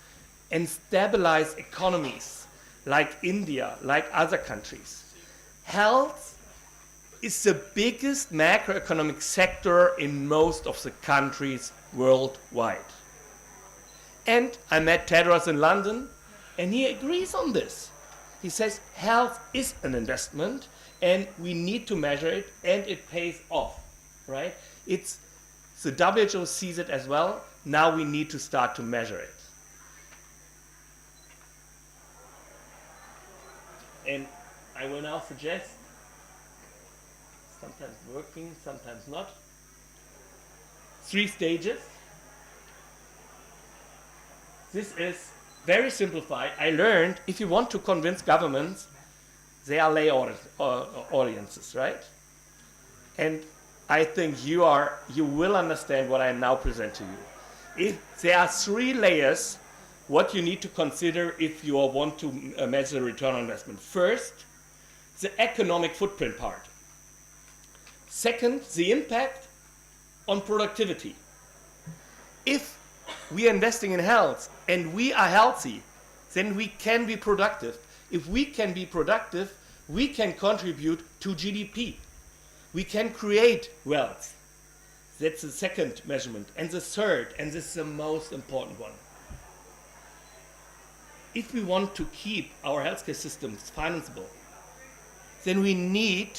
and stabilize economies like India, like other countries. Health is the biggest macroeconomic sector in most of the countries worldwide. And I met Tedros in London, and he agrees on this. He says health is an investment, and we need to measure it, and it pays off, right? The WHO sees it as well. Now we need to start to measure it. And I will now suggest, sometimes working, sometimes not, 3 stages. This is very simplified. I learned if you want to convince governments, they are lay audiences, right? And I think you will understand what I now present to you. If there are 3 layers, what you need to consider if you want to measure the return on investment. First, the economic footprint part. Second, the impact on productivity. If we are investing in health and we are healthy, then we can be productive. If we can be productive, we can contribute to GDP. We can create wealth. That's the second measurement. And the third, and this is the most important one. If we want to keep our healthcare systems financeable, then we need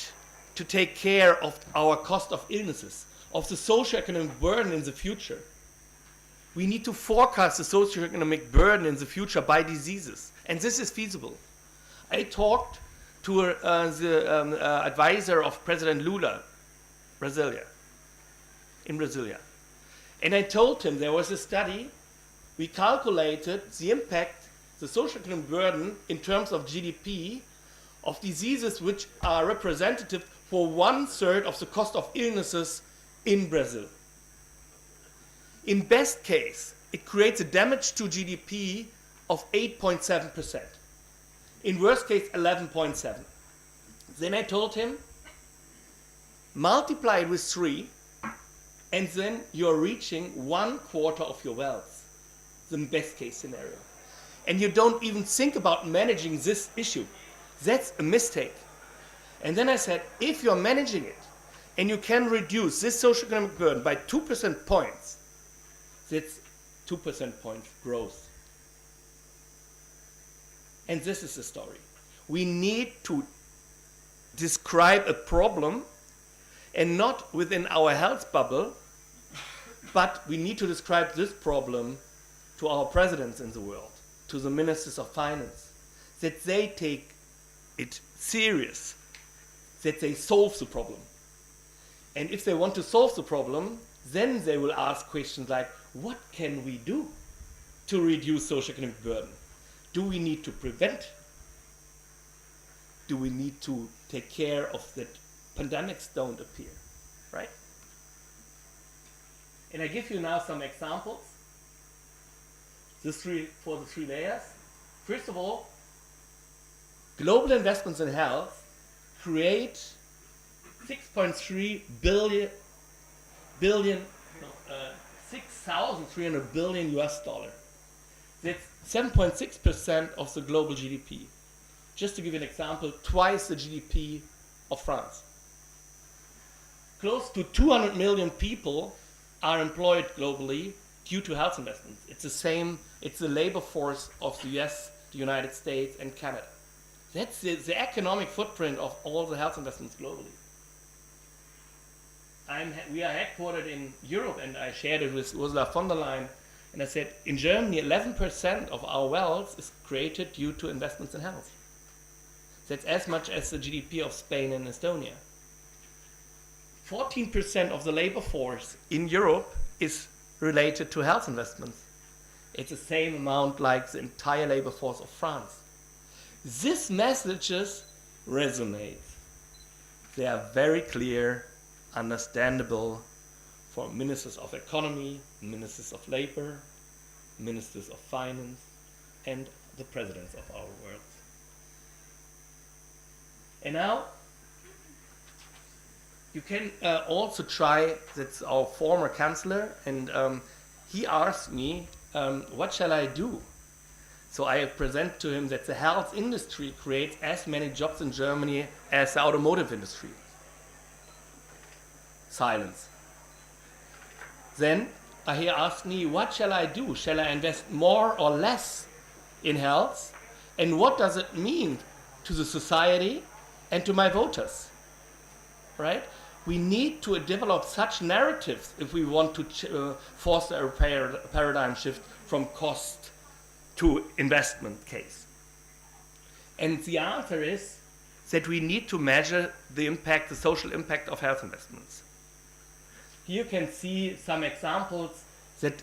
to take care of our cost of illnesses, of the socioeconomic burden in the future. We need to forecast the socioeconomic burden in the future by diseases, and this is feasible. I talked to the advisor of President Lula, in Brasilia, and I told him there was a study. We calculated the impact, the socioeconomic burden in terms of GDP of diseases which are representative for 1/3 of the cost of illnesses in Brazil. In best case, it creates a damage to GDP of 8.7%. In worst case, 11.7. Then I told him, multiply it with 3, and then you're reaching 1/4 of your wealth, the best case scenario. And you don't even think about managing this issue. That's a mistake. And then I said, if you're managing it, and you can reduce this socioeconomic burden by 2% points, that's 2% point growth. And this is the story. We need to describe a problem, and not within our health bubble, but we need to describe this problem to our presidents in the world, to the ministers of finance, that they take it serious, that they solve the problem. And if they want to solve the problem, then they will ask questions like, what can we do to reduce socioeconomic burden? Do we need to prevent? Do we need to take care of that pandemics don't appear, right? And I give you now some examples for the 3 layers. First of all, global investments in health create 6.3 6,300 billion US dollar. That's 7.6% of the global GDP. Just to give you an example, twice the GDP of France. Close to 200 million people are employed globally due to health investments. It's the labor force of the US, the United States, and Canada. That's the economic footprint of all the health investments globally. We are headquartered in Europe, and I shared it with Ursula von der Leyen, and I said, in Germany, 11% of our wealth is created due to investments in health. That's as much as the GDP of Spain and Estonia. 14% of the labor force in Europe is related to health investments. It's the same amount like the entire labor force of France. These messages resonate. They are very clear, understandable for ministers of economy, ministers of labor, ministers of finance, and the presidents of our world. And now, you can also try, that's our former chancellor, and he asked me, what shall I do? So I present to him that the health industry creates as many jobs in Germany as the automotive industry. Silence. Then he asked me, what shall I do? Shall I invest more or less in health? And what does it mean to the society and to my voters? Right? We need to develop such narratives if we want to foster a paradigm shift from cost to investment case. And the answer is that we need to measure the impact, the social impact of health investments. Here you can see some examples that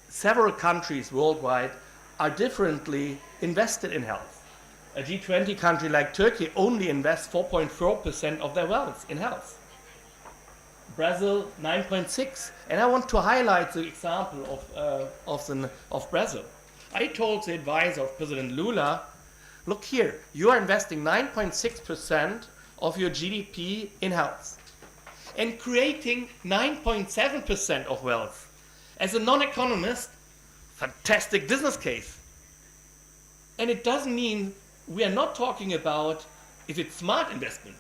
several countries worldwide are differently invested in health. A G20 country like Turkey only invests 4.4% of their wealth in health. Brazil, 9.6%. And I want to highlight the example of Brazil. I told the advisor of President Lula, look here, you are investing 9.6% of your GDP in health and creating 9.7% of wealth. As a non-economist, fantastic business case. And it doesn't mean we are not talking about if it's smart investment.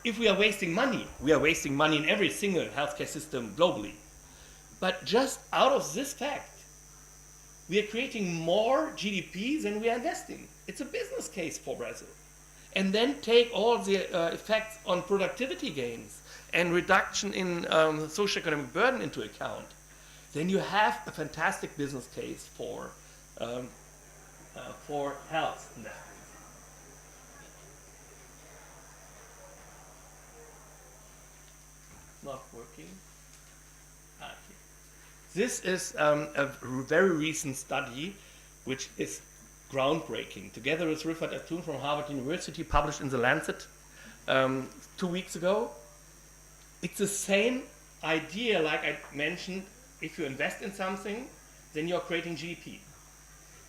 If we are wasting money, we are wasting money in every single healthcare system globally. But just out of this fact, we are creating more GDP than we are investing. It's a business case for Brazil. And then take all the effects on productivity gains and reduction in socioeconomic burden into account. Then you have a fantastic business case for health investments. Not working. Okay. This is a very recent study which is groundbreaking. Together with Rifat Atun from Harvard University, published in The Lancet 2 weeks ago. It's the same idea like I mentioned, if you invest in something, then you're creating GDP.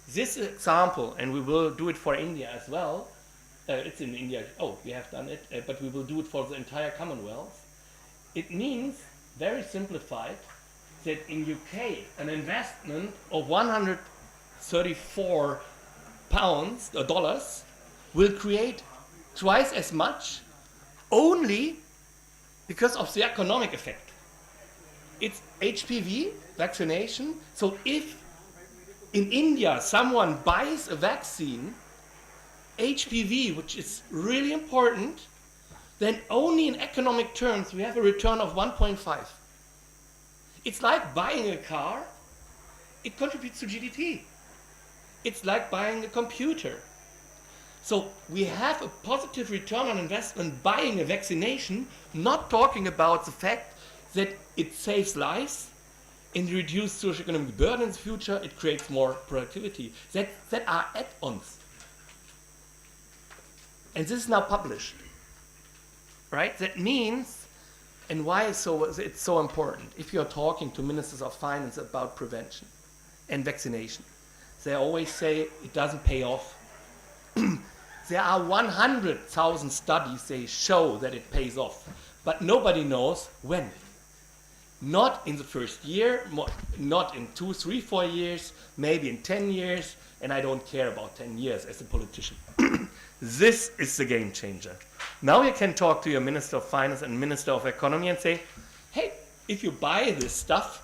This example, and we will do it for India as well, it's in India, we have done it, but we will do it for the entire Commonwealth. It means, very simplified, that in UK an investment of 134 pounds or dollars will create twice as much only because of the economic effect. It's HPV vaccination. So if in India someone buys a vaccine, HPV, which is really important, then only in economic terms we have a return of 1.5. It's like buying a car, it contributes to GDP. It's like buying a computer. So we have a positive return on investment buying a vaccination, not talking about the fact that it saves lives and reduces socioeconomic burden in the future, it creates more productivity. That are add-ons. And this is now published. Right? That means, and why it's so important, if you're talking to ministers of finance about prevention and vaccination, they always say it doesn't pay off. There are 100,000 studies they show that it pays off, but nobody knows when. Not in the first year, not in 2, 3, 4 years, maybe in 10 years, and I don't care about 10 years as a politician. This is the game changer. Now you can talk to your Minister of Finance and Minister of Economy and say, hey, if you buy this stuff,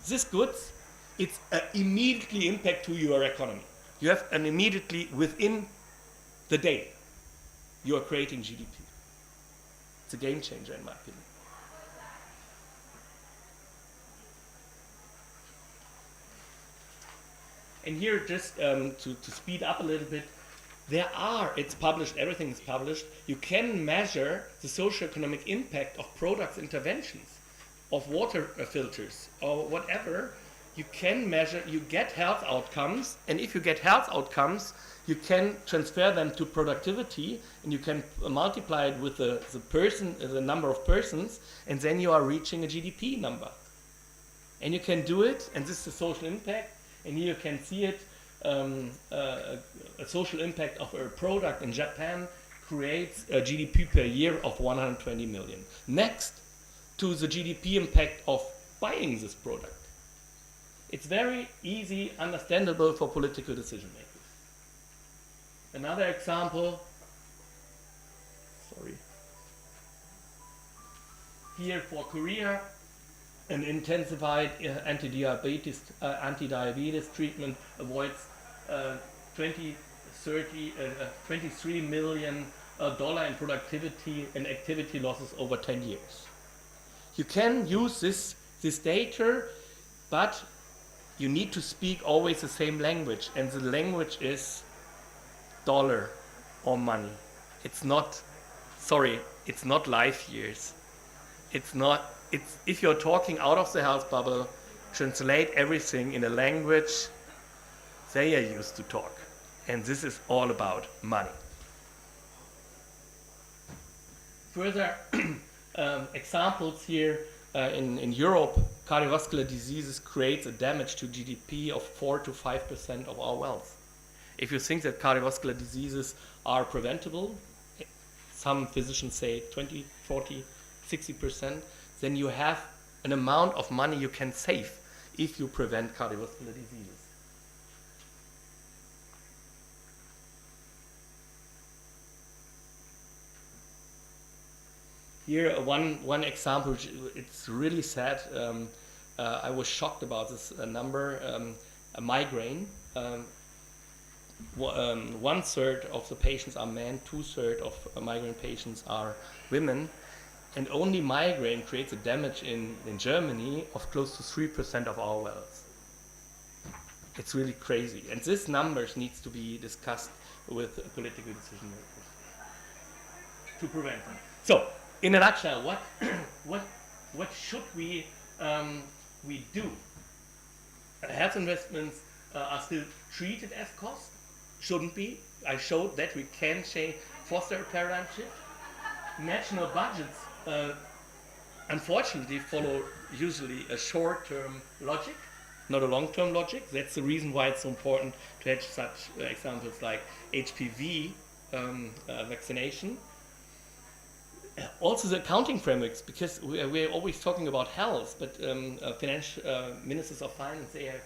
this goods, it's an immediately impact to your economy. You have an immediately within the day, you are creating GDP. It's a game changer in my opinion. And here, just to speed up a little bit, it's published, everything is published, you can measure the socioeconomic impact of products interventions, of water filters, or whatever. You can measure, you get health outcomes, and if you get health outcomes, you can transfer them to productivity, and you can multiply it with the number of persons, and then you are reaching a GDP number. And you can do it, and this is the social impact, and here you can see it, a social impact of a product in Japan creates a GDP per year of 120 million. Next to the GDP impact of buying this product. It's very easy, understandable for political decision makers. Another example, sorry, here for Korea, an intensified anti-diabetes treatment avoids 23 million dollar in productivity and activity losses over 10 years. You can use this data, but you need to speak always the same language, and the language is dollar or money. It's not, sorry, it's not life years. It's not, it's, if you're talking out of the health bubble, translate everything in a language they are used to talk. And this is all about money. Further examples here in Europe, cardiovascular diseases create a damage to GDP of 4 to 5% of our wealth. If you think that cardiovascular diseases are preventable, some physicians say 20, 40, 60%, then you have an amount of money you can save if you prevent cardiovascular diseases. Here, one example, it's really sad. I was shocked about this number. A migraine. 1/3 of the patients are men, 2/3 of migraine patients are women, and only migraine creates a damage in Germany of close to 3% of our wealth. It's really crazy, and this numbers needs to be discussed with political decision makers to prevent them. So, in a nutshell, what should we do? Health investments are still treated as cost. Shouldn't be. I showed that we can foster a paradigm shift. National budgets, unfortunately, follow usually a short-term logic, not a long-term logic. That's the reason why it's so important to have such examples like HPV vaccination. Also the accounting frameworks, because we're always talking about health, but ministers of finance, they have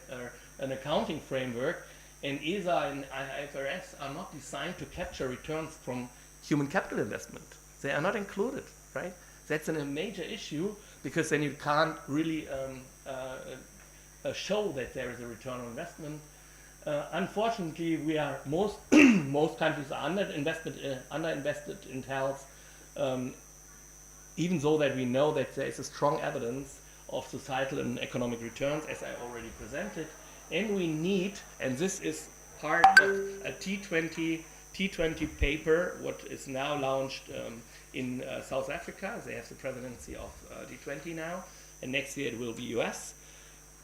an accounting framework, and ESA and IFRS are not designed to capture returns from human capital investment. They are not included, right? That's a major issue, because then you can't really show that there is a return on investment. Unfortunately, we are most countries are underinvested in health. Even though that we know that there is a strong evidence of societal and economic returns, as I already presented, and we need, and this is part of a T20 paper, what is now launched in South Africa. They have the presidency of G20 now, and next year it will be US.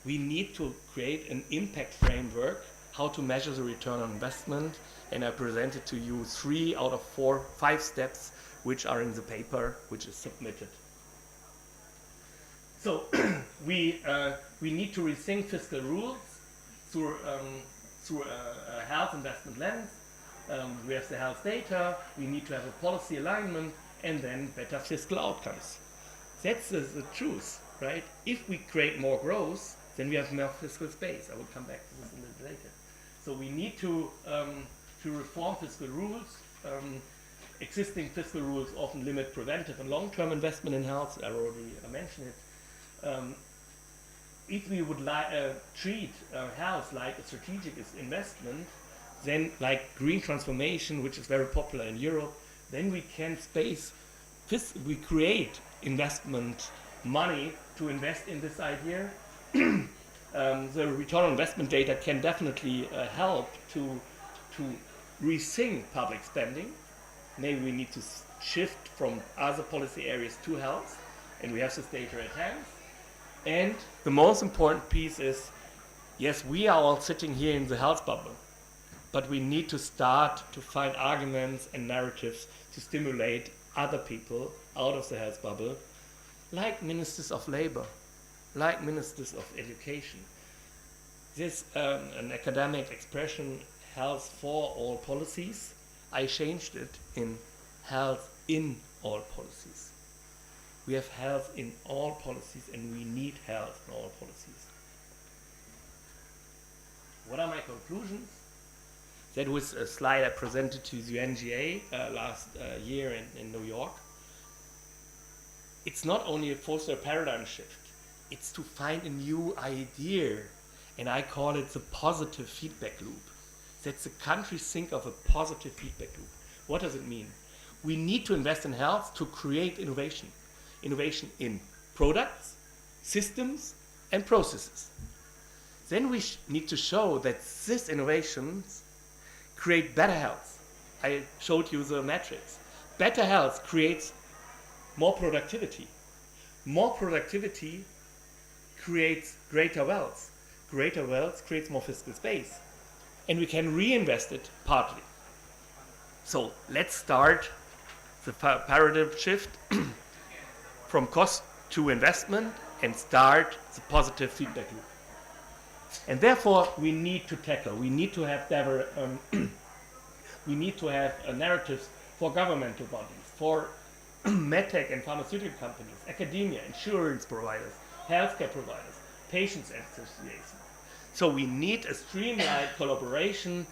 We need to create an impact framework, how to measure the return on investment, and I presented to you 3 out of 5 steps which are in the paper, which is submitted. So we need to rethink fiscal rules through a health investment lens. We have the health data, we need to have a policy alignment, and then better fiscal outcomes. That's the truth, right? If we create more growth, then we have more fiscal space. I will come back to this a little later. So we need to reform fiscal rules. Existing fiscal rules often limit preventive and long-term investment in health. I already mentioned it. If we would treat health like a strategic investment, then like green transformation, which is very popular in Europe, then we can we create investment money to invest in this idea. The return on investment data can definitely help to rethink public spending. Maybe we need to shift from other policy areas to health, and we have this data at hand. And the most important piece is, yes, we are all sitting here in the health bubble, but we need to start to find arguments and narratives to stimulate other people out of the health bubble, like ministers of labor, like ministers of education. This an academic expression, health for all policies. I changed it in health in all policies. We have health in all policies, and we need health in all policies. What are my conclusions? That was a slide I presented to the UNGA last year in New York. It's not only a foster paradigm shift, it's to find a new idea, and I call it the positive feedback loop. That the countries think of a positive feedback loop. What does it mean? We need to invest in health to create innovation. Innovation in products, systems, and processes. Then we need to show that these innovations create better health. I showed you the metrics. Better health creates more productivity. More productivity creates greater wealth. Greater wealth creates more fiscal space. And we can reinvest it partly. So let's start the paradigm shift from cost to investment and start the positive feedback loop. And therefore, we need to tackle, we need to have narratives for governmental bodies, for medtech and pharmaceutical companies, academia, insurance providers, healthcare providers, patients associations. So we need a streamlined collaboration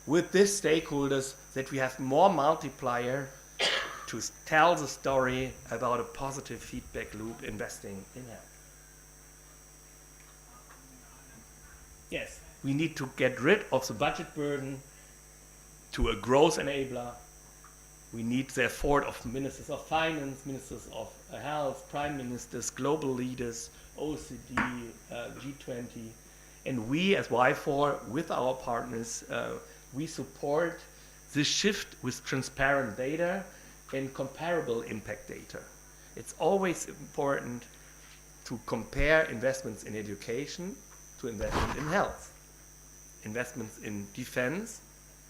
with these stakeholders that we have more multiplier to tell the story about a positive feedback loop investing in health. Yes, we need to get rid of the budget burden to a growth enabler. We need the effort of ministers of finance, ministers of health, prime ministers, global leaders, OECD, G20. And we as Y4, with our partners, we support this shift with transparent data and comparable impact data. It's always important to compare investments in education to investment in health, investments in defense,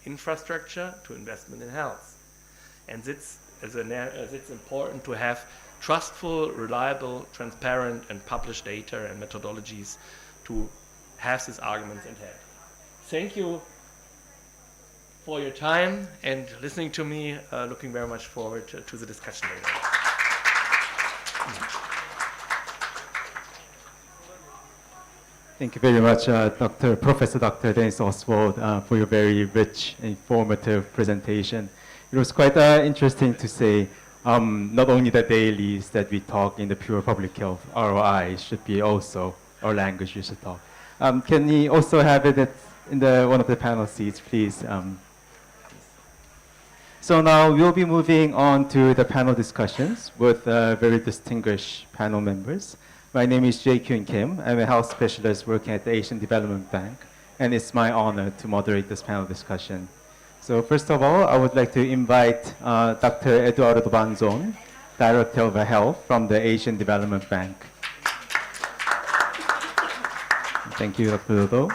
infrastructure to investment in health. And it's important to have trustful, reliable, transparent, and published data and methodologies to have these arguments in hand. Thank you for your time and listening to me. Looking very much forward to the discussion later. Thank you very much, Professor Dr. Dennis Oswald, for your very rich, informative presentation. It was quite interesting to say not only the dailies that we talk in the pure public health ROI should be also our language we should talk. Can we also have it in one of the panel seats, please? So now we'll be moving on to the panel discussions with very distinguished panel members. My name is Jae Kyun Kim. I'm a health specialist working at the Asian Development Bank, and it's my honor to moderate this panel discussion. So first of all, I would like to invite Dr. Eduardo Banzon, Director of Health from the Asian Development Bank. Thank you, Dr. Dodo.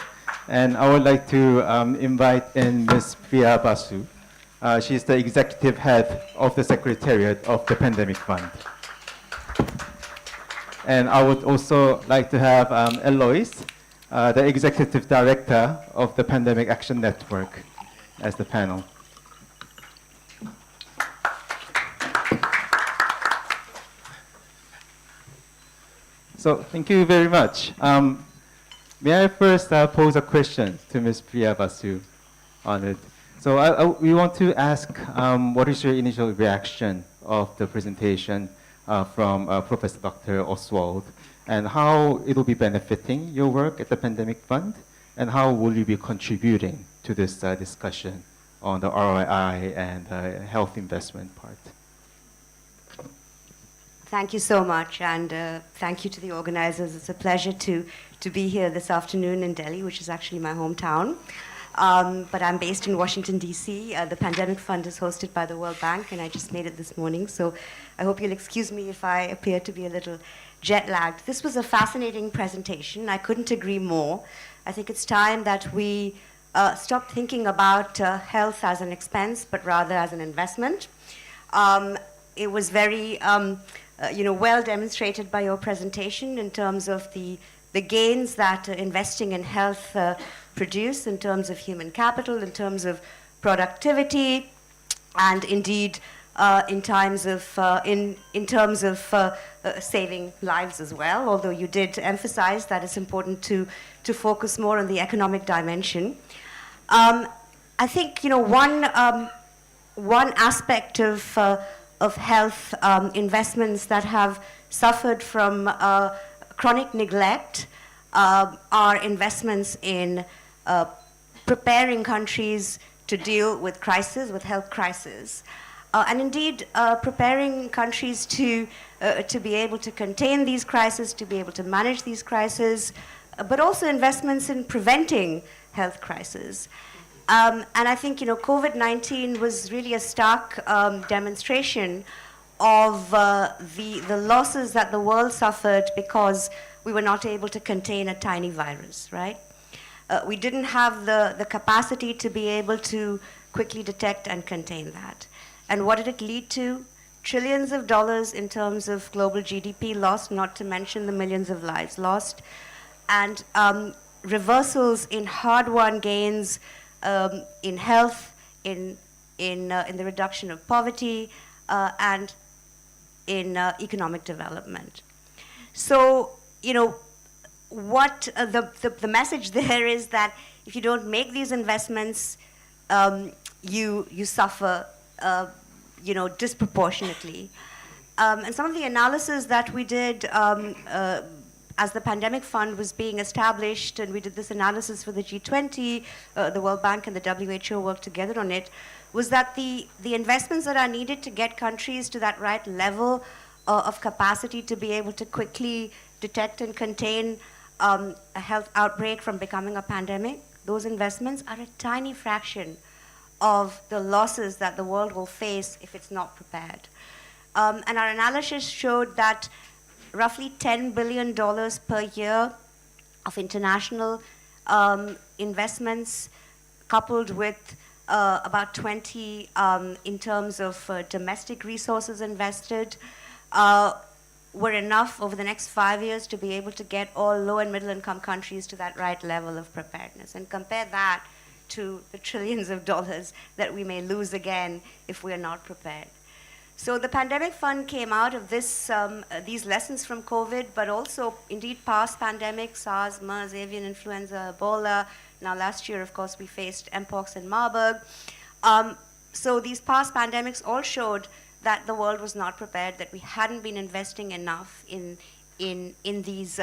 And I would like to invite in Ms. Priya Basu. She's the executive head of the Secretariat of the Pandemic Fund. And I would also like to have Eloise, the executive director of the Pandemic Action Network, as the panel. So thank you very much. May I first pose a question to Ms. Priya Basu on it? So we want to ask, what is your initial reaction of the presentation from Professor Dr. Oswald, and how it will be benefiting your work at the Pandemic Fund, and how will you be contributing to this discussion on the ROI and health investment part? Thank you so much, and thank you to the organizers. It's a pleasure to be here this afternoon in Delhi, which is actually my hometown. But I'm based in Washington, D.C. The Pandemic Fund is hosted by the World Bank, and I just made it this morning, so I hope you'll excuse me if I appear to be a little jet-lagged. This was a fascinating presentation. I couldn't agree more. I think it's time that we stop thinking about health as an expense, but rather as an investment. It was very well demonstrated by your presentation in terms of the gains that investing in health produce in terms of human capital, in terms of productivity, and indeed in terms of saving lives as well, although you did emphasize that it's important to focus more on the economic dimension. I think, one aspect of health investments that have suffered from chronic neglect are investments in preparing countries to deal with crisis, with health crisis. And indeed, preparing countries to be able to contain these crises, to be able to manage these crises, but also investments in preventing health crises. And I think, COVID-19 was really a stark demonstration of the losses that the world suffered because we were not able to contain a tiny virus, right? We didn't have the capacity to be able to quickly detect and contain that. And what did it lead to? Trillions of dollars in terms of global GDP lost, not to mention the millions of lives lost, and reversals in hard-won gains in health, in the reduction of poverty, and in economic development. So, what the message there is that if you don't make these investments, you suffer, disproportionately. And some of the analysis that we did as the pandemic fund was being established, and we did this analysis for the G20, the World Bank and the WHO worked together on it, was that the investments that are needed to get countries to that right level of capacity to be able to quickly detect and contain a health outbreak from becoming a pandemic, those investments are a tiny fraction of the losses that the world will face if it's not prepared. And our analysis showed that roughly $10 billion per year of international investments, coupled with about 20 in terms of domestic resources invested, were enough over the next 5 years to be able to get all low and middle income countries to that right level of preparedness. And compare that to the trillions of dollars that we may lose again if we are not prepared. So the pandemic fund came out of this, these lessons from COVID, but also indeed past pandemics, SARS, MERS, avian influenza, Ebola. Now last year, of course, we faced Mpox and Marburg. So these past pandemics all showed that the world was not prepared, that we hadn't been investing enough in these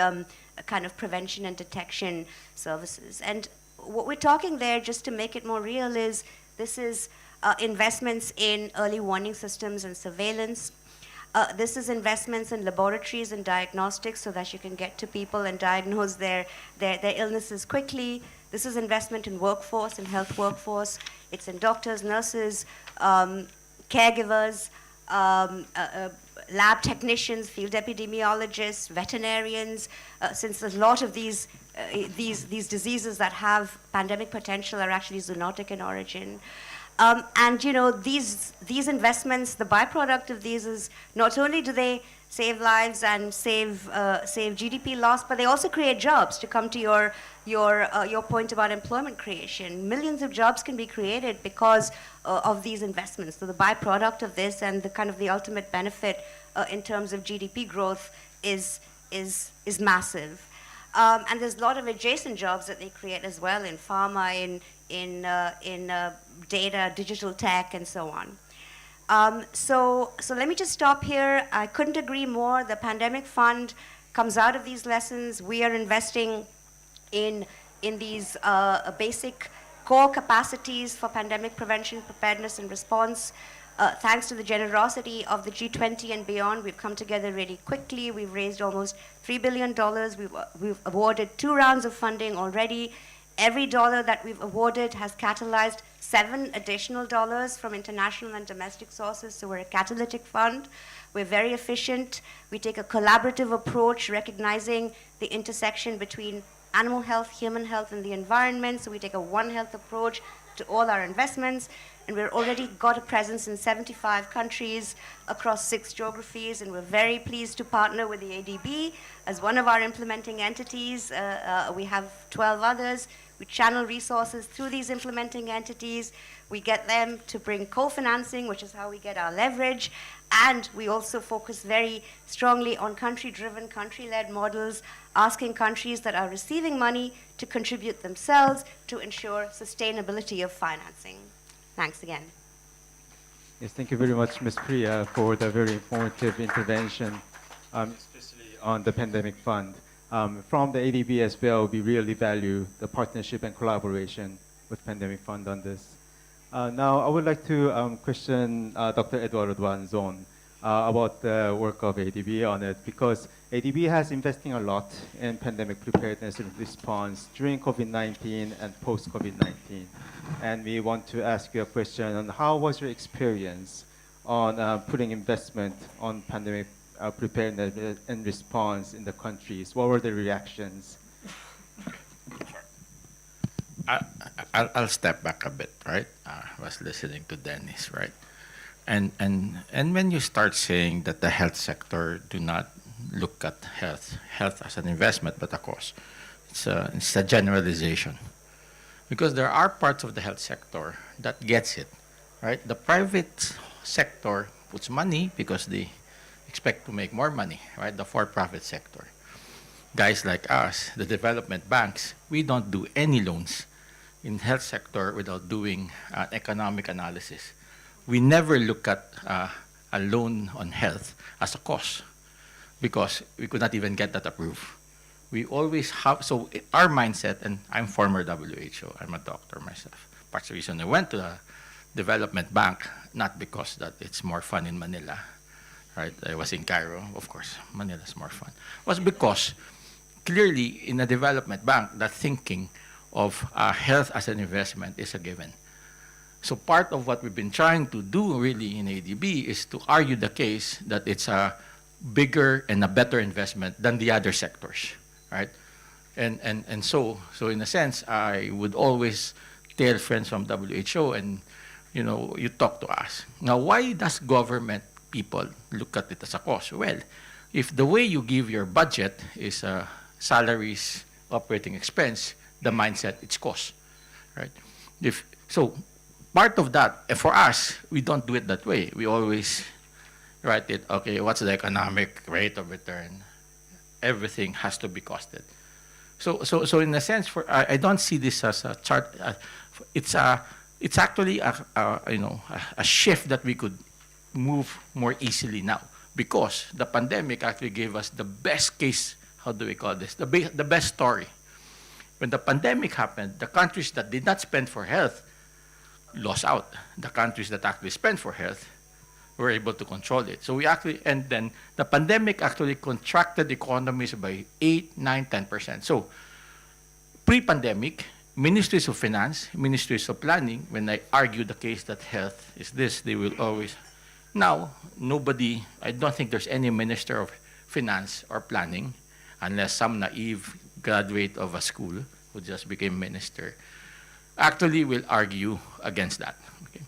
kind of prevention and detection services. And what we're talking there, just to make it more real, is this is investments in early warning systems and surveillance. This is investments in laboratories and diagnostics so that you can get to people and diagnose their illnesses quickly. This is investment in workforce, in health workforce. It's in doctors, nurses, caregivers, lab technicians, field epidemiologists, veterinarians, since a lot of these diseases that have pandemic potential are actually zoonotic in origin. And these investments, the byproduct of these is not only do they save lives and save GDP loss, but they also create jobs. To come to your point about employment creation, millions of jobs can be created because of these investments. So the byproduct of this and the kind of the ultimate benefit in terms of GDP growth is massive. And there's a lot of adjacent jobs that they create as well in pharma, in data, digital tech, and so on. So let me just stop here. I couldn't agree more. The pandemic fund comes out of these lessons. We are investing in these basic core capacities for pandemic prevention, preparedness, and response. Thanks to the generosity of the G20 and beyond, we've come together really quickly. We've raised almost $3 billion. We've awarded 2 rounds of funding already. Every dollar that we've awarded has catalyzed 7 additional dollars from international and domestic sources, so we're a catalytic fund. We're very efficient. We take a collaborative approach, recognizing the intersection between animal health, human health, and the environment, so we take a One Health approach to all our investments, and we've already got a presence in 75 countries across 6 geographies, and we're very pleased to partner with the ADB as one of our implementing entities. We have 12 others. We channel resources through these implementing entities. We get them to bring co-financing, which is how we get our leverage, And we also focus very strongly on country-driven, country-led models, asking countries that are receiving money to contribute themselves to ensure sustainability of financing. Thanks again. Yes, thank you very much, Ms. Priya, for the very informative intervention, especially on the pandemic fund. From the ADB as well, we really value the partnership and collaboration with pandemic fund on this. Now, I would like to question Dr. Eduardo Duanzon about the work of ADB on it, because ADB has investing a lot in pandemic preparedness and response during COVID-19 and post-COVID-19. And we want to ask you a question on how was your experience on putting investment on pandemic preparedness and response in the countries? What were the reactions? I'll step back a bit, right? I was listening to Dennis, right? And when you start saying that the health sector do not look at health as an investment, but of course, it's a generalization. Because there are parts of the health sector that gets it, right? The private sector puts money because they expect to make more money, right? The for-profit sector. Guys like us, the development banks, we don't do any loans in health sector without doing an economic analysis. We never look at a loan on health as a cost because we could not even get that approved. We always have, so our mindset, and I'm former WHO, I'm a doctor myself. Part of the reason I went to the development bank, not because that it's more fun in Manila, right? I was in Cairo, of course, Manila's more fun. Was because clearly in a development bank, that thinking of health as an investment is a given. So part of what we've been trying to do really in ADB is to argue the case that it's a bigger and a better investment than the other sectors, right? And so in a sense, I would always tell friends from WHO and, you know, you talk to us. Now, why does government people look at it as a cost? Well, if the way you give your budget is salaries, operating expense, the mindset, it's cost, right? So part of that, and for us, we don't do it that way. We always write it, okay, what's the economic rate of return? Everything has to be costed. So in a sense, I don't see this as a chart. It's actually a shift that we could move more easily now because the pandemic actually gave us the best case. How do we call this? The best story. When the pandemic happened, the countries that did not spend for health lost out. The countries that actually spent for health were able to control it. So we actually, and then the pandemic actually contracted economies by 8, 9, 10%. So pre-pandemic, ministries of finance, ministries of planning, when I argue the case that health is this, they will always, now nobody, I don't think there's any minister of finance or planning, unless some naive graduate of a school who just became minister, actually will argue against that. Okay?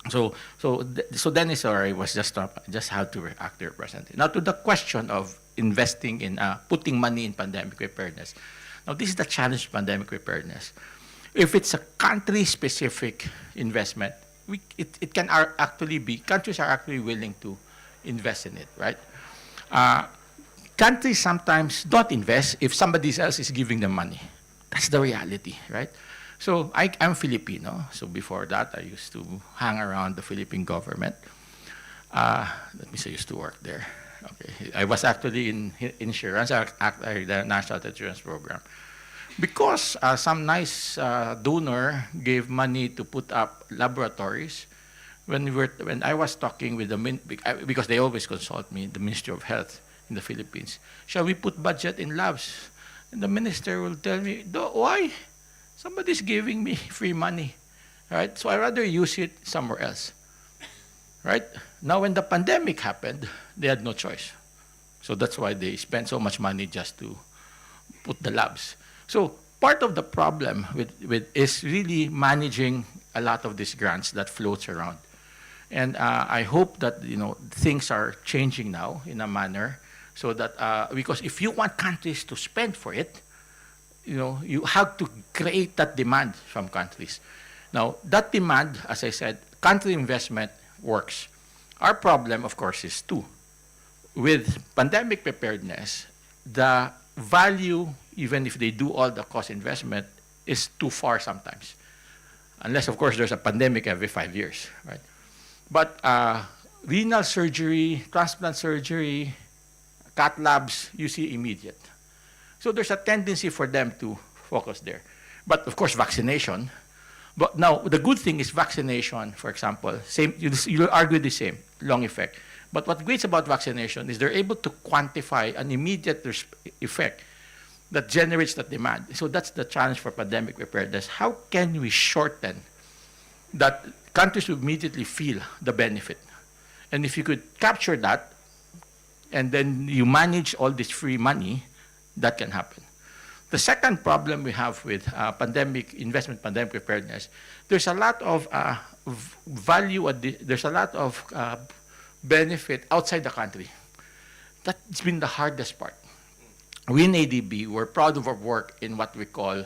So Dennis or I was just how to react to represent it. Now to the question of investing in putting money in pandemic preparedness. Now this is the challenge of pandemic preparedness. If it's a country-specific investment, it can actually be, countries are actually willing to invest in it, right? Countries sometimes don't invest if somebody else is giving them money. That's the reality, right? So I'm Filipino, so before that I used to hang around the Philippine government. Let me say I used to work there. Okay. I was actually in insurance, the National Health Insurance Program. Because some nice donor gave money to put up laboratories, when I was talking with because they always consult me, the Ministry of Health in the Philippines, shall we put budget in labs? And the minister will tell me, why? Somebody's giving me free money, right? So I'd rather use it somewhere else, right? Now when the pandemic happened, they had no choice. So that's why they spent so much money just to put the labs. So part of the problem is really managing a lot of these grants that floats around. And I hope that things are changing now in a manner so that, because if you want countries to spend for it, you have to create that demand from countries. Now, that demand, as I said, country investment works. Our problem, of course, is two. With pandemic preparedness, the value, even if they do all the cost investment, is too far sometimes. Unless, of course, there's a pandemic every 5 years, right? But renal surgery, transplant surgery, cath labs, you see immediate. So there's a tendency for them to focus there. But of course, vaccination. But now, the good thing is vaccination, for example, same, you'll argue the same, long effect. But what's great about vaccination is they're able to quantify an immediate effect that generates that demand. So that's the challenge for pandemic preparedness. How can we shorten that countries will immediately feel the benefit? And if you could capture that, and then you manage all this free money, that can happen. The second problem we have with pandemic investment, pandemic preparedness, there's a lot of there's a lot of benefit outside the country. That's been the hardest part. We in ADB, we're proud of our work in what we call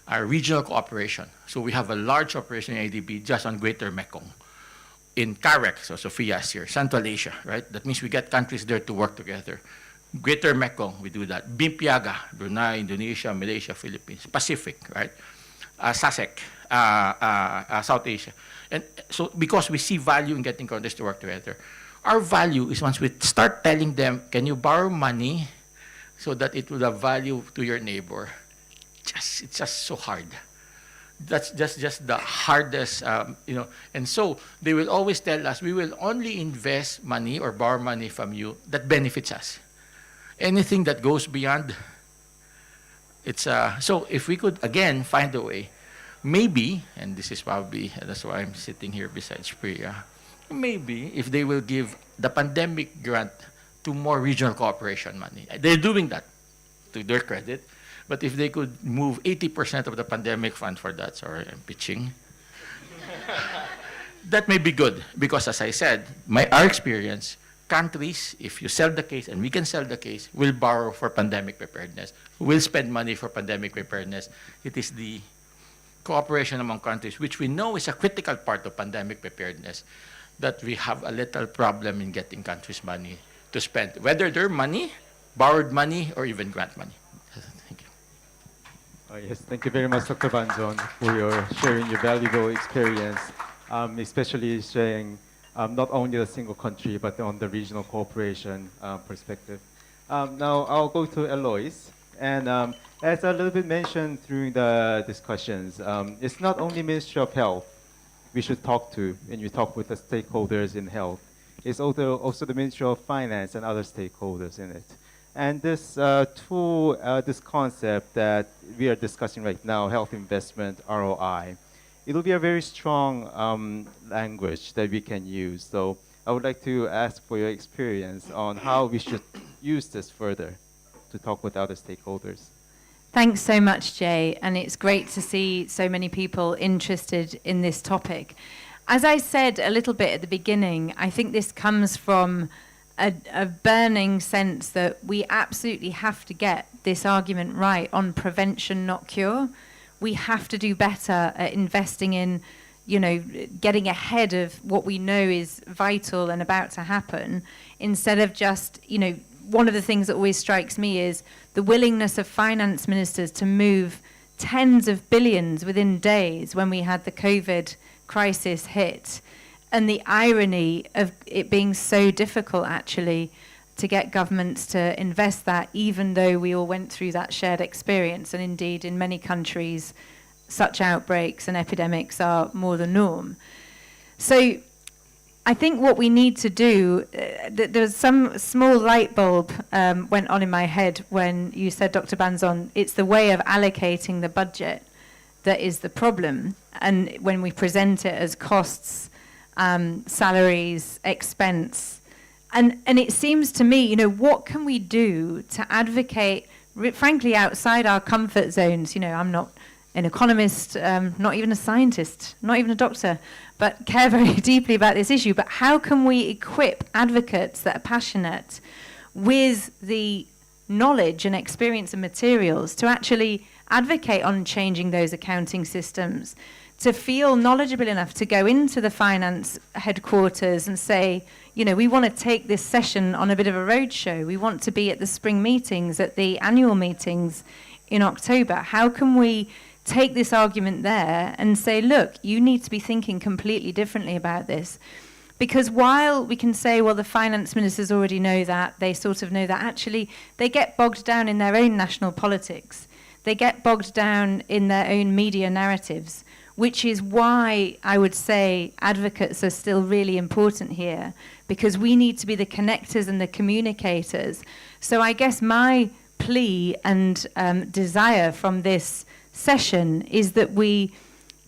our regional cooperation. So we have a large operation in ADB just on Greater Mekong. In CAREC, so Sophia's here, Central Asia, right? That means we get countries there to work together. Greater Mekong, we do that. BIMPIAGA, Brunei, Indonesia, Malaysia, Philippines. Pacific, right? SASEC, South Asia. And so because we see value in getting countries to work together, our value is once we start telling them, can you borrow money so that it will have value to your neighbor? It's just so hard. That's just the hardest, and so they will always tell us, we will only invest money or borrow money from you that benefits us. Anything that goes beyond, so if we could, again, find a way, maybe, and this is probably, that's why I'm sitting here besides Priya, maybe if they will give the pandemic grant to more regional cooperation money. They're doing that, to their credit. But if they could move 80% of the pandemic fund for that, sorry, I'm pitching, that may be good. Because as I said, our experience, countries, if you sell the case, and we can sell the case, will borrow for pandemic preparedness, will spend money for pandemic preparedness. It is the cooperation among countries, which we know is a critical part of pandemic preparedness, that we have a little problem in getting countries money to spend, whether they're money, borrowed money, or even grant money. Thank you. Yes, thank you very much, Dr. Banzon, for sharing your valuable experience, especially sharing not only the single country, but on the regional cooperation perspective. Now, I'll go to Eloise. And as a little bit mentioned during the discussions, it's not only Ministry of Health we should talk to when you talk with the stakeholders in health. It's also the Ministry of Finance and other stakeholders in it. And this this concept that we are discussing right now, health investment, ROI, it'll be a very strong language that we can use. So I would like to ask for your experience on how we should use this further to talk with other stakeholders. Thanks so much, Jay, and it's great to see so many people interested in this topic. As I said a little bit at the beginning, I think this comes from a burning sense that we absolutely have to get this argument right on prevention, not cure. We have to do better at investing in, getting ahead of what we know is vital and about to happen, instead of just, one of the things that always strikes me is the willingness of finance ministers to move tens of billions within days when we had the COVID crisis hit, and the irony of it being so difficult actually to get governments to invest that, even though we all went through that shared experience. And indeed, in many countries, such outbreaks and epidemics are more the norm. So I think what we need to do, there's some small light bulb went on in my head when you said, Dr. Banzon, it's the way of allocating the budget that is the problem. And when we present it as costs, salaries, expense, and it seems to me, what can we do to advocate, frankly, outside our comfort zones? I'm not an economist, not even a scientist, not even a doctor, but care very deeply about this issue. But how can we equip advocates that are passionate with the knowledge and experience and materials to actually advocate on changing those accounting systems? to feel knowledgeable enough to go into the finance headquarters and say, you know, we want to take this session on a bit of a roadshow. We want to be at the spring meetings, at the annual meetings in October. How can we take this argument there and say, look, you need to be thinking completely differently about this? Because while we can say, well, the finance ministers already know that, they sort of know that, actually, they get bogged down in their own national politics. They get bogged down in their own media narratives, which is why I would say advocates are still really important here, because we need to be the connectors and the communicators. So I guess my plea and desire from this session is that we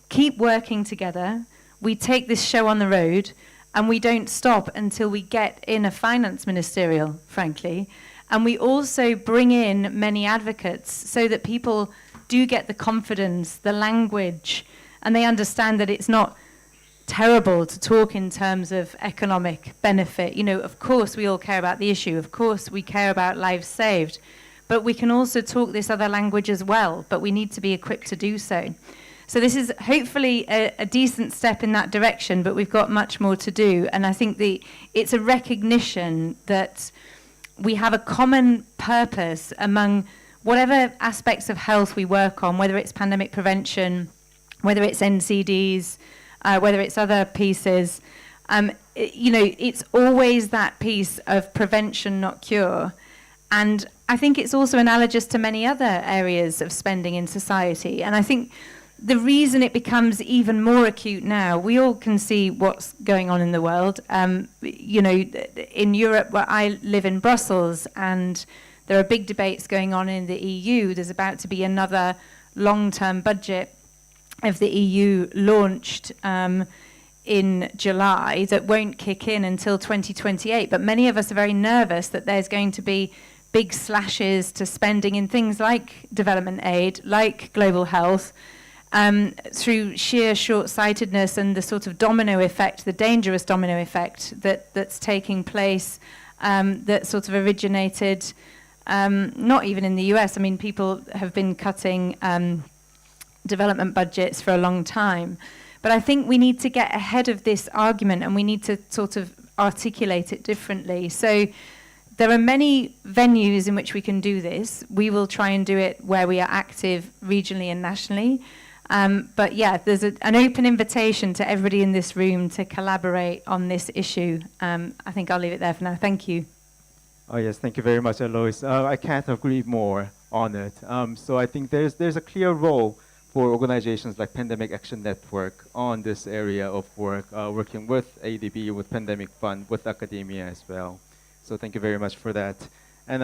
keep working together, we take this show on the road, and we don't stop until we get in a finance ministerial, frankly. And we also bring in many advocates so that people do get the confidence, the language, and they understand that it's not terrible to talk in terms of economic benefit. You know, of course we all care about the issue, of course we care about lives saved, but we can also talk this other language as well, but we need to be equipped to do so. So this is hopefully a decent step in that direction, but we've got much more to do. And I think it's a recognition that we have a common purpose among whatever aspects of health we work on, whether it's pandemic prevention, whether it's NCDs, whether it's other pieces. You know, it's always that piece of prevention, not cure. And I think it's also analogous to many other areas of spending in society. And I think the reason it becomes even more acute now, we all can see what's going on in the world. You know, in Europe, where I live in Brussels, and there are big debates going on in the EU. There's about to be another long-term budget of the EU launched in July that won't kick in until 2028. But many of us are very nervous that there's going to be big slashes to spending in things like development aid, like global health, through sheer short-sightedness and the sort of domino effect, the dangerous domino effect that's taking place, that sort of originated, not even in the US. I mean, people have been cutting development budgets for a long time. But I think we need to get ahead of this argument, and we need to sort of articulate it differentely. So there are many venues in which we can do this. We will try and do it where we are active regionally and nationally. But yeah, there's an open invitation to everybody in this room to collaborate on this issue. I think I'll leave it there for now. Thank you. Oh yes, thank you very much, Alois. I can't agree more on it. So I think there's a clear role for organizations like Pandemic Action Network on this area of work, working with ADB, with Pandemic Fund, with academia as well. So thank you very much for that. And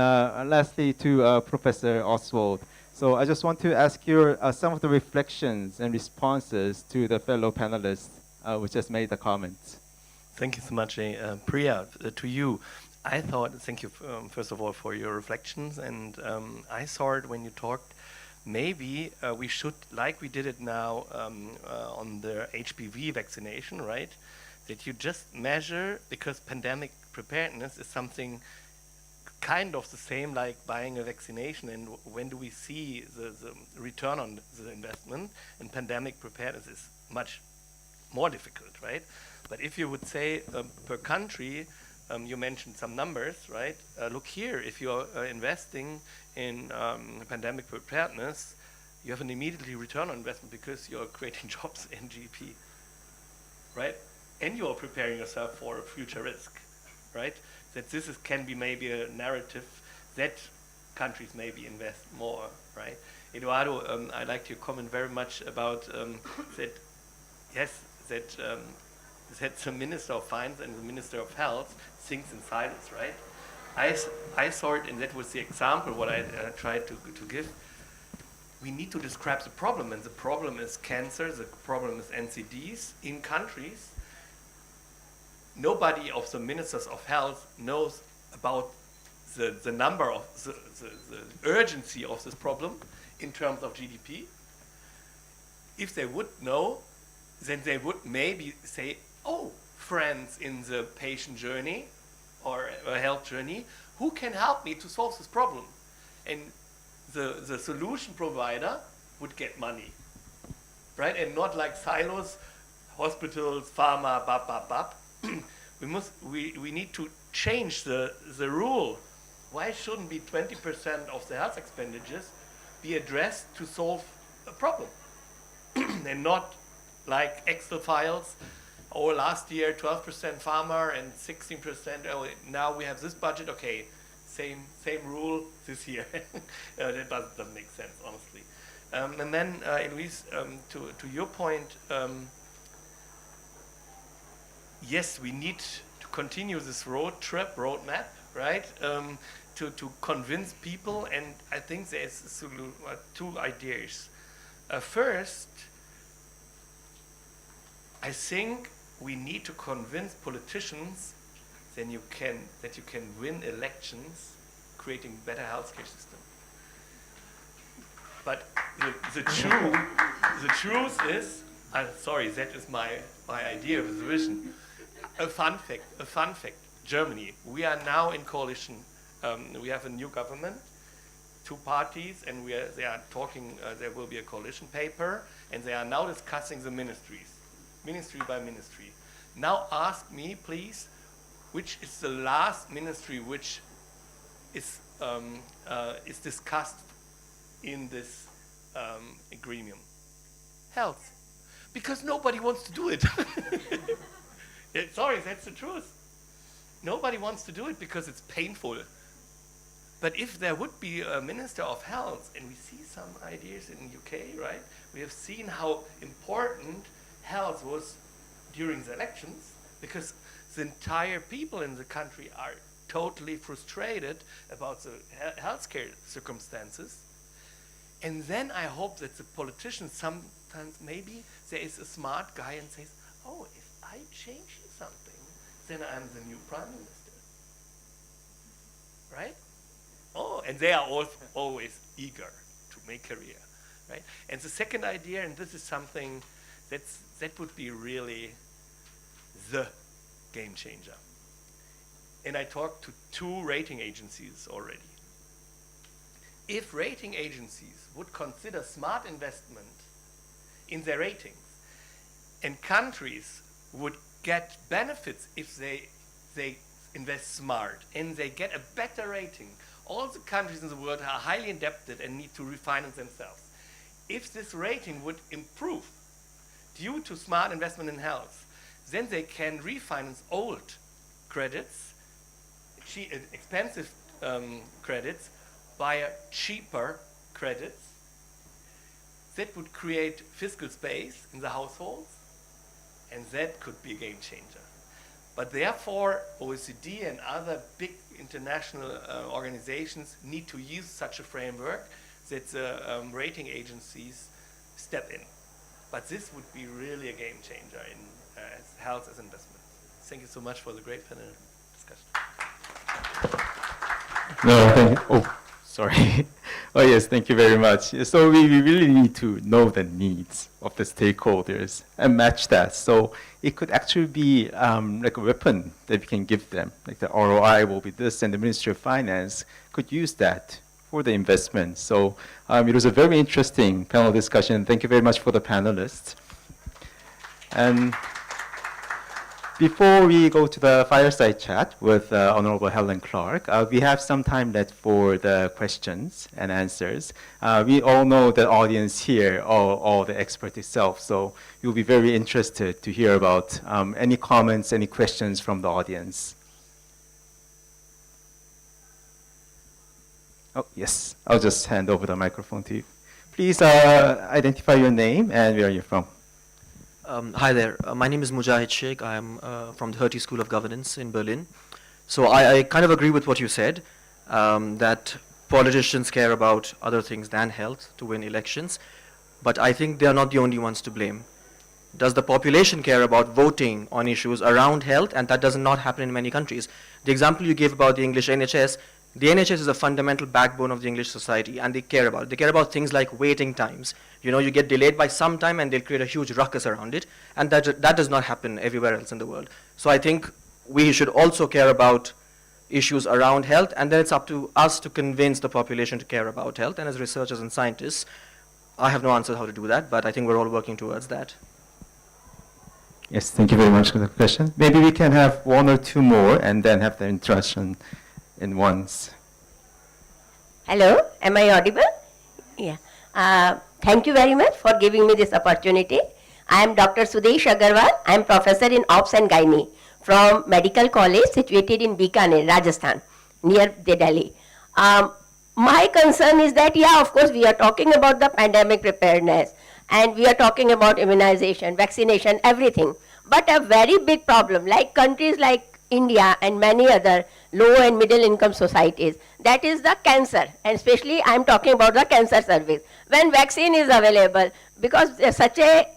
lastly, to Professor Oswald. So I just want to ask you some of the reflections and responses to the fellow panelists which just made the comments. Thank you so much, Priya. To you, I thought, thank you first of all for your reflections, and I thought when you talked, maybe we should, like we did it now on the HPV vaccination, right? That you just measure, because pandemic preparedness is something kind of the same like buying a vaccination, and when do we see the return on the investment? And pandemic preparedness is much more difficult, right? But if you would say per country, you mentioned some numbers, right? Look here, if you're investing in pandemic preparedness, you have an immediately return on investment because you're creating jobs in GDP, right? And you're preparing yourself for a future risk, right? That this can be maybe a narrative that countries maybe invest more, right? Eduardo, I liked your comment very much about that, yes, that the Minister of Finance and the Minister of Health thinks in silence, right? I saw it, and that was the example what I tried to give. We need to describe the problem, and the problem is cancer, the problem is NCDs in countries. Nobody of the ministers of health knows about the number of the urgency of this problem in terms of GDP. If they would know, then they would maybe say, oh, friends in the patient journey or health journey, who can help me to solve this problem? And the solution provider would get money. right? And not like silos, hospitals, pharma, bap, bap, bap. we need to change the rule. Why shouldn't be 20% of the health expenditures be addressed to solve a problem? And not like Excel files, oh, last year 12% pharma and 16%, oh, now we have this budget, okay, same rule this year. That doesn't make sense, honestly. And then, Eloise, to your point, yes, we need to continue this roadmap, right? To convince people, and I think there's two ideas. First, I think we need to convince politicians that you can win elections creating better healthcare system. But the truth is, I'm sorry, that is my idea of the vision. A fun fact, Germany, we are now in coalition. We have a new government, 2 parties, and they are talking, there will be a coalition paper, and they are now discussing the ministries, ministry by ministry. Now ask me, please, which is the last ministry which is discussed in this agreement? Health. Because nobody wants to do it. Sorry, that's the truth. Nobody wants to do it because it's painful. But if there would be a Minister of Health, and we see some ideas in the UK, right? We have seen how important health was during the elections, because the entire people in the country are totally frustrated about the healthcare circumstances. And then I hope that the politicians sometimes, maybe there is a smart guy and says, oh, if I change something, then I'm the new prime minister. Right? Oh, and they are always eager to make career. Right? And the second idea, and this is something that would be really the game changer. And I talked to 2 rating agencies already. If rating agencies would consider smart investment in their ratings, and countries would get benefits if they invest smart and they get a better rating, all the countries in the world are highly indebted and need to refinance themselves. If this rating would improve due to smart investment in health, then they can refinance old credits, expensive credits, via cheaper credits. That would create fiscal space in the households, and that could be a game changer. But therefore, OECD and other big international organizations need to use such a framework that the rating agencies step in. But this would be really a game changer in health as investment. Thank you so much for the great panel discussion. No, thank you. Oh, sorry. Oh, yes, thank you very much. So we really need to know the needs of the stakeholders and match that. So it could actually be like a weapon that we can give them. Like the ROI will be this, and the Ministry of Finance could use that for the investment. So it was a very interesting panel discussion. Thank you very much for the panelists. And before we go to the fireside chat with Honorable Helen Clark, we have some time left for the questions and answers. We all know the audience here, all the experts itself, so you'll be very interested to hear about any comments, any questions from the audience. Oh, yes, I'll just hand over the microphone to you. Please identify your name and where you're from. Hi there. My name is Mujahid Sheikh. I'm from the Hertie School of Governance in Berlin. So I kind of agree with what you said, that politicians care about other things than health to win elections. But I think they are not the only ones to blame. Does the population care about voting on issues around health? And that does not happen in many countries. The example you gave about the English NHS, the NHS is a fundamental backbone of the English society, and they care about it. They care about things like waiting times. You know, you get delayed by some time and they'll create a huge ruckus around it, and that does not happen everywhere else in the world. So I think we should also care about issues around health, and then it's up to us to convince the population to care about health. And as researchers and scientists, I have no answer how to do that, but I think we're all working towards that. Yes, thank you very much for the question. Maybe we can have one or two more and then have the interaction in once. Hello, am I audible? Yeah. Thank you very much for giving me this opportunity. I am Dr. Sudesh Agarwal. I am professor in Ops and Gynae from Medical College situated in Bikaner, Rajasthan, near Delhi. My concern is that, yeah, of course, we are talking about the pandemic preparedness and we are talking about immunization, vaccination, everything. But a very big problem, like countries like India and many other low and middle income societies, that is the cancer, and especially I am talking about the cancer service. When vaccine is available, because such a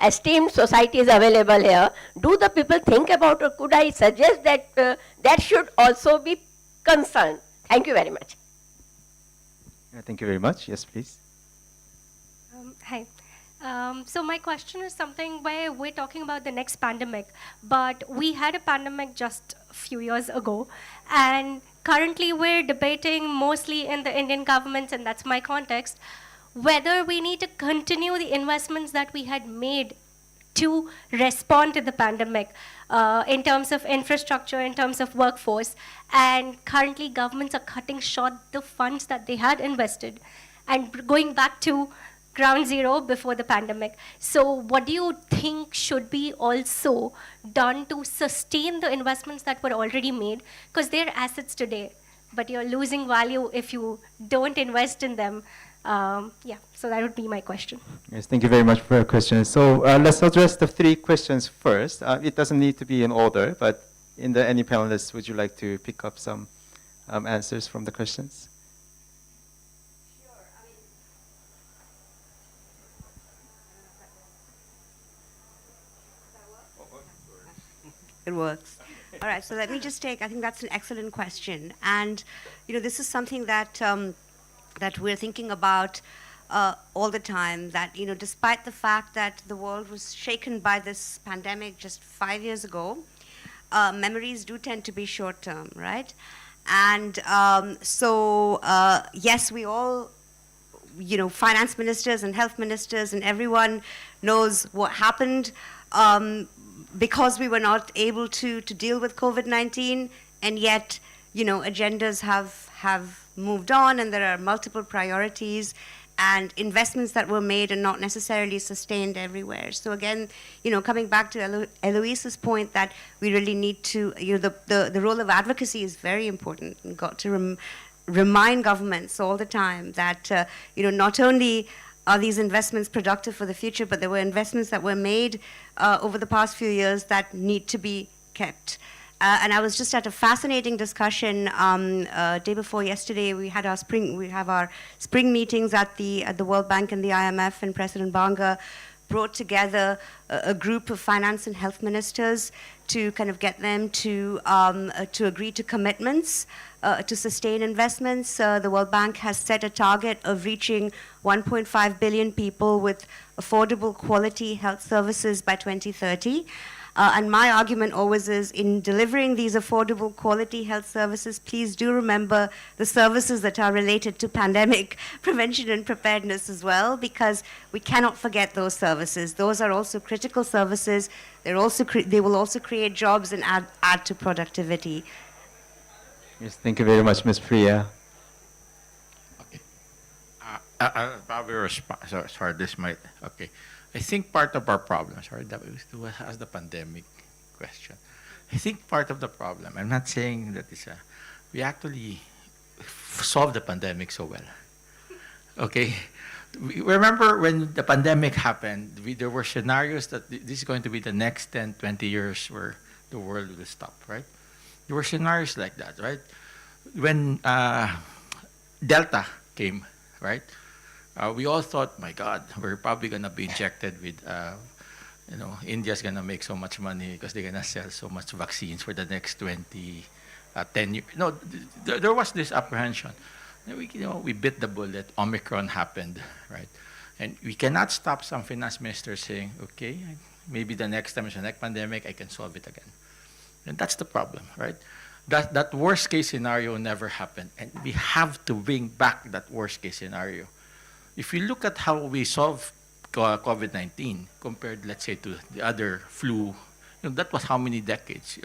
esteemed society is available here, do the people think about, or could I suggest that that should also be concerned? Thank you very much. Thank you very much. Yes, please. Hi. So my question is something where we're talking about the next pandemic, but we had a pandemic just a few years ago, and currently we're debating mostly in the Indian government, and that's my context, whether we need to continue the investments that we had made to respond to the pandemic in terms of infrastructure, in terms of workforce, and currently governments are cutting short the funds that they had invested and going back to ground zero before the pandemic. So what do you think should be also done to sustain the investments that were already made? Because they're assets today, but you're losing value if you don't invest in them. Yeah, so that would be my question. Yes, thank you very much for your question. So let's address the three questions first. It doesn't need to be in order, but any panelists, would you like to pick up some answers from the questions? It works. All right, so let me just take, I think that's an excellent question. And, this is something that, that we're thinking about all the time, that, despite the fact that the world was shaken by this pandemic just 5 years ago, memories do tend to be short-term, right? And yes, we all, finance ministers and health ministers and everyone knows what happened because we were not able to deal with COVID-19, and yet, agendas have moved on, and there are multiple priorities and investments that were made and not necessarily sustained everywhere. So again, coming back to Eloise's point that we really need to, the role of advocacy is very important. We've got to remind governments all the time that, not only are these investments productive for the future, but there were investments that were made over the past few years that need to be kept. And I was just at a fascinating discussion day before yesterday. We have our spring meetings at the World Bank and the IMF, and President Banga brought together a group of finance and health ministers to kind of get them to agree to commitments to sustain investments. The World Bank has set a target of reaching 1.5 billion people with affordable quality health services by 2030. And my argument always is, in delivering these affordable quality health services, please do remember the services that are related to pandemic prevention and preparedness as well, because we cannot forget those services. Those are also critical services. They will also create jobs and add to productivity. Yes, thank you very much, Ms. Priya. Okay. I'll probably respond. Sorry, this might. Okay. I think part of our problem, sorry, that was ask the pandemic question. I think part of the problem, I'm not saying that we actually solved the pandemic so well. Okay? Remember when the pandemic happened, there were scenarios that this is going to be the next 10, 20 years where the world will stop, right? There were scenarios like that, right? When Delta came, right? We all thought, my God, we're probably going to be injected with, India's going to make so much money because they're going to sell so much vaccines for the next 10 years. No, there was this apprehension. We bit the bullet. Omicron happened, right? And we cannot stop some finance ministers saying, okay, maybe the next time there's a next pandemic, I can solve it again. And that's the problem, right? that worst case scenario never happened, and we have to bring back that worst case scenario. If you look at how we solve COVID-19 compared, let's say, to the other flu, that was how many decades?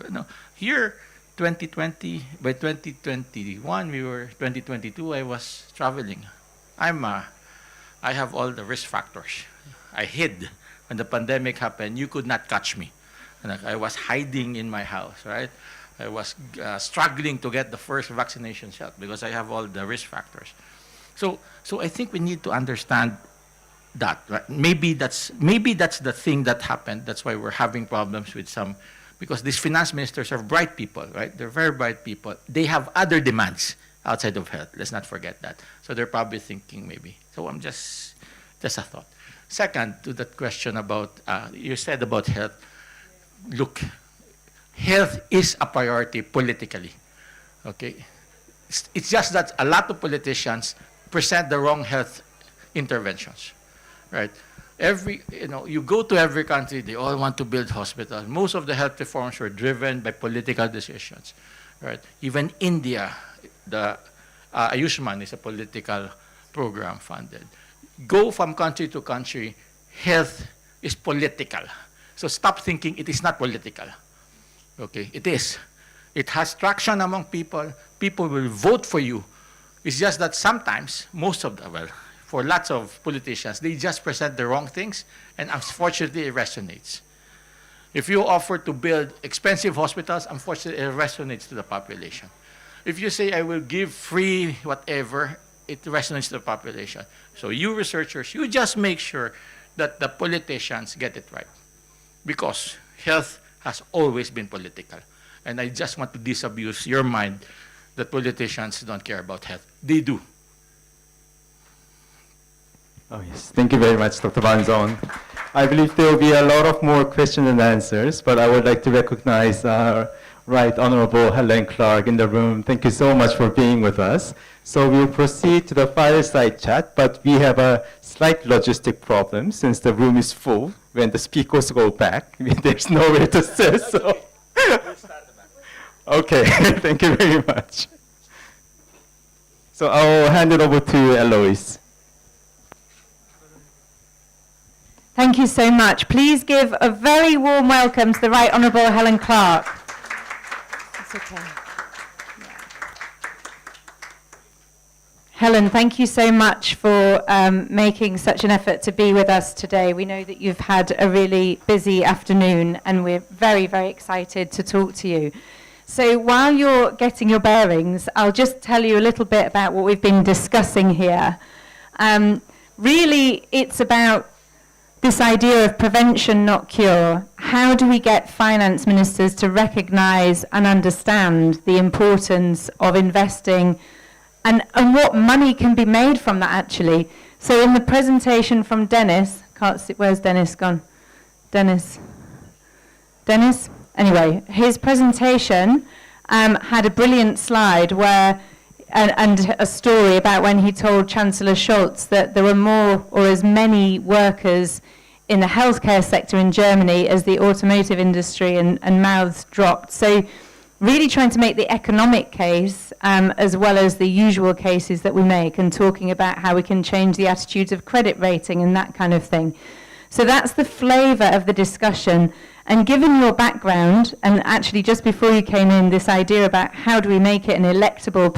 Here, 2020, by 2021, 2022, I was traveling. I have all the risk factors. I hid when the pandemic happened. You could not catch me. And I was hiding in my house, right? I was struggling to get the first vaccination shot because I have all the risk factors. So I think we need to understand that. Right? Maybe that's the thing that happened. That's why we're having problems with some, because these finance ministers are bright people, right? They're very bright people. They have other demands outside of health. Let's not forget that. So they're probably thinking maybe. So I'm just a thought. Second, to that question about, you said about health, look, health is a priority politically, okay? It's just that a lot of politicians present the wrong health interventions, right? You go to every country, they all want to build hospitals. Most of the health reforms were driven by political decisions, right? Even India, the Ayushman is a political program funded. Go from country to country, health is political. So stop thinking it is not political. Okay, it is. It has traction among people. People will vote for you. It's just that sometimes, for lots of politicians, they just present the wrong things, and unfortunately it resonates. If you offer to build expensive hospitals, unfortunately it resonates to the population. If you say, I will give free whatever, it resonates to the population. So you researchers, you just make sure that the politicians get it right. Because health has always been political. And I just want to disabuse your mind that politicians don't care about health. They do. Oh yes, thank you very much, Dr. Banzon. I believe there will be a lot of more questions and answers, but I would like to recognize our Right Honorable Helen Clark in the room. Thank you so much for being with us. So we'll proceed to the fireside chat, but we have a slight logistic problem since the room is full. When the speakers go back, there's nowhere to sit, so. Okay, thank you very much. So I'll hand it over to Eloise. Thank you so much. Please give a very warm welcome to the Right Honourable Helen Clark. That's okay. Helen, thank you so much for making such an effort to be with us today. We know that you've had a really busy afternoon, and we're very, very excited to talk to you. So while you're getting your bearings, I'll just tell you a little bit about what we've been discussing here. Really, it's about this idea of prevention, not cure. How do we get finance ministers to recognise and understand the importance of investing and what money can be made from that, actually? So in the presentation from Dennis, can't see, where's Dennis gone? Dennis? Anyway, his presentation had a brilliant slide where, and a story about when he told Chancellor Scholz that there were more or as many workers in the healthcare sector in Germany as the automotive industry, and mouths dropped. So really trying to make the economic case as well as the usual cases that we make, and talking about how we can change the attitudes of credit rating and that kind of thing. So that's the flavour of the discussion. And given your background, and actually just before you came in, this idea about how do we make it an electable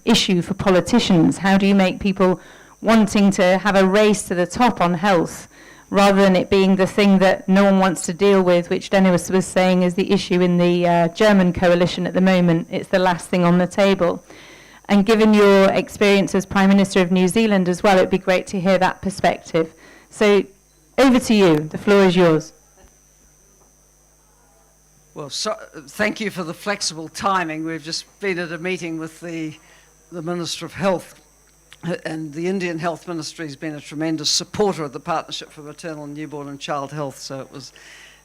issue for politicians, how do you make people wanting to have a race to the top on health, rather than it being the thing that no one wants to deal with, which Dennis was saying is the issue in the German coalition at the moment. It's the last thing on the table. And given your experience as Prime Minister of New Zealand as well, it'd be great to hear that perspective. So over to you, the floor is yours. Well, thank you for the flexible timing. We've just been at a meeting with the Minister of Health, and the Indian Health Ministry has been a tremendous supporter of the Partnership for Maternal, Newborn and Child Health, so it was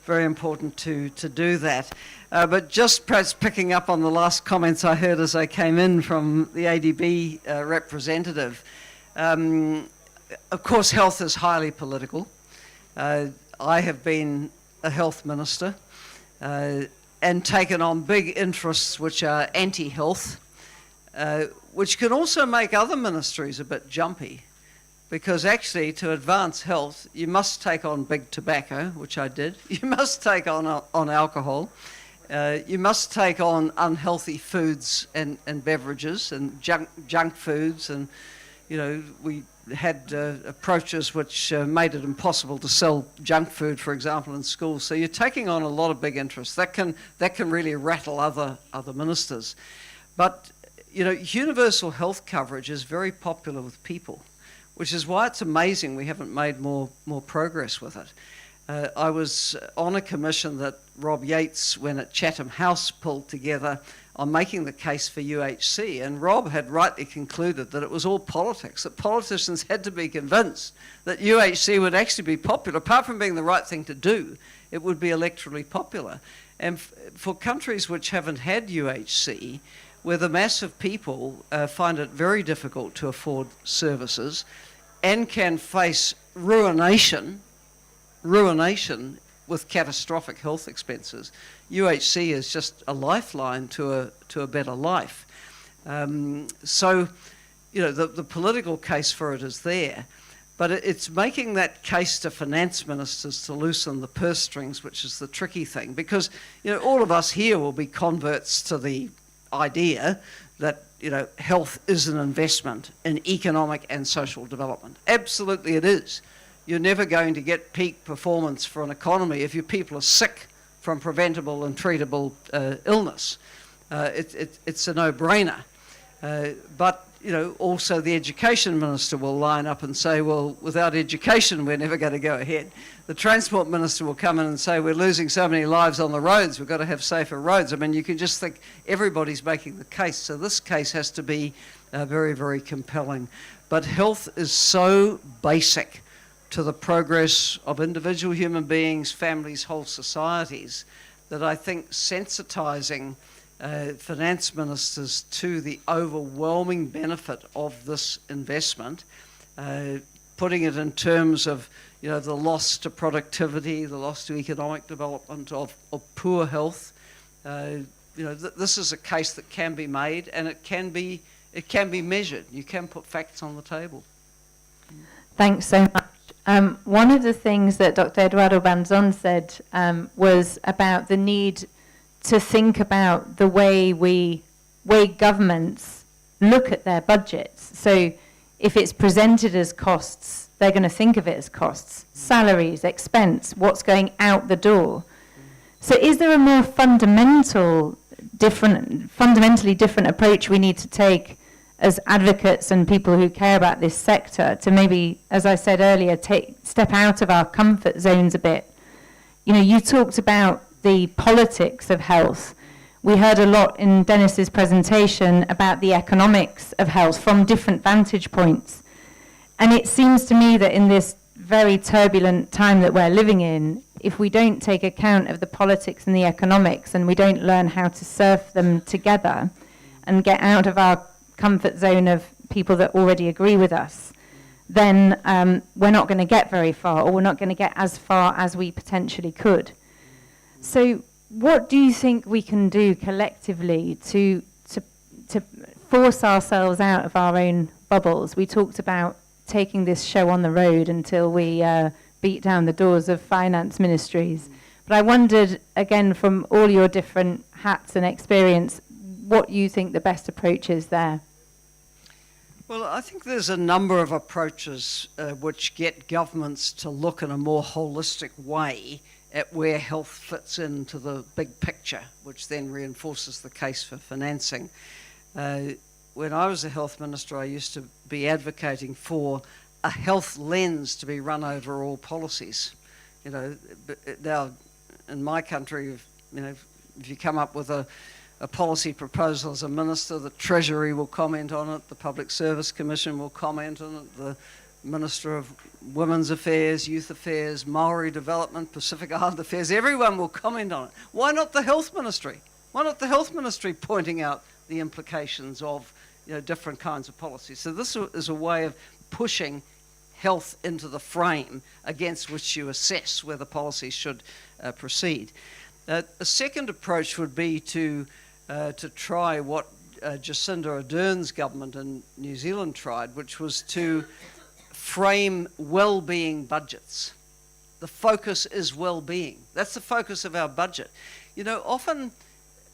very important to do that. But just perhaps picking up on the last comments I heard as I came in from the ADB representative, of course health is highly political. I have been a health minister. and taken on big interests which are anti-health, which can also make other ministries a bit jumpy. Because actually, to advance health, you must take on big tobacco, which I did. You must take on alcohol. You must take on unhealthy foods and beverages and junk foods. And, you know, we had approaches which made it impossible to sell junk food, for example, in schools. So you're taking on a lot of big interests. That can really rattle other ministers. But, you know, universal health coverage is very popular with people, which is why it's amazing we haven't made more progress with it. I was on a commission that Rob Yates, when at Chatham House, pulled together on making the case for UHC, and Rob had rightly concluded that it was all politics, that politicians had to be convinced that UHC would actually be popular. Apart from being the right thing to do, it would be electorally popular. And for countries which haven't had UHC, where the mass of people find it very difficult to afford services and can face ruination with catastrophic health expenses, UHC is just a lifeline to a better life. So, you know, the political case for it is there, but it's making that case to finance ministers to loosen the purse strings, which is the tricky thing, because, you know, all of us here will be converts to the idea that, you know, health is an investment in economic and social development. Absolutely it is. You're never going to get peak performance for an economy if your people are sick from preventable and treatable illness. It's a no-brainer. But, you know, also the education minister will line up and say, well, without education, we're never going to go ahead. The transport minister will come in and say, we're losing so many lives on the roads, we've got to have safer roads. I mean, you can just think everybody's making the case. So this case has to be very, very compelling. But health is so basic to the progress of individual human beings, families, whole societies, that I think sensitizing finance ministers to the overwhelming benefit of this investment, putting it in terms of, you know, the loss to productivity, the loss to economic development of poor health, you know, this is a case that can be made, and it can be measured. You can put facts on the table. Thanks so much. One of the things that Dr. Eduardo Banzon said was about the need to think about the way governments look at their budgets. So if it's presented as costs, they're going to think of it as costs. Salaries, expense, what's going out the door. So is there a more fundamentally different approach we need to take as advocates and people who care about this sector to maybe, as I said earlier, step out of our comfort zones a bit? You know, you talked about the politics of health. We heard a lot in Dennis's presentation about the economics of health from different vantage points. And it seems to me that in this very turbulent time that we're living in, if we don't take account of the politics and the economics and we don't learn how to surf them together and get out of our comfort zone of people that already agree with us, then we're not going to get very far, or we're not going to get as far as we potentially could. So what do you think we can do collectively to force ourselves out of our own bubbles? We talked about taking this show on the road until we beat down the doors of finance ministries. But I wondered, again, from all your different hats and experience, what you think the best approach is there. Well, I think there's a number of approaches which get governments to look in a more holistic way at where health fits into the big picture, which then reinforces the case for financing. When I was a health minister, I used to be advocating for a health lens to be run over all policies. You know, now in my country, you know, if you come up with a policy proposal as a minister, the Treasury will comment on it, the Public Service Commission will comment on it, the Minister of Women's Affairs, Youth Affairs, Maori Development, Pacific Island Affairs, everyone will comment on it. Why not the Health Ministry? Why not the Health Ministry pointing out the implications of, you know, different kinds of policies? So this is a way of pushing health into the frame against which you assess whether policies should proceed. A second approach would be to try what Jacinda Ardern's government in New Zealand tried, which was to frame well-being budgets. The focus is well-being. That's the focus of our budget. You know, often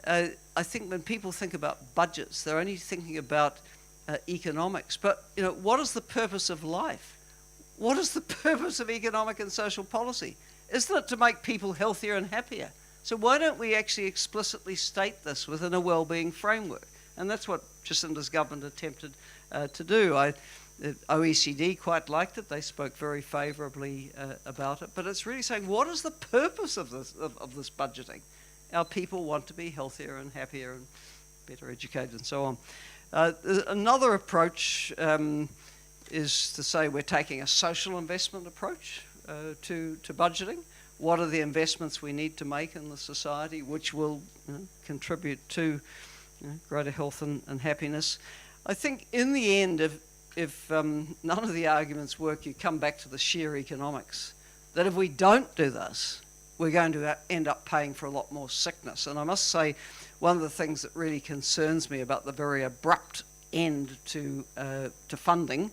I think when people think about budgets, they're only thinking about economics. But, you know, what is the purpose of life? What is the purpose of economic and social policy? Isn't it to make people healthier and happier? So why don't we actually explicitly state this within a well-being framework? And that's what Jacinda's government attempted to do. The OECD quite liked it. They spoke very favourably about it. But it's really saying, what is the purpose of this budgeting? Our people want to be healthier and happier and better educated and so on. Another approach is to say we're taking a social investment approach to budgeting. What are the investments we need to make in the society which will contribute to greater health and happiness? I think in the end, if none of the arguments work, you come back to the sheer economics. That if we don't do this, we're going to end up paying for a lot more sickness. And I must say, one of the things that really concerns me about the very abrupt end to funding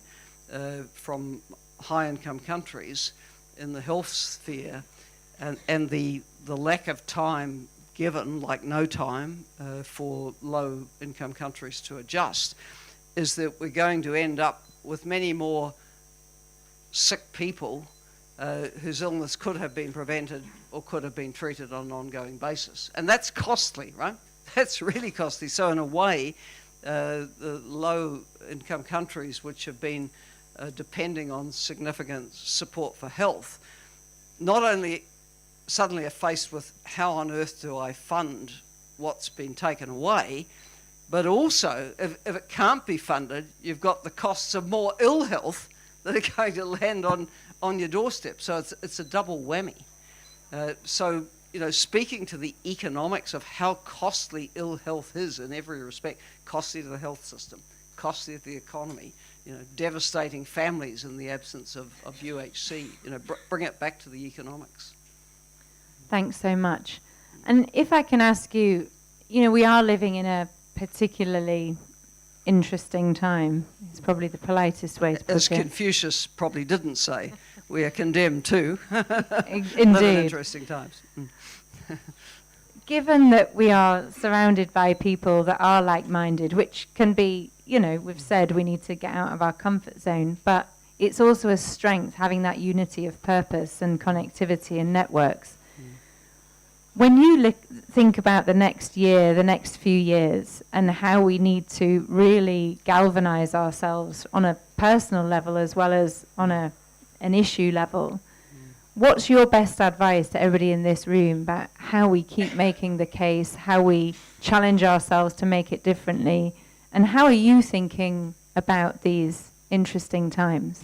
from high-income countries in the health sphere, and the lack of time given, like no time, for low-income countries to adjust, is that we're going to end up with many more sick people whose illness could have been prevented or could have been treated on an ongoing basis. And that's costly, right? That's really costly. So in a way, the low-income countries which have been depending on significant support for health, not only suddenly are faced with how on earth do I fund what's been taken away, but also if it can't be funded, you've got the costs of more ill health that are going to land on your doorstep. So it's a double whammy. So, you know, speaking to the economics of how costly ill health is in every respect, costly to the health system, costly to the economy, you know, devastating families in the absence of UHC, you know, bring it back to the economics. Thanks so much. And if I can ask you, you know, we are living in a particularly interesting time. It's probably the politest way to put it. As Confucius probably didn't say, we are condemned to Indeed. live in interesting times. Given that we are surrounded by people that are like-minded, which can be, you know, we've said we need to get out of our comfort zone, but it's also a strength having that unity of purpose and connectivity and networks. When you think about the next year, the next few years, and how we need to really galvanize ourselves on a personal level as well as on an issue level, what's your best advice to everybody in this room about how we keep making the case, how we challenge ourselves to make it differently, and how are you thinking about these interesting times?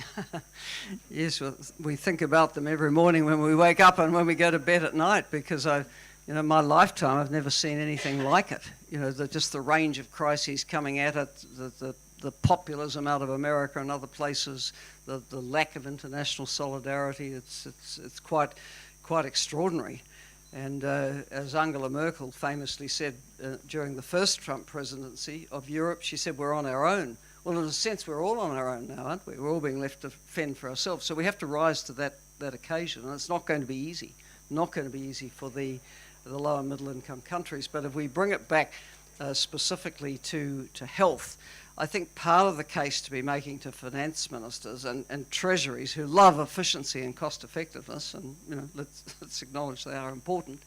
Yes, well, we think about them every morning when we wake up and when we go to bed at night, because in my lifetime, I've never seen anything like it. You know, just the range of crises coming at it, the populism out of America and other places, the lack of international solidarity. It's quite extraordinary. And as Angela Merkel famously said during the first Trump presidency of Europe, she said, we're on our own. Well, in a sense, we're all on our own now, aren't we? We're all being left to fend for ourselves. So we have to rise to that occasion, and it's not going to be easy. Not going to be easy for the low and middle income countries. But if we bring it back specifically to health, I think part of the case to be making to finance ministers and treasuries who love efficiency and cost effectiveness, and you know, let's acknowledge they are important,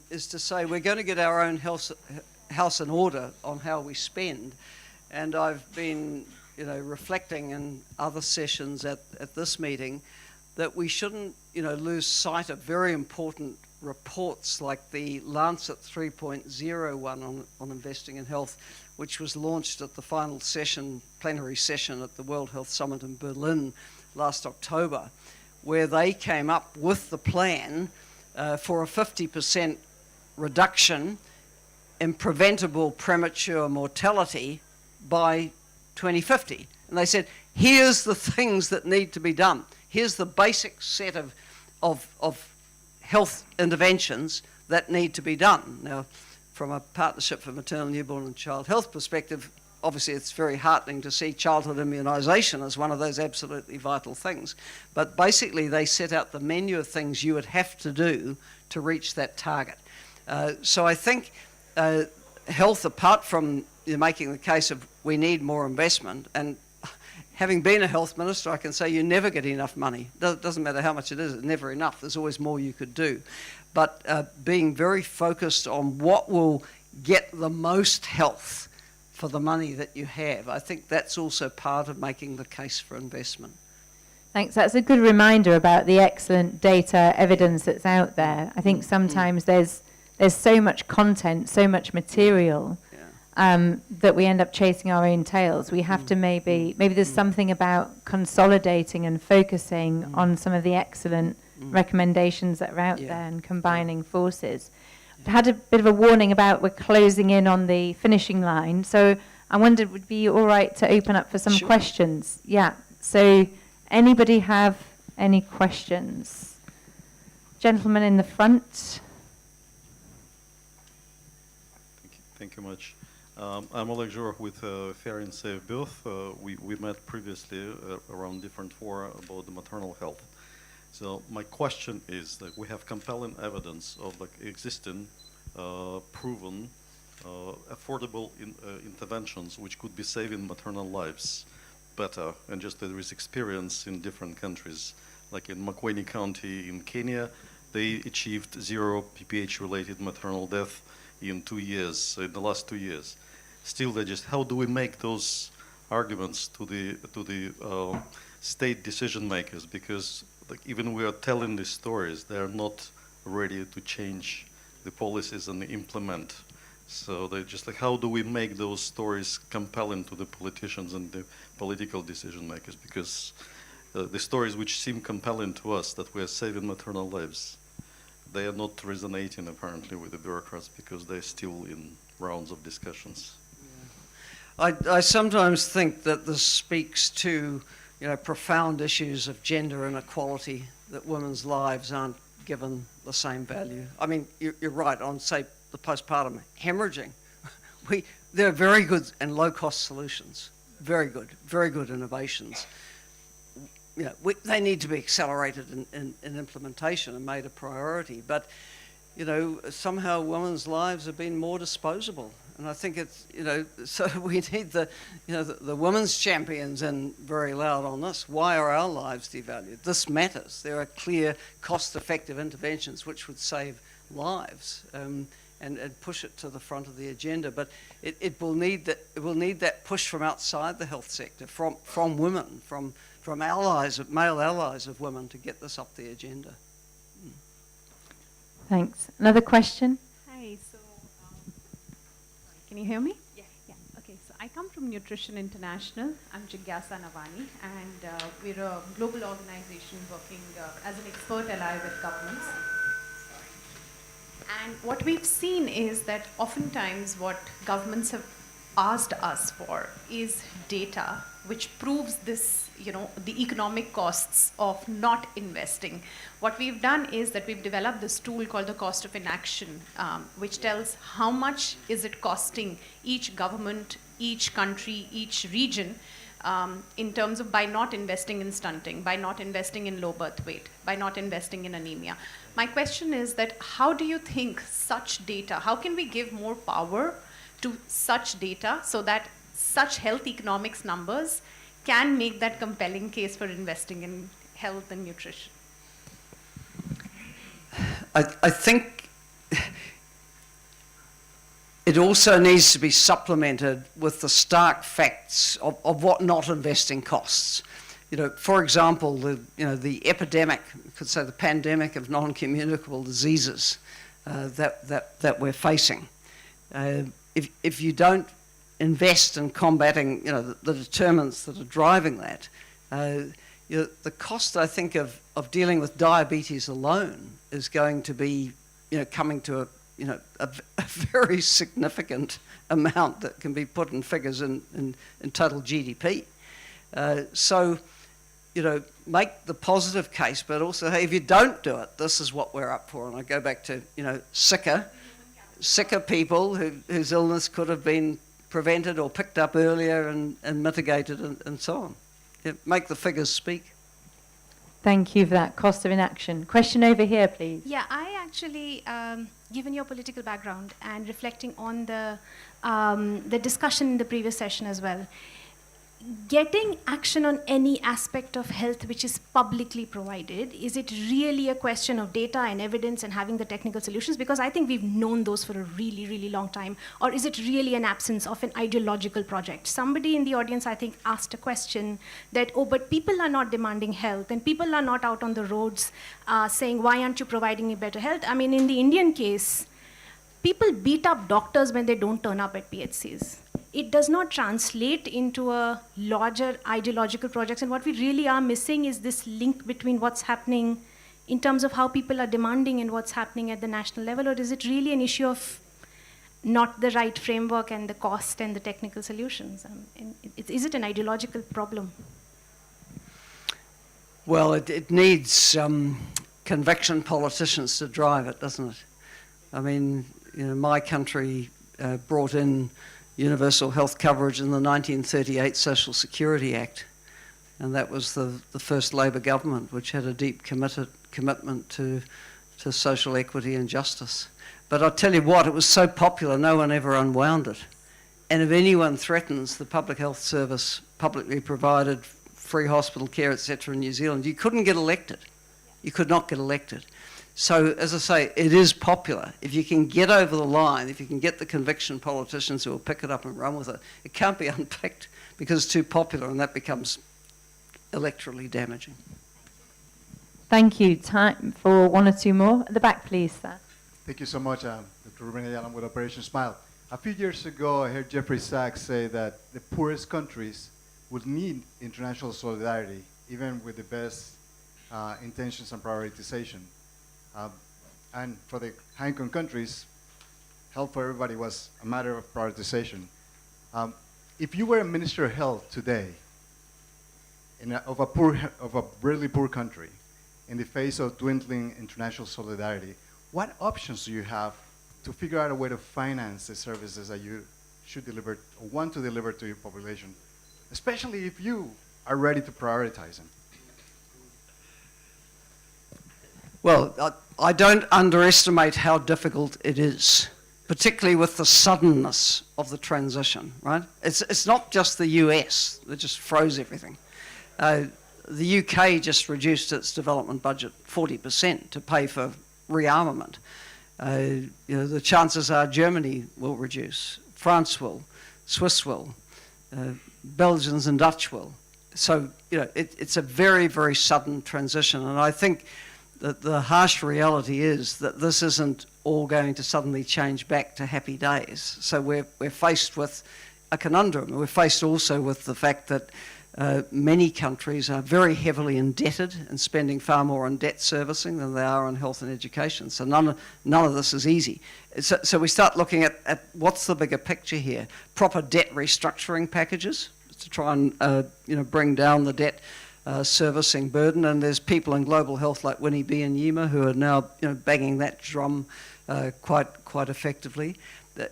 is to say we're going to get our own house in order on how we spend. And I've been, you know, reflecting in other sessions at this meeting that we shouldn't, you know, lose sight of very important reports like the Lancet 3.01 on investing in health, which was launched at the final plenary session at the World Health Summit in Berlin last October, where they came up with the plan for a 50% reduction in preventable premature mortality by 2050. And they said, here's the things that need to be done. Here's the basic set of health interventions that need to be done. Now, from a Partnership for Maternal, Newborn and Child Health perspective, obviously it's very heartening to see childhood immunisation as one of those absolutely vital things. But basically they set out the menu of things you would have to do to reach that target. So I think health, apart from making the case of we need more investment, and having been a health minister, I can say you never get enough money. Doesn't matter how much it is, it's never enough. There's always more you could do. But being very focused on what will get the most health for the money that you have, I think that's also part of making the case for investment. Thanks. That's a good reminder about the excellent data evidence that's out there. I think sometimes there's so much content, so much material, that we end up chasing our own tails. We have to maybe there's something about consolidating and focusing on some of the excellent recommendations that are out there and combining forces. I had a bit of a warning about we're closing in on the finishing line, so I wondered would it be all right to open up for some questions? Yeah. So anybody have any questions? Gentleman in the front. Thank you much. I'm Oleg Zhurov with Fair and Safe Birth. We met previously around different fora about the maternal health. So my question is that we have compelling evidence of existing, proven, affordable interventions which could be saving maternal lives better, and just there is experience in different countries. Like in Makueni County in Kenya, they achieved 0 PPH-related maternal death in 2 years, in the last 2 years. Still, they just, how do we make those arguments to the state decision makers? Because even we are telling these stories, they are not ready to change the policies and implement. So they're just like, how do we make those stories compelling to the politicians and the political decision makers? Because the stories which seem compelling to us that we are saving maternal lives, they are not resonating apparently with the bureaucrats because they're still in rounds of discussions. I sometimes think that this speaks to profound issues of gender inequality, that women's lives aren't given the same value. I mean, you're right on, say, the postpartum hemorrhaging. There are very good and low-cost solutions, very good innovations. They need to be accelerated in implementation and made a priority. But somehow women's lives have been more disposable. And I think it's, so we need the women's champions in very loud on this. Why are our lives devalued? This matters. There are clear, cost-effective interventions which would save lives and push it to the front of the agenda. But it will need that push from outside the health sector, from women, from allies, male allies of women, to get this up the agenda. Thanks. Another question? Hi, so can you hear me? Yeah. Okay, so I come from Nutrition International. I'm Jigyasa Navani, and we're a global organization working as an expert ally with governments. And what we've seen is that oftentimes what governments have asked us for is data which proves this, the economic costs of not investing. What we've done is that we've developed this tool called the cost of inaction, which tells how much is it costing each government, each country, each region, in terms of by not investing in stunting, by not investing in low birth weight, by not investing in anemia. My question is that how do you think such data, how can we give more power to such data so that such health economics numbers can make that compelling case for investing in health and nutrition? I think it also needs to be supplemented with the stark facts of what not investing costs. For example, the epidemic, you could say the pandemic of non-communicable diseases that we're facing. If you don't invest in combating, the determinants that are driving that, the cost, I think, of dealing with diabetes alone is going to be, coming to a very significant amount that can be put in figures in total GDP. So make the positive case, but also, hey, if you don't do it, this is what we're up for. And I go back to, sicker people whose illness could have been prevented or picked up earlier and mitigated and so on. Make the figures speak. Thank you for that. Cost of inaction. Question over here, please. Yeah, I actually, given your political background and reflecting on the discussion in the previous session as well, getting action on any aspect of health which is publicly provided, is it really a question of data and evidence and having the technical solutions? Because I think we've known those for a really, really long time. Or is it really an absence of an ideological project? Somebody in the audience, I think, asked a question that, oh, but people are not demanding health and people are not out on the roads saying, why aren't you providing me better health? I mean, in the Indian case, people beat up doctors when they don't turn up at PHCs. It does not translate into a larger ideological projects, and what we really are missing is this link between what's happening in terms of how people are demanding and what's happening at the national level, or is it really an issue of not the right framework and the cost and the technical solutions? Is it an ideological problem? Well, it needs conviction politicians to drive it, doesn't it? I mean, my country brought in universal health coverage in the 1938 Social Security Act, and that was the first Labor government which had a deep commitment to social equity and justice. But I'll tell you what, it was so popular no one ever unwound it. And if anyone threatens the public health service, publicly provided free hospital care, etc. in New Zealand, you couldn't get elected. You could not get elected. So, as I say, it is popular. If you can get over the line, if you can get the conviction politicians who will pick it up and run with it, it can't be unpicked because it's too popular, and that becomes electorally damaging. Thank you. Time for one or two more. At the back, please, sir. Thank you so much, Dr. Ruben Ayala with Operation Smile. A few years ago, I heard Jeffrey Sachs say that the poorest countries would need international solidarity, even with the best intentions and prioritization. And for the high-income countries, health for everybody was a matter of prioritization. If you were a Minister of Health today of a really poor country, in the face of dwindling international solidarity, what options do you have to figure out a way to finance the services that you should deliver or want to deliver to your population, especially if you are ready to prioritize them? Well, I don't underestimate how difficult it is, particularly with the suddenness of the transition, right? It's not just the US that just froze everything. The UK just reduced its development budget 40% to pay for rearmament. The chances are Germany will reduce, France will, Swiss will, Belgians and Dutch will. So, it's a very, very sudden transition, and I think that the harsh reality is that this isn't all going to suddenly change back to happy days. So we're faced with a conundrum. We're faced also with the fact that many countries are very heavily indebted and spending far more on debt servicing than they are on health and education. So none of this is easy. So we start looking at what's the bigger picture here. Proper debt restructuring packages to try and bring down the debt servicing burden, and there's people in global health like Winnie B and Yima who are now banging that drum quite effectively.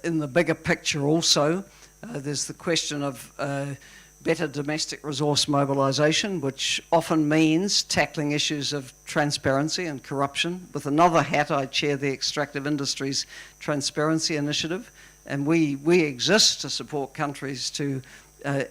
In the bigger picture also, there's the question of better domestic resource mobilisation, which often means tackling issues of transparency and corruption. With another hat, I chair the Extractive Industries Transparency Initiative, and we exist to support countries to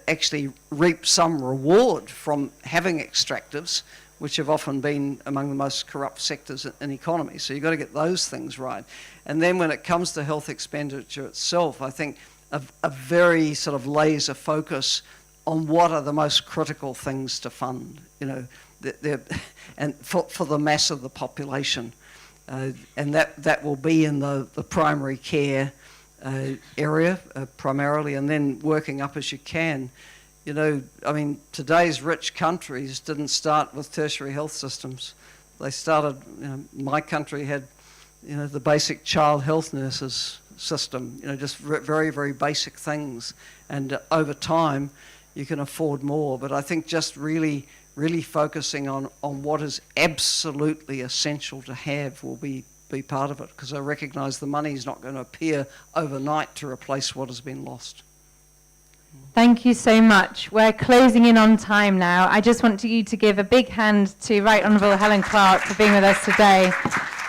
actually reap some reward from having extractives, which have often been among the most corrupt sectors in economies. So you've got to get those things right. And then when it comes to health expenditure itself, I think a very sort of laser focus on what are the most critical things to fund, and for the mass of the population. And that will be in the primary care area primarily, and then working up as you can. Today's rich countries didn't start with tertiary health systems. They started, my country had, the basic child health nurses system, just very, very basic things. And over time, you can afford more. But I think just really focusing on what is absolutely essential to have will be part of it, because I recognise the money is not going to appear overnight to replace what has been lost. Thank you so much. We're closing in on time now. I just want you to give a big hand to Right Honourable Helen Clark for being with us today.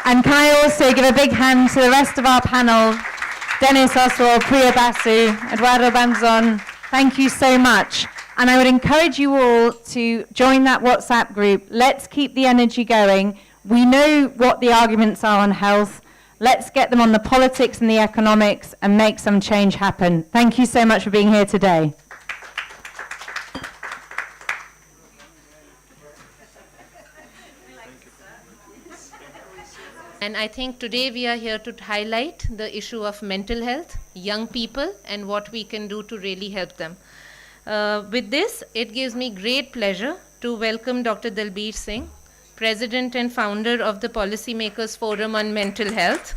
And can I also give a big hand to the rest of our panel, Dennis Oswald, Priya Basu, Eduardo Banzon. Thank you so much. And I would encourage you all to join that WhatsApp group. Let's keep the energy going. We know what the arguments are on health. Let's get them on the politics and the economics and make some change happen. Thank you so much for being here today. And I think today we are here to highlight the issue of mental health, young people, and what we can do to really help them. With this, it gives me great pleasure to welcome Dr. Dalbir Singh, President and founder of the Policymakers Forum on Mental Health,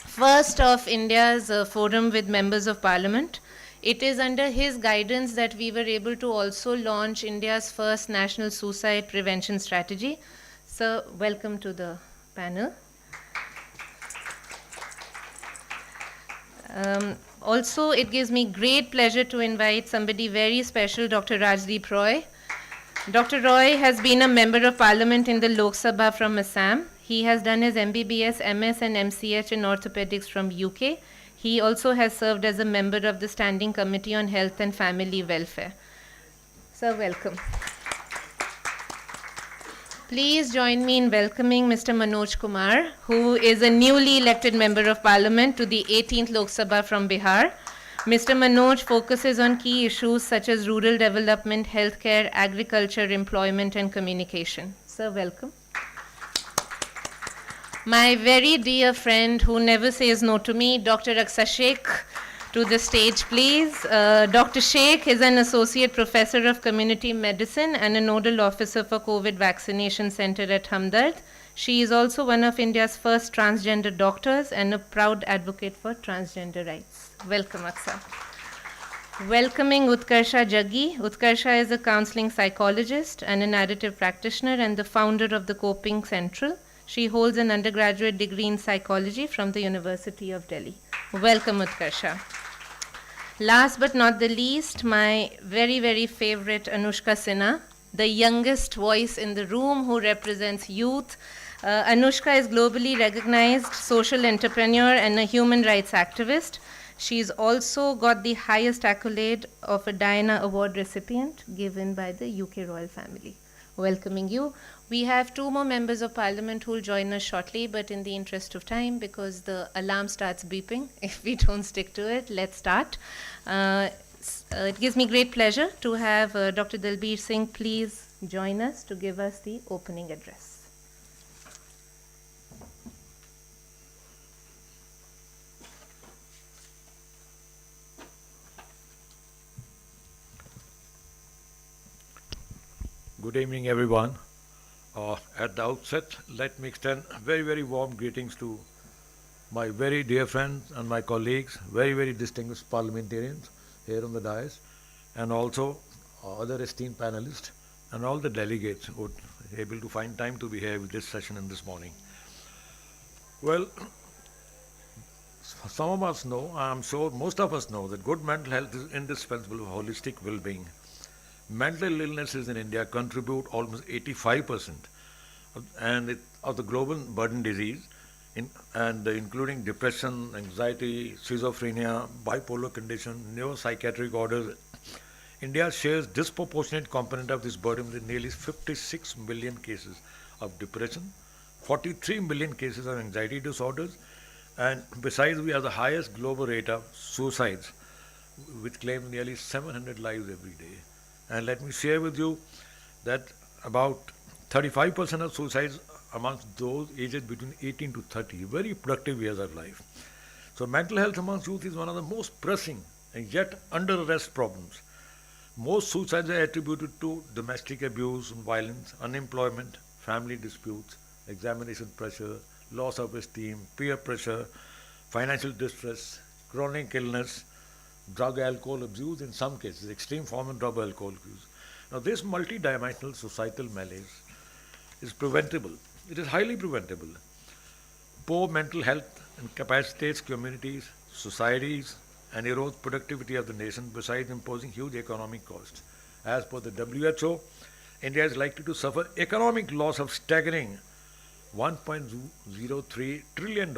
first of India's forum with members of parliament. It is under his guidance that we were able to also launch India's first national suicide prevention strategy. So, welcome to the panel. Also, it gives me great pleasure to invite somebody very special, Dr. Rajdeep Roy. Dr. Roy has been a member of parliament in the Lok Sabha from Assam. He has done his MBBS, MS and MCH in orthopedics from UK. He also has served as a member of the Standing Committee on Health and Family Welfare. So, welcome. Please join me in welcoming Mr. Manoj Kumar, who is a newly elected member of parliament to the 18th Lok Sabha from Bihar. Mr. Manoj focuses on key issues such as rural development, healthcare, agriculture, employment, and communication. Sir, welcome. My very dear friend who never says no to me, Dr. Aksa Sheikh, to the stage, please. Dr. Sheikh is an associate professor of community medicine and a nodal officer for COVID vaccination center at Hamdard. She is also one of India's first transgender doctors and a proud advocate for transgender rights. Welcome, Aksa. Welcoming Utkarsha Jaggi. Utkarsha is a counseling psychologist and a narrative practitioner and the founder of the Coping Central. She holds an undergraduate degree in psychology from the University of Delhi. Welcome, Utkarsha. Last but not the least, my very, very favorite Anushka Sinha, the youngest voice in the room who represents youth. Anushka is globally recognized social entrepreneur and a human rights activist. She's also got the highest accolade of a Diana Award recipient given by the UK royal family. Welcoming you. We have two more members of parliament who will join us shortly, but in the interest of time, because the alarm starts beeping, if we don't stick to it, let's start. It gives me great pleasure to have Dr. Dalbir Singh please join us to give us the opening address. Good evening, everyone. At the outset, let me extend very, very warm greetings to my very dear friends and my colleagues, very, very distinguished parliamentarians here on the dais, and also other esteemed panelists and all the delegates who were able to find time to be here with this session in this morning. Well, some of us know, I'm sure most of us know, that good mental health is indispensable for holistic well-being. Mental illnesses in India contribute almost 85% of the global burden disease, including depression, anxiety, schizophrenia, bipolar condition, neuropsychiatric disorders. India shares disproportionate component of this burden with nearly 56 million cases of depression, 43 million cases of anxiety disorders, and besides we have the highest global rate of suicides, which claim nearly 700 lives every day. And let me share with you that about 35% of suicides amongst those aged between 18 to 30, very productive years of life. So mental health amongst youth is one of the most pressing and yet under-arrest problems. Most suicides are attributed to domestic abuse and violence, unemployment, family disputes, examination pressure, loss of esteem, peer pressure, financial distress, chronic illness, drug alcohol abuse, in some cases, extreme form of drug alcohol abuse. Now, this multidimensional societal malaise is preventable. It is highly preventable. Poor mental health incapacitates communities, societies, and erodes productivity of the nation, besides imposing huge economic costs. As per the WHO, India is likely to suffer economic loss of staggering $1.03 trillion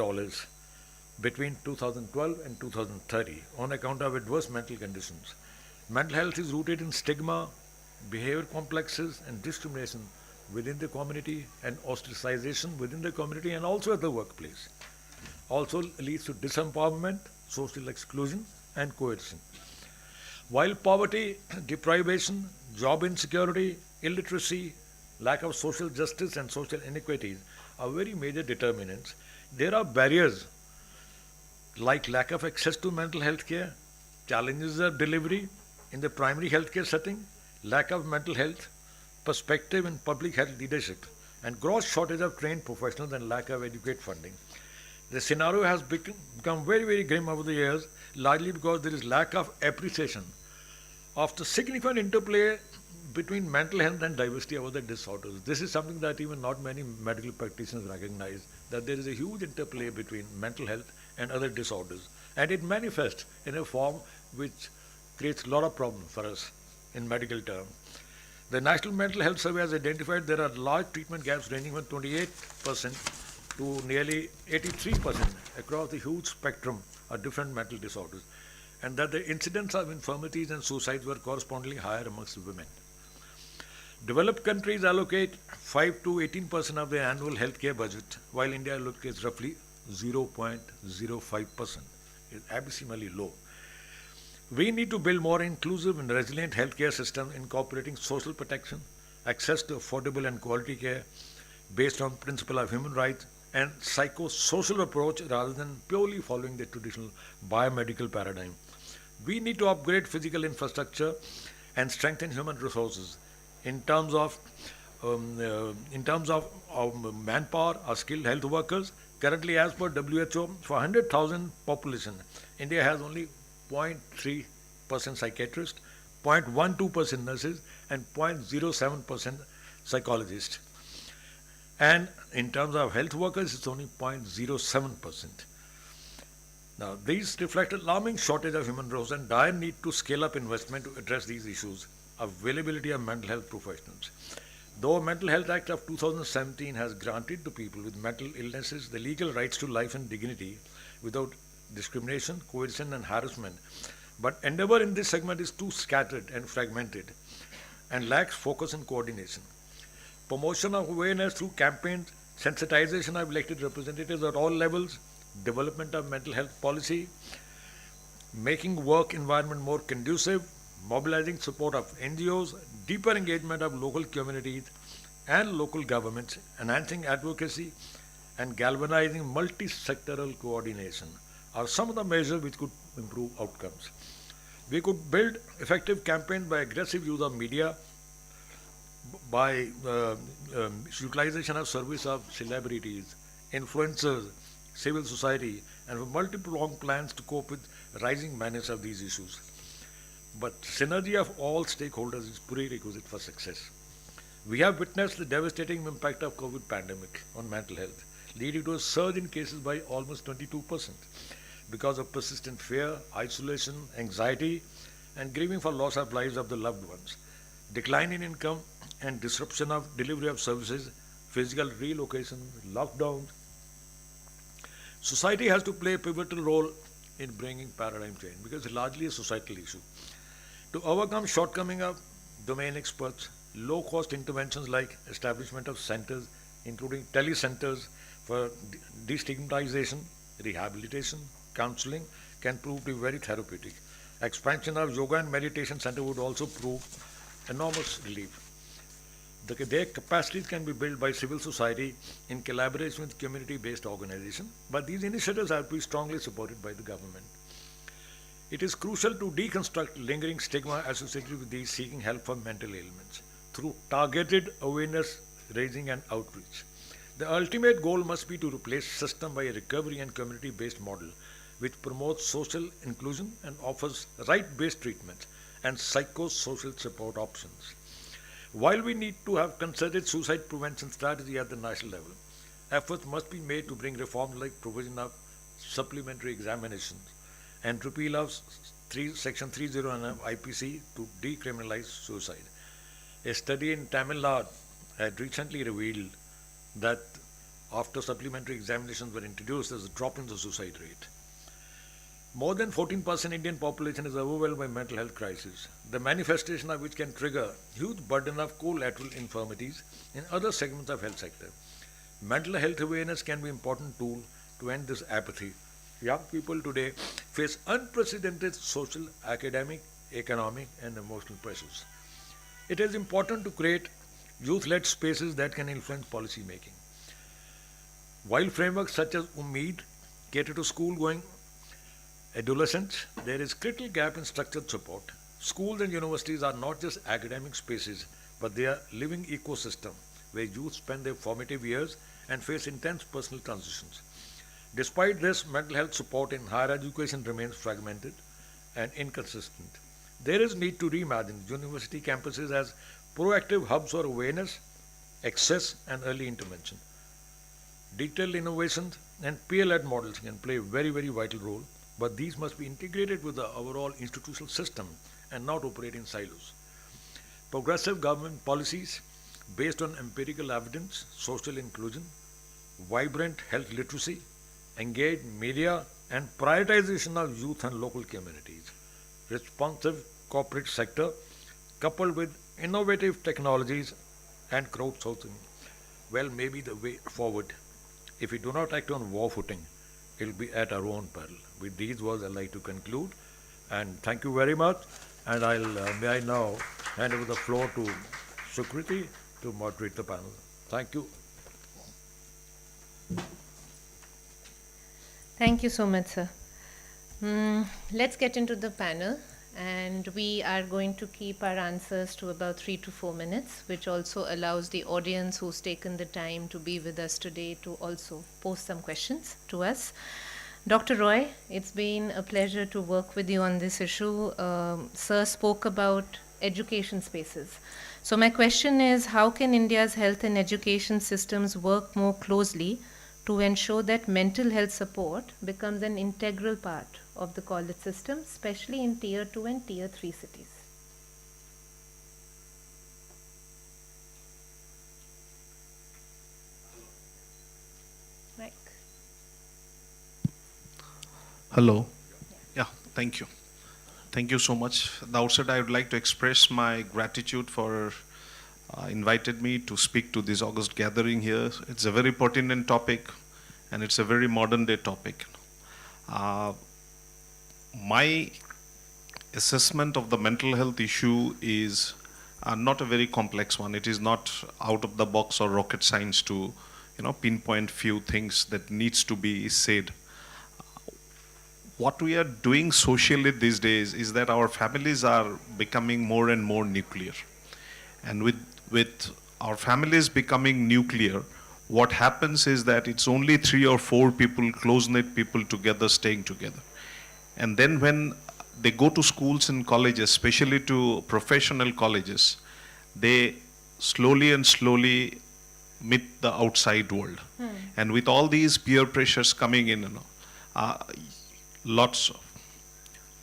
between 2012 and 2030 on account of adverse mental conditions. Mental health is rooted in stigma, behavior complexes, and discrimination within the community, and ostracization within the community and also at the workplace. Also leads to disempowerment, social exclusion, and coercion. While poverty, deprivation, job insecurity, illiteracy, lack of social justice, and social inequities are very major determinants, there are barriers like lack of access to mental health care, challenges of delivery in the primary healthcare setting, lack of mental health perspective in public health leadership, and gross shortage of trained professionals and lack of adequate funding. The scenario has become very, very grim over the years, largely because there is lack of appreciation of the significant interplay between mental health and diversity of other disorders. This is something that even not many medical practitioners recognize, that there is a huge interplay between mental health and other disorders. And it manifests in a form which creates a lot of problems for us in medical terms. The National Mental Health Survey has identified there are large treatment gaps ranging from 28% to nearly 83% across the huge spectrum of different mental disorders, and that the incidence of infirmities and suicides were correspondingly higher amongst women. Developed countries allocate 5 to 18% of their annual healthcare budget, while India allocates roughly 0.05%. It's abysmally low. We need to build more inclusive and resilient healthcare systems incorporating social protection, access to affordable and quality care based on principle of human rights, and psychosocial approach rather than purely following the traditional biomedical paradigm. We need to upgrade physical infrastructure and strengthen human resources in terms of manpower or skilled health workers. Currently, as per WHO, for 100,000 population, India has only 0.3% psychiatrists, 0.12% nurses, and 0.07% psychologists. And in terms of health workers, it's only 0.07%. Now, these reflect alarming shortage of human resources and dire need to scale up investment to address these issues. Availability of mental health professionals. Though Mental Health Act of 2017 has granted to people with mental illnesses the legal rights to life and dignity without discrimination, coercion, and harassment, but endeavor in this segment is too scattered and fragmented and lacks focus and coordination. Promotion of awareness through campaigns, sensitization of elected representatives at all levels, development of mental health policy, making work environment more conducive, mobilizing support of NGOs, deeper engagement of local communities and local governments, enhancing advocacy, and galvanizing multi-sectoral coordination are some of the measures which could improve outcomes. We could build effective campaigns by aggressive use of media, by utilization of service of celebrities, influencers, civil society, and with multi-pronged plans to cope with rising menace of these issues. But synergy of all stakeholders is prerequisite for success. We have witnessed the devastating impact of COVID pandemic on mental health, leading to a surge in cases by almost 22% because of persistent fear, isolation, anxiety, and grieving for loss of lives of the loved ones, decline in income, and disruption of delivery of services, physical relocation, lockdowns. Society has to play a pivotal role in bringing paradigm change because it's largely a societal issue. To overcome shortcoming of domain experts, low-cost interventions like establishment of centers, including telecenters for destigmatization, rehabilitation, counseling, can prove to be very therapeutic. Expansion of yoga and meditation center would also prove enormous relief. Their capacities can be built by civil society in collaboration with community-based organizations, but these initiatives have to be strongly supported by the government. It is crucial to deconstruct lingering stigma associated with these seeking help for mental ailments through targeted awareness raising and outreach. The ultimate goal must be to replace system by a recovery and community-based model which promotes social inclusion and offers right-based treatment and psychosocial support options. While we need to have concerted suicide prevention strategy at the national level, efforts must be made to bring reforms like provision of supplementary examinations and repeal of Section 309 of IPC to decriminalize suicide. A study in Tamil Nadu had recently revealed that after supplementary examinations were introduced, there's a drop in the suicide rate. More than 14% Indian population is overwhelmed by mental health crisis, the manifestation of which can trigger huge burden of collateral infirmities in other segments of health sector. Mental health awareness can be an important tool to end this apathy. Young people today face unprecedented social, academic, economic, and emotional pressures. It is important to create youth-led spaces that can influence policy making. While frameworks such as Ummeed cater to school-going adolescents, there is critical gap in structured support. Schools and universities are not just academic spaces, but they are living ecosystem where youth spend their formative years and face intense personal transitions. Despite this, mental health support in higher education remains fragmented and inconsistent. There is need to reimagine university campuses as proactive hubs for awareness, access, and early intervention. Detailed innovations and peer-led models can play a very, very vital role, but these must be integrated with the overall institutional system and not operate in silos. Progressive government policies based on empirical evidence, social inclusion, vibrant health literacy, engaged media, and prioritization of youth and local communities. Responsive corporate sector coupled with innovative technologies and crowdsourcing, well, may be the way forward. If we do not act on war footing, it will be at our own peril. With these words, I'd like to conclude, and thank you very much. And may I now hand over the floor to Sukriti to moderate the panel. Thank you. Thank you so much, sir. Let's get into the panel, and we are going to keep our answers to about 3 to 4 minutes, which also allows the audience who's taken the time to be with us today to also post some questions to us. Dr. Roy, it's been a pleasure to work with you on this issue. Sir spoke about education spaces. So my question is, how can India's health and education systems work more closely to ensure that mental health support becomes an integral part of the college system, especially in Tier 2 and Tier 3 cities? Mike. Hello. Yeah, thank you. Thank you so much. At the outset, I would like to express my gratitude for invited me to speak to this August gathering here. It's a very pertinent topic, and it's a very modern day topic. My assessment of the mental health issue is not a very complex one. It is not out of the box or rocket science to pinpoint few things that needs to be said. What we are doing socially these days is that our families are becoming more and more nuclear. And with our families becoming nuclear, what happens is that it's only 3 or 4 people, close-knit people together, staying together. And then when they go to schools and colleges, especially to professional colleges, they slowly meet the outside world. And with all these peer pressures coming in, lots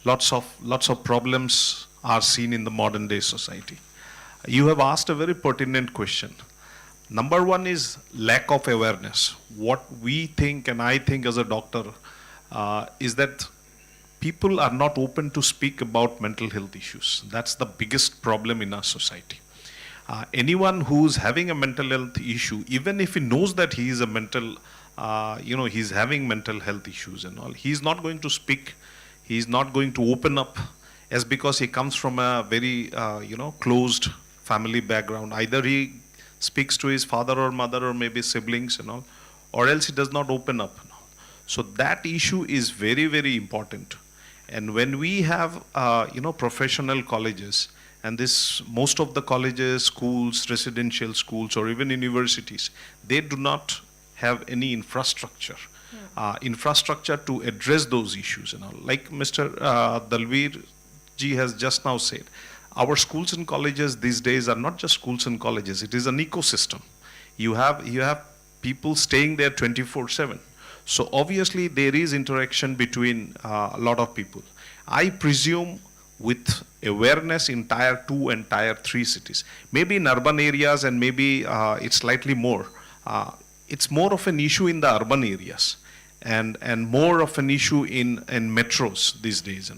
of problems are seen in the modern day society. You have asked a very pertinent question. Number one is lack of awareness. What we think, and I think as a doctor, is that people are not open to speak about mental health issues. That's the biggest problem in our society. Anyone who's having a mental health issue, even if he knows that he is a mental, he's having mental health issues and all, he's not going to speak, he's not going to open up, as because he comes from a very, closed family background. Either he speaks to his father or mother or maybe siblings and all, or else he does not open up. So that issue is very, very important. And when we have, professional colleges, and this, most of the colleges, schools, residential schools, or even universities, they do not have any infrastructure. infrastructure to address those issues and all. Like Mr. Dalveer ji has just now said, our schools and colleges these days are not just schools and colleges, it is an ecosystem. You have people staying there 24/7. So obviously there is interaction between a lot of people. I presume with awareness in tier 2 and tier 3 cities, maybe in urban areas and maybe it's slightly more. It's more of an issue in the urban areas and more of an issue in metros these days.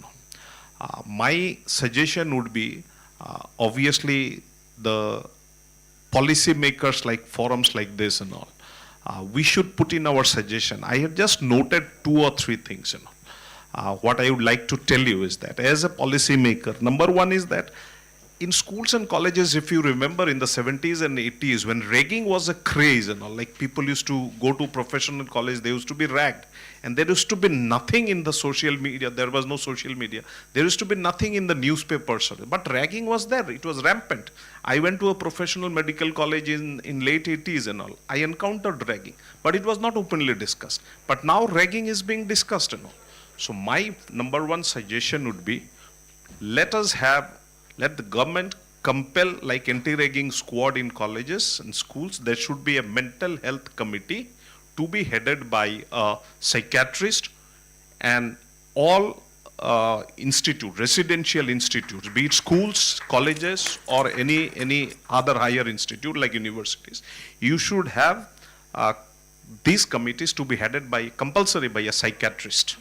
My suggestion would be, obviously, the policy makers like forums like this and all, we should put in our suggestion. I have just noted 2 or 3 things. What I would like to tell you is that as a policy maker, number one is that in schools and colleges, if you remember in the 70s and 80s, when ragging was a craze and all, like people used to go to professional college, they used to be ragged. And there used to be nothing in the social media. There was no social media. There used to be nothing in the newspapers. But ragging was there. It was rampant. I went to a professional medical college in late 80s and all. I encountered ragging. But it was not openly discussed. But now ragging is being discussed and all. So my number one suggestion would be, let the government compel like anti-ragging squad in colleges and schools. There should be a mental health committee to be headed by a psychiatrist, and all residential institutes, be it schools, colleges, or any other higher institute like universities, you should have these committees to be headed by compulsory by a psychiatrist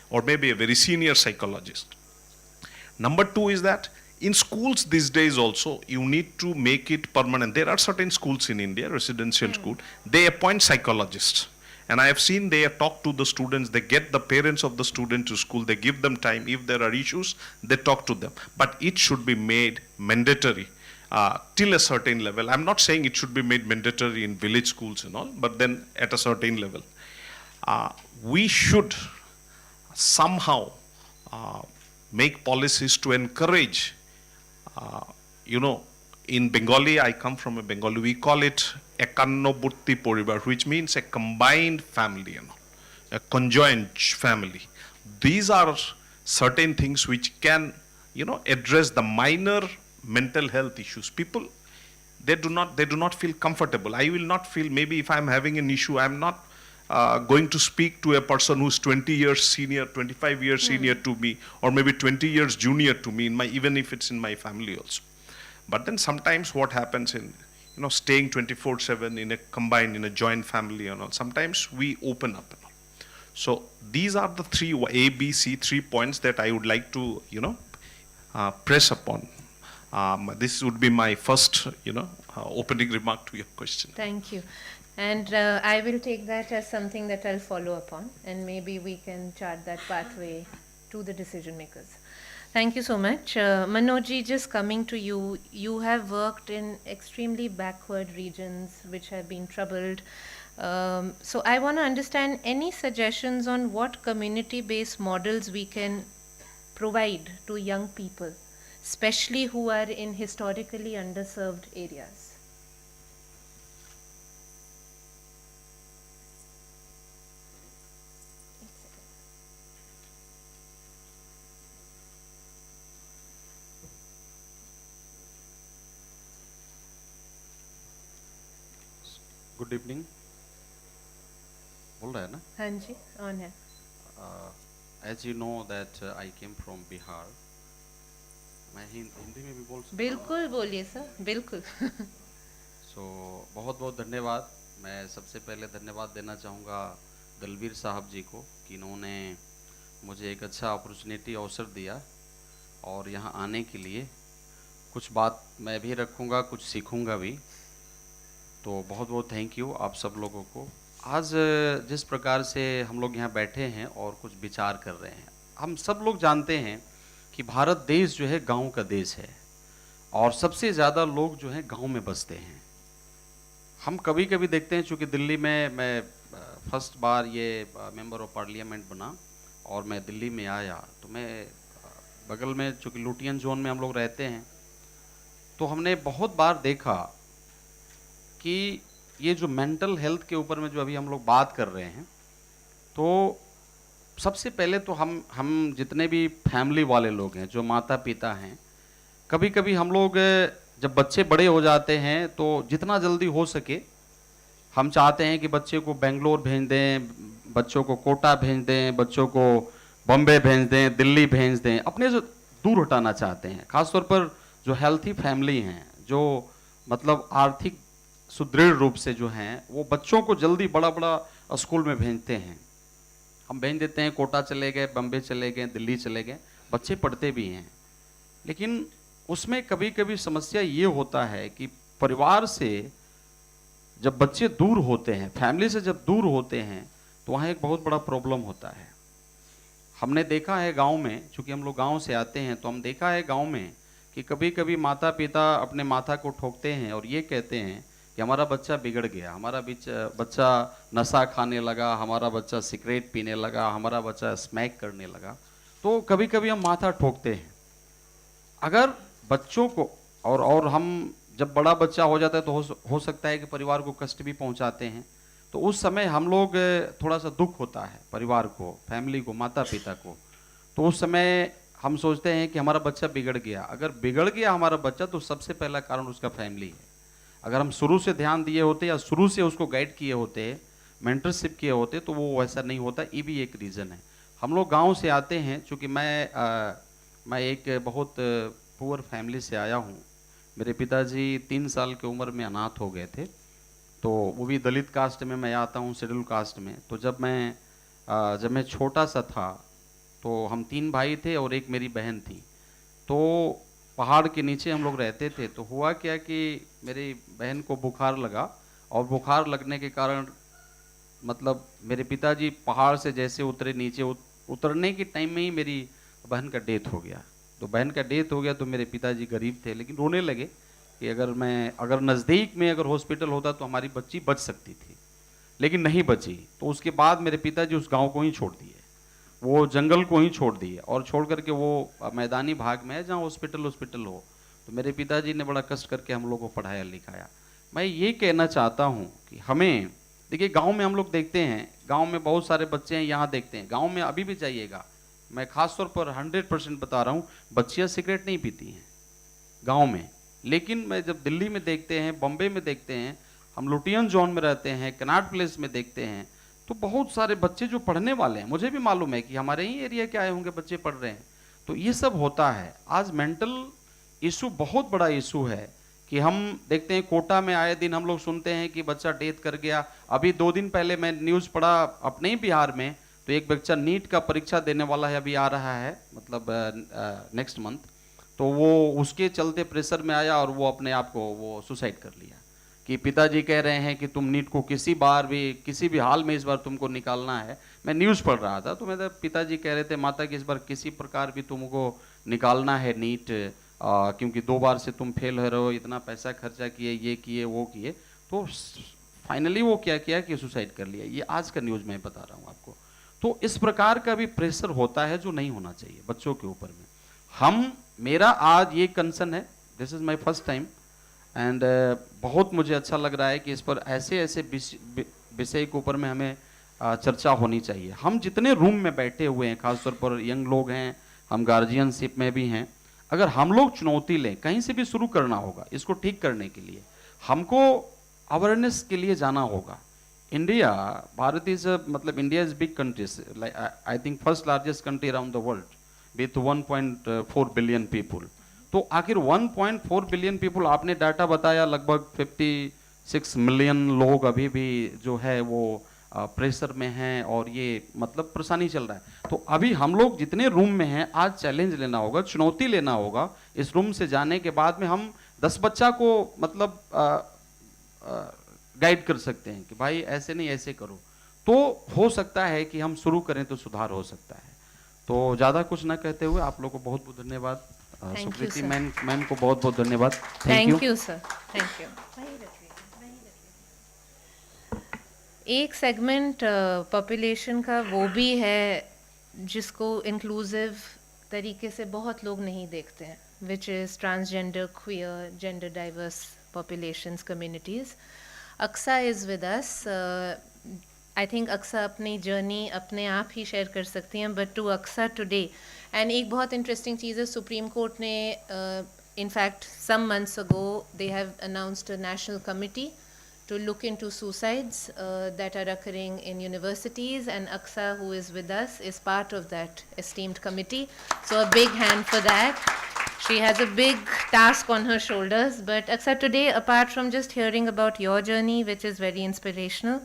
or maybe a very senior psychologist. Number 2 is that in schools these days also, you need to make it permanent. There are certain schools in India, residential school, they appoint psychologists. And I have seen they talk to the students, they get the parents of the student to school, they give them time. If there are issues, they talk to them. But it should be made mandatory till a certain level. I'm not saying it should be made mandatory in village schools and all, but then at a certain level. We should somehow make policies to encourage, in Bengali, I come from a Bengali, we call it Ekannoburti Poribar, which means a combined family, a conjoined family. These are certain things which can, address the minor mental health issues. People, they do not feel comfortable. I will not feel, maybe if I'm having an issue, I'm not going to speak to a person who's 20 years senior, 25 years senior to me, or maybe 20 years junior to me, even if it's in my family also. But then sometimes what happens in, staying 24/7 in a joint family and all, sometimes we open up. So these are the 3 points that I would like to, press upon. This would be my first, opening remark to your question. Thank you. And I will take that as something that I'll follow upon, and maybe we can chart that pathway to the decision makers. Thank you so much. Manojji, just coming to you, you have worked in extremely backward regions which have been troubled. So I want to understand any suggestions on what community-based models we can provide to young people, especially who are in historically underserved areas. Good evening बोल रहा है ना हाँ जी on है as you know that I came from Bihar मैं हिंदी में भी बोल सकता हूँ बिल्कुल बोलिए सर बिल्कुल सो बहुत बहुत धन्यवाद मैं सबसे पहले धन्यवाद देना चाहूँगा दलवीर साहब जी को कि इन्होंने मुझे एक अच्छा अपॉर्चुनिटी अवसर दिया और यहाँ आने के लिए कुछ बात मैं भी रखूँगा कुछ सीखूँगा भी तो बहुत बहुत थैंक यू आप सब लोगों को आज जिस प्रकार से हम लोग यहाँ बैठे हैं और कुछ विचार कर रहे हैं हम सब लोग जानते हैं कि भारत देश जो है गांव का देश है और सबसे ज़्यादा लोग जो हैं गांव में बसते हैं हम कभी कभी देखते हैं चूँकि दिल्ली में मैं फर्स्ट बार ये मेंबर ऑफ पार्लियामेंट बना और मैं दिल्ली में आया तो मैं बगल में चूँकि लुटियन जोन में हम लोग रहते हैं तो हमने बहुत बार देखा कि ये जो मेंटल हेल्थ के ऊपर में जो अभी हम लोग बात कर रहे हैं तो सबसे पहले तो हम जितने भी फैमिली वाले लोग हैं, जो माता पिता हैं, कभी कभी हम लोग जब बच्चे बड़े हो जाते हैं तो जितना जल्दी हो सके हम चाहते हैं कि बच्चे को बेंगलोर भेज दें, बच्चों को कोटा भेज दें, बच्चों को बॉम्बे भेज दें, दिल्ली भेज दें, अपने से दूर हटाना चाहते हैं। खासतौर पर जो हेल्थी फैमिली हैं, जो मतलब आर्थिक सुदृढ़ रूप से जो हैं, वो बच्चों को जल्दी बड़ा बड़ा स्कूल में भेजते हैं। हम भेज देते हैं, कोटा चले गए, बम्बे चले गए, दिल्ली चले गए, बच्चे पढ़ते भी हैं। लेकिन उसमें कभी कभी समस्या ये होता है कि परिवार से जब बच्चे दूर होते हैं, फैमिली से जब दूर होते हैं, तो वहाँ एक बहुत बड़ा प्रॉब्लम होता है। हमने देखा है गांव में, चूंकि हम लोग गांव से आते हैं, तो हम देखा है गांव में कि कभी कभी माता पिता अपने माथा को ठोकते हैं और ये कहते हैं कि हमारा बच्चा बिगड़ गया, हमारा बच्चा नशा खाने लगा, हमारा बच्चा सिगरेट पीने लगा, हमारा बच्चा स्मैक करने लगा। तो कभी कभी हम माथा ठोकते हैं। अगर बच्चों को और हम जब बड़ा बच्चा हो जाता है तो हो सकता है कि परिवार को कष्ट भी पहुंचाते हैं, तो उस समय हम लोग थोड़ा सा दुख होता है परिवार को, फैमिली को, माता पिता को। तो उस समय हम सोचते हैं कि हमारा बच्चा बिगड़ गया। अगर बिगड़ गया हमारा बच्चा तो सबसे पहला कारण उसका फैमिली है। अगर हम शुरू से ध्यान दिए होते या शुरू से उसको गाइड किए होते, मेंटरशिप किए होते, तो वो वैसा नहीं होता। ये भी एक रीज़न है। हम लोग गांव से आते हैं, चूँकि मैं एक बहुत पुअर फैमिली से आया हूँ। मेरे पिताजी 3 साल की उम्र में अनाथ हो गए थे, तो वो भी दलित कास्ट में, मैं आता हूँ शेड्यूल कास्ट में। तो जब मैं छोटा सा था तो हम 3 भाई थे और एक मेरी बहन थी। तो पहाड़ के नीचे हम लोग रहते थे। तो हुआ क्या कि मेरी बहन को बुखार लगा, और बुखार लगने के कारण मतलब मेरे पिताजी पहाड़ से जैसे उतरे नीचे, उतरने के टाइम में ही मेरी बहन का डेथ हो गया। तो बहन का डेथ हो गया तो मेरे पिताजी गरीब थे, लेकिन रोने लगे कि अगर नज़दीक में अगर हॉस्पिटल होता तो हमारी बच्ची बच सकती थी, लेकिन नहीं बची। तो उसके बाद मेरे पिताजी उस गांव को ही छोड़ दिए, वो जंगल को ही छोड़ दिए, और छोड़ करके वो मैदानी भाग में है जहाँ हॉस्पिटल हो। तो मेरे पिताजी ने बड़ा कष्ट करके हम लोग को पढ़ाया लिखाया। मैं ये कहना चाहता हूँ कि हमें, देखिए गांव में हम लोग देखते हैं, गांव में बहुत सारे बच्चे हैं, यहाँ देखते हैं, गांव में अभी भी जाइएगा, मैं खास तौर पर 100% बता रहा हूँ, बच्चियाँ सिगरेट नहीं पीती हैं गांव में। लेकिन मैं जब दिल्ली में देखते हैं, बॉम्बे में देखते हैं, हम लुटियन जोन में रहते हैं, कनाट प्लेस में देखते हैं, तो बहुत सारे बच्चे जो पढ़ने वाले हैं, मुझे भी मालूम है कि हमारे ही एरिया के आए होंगे बच्चे पढ़ रहे हैं। तो ये सब होता है। आज मेंटल इशू बहुत बड़ा इशू है कि हम देखते हैं कोटा में आए दिन हम लोग सुनते हैं कि बच्चा डेथ कर गया। अभी 2 दिन पहले मैं न्यूज़ पढ़ा अपने ही बिहार में, तो एक बच्चा नीट का परीक्षा देने वाला है, अभी आ रहा है, मतलब नेक्स्ट मंथ। तो वो उसके चलते प्रेशर में आया और वो अपने आप को वो सुसाइड कर लिया कि पिताजी कह रहे हैं कि तुम नीट को किसी भी हाल में इस बार तुमको निकालना है। मैं न्यूज़ पढ़ रहा था तो मेरे पिताजी कह रहे थे, माता कि इस बार किसी प्रकार भी तुमको निकालना है नीट, क्योंकि 2 बार से तुम फेल हो रहे हो, इतना पैसा खर्चा किए, ये किए वो किए। तो फाइनली वो क्या किया कि सुसाइड कर लिया। ये आज का न्यूज़ मैं बता रहा हूँ आपको। तो इस प्रकार का भी प्रेशर होता है जो नहीं होना चाहिए बच्चों के ऊपर में। मेरा आज ये कंसर्न है, this is my first time, and बहुत मुझे अच्छा लग रहा है कि इस पर ऐसे विषय के ऊपर में हमें चर्चा होनी चाहिए। हम जितने रूम में बैठे हुए हैं, खासतौर पर यंग लोग हैं, हम गार्जियनशिप में भी हैं, अगर हम लोग चुनौती लें, कहीं से भी शुरू करना होगा इसको ठीक करने के लिए, हमको अवेयरनेस के लिए जाना होगा। इंडिया, भारत इज मतलब India is big country, I think first largest country around the world with 1.4 billion people. तो आखिर 1.4 बिलियन पीपुल, आपने डाटा बताया लगभग 56 मिलियन लोग अभी भी जो है वो प्रेशर में हैं और ये मतलब परेशानी चल रहा है। तो अभी हम लोग जितने रूम में हैं, आज चैलेंज लेना होगा, चुनौती लेना होगा। इस रूम से जाने के बाद में हम 10 बच्चा को मतलब गाइड कर सकते हैं कि भाई ऐसे नहीं ऐसे करो, तो हो सकता है कि हम शुरू करें तो सुधार हो सकता है। तो ज़्यादा कुछ ना कहते हुए आप लोग को बहुत बहुत धन्यवाद। सुकृति मैम को बहुत बहुत धन्यवाद। Thank you sir, thank you. एक सेगमेंट पॉपुलेशन का वो भी है जिसको इंक्लूसिव तरीके से बहुत लोग नहीं देखते हैं, which is transgender, queer, gender diverse populations, communities. Aksa is with us. I think Aksa अपनी जर्नी अपने आप ही शेयर कर सकती हैं, but to Aksa today, and एक बहुत इंटरेस्टिंग चीज़ है, सुप्रीम कोर्ट ने in fact some months ago they have announced a national committee to look into suicides that are occurring in universities, and Aksa, who is with us, is part of that esteemed committee, so a big hand for that. She has a big task on her shoulders. But Aksa, today, apart from just hearing about your journey, which is very inspirational,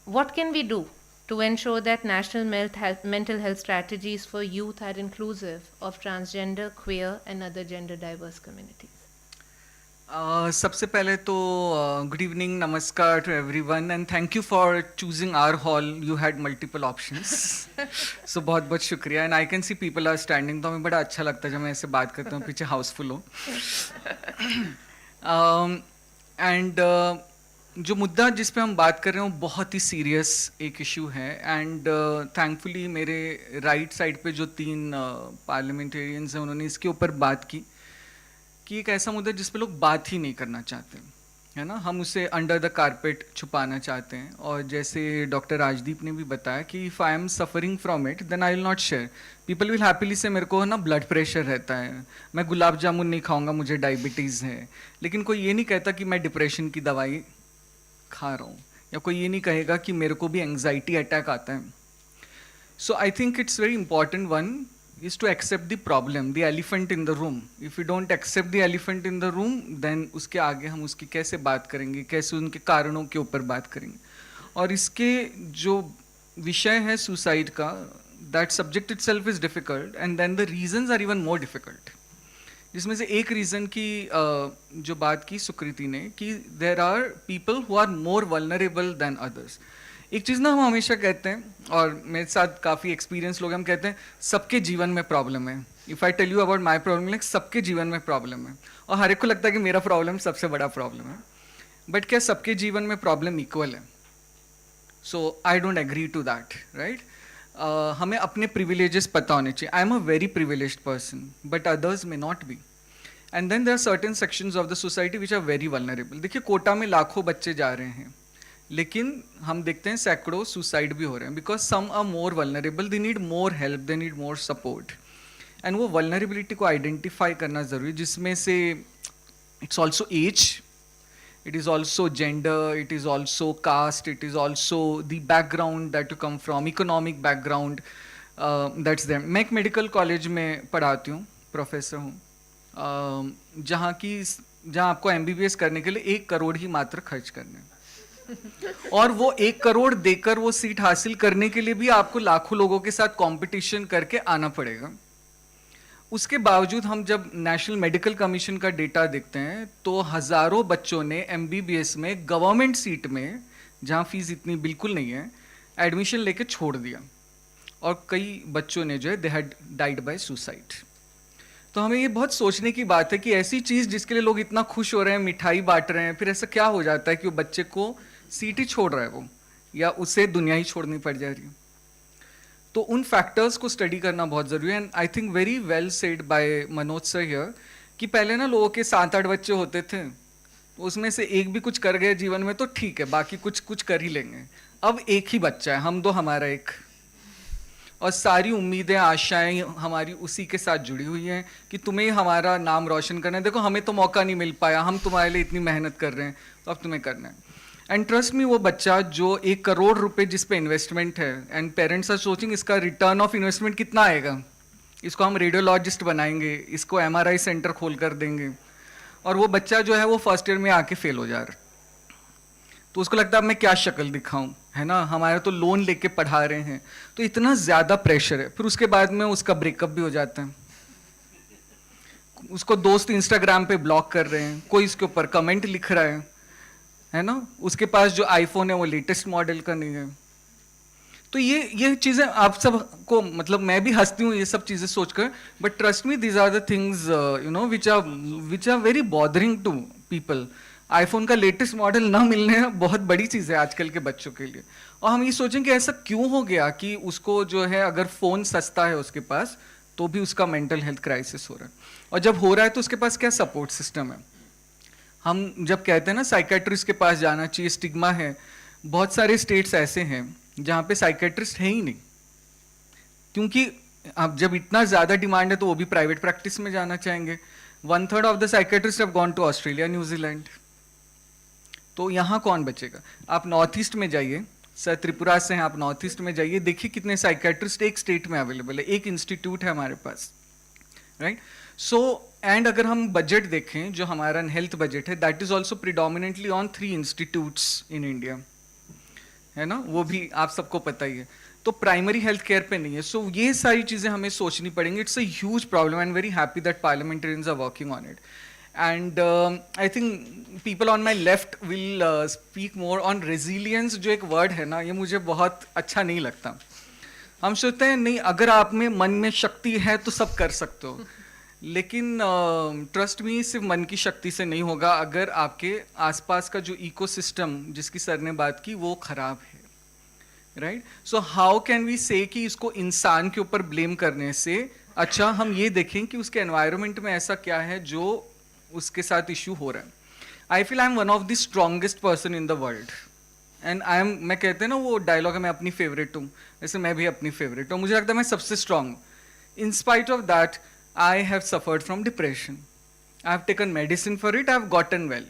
what can we do to ensure that national mental health strategies for youth are inclusive of transgender, queer and other gender diverse communities? सबसे पहले तो good evening, नमस्कार to everyone, and thank you for choosing our hall. You had multiple options, so बहुत बहुत शुक्रिया. And I can see people are standing, तो हमें बड़ा अच्छा लगता है जब मैं ऐसे बात करता हूँ पीछे हाउसफुल हो. एंड जो मुद्दा जिस पे हम बात कर रहे हैं वो बहुत ही सीरियस एक इशू है. एंड थैंकफुली मेरे राइट साइड पे जो 3 पार्लियामेंटेरियंस हैं उन्होंने इसके ऊपर बात की कि एक ऐसा मुद्दा जिस पे लोग बात ही नहीं करना चाहते, है ना. हम उसे अंडर द कारपेट छुपाना चाहते हैं. और जैसे डॉक्टर राजदीप ने भी बताया कि if I am suffering from it then I will not share. People will happily say मेरे को ना ब्लड प्रेशर रहता है, मैं गुलाब जामुन नहीं खाऊंगा, मुझे डायबिटीज़ है. लेकिन कोई ये नहीं कहता कि मैं डिप्रेशन की दवाई खा रहा हूँ, या कोई ये नहीं कहेगा कि मेरे को भी एंग्जाइटी अटैक आता है. So I think it's very important one is to accept the problem, the elephant in the room. If you don't accept the elephant in the room, then उसके आगे हम उसकी कैसे बात करेंगे, कैसे उनके कारणों के ऊपर बात करेंगे. और इसके जो विषय है सुसाइड का, that subject itself is difficult, and then the reasons are even more difficult. जिसमें से एक रीज़न की जो बात की सुकृति ने कि there are people who are more vulnerable than others. एक चीज़ ना हम हमेशा कहते हैं, और मेरे साथ काफ़ी एक्सपीरियंस लोग, हम कहते हैं सबके जीवन में प्रॉब्लम है. If I tell you about my problem, like सबके जीवन में प्रॉब्लम है, और हर एक को लगता है कि मेरा प्रॉब्लम सबसे बड़ा प्रॉब्लम है. बट क्या सबके जीवन में प्रॉब्लम इक्वल है? So I don't agree to that, right. हमें अपने प्रिविलेजेस पता होने चाहिए. I am a very privileged person, but others may not be. And then there are certain sections of the society which are very vulnerable. देखिए, quota में लाखों बच्चे जा रहे हैं, लेकिन हम देखते हैं सैकड़ों सुसाइड भी हो रहे हैं, because some are more vulnerable, they need more help, they need more support. And वो वल्नरेबिलिटी को आइडेंटिफाई करना ज़रूरी, जिसमें से it's also age, it is also gender, it is also caste, it is also the background that you come from, economic background that's them. मैं एक medical college में पढ़ाती हूँ, प्रोफेसर हूँ, जहाँ आपको MBBS करने के लिए 1 करोड़ ही मात्र खर्च करने हैं. और वो 1 करोड़ देकर वो सीट हासिल करने के लिए भी आपको लाखों लोगों के साथ कंपटीशन करके आना पड़ेगा. उसके बावजूद हम जब नेशनल मेडिकल कमीशन का डेटा देखते हैं तो हजारों बच्चों ने MBBS में गवर्नमेंट सीट में, जहां फीस इतनी बिल्कुल नहीं है, एडमिशन लेके छोड़ दिया. और कई बच्चों ने जो है they had died by suicide. तो हमें ये बहुत सोचने की बात है कि ऐसी चीज़ जिसके लिए लोग इतना खुश हो रहे हैं, मिठाई बांट रहे हैं, फिर ऐसा क्या हो जाता है कि वो बच्चे को सीट ही छोड़ रहा है वो, या उसे दुनिया ही छोड़नी पड़ जा रही है. तो उन फैक्टर्स को स्टडी करना बहुत ज़रूरी है. And I think very well said bye Manoj sir here कि पहले ना लोगों के 7-8 बच्चे होते थे, उसमें से एक भी कुछ कर गए जीवन में तो ठीक है, बाकी कुछ कर ही लेंगे. अब एक ही बच्चा है, हम दो हमारा एक, और सारी उम्मीदें आशाएं हमारी उसी के साथ जुड़ी हुई हैं कि तुम्हें हमारा नाम रोशन करना है. देखो, हमें तो मौका नहीं मिल पाया, हम तुम्हारे लिए इतनी मेहनत कर रहे हैं, तो अब तुम्हें करना है. एंड ट्रस्ट मी, वो बच्चा जो 1 करोड़ रुपए जिस पे इन्वेस्टमेंट है, एंड पेरेंट्स आर सोचिंग इसका रिटर्न ऑफ इन्वेस्टमेंट कितना आएगा, इसको हम रेडियोलॉजिस्ट बनाएंगे, इसको MRI सेंटर खोल कर देंगे, और वो बच्चा जो है वो फर्स्ट ईयर में आके फेल हो जा रहा है. तो उसको लगता है अब मैं क्या शक्ल दिखाऊं, है ना, हमारे तो लोन लेके पढ़ा रहे हैं. तो इतना ज़्यादा प्रेशर है. फिर उसके बाद में उसका ब्रेकअप भी हो जाता है, उसको दोस्त इंस्टाग्राम पे ब्लॉक कर रहे हैं, कोई इसके ऊपर कमेंट लिख रहा है ना, उसके पास जो आईफोन है वो लेटेस्ट मॉडल का नहीं है. तो ये चीज़ें आप सब को, मतलब मैं भी हंसती हूँ ये सब चीज़ें सोचकर, but trust me, these are the things you know which are very bothering to people. IPhone का लेटेस्ट मॉडल ना मिलने बहुत बड़ी चीज़ है आजकल के बच्चों के लिए. और हम ये सोचें कि ऐसा क्यों हो गया कि उसको जो है, अगर फ़ोन सस्ता है उसके पास, तो भी उसका मेंटल हेल्थ क्राइसिस हो रहा है. और जब हो रहा है तो उसके पास क्या सपोर्ट सिस्टम है? हम जब कहते हैं ना साइकेट्रिस्ट के पास जाना चाहिए, स्टिग्मा है, बहुत सारे स्टेट्स ऐसे हैं जहाँ पे साइकेट्रिस्ट है ही नहीं, क्योंकि अब जब इतना ज़्यादा डिमांड है तो वो भी प्राइवेट प्रैक्टिस में जाना चाहेंगे. 1/3 of the psychiatrist have gone to Australia, New Zealand. तो यहाँ कौन बचेगा? आप नॉर्थ ईस्ट में जाइए, सर त्रिपुरा से हैं आप, नॉर्थ ईस्ट में जाइए, देखिए कितने साइकेट्रिस्ट एक स्टेट में अवेलेबल है, एक इंस्टीट्यूट है हमारे पास, राइट? सो एंड अगर हम बजट देखें, जो हमारा हेल्थ बजट है, that is also predominantly on 3 institutes in India, है ना? वो भी आप सबको पता ही है. तो प्राइमरी हेल्थ केयर पे नहीं है. सो ये सारी चीज़ें हमें सोचनी पड़ेंगी. It's a huge problem. I am very happy that parliamentarians are working on it. And I think people on my left will speak more on resilience. जो एक word है ना, ये मुझे बहुत अच्छा नहीं लगता. हम सोचते हैं नहीं, अगर आप में मन में शक्ति है तो सब कर सकते हो, लेकिन ट्रस्ट मी, सिर्फ मन की शक्ति से नहीं होगा अगर आपके आसपास का जो इकोसिस्टम जिसकी सर ने बात की वो खराब है, right? So how can we say कि इसको इंसान के ऊपर ब्लेम करने से अच्छा हम ये देखें कि उसके एनवायरनमेंट में ऐसा क्या है जो उसके साथ इश्यू हो रहा है. I feel I am one of the strongest person in the world, and I M, मैं कहते हैं ना वो डायलॉग है, मैं अपनी फेवरेट हूँ, वैसे मैं भी अपनी फेवरेट हूँ. मुझे लगता है मैं सबसे strong. In spite of that I have suffered from depression. I have taken medicine for it, I have gotten well,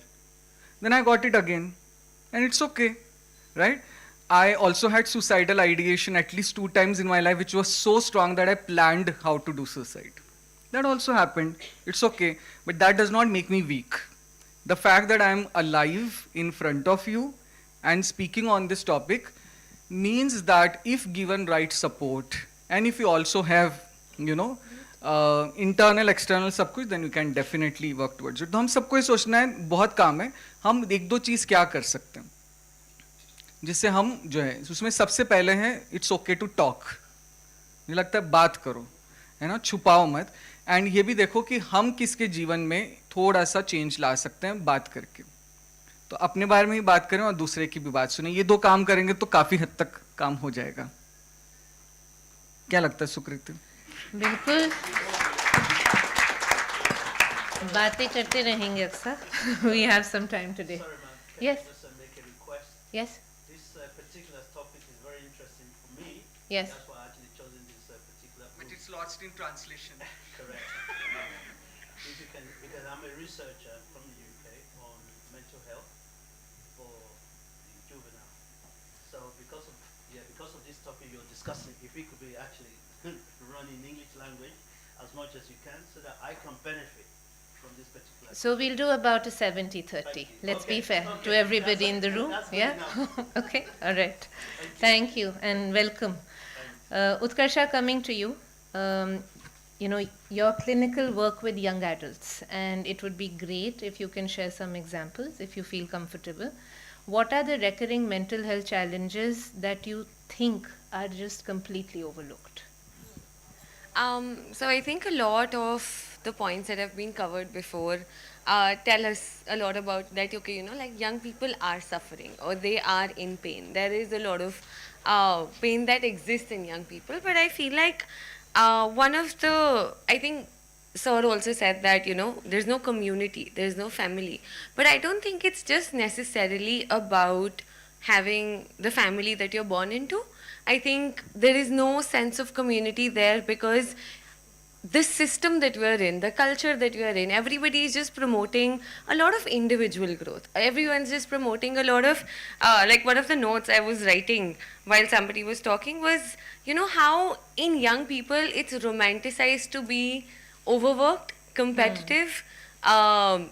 then I got it again, and it's okay, right? I also had suicidal ideation at least 2 times in my life, which was so strong that I planned how to do suicide. That also happened. It's okay. But that does not make me weak. The fact that I am alive in front of you and speaking on this topic means that if given right support, and if you also have, you know, internal, external सब कुछ, then you can definitely work towards it. तो हम सबको ये सोचना है, बहुत काम है. हम 1-2 चीज़ क्या कर सकते हैं जिससे हम जो है, उसमें सबसे पहले है इट्स ओके टू टॉक. मुझे लगता है बात करो, है ना, छुपाओ मत. एंड ये भी देखो कि हम किसके जीवन में थोड़ा सा चेंज ला सकते हैं बात करके. तो अपने बारे में ही बात करें और दूसरे की भी बात सुने. ये 2 काम करेंगे तो काफी हद तक काम हो जाएगा. क्या लगता है सुकृति? बिल्कुल, बातें करते रहेंगे अक्सर. We have some time today. Yes. Yes. Yes. That's why I actually chosen this particular group. But it's lost in translation. Correct. If you can, because I'm a researcher from the UK on mental health for the juvenile. So because of this topic you're discussing, if we could be actually run in English language as much as you can, so that I can benefit from this particular. So we'll do about a 70-30. Let's be fair to everybody in the room. Yeah? Okay, all right. Thank you and welcome. Utkarsha, coming to you. You know, your clinical work with young adults, and it would be great if you can share some examples if you feel comfortable. What are the recurring mental health challenges that you think are just completely overlooked? So I think a lot of the points that have been covered before tell us a lot about that. Okay, you know, like young people are suffering or they are in pain. There is a lot of pain that exists in young people, but I feel like one of the, I think Sir also said that, you know, there's no community, there's no family, but I don't think it's just necessarily about having the family that you're born into. I think there is no sense of community there because this system that we're in, the culture that we're in, everybody is just promoting a lot of individual growth. Everyone's just promoting a lot of, like one of the notes I was writing while somebody was talking was, you know, how in young people it's romanticized to be overworked, competitive,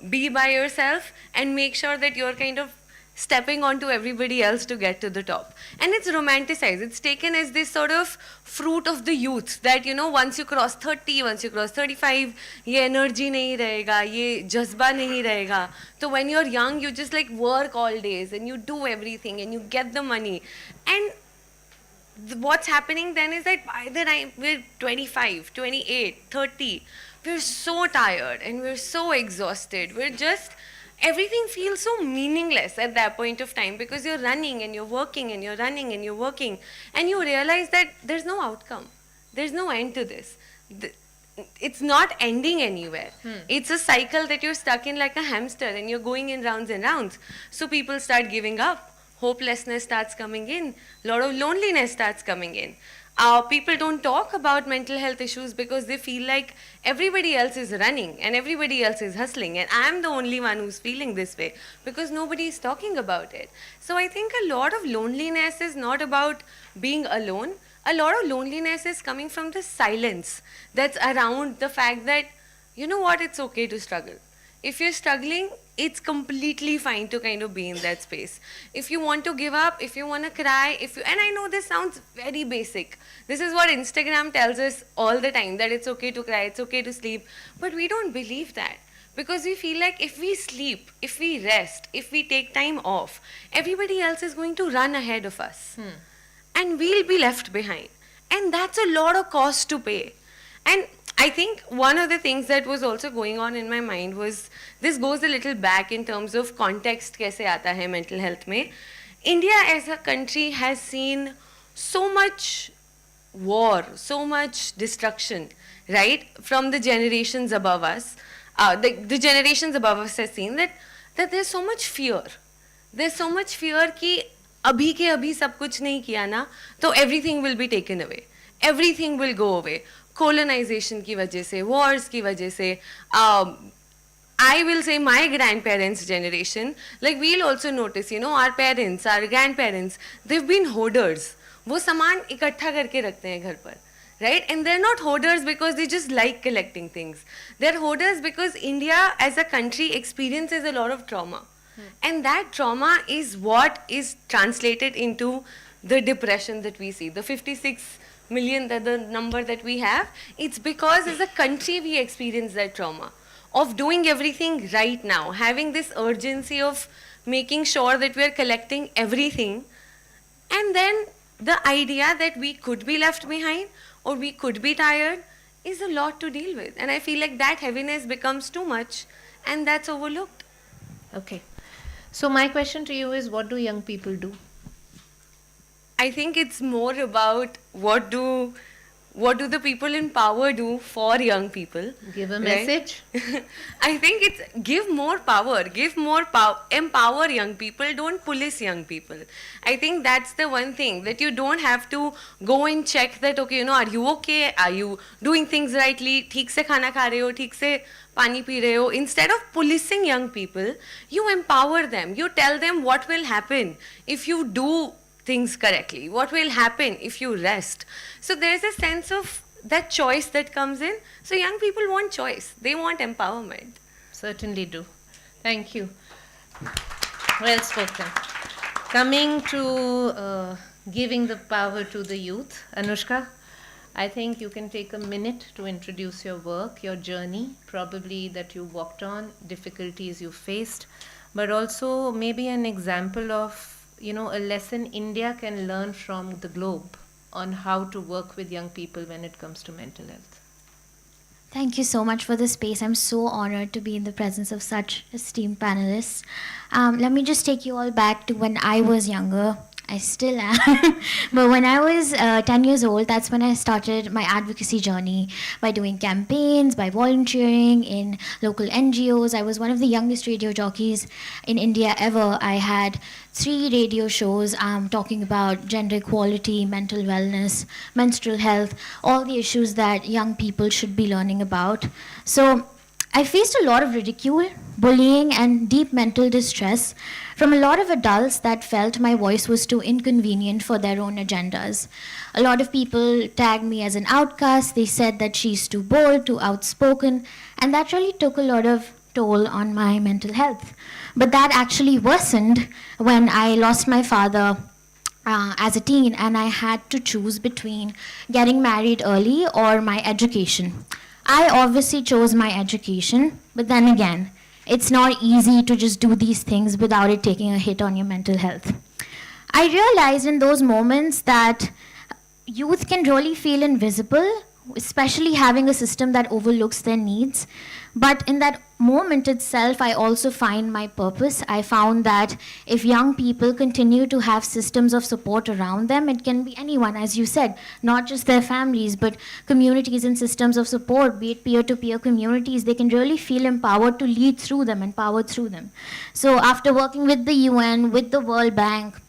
be by yourself and make sure that you're kind of stepping onto everybody else to get to the top. And it's romanticized. It's taken as this sort of fruit of the youth that, you know, once you cross 30, once you cross 35, ye energy nahi rahega, ye jazba nahi rahega. So when you're young, you just like work all days and you do everything and you get the money. And what's happening then is that by the time we're 25, 28, 30, we're so tired and we're so exhausted. We're just, everything feels so meaningless at that point of time because you're running and you're working and you're running and you're working and you realize that there's no outcome. There's no end to this. It's not ending anywhere. It's a cycle that you're stuck in like a hamster and you're going in rounds and rounds. So people start giving up hopelessness starts coming in, a lot of loneliness starts coming in. People don't talk about mental health issues because they feel like everybody else is running and everybody else is hustling, and I'm the only one who's feeling this way because nobody is talking about it. So I think a lot of loneliness is not about being alone. A lot of loneliness is coming from the silence that's around the fact that, you know what, it's okay to struggle. If you're struggling, it's completely fine to kind of be in that space. If you want to give up, if you want to cry, and I know this sounds very basic. This is what Instagram tells us all the time, that it's okay to cry, it's okay to sleep. But we don't believe that because we feel like if we sleep, if we rest, if we take time off, everybody else is going to run ahead of us. And we'll be left behind. And that's a lot of cost to pay. And I think one of the things that was also going on in my mind was, this goes a little back in terms of context kaise aata hai mental health mein. India as a country has seen so much war, so much destruction, right? From the generations above us. The generations above us has seen that there's so much fear. There's so much fear कि अभी के अभी सब कुछ नहीं किया ना तो everything will be taken away. Everything will go away. Colonization की वजह से, wars की वजह से, I will say my grandparents' generation, like we'll also notice, you know, our parents, our grandparents, they've been hoarders. वो सामान इकट्ठा करके रखते हैं घर पर, right? And they're not hoarders because they just like collecting things. They're hoarders because India as a country experiences a lot of trauma. And that trauma is what is translated into the depression that we see. The 56 million, the number that we have, it's because as a country we experience that trauma of doing everything right now, having this urgency of making sure that we're collecting everything, and then the idea that we could be left behind or we could be tired is a lot to deal with. And I feel like that heaviness becomes too much and that's overlooked. Okay. So my question to you is, what do young people do? I think it's more about what do the people in power do for young people. Give a right? message. I think it's give more power, empower young people, don't police young people. I think that's the one thing, that you don't have to go and check that, okay, you know, are you okay? Are you doing things rightly? ठीक से खाना खा रहे हो, ठीक से पानी P रहे हो? Instead of policing young people, you empower them. You tell them what will happen if you do things correctly, what will happen if you rest. So there's a sense of that choice that comes in. So young people want choice, they want empowerment. Certainly do. Thank you. Well spoken. Coming to giving the power to the youth, Anushka, I think you can take a minute to introduce your work, your journey, probably that you walked on, difficulties you faced, but also maybe an example of, you know, a lesson India can learn from the globe on how to work with young people when it comes to mental health. Thank you so much for the space. I'm so honored to be in the presence of such esteemed panelists. Let me just take you all back to when I was younger. I still am. But when I was 10 years old, that's when I started my advocacy journey by doing campaigns, by volunteering in local NGOs. I was one of the youngest radio jockeys in India ever. I had 3 radio shows talking about gender equality, mental wellness, menstrual health, all the issues that young people should be learning about. So I faced a lot of ridicule, bullying, and deep mental distress from a lot of adults that felt my voice was too inconvenient for their own agendas. A lot of people tagged me as an outcast. They said that she's too bold, too outspoken, and that really took a lot of toll on my mental health. But that actually worsened when I lost my father as a teen, and I had to choose between getting married early or my education. I obviously chose my education, but then again, it's not easy to just do these things without it taking a hit on your mental health. I realized in those moments that youth can really feel invisible, especially having a system that overlooks their needs. But in that moment itself, I also find my purpose. I found that if young people continue to have systems of support around them, it can be anyone, as you said, not just their families, but communities and systems of support, be it peer-to-peer communities, they can really feel empowered to lead through them, empowered through them. So after working with the UN, with the World Bank,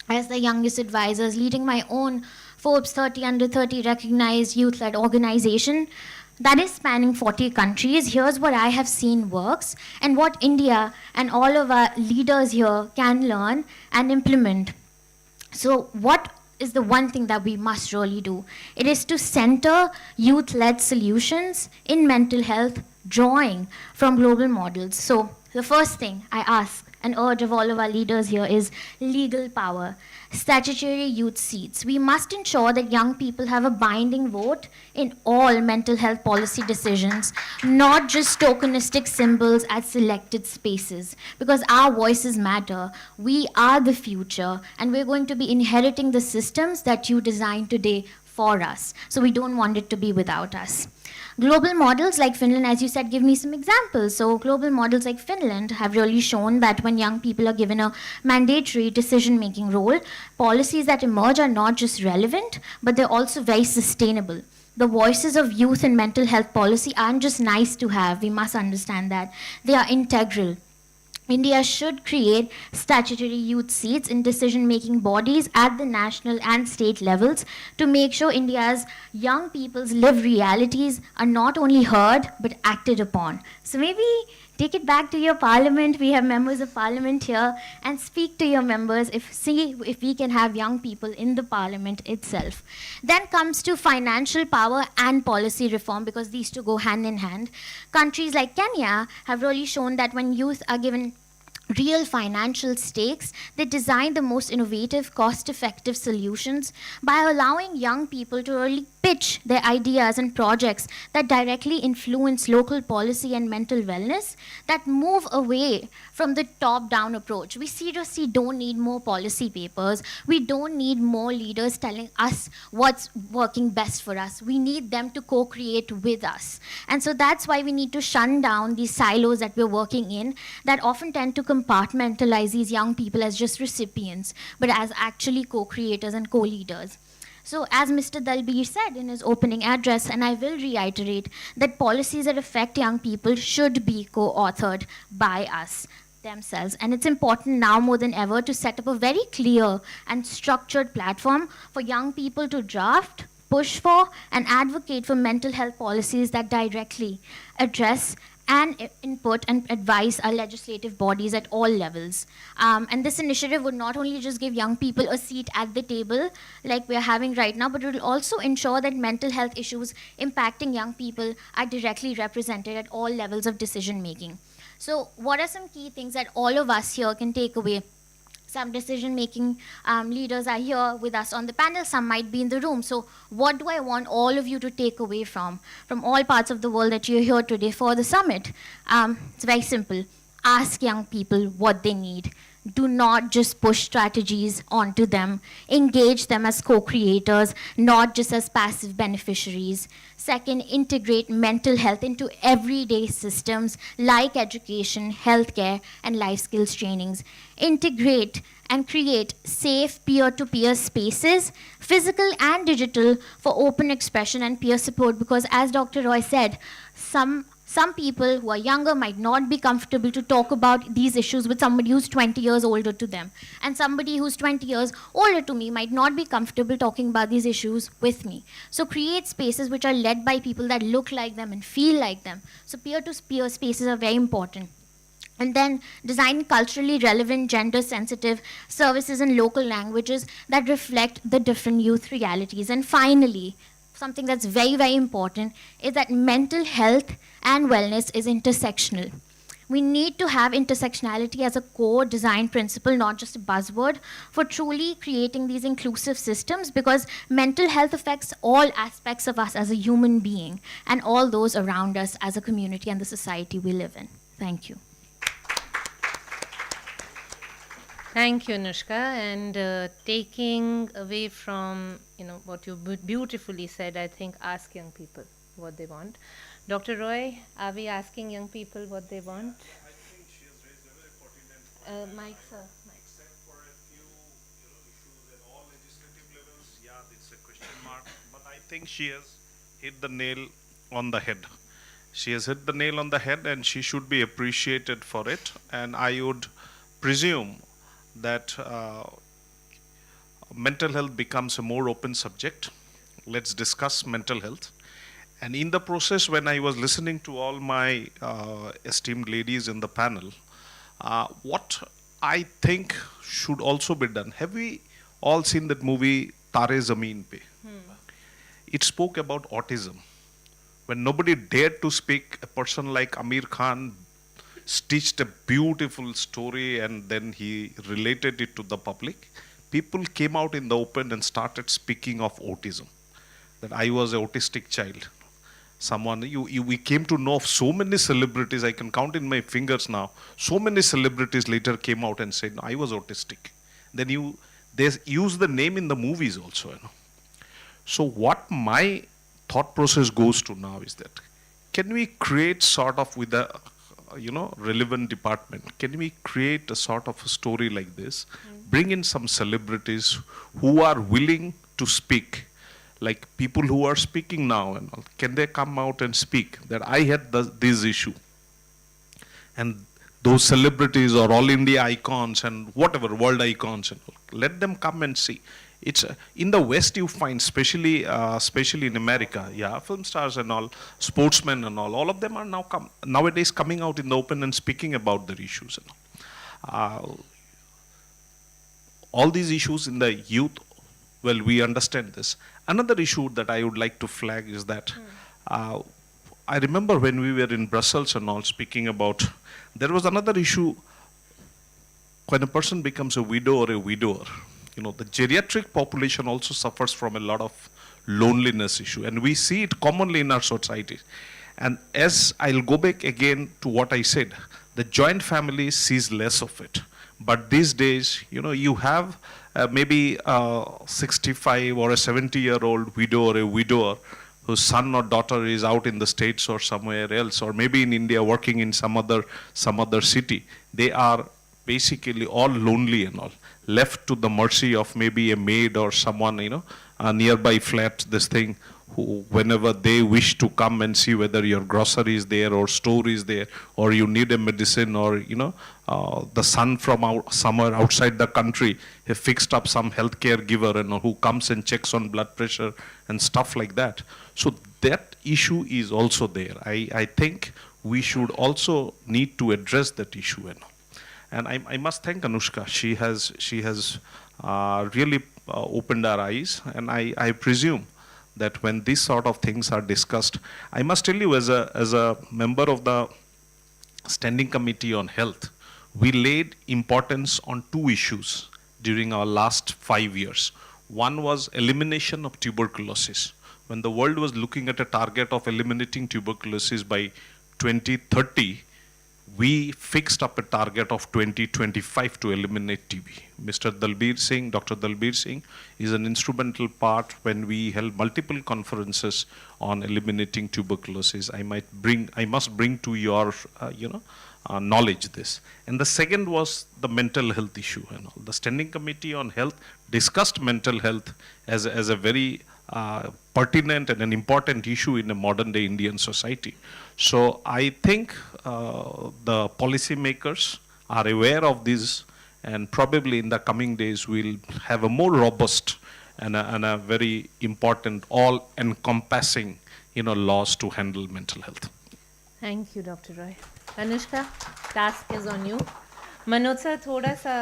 as the youngest advisors, leading my own Forbes 30 under 30 recognized youth-led organization that is spanning 40 countries. Here's what I have seen works and what India and all of our leaders here can learn and implement. So what is the one thing that we must really do? It is to center youth-led solutions in mental health, drawing from global models. So the first thing I ask and urge of all of our leaders here is legal power. Statutory youth seats. We must ensure that young people have a binding vote in all mental health policy decisions, not just tokenistic symbols at selected spaces, because our voices matter. We are the future, and we're going to be inheriting the systems that you designed today for us. So we don't want it to be without us. Global models like Finland, as you said, give me some examples. So global models like Finland have really shown that when young people are given a mandatory decision-making role, policies that emerge are not just relevant, but they're also very sustainable. The voices of youth in mental health policy aren't just nice to have, we must understand that. They are integral. India should create statutory youth seats in decision-making bodies at the national and state levels to make sure India's young people's lived realities are not only heard but acted upon. So maybe take it back to your parliament. We have members of parliament here, and speak to your members, see if we can have young people in the parliament itself. Then comes to financial power and policy reform, because these two go hand in hand. Countries like Kenya have really shown that when youth are given real financial stakes, they design the most innovative, cost-effective solutions by allowing young people to really pitch their ideas and projects that directly influence local policy and mental wellness, that move away from the top-down approach. We seriously don't need more policy papers. We don't need more leaders telling us what's working best for us. We need them to co-create with us. And so that's why we need to shun down these silos that we're working in that often tend to compartmentalize these young people as just recipients, but as actually co-creators and co-leaders. So as Mr. Dalbir said in his opening address, and I will reiterate, that policies that affect young people should be co-authored by us themselves. And it's important now more than ever to set up a very clear and structured platform for young people to draft, push for, and advocate for mental health policies that directly address and input and advise our legislative bodies at all levels. And this initiative would not only just give young people a seat at the table like we're having right now, but it will also ensure that mental health issues impacting young people are directly represented at all levels of decision making. So what are some key things that all of us here can take away? Some decision-making leaders are here with us on the panel. Some might be in the room. So what do I want all of you to take away from all parts of the world that you're here today for the summit? It's very simple. Ask young people what they need. Do not just push strategies onto them. Engage them as co-creators, not just as passive beneficiaries. Second, integrate mental health into everyday systems like education, healthcare, and life skills trainings. Integrate and create safe peer-to-peer spaces, physical and digital, for open expression and peer support, because as Dr. Roy said, some people who are younger might not be comfortable to talk about these issues with somebody who's 20 years older to them. And somebody who's 20 years older to me might not be comfortable talking about these issues with me. So create spaces which are led by people that look like them and feel like them. So peer-to-peer spaces are very important. And then design culturally relevant, gender-sensitive services in local languages that reflect the different youth realities. And finally, something that's very, very important is that mental health and wellness is intersectional. We need to have intersectionality as a core design principle, not just a buzzword, for truly creating these inclusive systems, because mental health affects all aspects of us as a human being and all those around us as a community and the society we live in. Thank you. Thank you, Anushka. And taking away from what you beautifully said, I think ask young people what they want. Dr. Roy, are we asking young people what they want? I think she has raised a very pertinent point. Mike, sir. Except for a few issues at all legislative levels, yeah, it's a question mark. But I think she has hit the nail on the head. She has hit the nail on the head, and she should be appreciated for it. And I would presume that mental health becomes a more open subject. Let's discuss mental health. And in the process, when I was listening to all my esteemed ladies in the panel, what I think should also be done. Have we all seen that movie Tare Zameen Pe? It spoke about autism. When nobody dared to speak, a person like Amir Khan stitched a beautiful story and then he related it to the public. People came out in the open and started speaking of autism. That I was an autistic child. We came to know of so many celebrities, I can count in my fingers now, so many celebrities later came out and said, no, I was autistic. Then they use the name in the movies also. So what my thought process goes to now is that, can we create sort of with a relevant department, can we create a sort of a story like this, bring in some celebrities who are willing to speak, like people who are speaking now and all, can they come out and speak that I had this issue? And those celebrities or all India icons and whatever, world icons and all, let them come and see. It's in the West you find, especially in America, film stars and all, sportsmen and all of them are nowadays coming out in the open and speaking about their issues and all. All these issues in the youth, well, we understand this. Another issue that I would like to flag is that I remember when we were in Brussels and all speaking about, there was another issue when a person becomes a widow or a widower. The geriatric population also suffers from a lot of loneliness issue, and we see it commonly in our society. And as I'll go back again to what I said, the joint family sees less of it. But these days, you have maybe a 65 or a 70-year-old widow or a widower whose son or daughter is out in the States or somewhere else, or maybe in India working in some other city. They are basically all lonely and all, left to the mercy of maybe a maid or someone, a nearby flat, this thing, who, whenever they wish to come and see whether your grocery is there or store is there, or you need a medicine, or, the son from somewhere outside the country have fixed up some healthcare giver and who comes and checks on blood pressure and stuff like that. So that issue is also there. I think we should also need to address that issue. And I must thank Anushka. She has really opened our eyes, and I presume that when these sort of things are discussed, I must tell you, as a member of the Standing Committee on Health, we laid importance on two issues during our last 5 years. One was elimination of tuberculosis. When the world was looking at a target of eliminating tuberculosis by 2030, we fixed up a target of 2025 to eliminate TB. Dr. Dalbir Singh is an instrumental part when we held multiple conferences on eliminating tuberculosis. I must bring to your, knowledge this. And the second was the mental health issue. The Standing Committee on Health discussed mental health as a very pertinent and an important issue in a modern day Indian society. So I think the policymakers are aware of this, and probably in the coming days we'll have a more robust and a very important, all-encompassing, laws to handle mental health. Thank you, Dr. Roy. Anushka, task is on you. Manoj sir, थोड़ा सा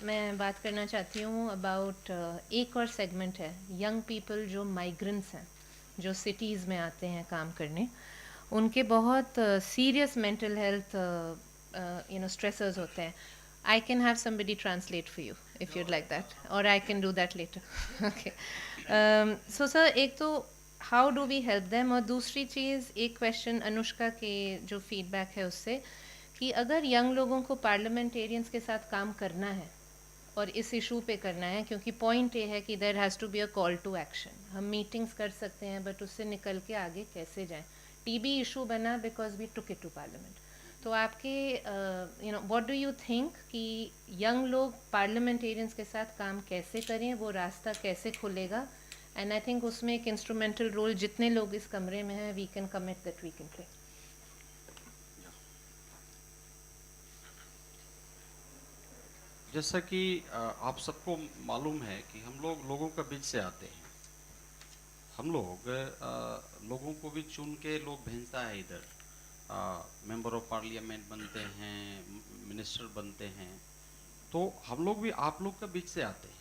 मैं बात करना चाहती हूँ about एक और segment है, यंग पीपल जो माइग्रेंट्स हैं, जो सिटीज़ में आते हैं काम करने, उनके बहुत सीरियस मेंटल हेल्थ स्ट्रेसर्स होते हैं. I can have somebody translate for you if you'd like that, or I can do that later. Okay. So sir, एक तो how do we help them, और दूसरी चीज़ एक क्वेश्चन अनुष्का के जो फीडबैक है उससे, कि अगर यंग लोगों को पार्लियामेंटेरियंस के साथ काम करना है और इस इशू पे करना है, क्योंकि पॉइंट ये है कि there has to be a call to action. हम मीटिंग्स कर सकते हैं बट उससे निकल के आगे कैसे जाएं. टीबी इशू बना because we took it to parliament. तो आपके व्हाट डू यू थिंक कि यंग लोग पार्लियामेंटेरियंस के साथ काम कैसे करें, वो रास्ता कैसे खुलेगा? एंड आई थिंक उसमें एक इंस्ट्रूमेंटल रोल जितने लोग इस कमरे में हैं we can commit that we can play. जैसा कि आप सबको मालूम है कि हम लोग लोगों के बीच से आते हैं, हम लोग लोगों को भी चुन के लोग भेजता है इधर, मेंबर ऑफ पार्लियामेंट बनते हैं, मिनिस्टर बनते हैं, तो हम लोग भी आप लोग के बीच से आते हैं।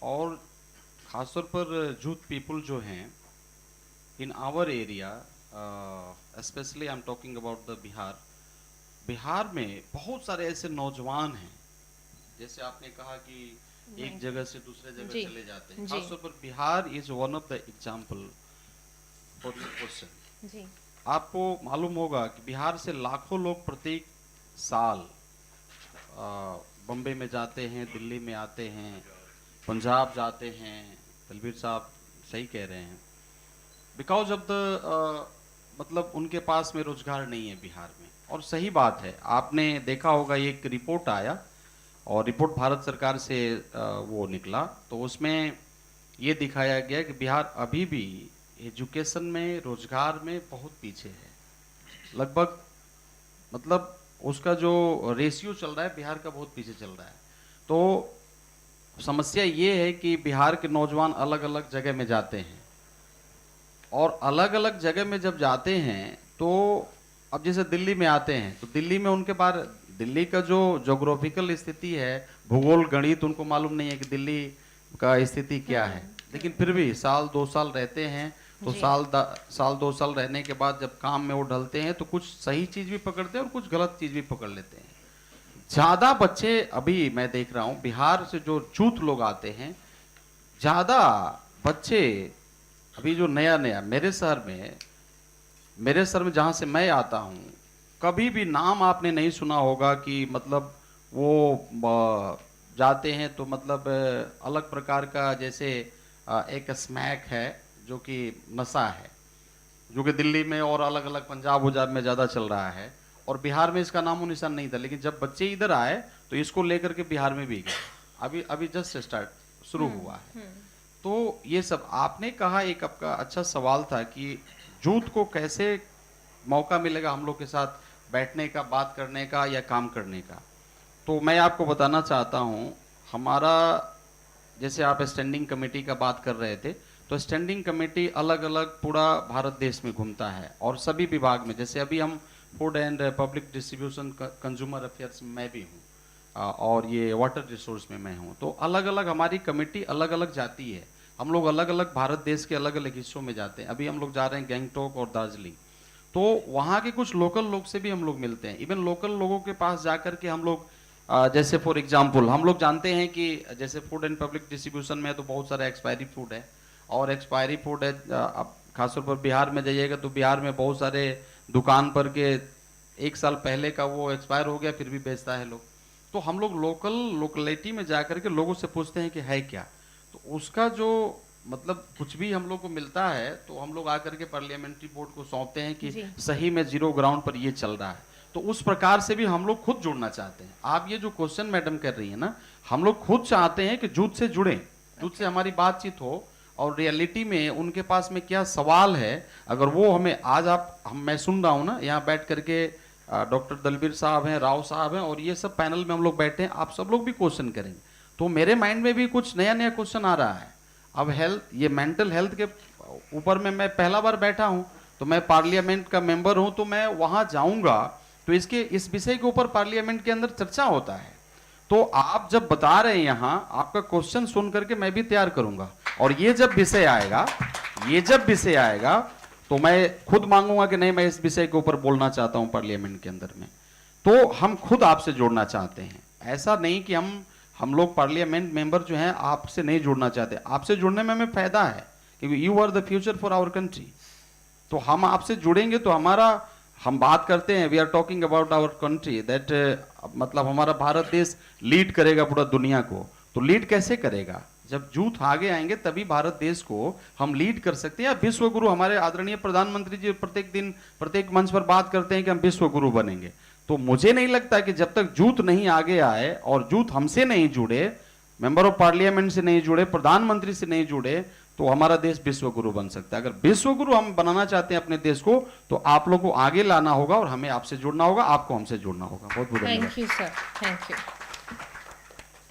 और ख़ासतौर पर यूथ पीपल जो हैं in our area, specially I am talking about the Bihar, Bihar में बहुत सारे ऐसे नौजवान हैं, जैसे आपने कहा कि एक जगह से दूसरे जगह चले जाते हैं, खासतौर पर Bihar is one of the example for your question. आपको मालूम होगा कि बिहार से लाखों लोग प्रत्येक साल बम्बई में जाते हैं, दिल्ली में आते हैं, पंजाब जाते हैं। तलवीर साहब सही कह रहे हैं, बिकॉज ऑफ द मतलब उनके पास में रोजगार नहीं है बिहार में। और सही बात है, आपने देखा होगा एक रिपोर्ट आया और रिपोर्ट भारत सरकार से वो निकला, तो उसमें ये दिखाया गया कि बिहार अभी भी एजुकेशन में, रोजगार में बहुत पीछे है। लगभग मतलब उसका जो रेशियो चल रहा है बिहार का बहुत पीछे चल रहा है। तो समस्या ये है कि बिहार के नौजवान अलग अलग जगह में जाते हैं, और अलग अलग जगह में जब जाते हैं तो अब जैसे दिल्ली में आते हैं तो दिल्ली में उनके पास दिल्ली का जो जोग्राफिकल स्थिति है, भूगोल गणित उनको मालूम नहीं है कि दिल्ली का स्थिति क्या है, लेकिन फिर भी साल 2 साल रहते हैं तो साल 2 साल रहने के बाद जब काम में वो ढलते हैं तो कुछ सही चीज़ भी पकड़ते हैं और कुछ गलत चीज़ भी पकड़ लेते हैं। ज़्यादा बच्चे अभी मैं देख रहा हूँ बिहार से जो यूथ लोग आते हैं, ज़्यादा बच्चे अभी जो नया नया मेरे शहर में जहाँ से मैं आता हूँ, कभी भी नाम आपने नहीं सुना होगा कि मतलब वो जाते हैं तो मतलब अलग प्रकार का, जैसे एक स्मैक है जो कि नशा है, जो कि दिल्ली में और अलग अलग पंजाब उजाब में ज़्यादा चल रहा है, और बिहार में इसका नामो निशान नहीं था। लेकिन जब बच्चे इधर आए तो इसको लेकर के बिहार में भी गए, अभी जस्ट स्टार्ट शुरू हुआ है। तो ये सब आपने कहा, एक आपका अच्छा सवाल था कि यूथ को कैसे मौका मिलेगा हम लोग के साथ बैठने का, बात करने का या काम करने का। तो मैं आपको बताना चाहता हूँ, हमारा जैसे आप स्टैंडिंग कमेटी का बात कर रहे थे, तो स्टैंडिंग कमेटी अलग अलग पूरा भारत देश में घूमता है और सभी विभाग में, जैसे अभी हम food and public distribution consumer affairs में मैं भी हूँ और ये वाटर रिसोर्स में मैं हूँ। तो अलग अलग हमारी कमेटी अलग अलग जाती है, हम लोग अलग अलग भारत देश के अलग अलग हिस्सों में जाते हैं। अभी हम लोग जा रहे हैं गैंगटॉक और दार्जिलिंग, तो वहाँ के कुछ लोकल लोग से भी हम लोग मिलते हैं। इवन लोकल लोगों के पास जाकर के हम लोग जैसे फॉर एग्जांपल हम लोग जानते हैं कि जैसे फूड एंड पब्लिक डिस्ट्रीब्यूशन में तो बहुत सारा एक्सपायरी फूड है, और एक्सपायरी फूड है, आप खासतौर पर बिहार में जाइएगा तो बिहार में बहुत सारे दुकान पर के 1 साल पहले का वो एक्सपायर हो गया फिर भी बेचता है लोग। तो हम लोग लोकलिटी में जाकर के लोगों से पूछते हैं कि है क्या, तो उसका जो मतलब कुछ भी हम लोग को मिलता है तो हम लोग आकर के पार्लियामेंट्री बोर्ड को सौंपते हैं कि सही में जीरो ग्राउंड पर ये चल रहा है। तो उस प्रकार से भी हम लोग खुद जुड़ना चाहते हैं। आप ये जो क्वेश्चन मैडम कर रही है ना, हम लोग खुद चाहते हैं कि जूथ से जुड़ें, जूथ से हमारी बातचीत हो और रियलिटी में उनके पास में क्या सवाल है, अगर वो हमें आज मैं सुन रहा हूँ ना यहाँ बैठ करके डॉक्टर दलबीर साहब हैं, राव साहब हैं, और ये सब पैनल में हम लोग बैठे हैं, आप सब लोग भी क्वेश्चन करेंगे तो मेरे माइंड में भी कुछ नया नया क्वेश्चन आ रहा है। अब हेल्थ, ये मेंटल हेल्थ के ऊपर में मैं पहला बार बैठा हूँ, तो मैं पार्लियामेंट का मेंबर हूँ, तो मैं वहाँ जाऊँगा तो इस विषय के ऊपर पार्लियामेंट के अंदर चर्चा होता है। तो आप जब बता रहे हैं यहाँ, आपका क्वेश्चन सुन करके मैं भी तैयार करूंगा, और ये जब विषय आएगा तो मैं खुद मांगूंगा कि नहीं मैं इस विषय के ऊपर बोलना चाहता हूं पार्लियामेंट के अंदर में। तो हम खुद आपसे जुड़ना चाहते हैं, ऐसा नहीं कि हम लोग पार्लियामेंट मेंबर जो हैं आपसे नहीं जुड़ना चाहते। आपसे जुड़ने में हमें फायदा है क्योंकि you are the future for our country. तो हम आपसे जुड़ेंगे तो हम बात करते हैं, we are talking about our country that, मतलब हमारा भारत देश लीड करेगा पूरा दुनिया को। तो लीड कैसे करेगा? जब यूथ आगे आएंगे तभी भारत देश को हम लीड कर सकते हैं। विश्व गुरु हमारे आदरणीय प्रधानमंत्री जी प्रत्येक दिन प्रत्येक मंच पर बात करते हैं कि हम विश्व गुरु बनेंगे। तो मुझे नहीं लगता कि जब तक यूथ नहीं आगे आए और यूथ हमसे नहीं जुड़े, मेंबर ऑफ पार्लियामेंट से नहीं जुड़े, प्रधानमंत्री से नहीं जुड़े, तो हमारा देश विश्व गुरु बन सकता है। अगर विश्व गुरु हम बनाना चाहते हैं अपने देश को, तो आप लोग को आगे लाना होगा और हमें आपसे जुड़ना होगा, आपको हमसे जुड़ना होगा। बहुत बहुत धन्यवाद। Thank you sir, thank you.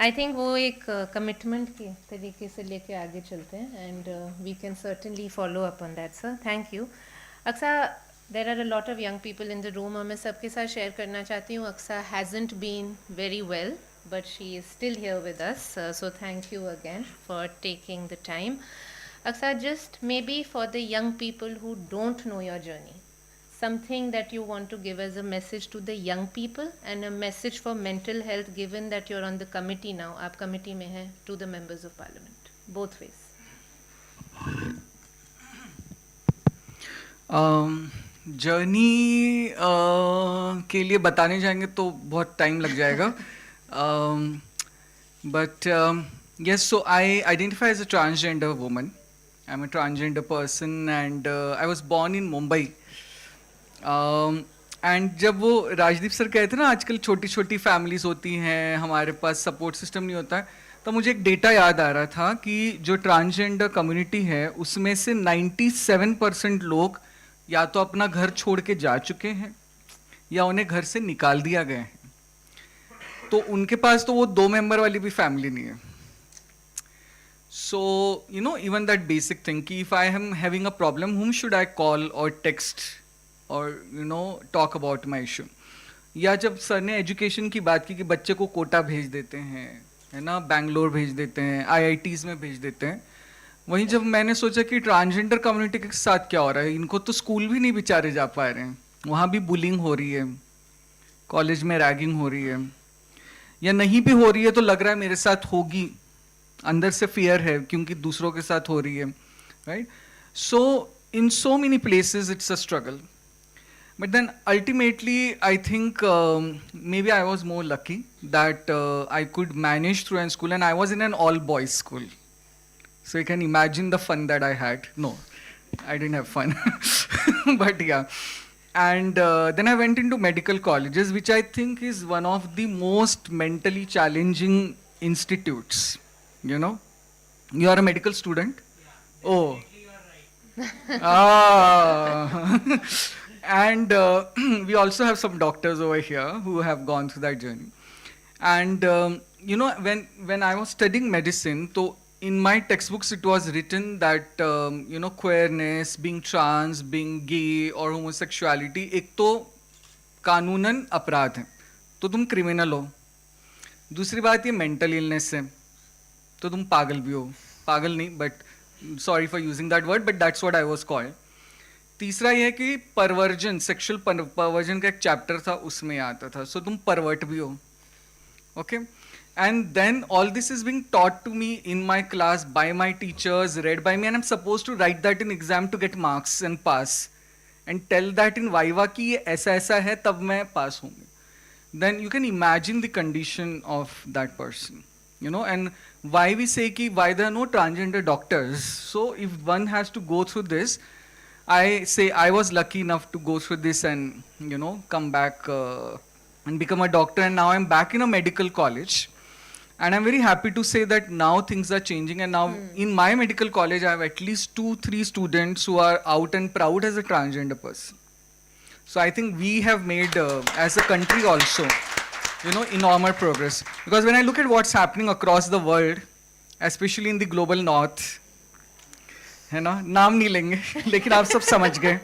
I think वो एक कमिटमेंट के तरीके से लेके आगे चलते हैं and we can certainly follow up on that sir. Thank you. Aqsa, there are a lot of young people in the room और मैं सबके साथ शेयर करना चाहती हूँ. Aqsa hasn't been very well but she is still here with us. So thank you again for taking the time. Aksa, just maybe for the young people who don't know your journey, something that you want to give as a message to the young people and a message for mental health, given that you're on the committee now. Aap committee mein hai, to the members of parliament, both ways. Journey के लिए बताने जाएंगे तो बहुत time लग जाएगा. But yes, so I identify as a transgender woman. I'm a transgender person and I was born in Mumbai. And जब वो राजदीप सर कहते हैं ना आजकल छोटी छोटी फैमिलीज होती हैं, हमारे पास सपोर्ट सिस्टम नहीं होता है, तो मुझे एक डेटा याद आ रहा था कि जो ट्रांसजेंडर कम्युनिटी है उसमें से 97% लोग या तो अपना घर छोड़ के जा चुके हैं या उन्हें घर से निकाल दिया गया है. तो उनके पास तो वो 2 मेंबर वाली भी फैमिली नहीं है. So you know even that basic thing कि if I am having a problem whom should I call or text or you know talk about my issue. या जब सर ने एजुकेशन की बात की कि बच्चे को कोटा भेज देते हैं, है ना, बैंगलोर भेज देते हैं, IITs में भेज देते हैं, वहीं जब मैंने सोचा कि ट्रांसजेंडर कम्युनिटी के साथ क्या हो रहा है, इनको तो स्कूल भी नहीं बेचारे जा पा रहे हैं, वहाँ भी बुलिंग हो रही है, कॉलेज में रैगिंग हो रही है, या नहीं भी हो रही है तो लग रहा है मेरे साथ होगी, अंदर से फियर है क्योंकि दूसरों के साथ हो रही है, right. So in so many places it's a struggle. But then ultimately, I think maybe I was more lucky that I could manage through in school, and I was in an all-boys school. So you can imagine the fun that I had. No, I didn't have fun. But yeah. And then I went into medical colleges, which I think is one of the most mentally challenging institutes. You know? You are a medical student? Yeah. Oh. Ah. And we also have some doctors over here who have gone through that journey. And you know, when I was studying medicine, so in my textbooks it was written that you know, queerness, being trans, being gay or homosexuality, एक तो कानूनन अपराध है, तो तुम criminal हो. दूसरी बात ये मेंटल इलनेस है, तो तुम पागल भी हो. पागल नहीं, but sorry for using that word, but that's what I was called. तीसरा ये है कि परवर्जन, सेक्सुअल परवर्जन का एक चैप्टर था, उसमें आता था, सो तुम परवर्ट भी हो. Okay. And then all this is being taught to me in my class by my teachers, read by me, and I am suppose to write that in exam to get marks and pass, and tell that in viva कि ये ऐसा ऐसा है तब मैं pass होंगे. Then you can imagine the condition of that person, you know. And why we say ki why there are no transgender doctors. So if one has to go through this, I say I was lucky enough to go through this and, you know, come back and become a doctor, and now I'm back in a medical college, and I'm very happy to say that now things are changing, and now in my medical college I have at least 2-3 students who are out and proud as a transgender person. So I think we have made as a country also, you know, enormous progress, because when I look at what's happening across the world, especially in the global north, है ना, नाम नहीं लेंगे लेकिन आप सब समझ गए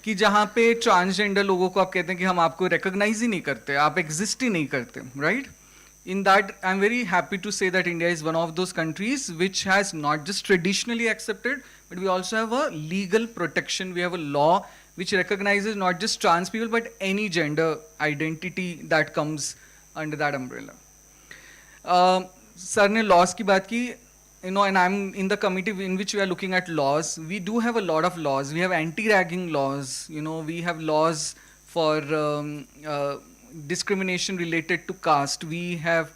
कि जहाँ पे ट्रांसजेंडर लोगों को आप कहते हैं कि हम आपको रिकॉग्नाइज ही नहीं करते, आप एग्जिस्ट ही नहीं करते, right. In that, I'm very happy to say that India is one of those countries which has not just traditionally accepted, but we also have a legal protection. We have a law which recognizes not just trans people, but any gender identity that comes under that umbrella. Sir ने laws की बात की, you know, and I'm in the committee in which we are looking at laws. We do have a lot of laws. We have anti-ragging laws. You know, we have laws for discrimination related to caste. We have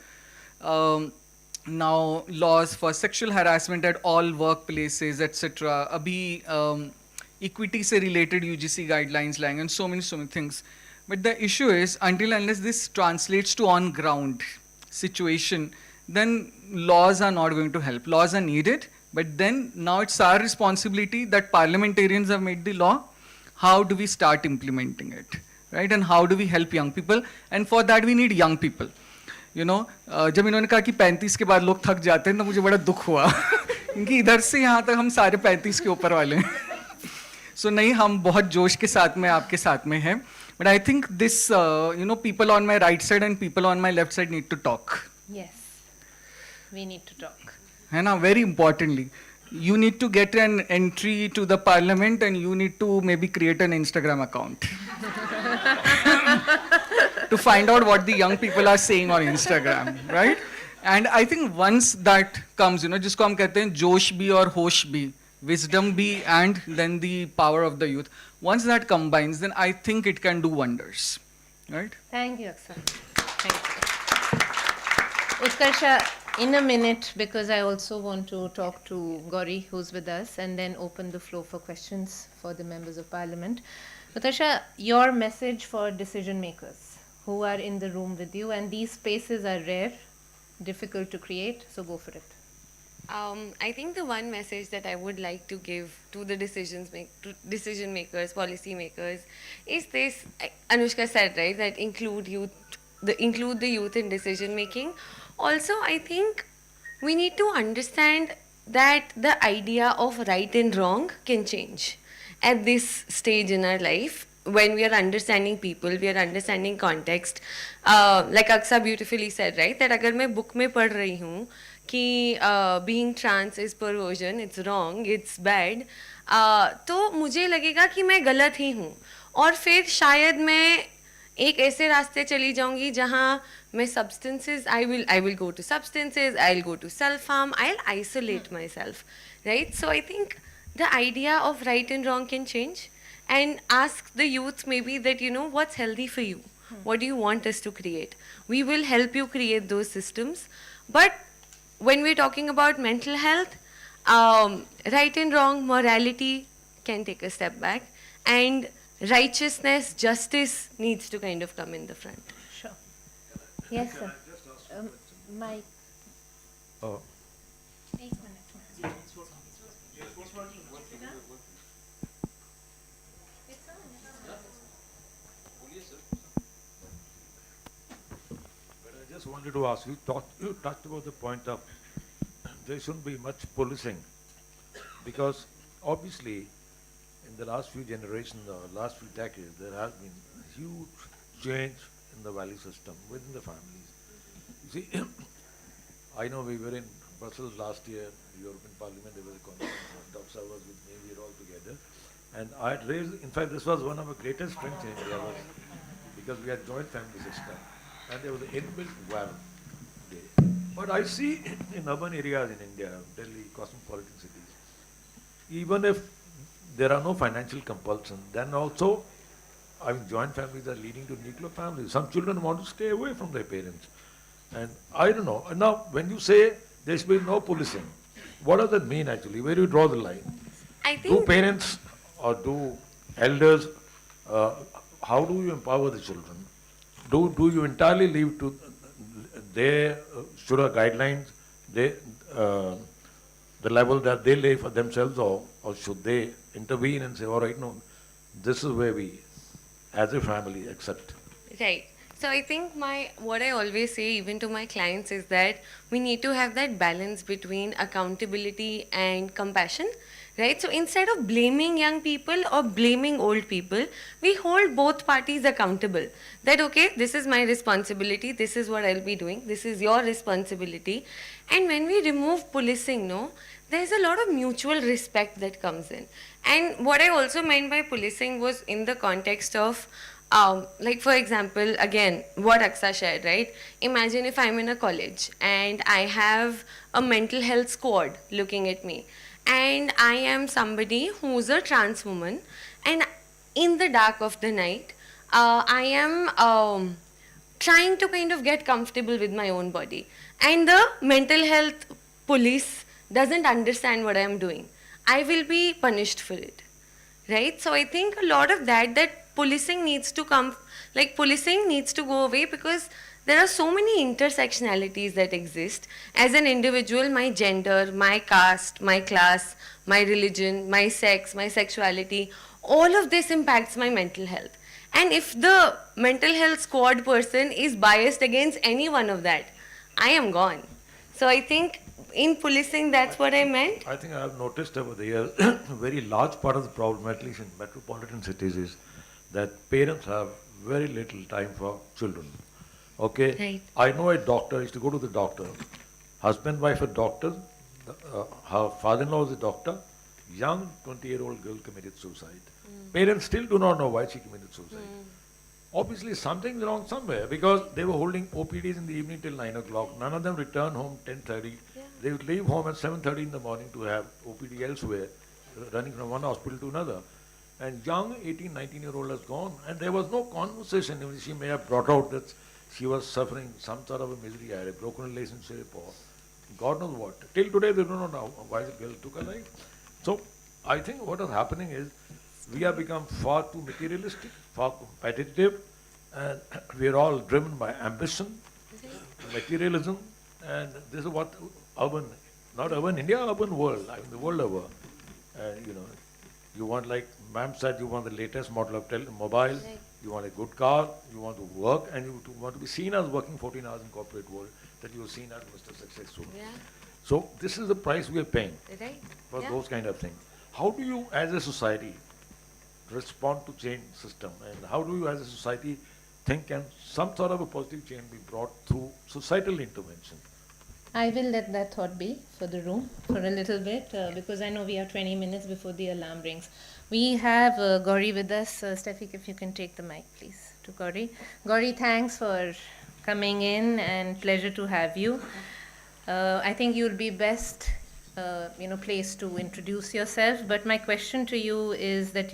now laws for sexual harassment at all workplaces, etc. Abhi equity se related UGC guidelines lying, and so many things. But the issue is, until unless this translates to on ground situation, then laws are not going to help. Laws are needed, but then now it's our responsibility that parliamentarians have made the law. How do we start implementing it, right? And how do we help young people? And for that we need young people. जब इन्होंने कहा कि 35 के बाद लोग थक जाते हैं तो मुझे बड़ा दुख हुआ क्योंकि इधर से यहाँ तक हम सारे 35 के ऊपर वाले हैं सो नहीं, हम बहुत जोश के साथ में आपके साथ में हैं, but I think this people on my right side and people on my left side need to talk. Yes, we need to talk. है ना, very importantly. You need to get an entry to the parliament and you need to maybe create an Instagram account to find out what the young people are saying on Instagram, right? And I think once that comes, जिसको हम कहते हैं जोश भी और होश भी, wisdom भी and then the power of the youth. Once that combines, then I think it can do wonders, right? Thank you, Akshay. Thank you. Utkarsha, in a minute, because I also want to talk to Gauri, who's with us, and then open the floor for questions for the members of parliament. Utkarsha, your message for decision makers who are in the room with you, and these spaces are rare, difficult to create, so go for it. I think the one message that I would like to give to the decision makers, policy makers, is this. Anushka said, right, that include the youth in decision making. Also, I think we need to understand that the idea of right and wrong can change at this stage in our life. When we are understanding people, we are understanding context. Like Aksa beautifully said, right, that अगर मैं book में पढ़ रही हूँ कि being trans is perversion, it's wrong, it's bad, तो मुझे लगेगा कि मैं गलत ही हूँ, और फिर शायद मैं एक ऐसे रास्ते चली जाऊंगी जहाँ मैं substances, I will go to substances, I'll go to self-harm, I'll isolate myself, right? So I think the idea of right and wrong can change, and ask the youth maybe that, what's healthy for you? What do you want us to create? We will help you create those systems. But when we're talking about mental health, right and wrong, morality can take a step back, and righteousness, justice needs to kind of come in the front. Sure. Yes, sir. Mike. Oh. I just wanted to ask you, you touched about the point of there shouldn't be much policing, because obviously in the last few generations, the last few decades, there has been a huge change in the value system within the families. You see, I know we were in Brussels last year, the European Parliament, there was a conference, Dr. was with me, we were all together. And I had raised, in fact, this was one of our greatest strengths in India, because we had joint family system, and there was an inbuilt value. But I see in urban areas in India, Delhi, cosmopolitan cities, even if there are no financial compulsions, then also, joint families are leading to nuclear families. Some children want to stay away from their parents. And I don't know. And now, when you say there should be no policing, what does that mean actually? Where do you draw the line? I think Do parents or do elders, how do you empower the children? Do you entirely leave to their Shura guidelines, the level that they lay for themselves, or should they intervene and say, all right, no, this is where we, as a family, accept? Right. So I think what I always say even to my clients is that we need to have that balance between accountability and compassion, right? So instead of blaming young people or blaming old people, we hold both parties accountable. That, okay, this is my responsibility, this is what I'll be doing, this is your responsibility. And when we remove policing, there's a lot of mutual respect that comes in. And what I also meant by policing was in the context of like for example, again, what Aksa shared, right? Imagine if I'm in a college and I have a mental health squad looking at me, and I am somebody who's a trans woman, and in the dark of the night, I am trying to kind of get comfortable with my own body, and the mental health police doesn't understand what I'm doing. I will be punished for it, right? So I think a lot of that policing needs to come, like policing needs to go away, because there are so many intersectionalities that exist. As an individual, my gender, my caste, my class, my religion, my sex, my sexuality, all of this impacts my mental health. And if the mental health squad person is biased against any one of that, I am gone. So I think in policing, that's what I meant. I think I have noticed over the years, a very large part of the problem, at least in metropolitan cities, is that parents have very little time for children. Okay? Right. I know a doctor, used to go to the doctor. Husband, wife, a doctor. Her father-in-law is a doctor. Young 20-year-old girl committed suicide. Parents still do not know why she committed suicide. Obviously, something's wrong somewhere because they were holding OPDs in the evening till 9 o'clock. None of them returned home 10:30. They would leave home at 7:30 in the morning to have OPD elsewhere, running from one hospital to another. And young 18, 19-year-old has gone. And there was no conversation. Even she may have brought out that she was suffering some sort of a misery, either a broken relationship or God knows what. Till today, they don't know why the girl took her life. So I think what is happening is we have become far too materialistic, far competitive, and we are all driven by ambition, materialism, and this is what urban, not urban India, urban world, I mean the world over. And you want, like ma'am said, you want the latest model of mobile, you want a good car, you want to work, and you want to be seen as working 14 hours in corporate world, that you are seen as Mr. Successful. Yeah. So this is the price we are paying Right. for Yeah. those kind of things. How do you, as a society, respond to change system, and how do you, as a society, think can some sort of a positive change be brought through societal intervention? I will let that thought be for the room for a little bit because I know we have 20 minutes before the alarm rings. We have Gauri with us. Steffi, if you can take the mic, please, to Gauri. Gauri, thanks for coming in and pleasure to have you. I think you'll be best, placed to introduce yourself. But my question to you is that,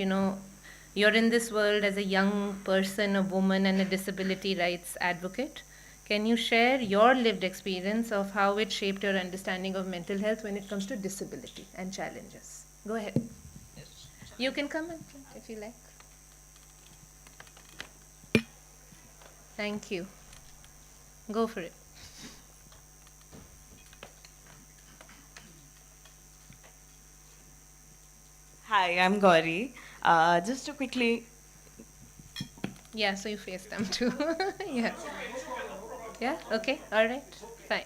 you're in this world as a young person, a woman, and a disability rights advocate. Can you share your lived experience of how it shaped your understanding of mental health when it comes to disability and challenges? Go ahead. You can come in if you like. Thank you. Go for it. Hi, I'm Gauri. Just to quickly... Yeah, so you face them too. Yeah. Yeah, okay, all right, fine.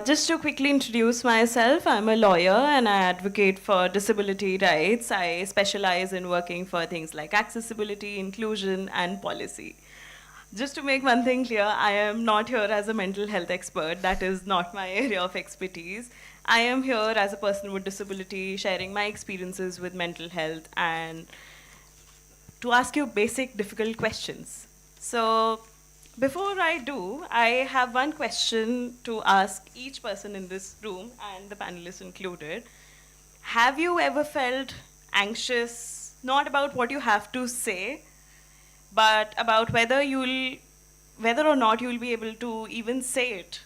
Just to quickly introduce myself, I'm a lawyer and I advocate for disability rights. I specialize in working for things like accessibility, inclusion, and policy. Just to make one thing clear, I am not here as a mental health expert. That is not my area of expertise. I am here as a person with disability, sharing my experiences with mental health and to ask you basic, difficult questions. So before I do, I have one question to ask each person in this room, and the panelists included. Have you ever felt anxious, not about what you have to say, but about whether or not you'll be able to even say it,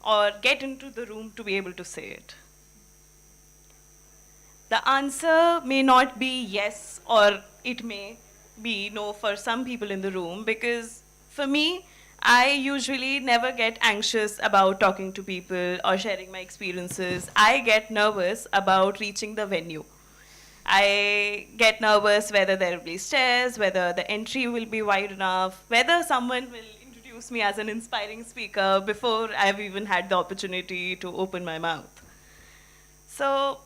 or get into the room to be able to say it? The answer may not be yes, or it may be no for some people in the room, because for me, I usually never get anxious about talking to people or sharing my experiences. I get nervous about reaching the venue. I get nervous whether there will be stairs, whether the entry will be wide enough, whether someone will introduce me as an inspiring speaker before I've even had the opportunity to open my mouth. So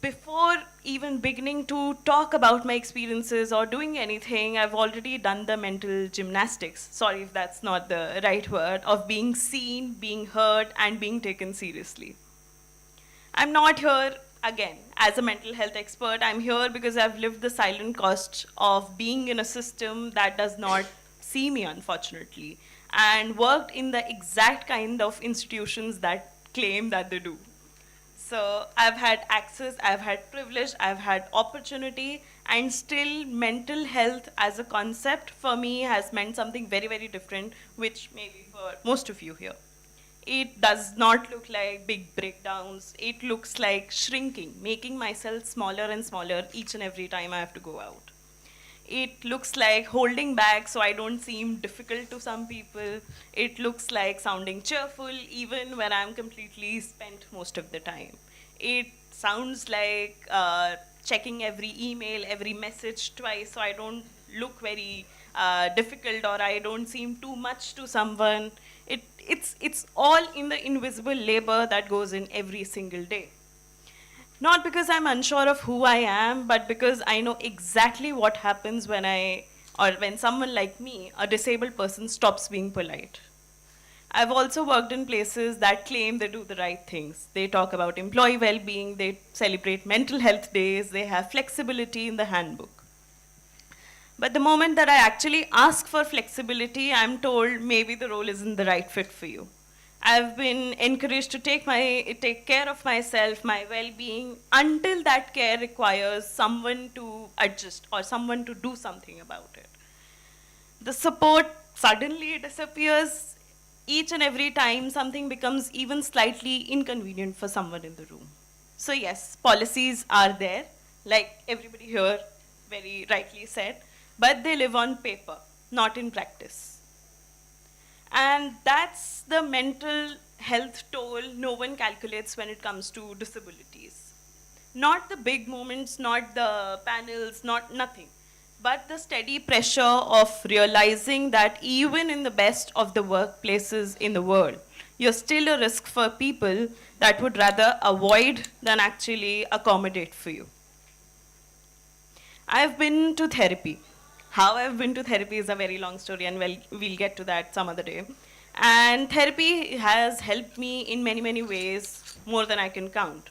before even beginning to talk about my experiences or doing anything, I've already done the mental gymnastics, sorry if that's not the right word, of being seen, being heard, and being taken seriously. I'm not here, again, as a mental health expert. I'm here because I've lived the silent cost of being in a system that does not see me, unfortunately, and worked in the exact kind of institutions that claim that they do. So I've had access, I've had privilege, I've had opportunity, and still mental health as a concept for me has meant something very, very different, which maybe for most of you here. It does not look like big breakdowns. It looks like shrinking, making myself smaller and smaller each and every time I have to go out. It looks like holding back so I don't seem difficult to some people. It looks like sounding cheerful even when I'm completely spent most of the time. It sounds like checking every email, every message twice, so I don't look very difficult or I don't seem too much to someone. It's all in the invisible labor that goes in every single day. Not because I'm unsure of who I am, but because I know exactly what happens when someone like me, a disabled person, stops being polite. I've also worked in places that claim they do the right things. They talk about employee well-being, they celebrate mental health days, they have flexibility in the handbook. But the moment that I actually ask for flexibility, I'm told maybe the role isn't the right fit for you. I've been encouraged to take care of myself, my well-being, until that care requires someone to adjust or someone to do something about it. The support suddenly disappears each and every time something becomes even slightly inconvenient for someone in the room. So yes, policies are there, like everybody here very rightly said, but they live on paper, not in practice. And that's the mental health toll no one calculates when it comes to disabilities. Not the big moments, not the panels, not nothing, but the steady pressure of realizing that even in the best of the workplaces in the world, you're still a risk for people that would rather avoid than actually accommodate for you. I've been to therapy. How I've been to therapy is a very long story, and we'll get to that some other day. And therapy has helped me in many, many ways, more than I can count.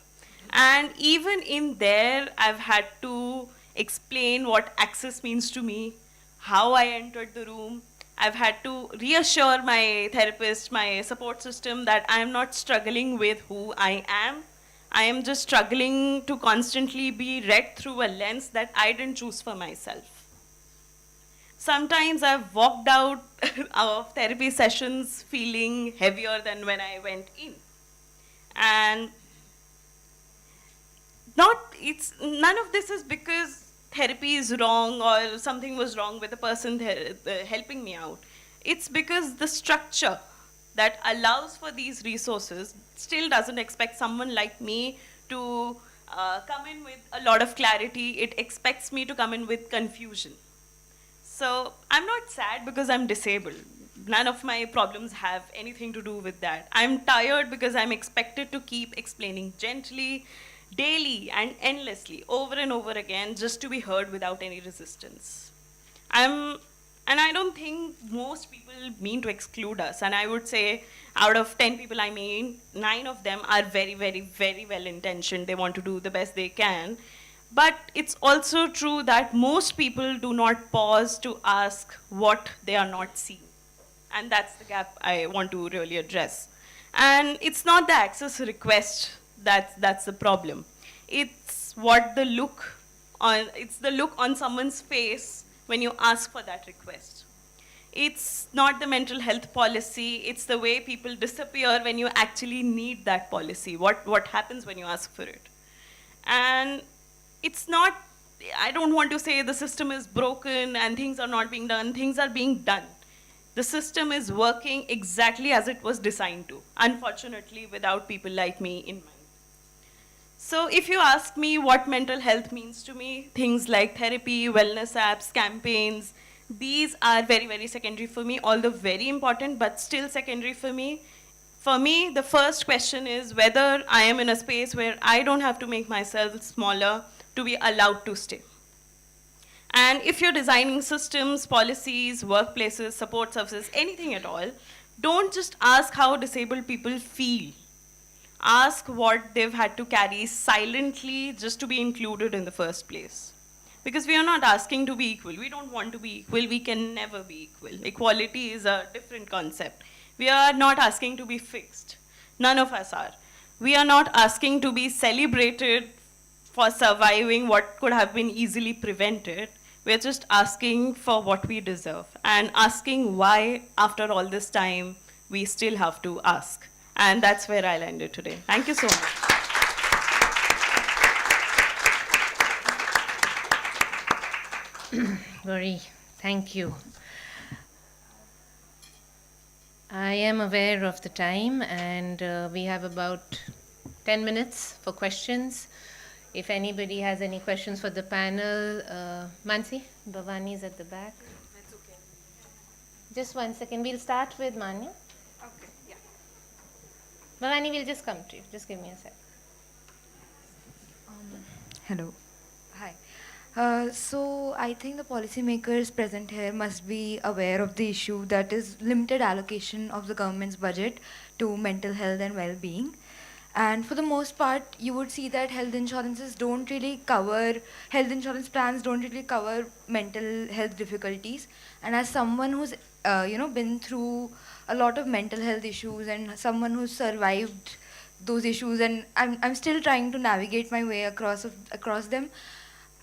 And even in there, I've had to explain what access means to me, how I entered the room. I've had to reassure my therapist, my support system, that I'm not struggling with who I am. I am just struggling to constantly be read through a lens that I didn't choose for myself. Sometimes I've walked out of therapy sessions feeling heavier than when I went in. And none of this is because therapy is wrong or something was wrong with the person helping me out. It's because the structure that allows for these resources still doesn't expect someone like me to come in with a lot of clarity. It expects me to come in with confusion. So I'm not sad because I'm disabled. None of my problems have anything to do with that. I'm tired because I'm expected to keep explaining gently, daily and endlessly, over and over again, just to be heard without any resistance. And I don't think most people mean to exclude us. And I would say out of 10 people I mean, 9 of them are very, very, very well intentioned. They want to do the best they can. But it's also true that most people do not pause to ask what they are not seeing. And that's the gap I want to really address. And it's not the access request that's the problem. It's the look on someone's face when you ask for that request. It's not the mental health policy, it's the way people disappear when you actually need that policy. What happens when you ask for it? And it's not, I don't want to say the system is broken and things are not being done. Things are being done. The system is working exactly as it was designed to, unfortunately, without people like me in mind. So if you ask me what mental health means to me, things like therapy, wellness apps, campaigns, these are very, very secondary for me, although very important, but still secondary for me. For me, the first question is whether I am in a space where I don't have to make myself smaller to be allowed to stay. And if you're designing systems, policies, workplaces, support services, anything at all, don't just ask how disabled people feel. Ask what they've had to carry silently just to be included in the first place. Because we are not asking to be equal. We don't want to be equal. We can never be equal. Equality is a different concept. We are not asking to be fixed. None of us are. We are not asking to be celebrated for surviving what could have been easily prevented. We're just asking for what we deserve and asking why, after all this time, we still have to ask. And that's where I'll end it today. Thank you so much. Gauri, thank you. I am aware of the time, and we have about 10 minutes for questions. If anybody has any questions for the panel, Mansi, Bhavani is at the back. That's okay. Just 1 second. We'll start with Manya. Okay, yeah. Bhavani, we'll just come to you. Just give me a sec. Hello. Hi. So I think the policymakers present here must be aware of the issue that is limited allocation of the government's budget to mental health and well-being. And for the most part, you would see that health insurance plans don't really cover mental health difficulties. And as someone who's, been through a lot of mental health issues and someone who's survived those issues, and I'm still trying to navigate my way across them.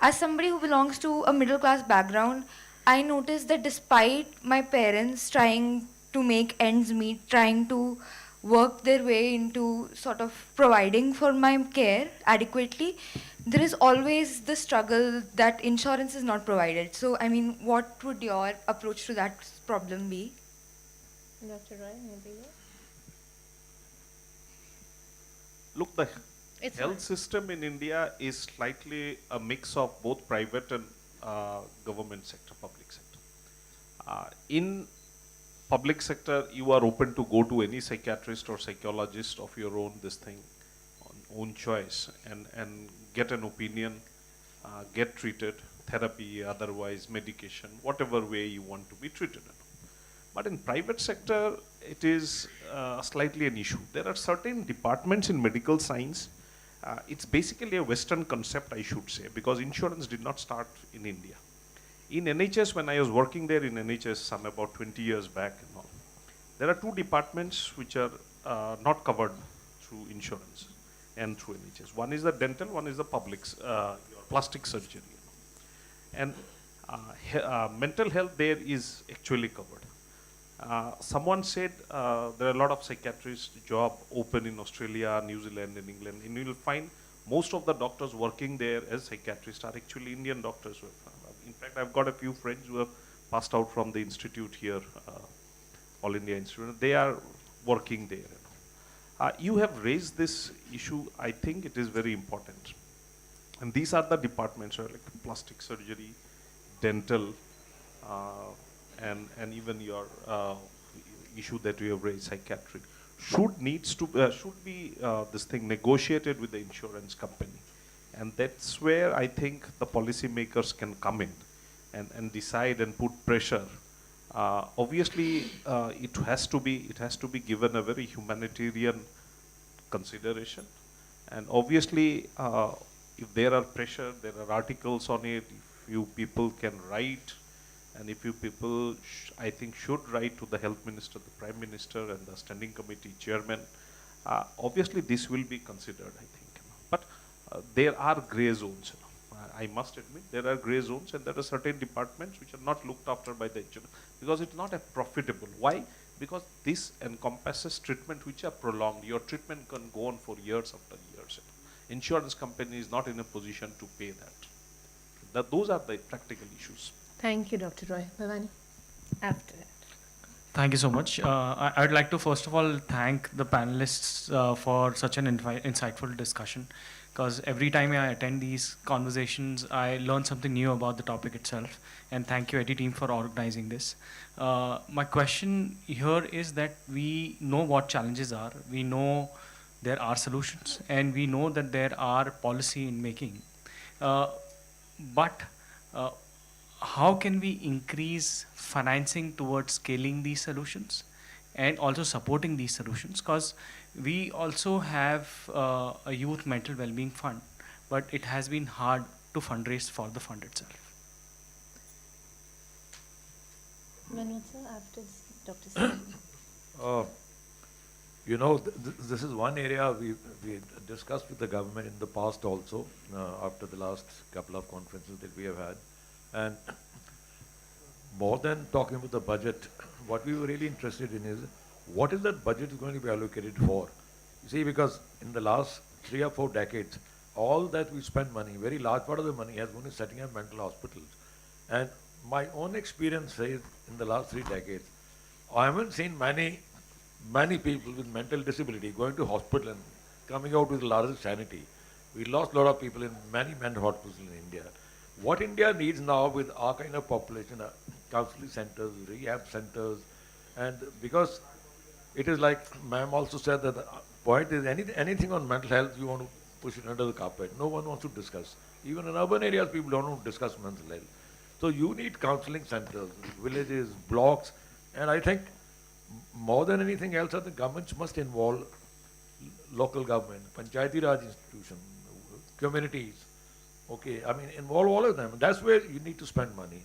As somebody who belongs to a middle class background, I noticed that despite my parents trying to make ends meet, trying to work their way into sort of providing for my care adequately, there is always the struggle that insurance is not provided. So, I mean, what would your approach to that problem be? Dr. Roy, maybe you? Look, the It's health fine. system in India is slightly a mix of both private and government sector, public sector. In public sector, you are open to go to any psychiatrist or psychologist of your own own choice and get an opinion, get treated, therapy, otherwise medication, whatever way you want to be treated. But in private sector, it is slightly an issue. There are certain departments in medical science. It's basically a Western concept, I should say, because insurance did not start in India. In NHS, when I was working there in NHS some about 20 years back and all, there are two departments which are not covered through insurance and through NHS. One is the dental, one is the your plastic surgery. And mental health there is actually covered. Someone said there are a lot of psychiatrist job open in Australia, New Zealand, and England, and you will find most of the doctors working there as psychiatrists are actually Indian doctors. In fact, I've got a few friends who have passed out from the institute here, All India Institute. They are working there. You have raised this issue. I think it is very important. And these are the departments like plastic surgery, dental, and even your issue that you have raised, psychiatry, should be this thing negotiated with the insurance company, and that's where I think the policymakers can come in and decide and put pressure. Obviously, it has to be given a very humanitarian consideration, and obviously, if there are pressure, there are articles on it. If you people can write. And if you people, I think, should write to the health minister, the prime minister, and the standing committee chairman, obviously this will be considered, I think. But there are grey zones. I must admit, there are grey zones, and there are certain departments which are not looked after by the insurance because it's not a profitable. Why? Because this encompasses treatment which are prolonged. Your treatment can go on for years after years. Insurance company is not in a position to pay that. Those are the practical issues. Thank you, Dr. Roy. Bhavani, after that. Thank you so much. I'd like to first of all thank the panelists for such an insightful discussion, because every time I attend these conversations, I learn something new about the topic itself. And thank you, EDI team, for organizing this. My question here is that we know what challenges are, we know there are solutions, and we know that there are policy in making. But how can we increase financing towards scaling these solutions and also supporting these solutions? Because we also have a youth mental well-being fund, but it has been hard to fundraise for the fund itself. Manoj sir, after Dr. Singh. This is one area we discussed with the government in the past also, after the last couple of conferences that we have had. And more than talking about the budget, what we were really interested in is what is that budget is going to be allocated for? You see, because in the last 3 or 4 decades, all that we spend money, very large part of the money has gone to setting up mental hospitals. And my own experience says in the last 3 decades, I haven't seen many people with mental disability going to hospital and coming out with larger sanity. We lost a lot of people in many mental hospitals in India. What India needs now with our kind of population are counseling centers, rehab centers, and because it is like ma'am also said that the point is anything on mental health you want to push it under the carpet. No one wants to discuss. Even in urban areas, people don't want to discuss mental health. So you need counseling centers, villages, blocks, and I think more than anything else, the governments must involve local government, panchayati raj institution, communities. Okay, I mean involve all of them. That's where you need to spend money.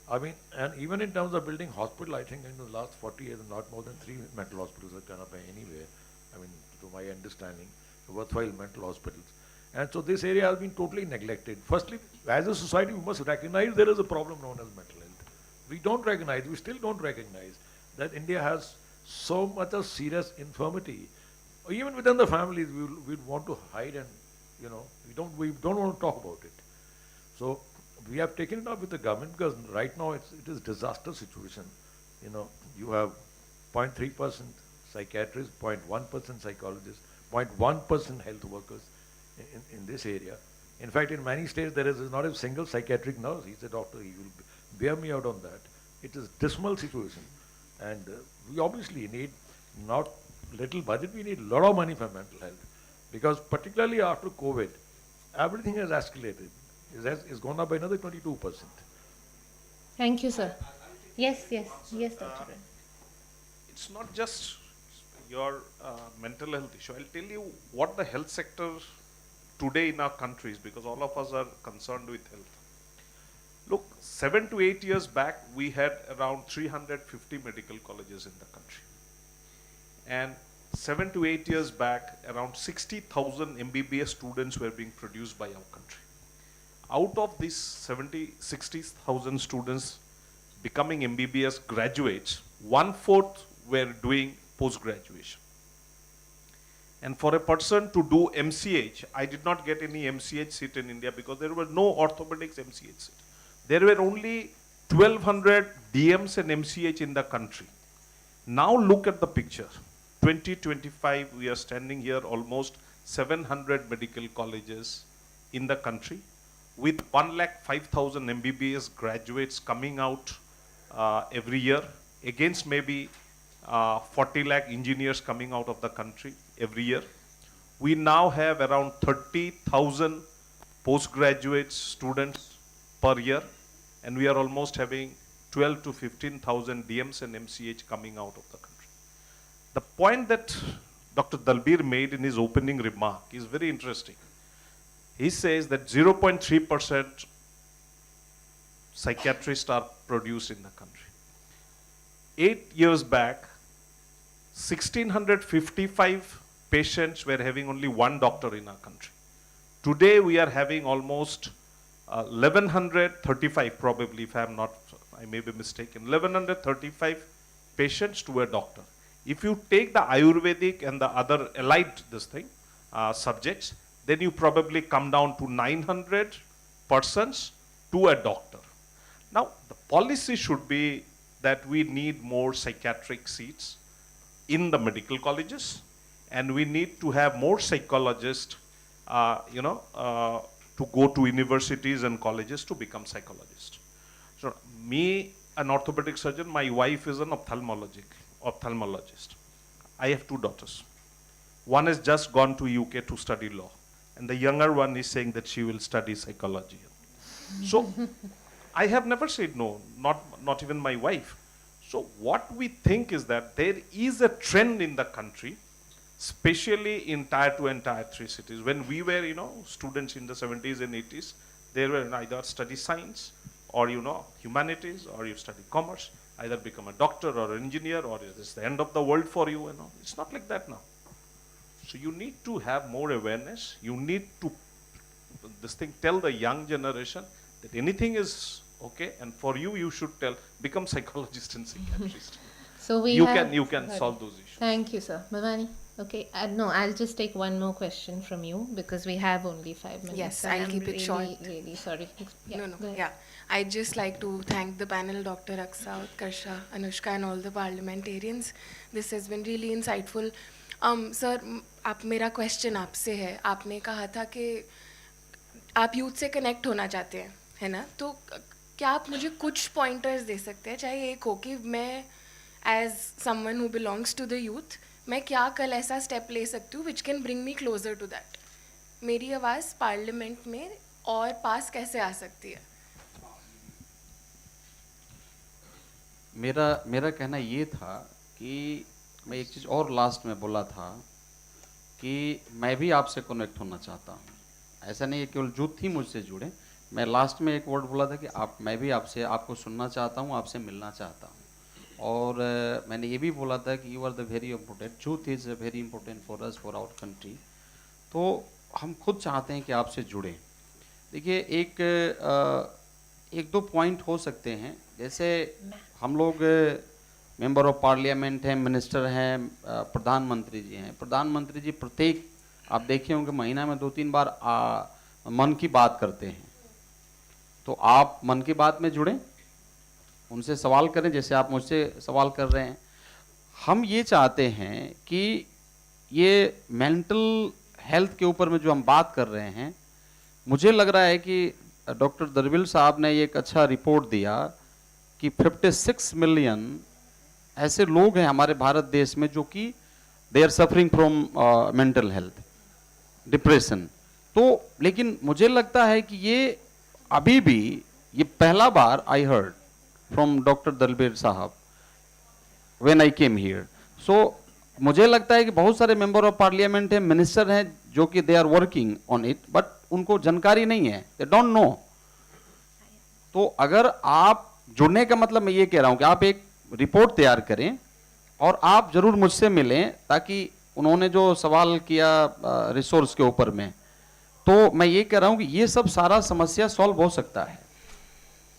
I mean, and even in terms of building hospital, I think in the last 40 years, not more than 3 mental hospitals have gone up anywhere. I mean, to my understanding, worthwhile mental hospitals. And so this area has been totally neglected. Firstly, as a society, we must recognize there is a problem known as mental health. We don't recognize, we still don't recognize that India has so much of serious infirmity. Even within the families, we want to hide and, you know, we don't want to talk about it. So we have taken it up with the government because right now it is a disaster situation. You know, you have 0.3% psychiatrists, 0.1% psychologists, 0.1% health workers in this area. In fact, in many states there is not a single psychiatric nurse. He's a doctor. He will bear me out on that. It is a dismal situation, and we obviously need not little budget. We need a lot of money for mental health, because particularly after COVID, everything has escalated. It's gone up by another 22%. Thank you, sir. Yes, Dr. It's not just your mental health issue. I'll tell you what the health sector today in our countries, because all of us are concerned with health. Look, 7 to 8 years back, we had around 350 medical colleges in the country. And 7 to 8 years back, around 60,000 MBBS students were being produced by our country. Out of these 60,000 students becoming MBBS graduates, 1/4 were doing post-graduation. And for a person to do MCH, I did not get any MCH seat in India because there were no orthopedics MCH seat. There were only 1,200 DMs and MCH in the country. Now look at the picture. 2025, we are standing here almost 700 medical colleges in the country, with 105,000 MBBS graduates coming out every year, against maybe 40 lakh engineers coming out of the country every year. We now have around 30,000 postgraduate students per year, and we are almost having 12 to 15,000 DMs and MCH coming out of the country. The point that Dr. Dalbir made in his opening remark is very interesting. He says that 0.3% psychiatrists are produced in the country. 8 years back, 1,655 patients were having only one doctor in our country. Today we are having almost 1,135, probably, if I may be mistaken, 1,135 patients to a doctor. If you take the Ayurvedic and the other allied subjects, then you probably come down to 900 persons to a doctor. Now, the policy should be that we need more psychiatric seats in the medical colleges, and we need to have more psychologists, to go to universities and colleges to become psychologists. So, me, an orthopedic surgeon, my wife is an ophthalmologist. I have 2 daughters. One has just gone to UK to study law, and the younger one is saying that she will study psychology. So, I have never said no, not even my wife. So what we think is that there is a trend in the country, especially in Tier 2 and Tier 3 cities. When we were, students in the 70s and 80s, they were either study science or, humanities, or you study commerce, either become a doctor or an engineer, or it's the end of the world for you. It's not like that now. So you need to have more awareness. You need to tell the young generation that anything is okay, and for you, you should become psychologist and psychiatrist. So you can solve those issues. Thank you, sir. Bhavani? Okay, no, I'll just take one more question from you because we have only 5 minutes. Yes, and I'll keep it short. Really sorry. No. Yeah. I'd just like to thank the panel, Dr. Aksa, Utkarsha, Anushka, and all the parliamentarians. This has been really insightful. Sir आप मेरा question आपसे है, आपने कहा था कि आप youth से कनेक्ट होना चाहते हैं, है ना? तो क्या आप मुझे कुछ पॉइंटर्स दे सकते हैं, चाहे एक हो कि मैं as someone who belongs to the youth मैं क्या कल ऐसा स्टेप ले सकती हूँ which can bring me closer to that, मेरी आवाज़ पार्लियामेंट में और पास कैसे आ सकती है? मेरा कहना ये था कि मैं एक चीज़ और लास्ट में बोला था कि मैं भी आपसे कनेक्ट होना चाहता हूँ। ऐसा नहीं है केवल यूथ ही मुझसे जुड़े, मैं लास्ट में एक वर्ड बोला था कि मैं भी आपको सुनना चाहता हूँ, आपसे मिलना चाहता हूँ। और मैंने ये भी बोला था कि you are the very important, youth is very important for us, for our country. तो हम खुद चाहते हैं कि आपसे जुड़ें। देखिए एक दो पॉइंट हो सकते हैं, जैसे हम लोग मेंबर ऑफ पार्लियामेंट हैं, मिनिस्टर हैं, प्रधानमंत्री जी हैं। प्रधानमंत्री जी प्रत्येक आप देखे होंगे महीना में 2-3 बार मन की बात करते हैं। तो आप मन की बात में जुड़ें, उनसे सवाल करें जैसे आप मुझसे सवाल कर रहे हैं। हम ये चाहते हैं कि ये मेंटल हेल्थ के ऊपर में जो हम बात कर रहे हैं, मुझे लग रहा है कि डॉक्टर दरविल साहब ने एक अच्छा रिपोर्ट दिया कि 56 मिलियन ऐसे लोग हैं हमारे भारत देश में जो कि they are suffering from mental health, depression. तो लेकिन मुझे लगता है कि ये अभी भी ये पहला बार I heard from doctor Dalbir sahab when I came here. सो मुझे लगता है कि बहुत सारे मेंबर ऑफ पार्लियामेंट हैं, मिनिस्टर हैं जो कि they are working on it, but उनको जानकारी नहीं है, दे डोंट नो। तो अगर आप जुड़ने का मतलब मैं ये कह रहा हूं कि आप एक रिपोर्ट तैयार करें और आप जरूर मुझसे मिलें, ताकि उन्होंने जो सवाल किया रिसोर्स के ऊपर में, तो मैं ये कह रहा हूं कि ये सब सारा समस्या सॉल्व हो सकता है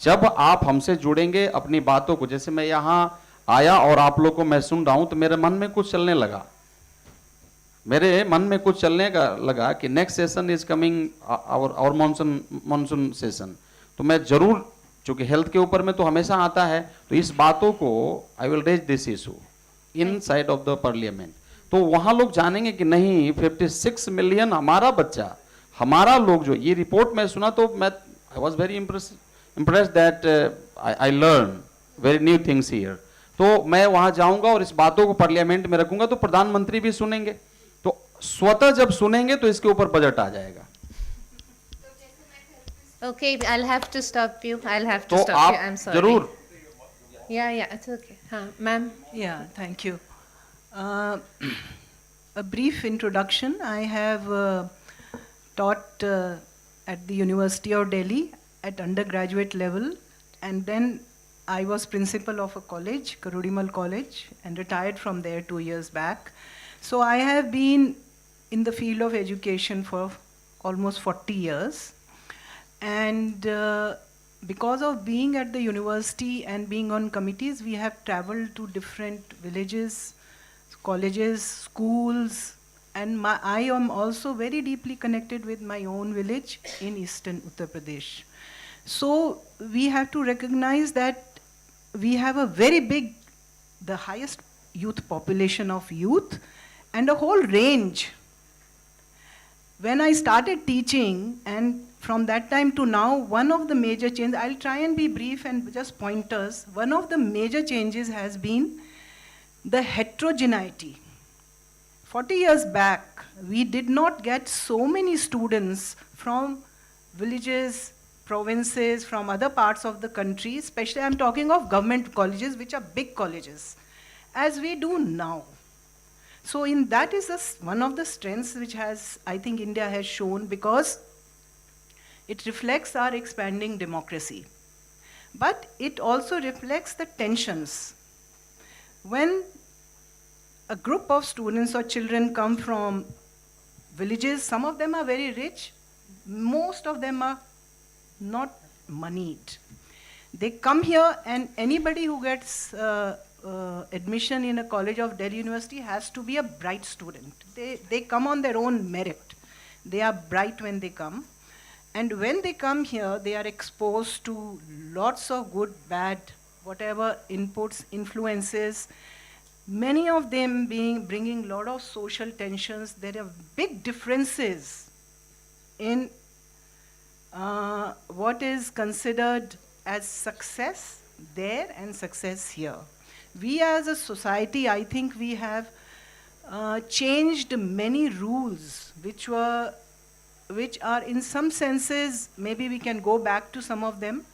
जब आप हमसे जुड़ेंगे अपनी बातों को। जैसे मैं यहाँ आया और आप लोग को मैं सुन रहा हूं तो मेरे मन में कुछ चलने लगा, मेरे मन में कुछ चलने का लगा कि next session is coming our monsoon session. तो मैं जरूर, चूंकि हेल्थ के ऊपर में तो हमेशा आता है, तो इस बातों को I will raise this issue inside of the parliament. तो वहां लोग जानेंगे कि नहीं 56 मिलियन हमारा बच्चा, हमारा लोग जो ये रिपोर्ट में सुना तो मैं I was very impressed that I learn very new things here। तो मैं वहां जाऊंगा और इस बातों को पार्लियामेंट में रखूंगा, तो प्रधानमंत्री भी सुनेंगे, तो स्वतः जब सुनेंगे तो इसके ऊपर बजट आ जाएगा। Okay, I'll have to stop you. I'll have to तो stop you. I'm आप sorry. जरूर। Yeah, it's okay. Ma'am. Yeah, thank you. A brief introduction. I have taught at the University of Delhi at undergraduate level, and then I was principal of a college, Karudimal College, and retired from there 2 years back. So I have been in the field of education for almost 40 years. And because of being at the university and being on committees, we have traveled to different villages, colleges, schools, and I am also very deeply connected with my own village in eastern Uttar Pradesh. So we have to recognize that we have a very big, the highest youth population of youth, and a whole range. When I started teaching, and from that time to now, one of the major changes, I'll try and be brief and just pointers, one of the major changes has been the heterogeneity. 40 years back, we did not get so many students from villages, provinces, from other parts of the country, especially I'm talking of government colleges, which are big colleges, as we do now. So that is one of the strengths which I think India has shown, because it reflects our expanding democracy. But it also reflects the tensions. When a group of students or children come from villages, some of them are very rich, most of them are not moneyed. They come here, and anybody who gets admission in a college of Delhi University has to be a bright student. They come on their own merit. They are bright when they come. And when they come here, they are exposed to lots of good, bad, whatever inputs, influences. many of them bringing a lot of social tensions. There are big differences in what is considered as success there and success here. We as a society, I think we have changed many rules which are in some senses, maybe we can go back to some of them.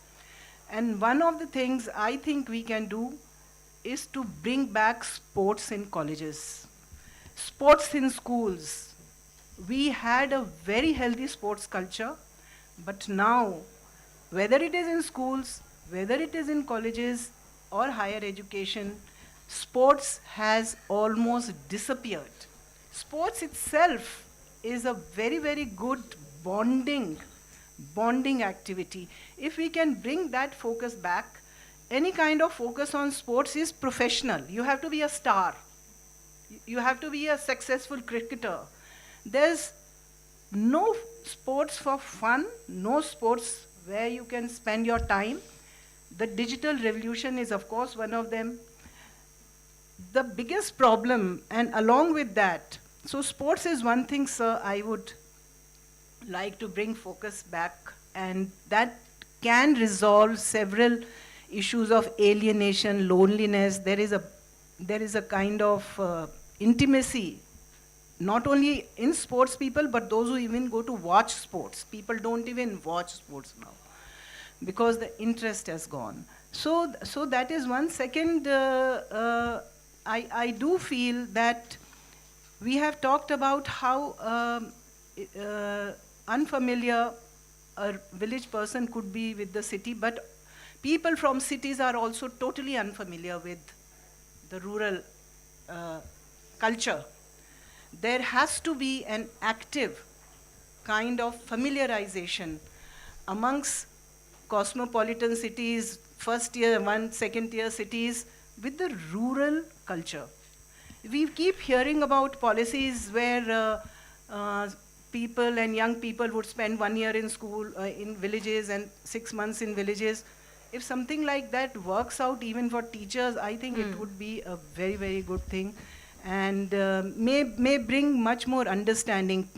And one of the things I think we can do is to bring back sports in colleges, sports in schools. We had a very healthy sports culture, but now, whether it is in schools, whether it is in colleges or higher education, sports has almost disappeared. Sports itself is a very, very good bonding activity. If we can bring that focus back, any kind of focus on sports is professional. You have to be a star. You have to be a successful cricketer. There's no sports for fun, no sports where you can spend your time. The digital revolution is, of course, one of them. The biggest problem, and along with that, so sports is one thing, sir, I would like to bring focus back, and that can resolve several issues of alienation, loneliness. There is a kind of intimacy, not only in sports people, but those who even go to watch sports. People don't even watch sports now because the interest has gone. So that is one. Second, I do feel that we have talked about how unfamiliar a village person could be with the city, but people from cities are also totally unfamiliar with the rural culture. There has to be an active kind of familiarization amongst cosmopolitan cities, first tier, second tier cities, with the rural culture. We keep hearing about policies where people and young people would spend 1 year in school in villages and 6 months in villages. If something like that works out even for teachers, I think it would be a very, very good thing, and may bring much more understanding.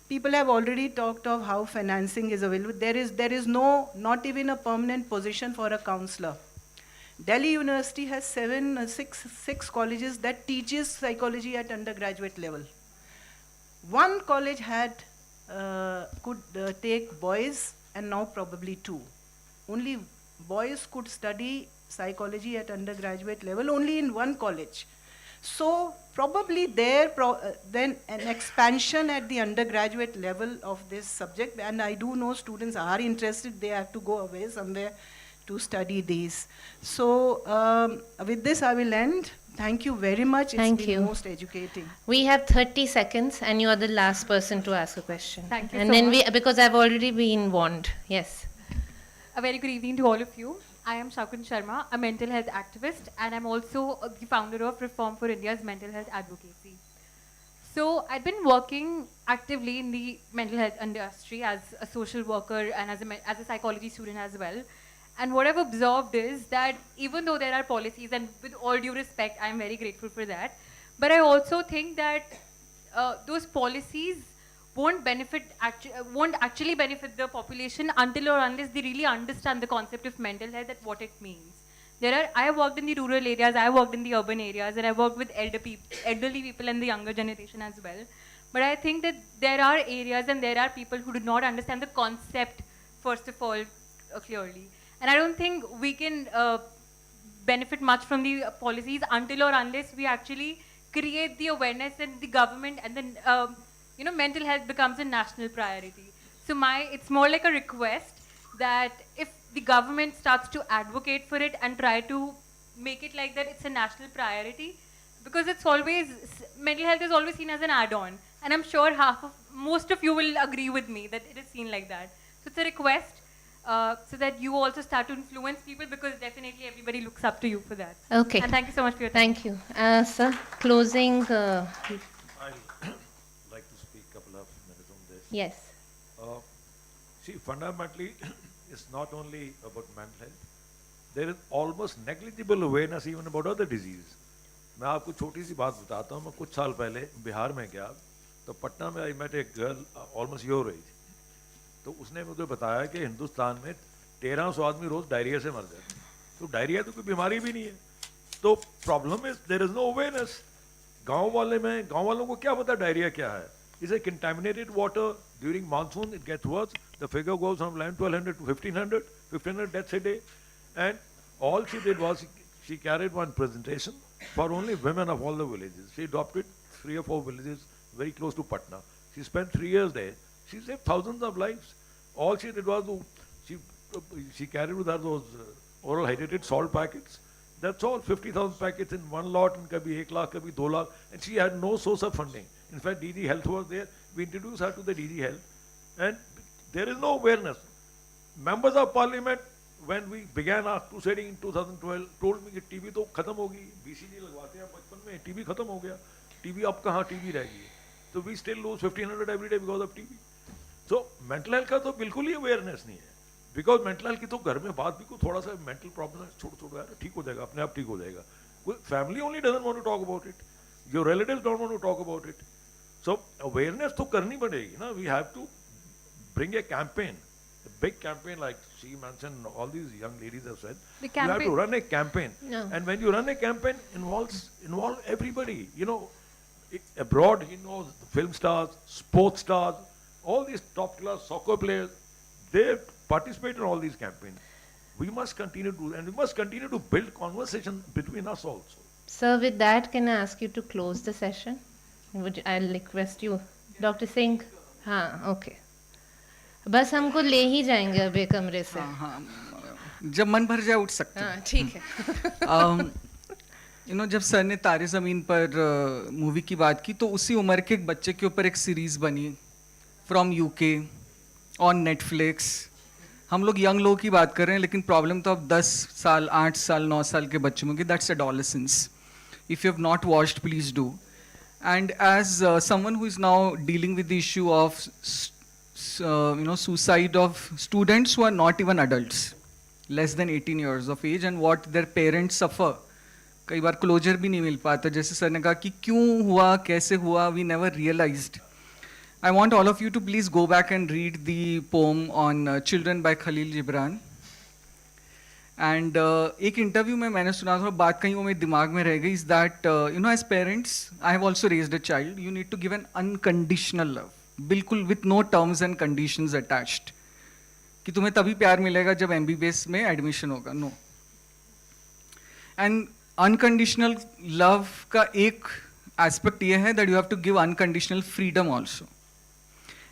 People have already talked of how financing is available. There is not even a permanent position for a counselor. Delhi University has six colleges that teaches psychology at undergraduate level. One college could take boys, and now probably two. Only boys could study psychology at undergraduate level only in one college. So probably then an expansion at the undergraduate level of this subject, and I do know students are interested, they have to go away somewhere to study these. So with this I will end. Thank you very much. Thank It's you. been most educating. We have 30 seconds, and you are the last person to ask a question. Thank you and so then much. because I've already been warned. Yes. A very good evening to all of you. I am Shakun Sharma, a mental health activist, and I'm also the founder of Reform for India's mental health advocacy. So I've been working actively in the mental health industry as a social worker and as a psychology student as well. And what I've observed is that even though there are policies, and with all due respect, I'm very grateful for that, but I also think that those policies won't actually benefit the population until or unless they really understand the concept of mental health and what it means. I have worked in the rural areas, I have worked in the urban areas, and I worked with elderly people and the younger generation as well. But I think that there are areas and there are people who do not understand the concept, first of all, clearly. And I don't think we can benefit much from the policies until or unless we actually create the awareness in the government, and then mental health becomes a national priority. So it's more like a request that if the government starts to advocate for it and try to make it like that it's a national priority, because mental health is always seen as an add-on, and I'm sure most of you will agree with me that it is seen like that. So it's a request so that you also start to influence people, because definitely everybody looks up to you for that. Okay. And thank you so much for your time. Thank you. Sir, closing. I'd like to speak a couple of minutes on this. Yes. See, fundamentally, it's not only about mental health. There is almost negligible awareness even about other diseases. मैं आपको छोटी सी बात बताता हूँ. मैं कुछ साल पहले बिहार में गया, तो पटना में आई मेट एक गर्ल ऑलमोस्ट योर एज. तो उसने मुझे बताया कि हिंदुस्तान में 1300 आदमी रोज डायरिया से मर जाते हैं. तो डायरिया तो कोई बीमारी भी नहीं है. तो problem is there is no awareness. गांव वालों को क्या पता डायरिया क्या है. Is a contaminated water during monsoon, it gets worse. The figure goes from 1200 to 1500 deaths a day. And all she did was she carried one presentation for only women of all the villages. She adopted 3 or 4 villages very close to Patna. She spent 3 years there. She saved thousands of lives. All she did was she carried with her those oral hydrated salt packets. That's all, 50,000 packets in one lot, and kabhi 1 lakh, kabhi 2 lakh, and she had no source of funding. In fact, DG Health was there. We introduced her to the DG Health, and there is no awareness. Members of Parliament, when we began our crusade in 2012, told me that TB तो खत्म होगी, BCG लगवाते हैं बचपन में, TB खत्म हो गया, TB अब कहाँ TB रहेगी. So we still lose 1,500 every day because of TB. So mental health का तो बिल्कुल ही awareness नहीं है. Because mental health की तो घर में बात भी को थोड़ा सा mental problem है, छोड़ यार ठीक हो जाएगा, अपने आप ठीक हो जाएगा. Family only doesn't want to talk about it. Your relatives don't want to talk about it. So awareness तो करनी पड़ेगी ना. We have to bring a campaign, a big campaign like she mentioned, all these young ladies have said. You have to run a campaign. No. And when you run a campaign, involve everybody. You know, abroad, film stars, sports stars, all these top class soccer players, they participate in all these campaigns. We must continue to, and we must continue to build conversation between us also. Sir, with that, can I ask you to close the session? I'll request you. Dr. Singh? हाँ, okay. बस हमको ले ही जाएंगे अभी कमरे से. हाँ, जब मन भर जाए उठ सकते हैं. हाँ, ठीक है. जब सर ने तारे ज़मीन पर मूवी की बात की, तो उसी उम्र के एक बच्चे के ऊपर एक सीरीज़ बनी फ्रॉम यूके ऑन नेटफ्लिक्स. हम लोग यंग लोगों की बात कर रहे हैं, लेकिन प्रॉब्लम तो अब 10 साल, 8 साल, 9 साल के बच्चों में की. That's adolescence. If you have not watched, please do. And as someone who is now dealing with the issue of suicide of students who are not even adults, less than 18 years of age, and what their parents suffer. कई बार closure भी नहीं मिल पाता. जैसे sir ने कहा कि क्यों हुआ, कैसे हुआ, we never realized. I want all of you to please go back and read the poem on children by Khalil Gibran. And एक इंटरव्यू में मैंने सुना था, बात कहीं वो मेरे दिमाग में रह गई, is that as parents, I have also raised a child. You need to give an unconditional love. बिल्कुल with no terms and conditions attached, कि तुम्हें तभी प्यार मिलेगा जब MBBS में एडमिशन होगा. नो. एंड अनकंडीशनल लव का एक एस्पेक्ट ये है that you have to give unconditional freedom also.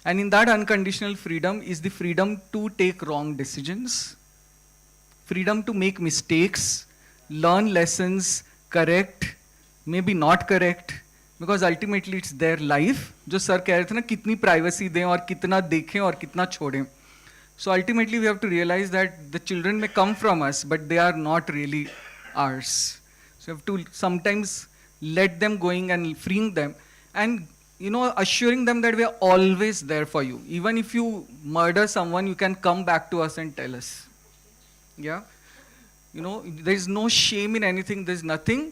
And in that unconditional freedom is the freedom to take wrong decisions, freedom to make mistakes, learn lessons, correct, may be not correct, because ultimately it's their life. जो sir कह रहे थे ना, कितनी privacy दें और कितना देखें और कितना छोड़ें. So ultimately we have to realise that the children में come from us, but they are not really ours. So have to sometimes let them going and freeing them, and assuring them that we are always there for you. Even if you murder someone, you can come back to us and tell us. There is no shame in anything. There is nothing.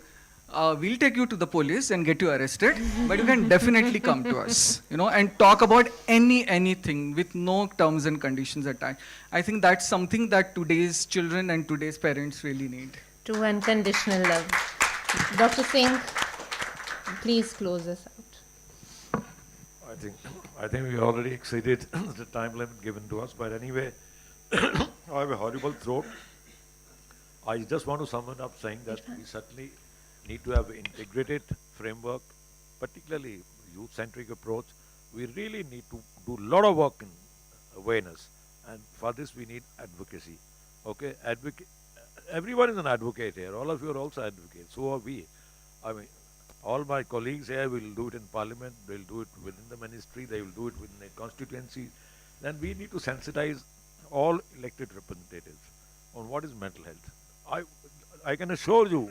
We'll take you to the police and get you arrested, but you can definitely come to us, and talk about anything with no terms and conditions attached. I think that's something that today's children and today's parents really need. To unconditional love. Dr. Singh, please close us out. I think we already exceeded the time limit given to us, but anyway, I have a horrible throat. I just want to sum it up saying that we certainly need to have an integrated framework, particularly youth-centric approach. We really need to do a lot of work in awareness, and for this we need advocacy. Okay, everyone is an advocate here. All of you are also advocates. So are we. I mean, all my colleagues here will do it in Parliament. They'll do it within the ministry. They will do it within the constituency. Then we need to sensitize all elected representatives on what is mental health. I can assure you,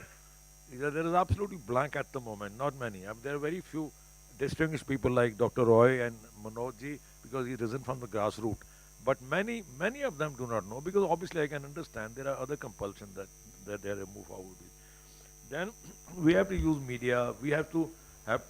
there is absolutely blank at the moment. Not many. There are very few distinguished people like Dr. Roy and Manoj ji, because he's risen from the grassroots. But many of them do not know, because obviously I can understand there are other compulsions that they move forward with. then we have to use media, we have to have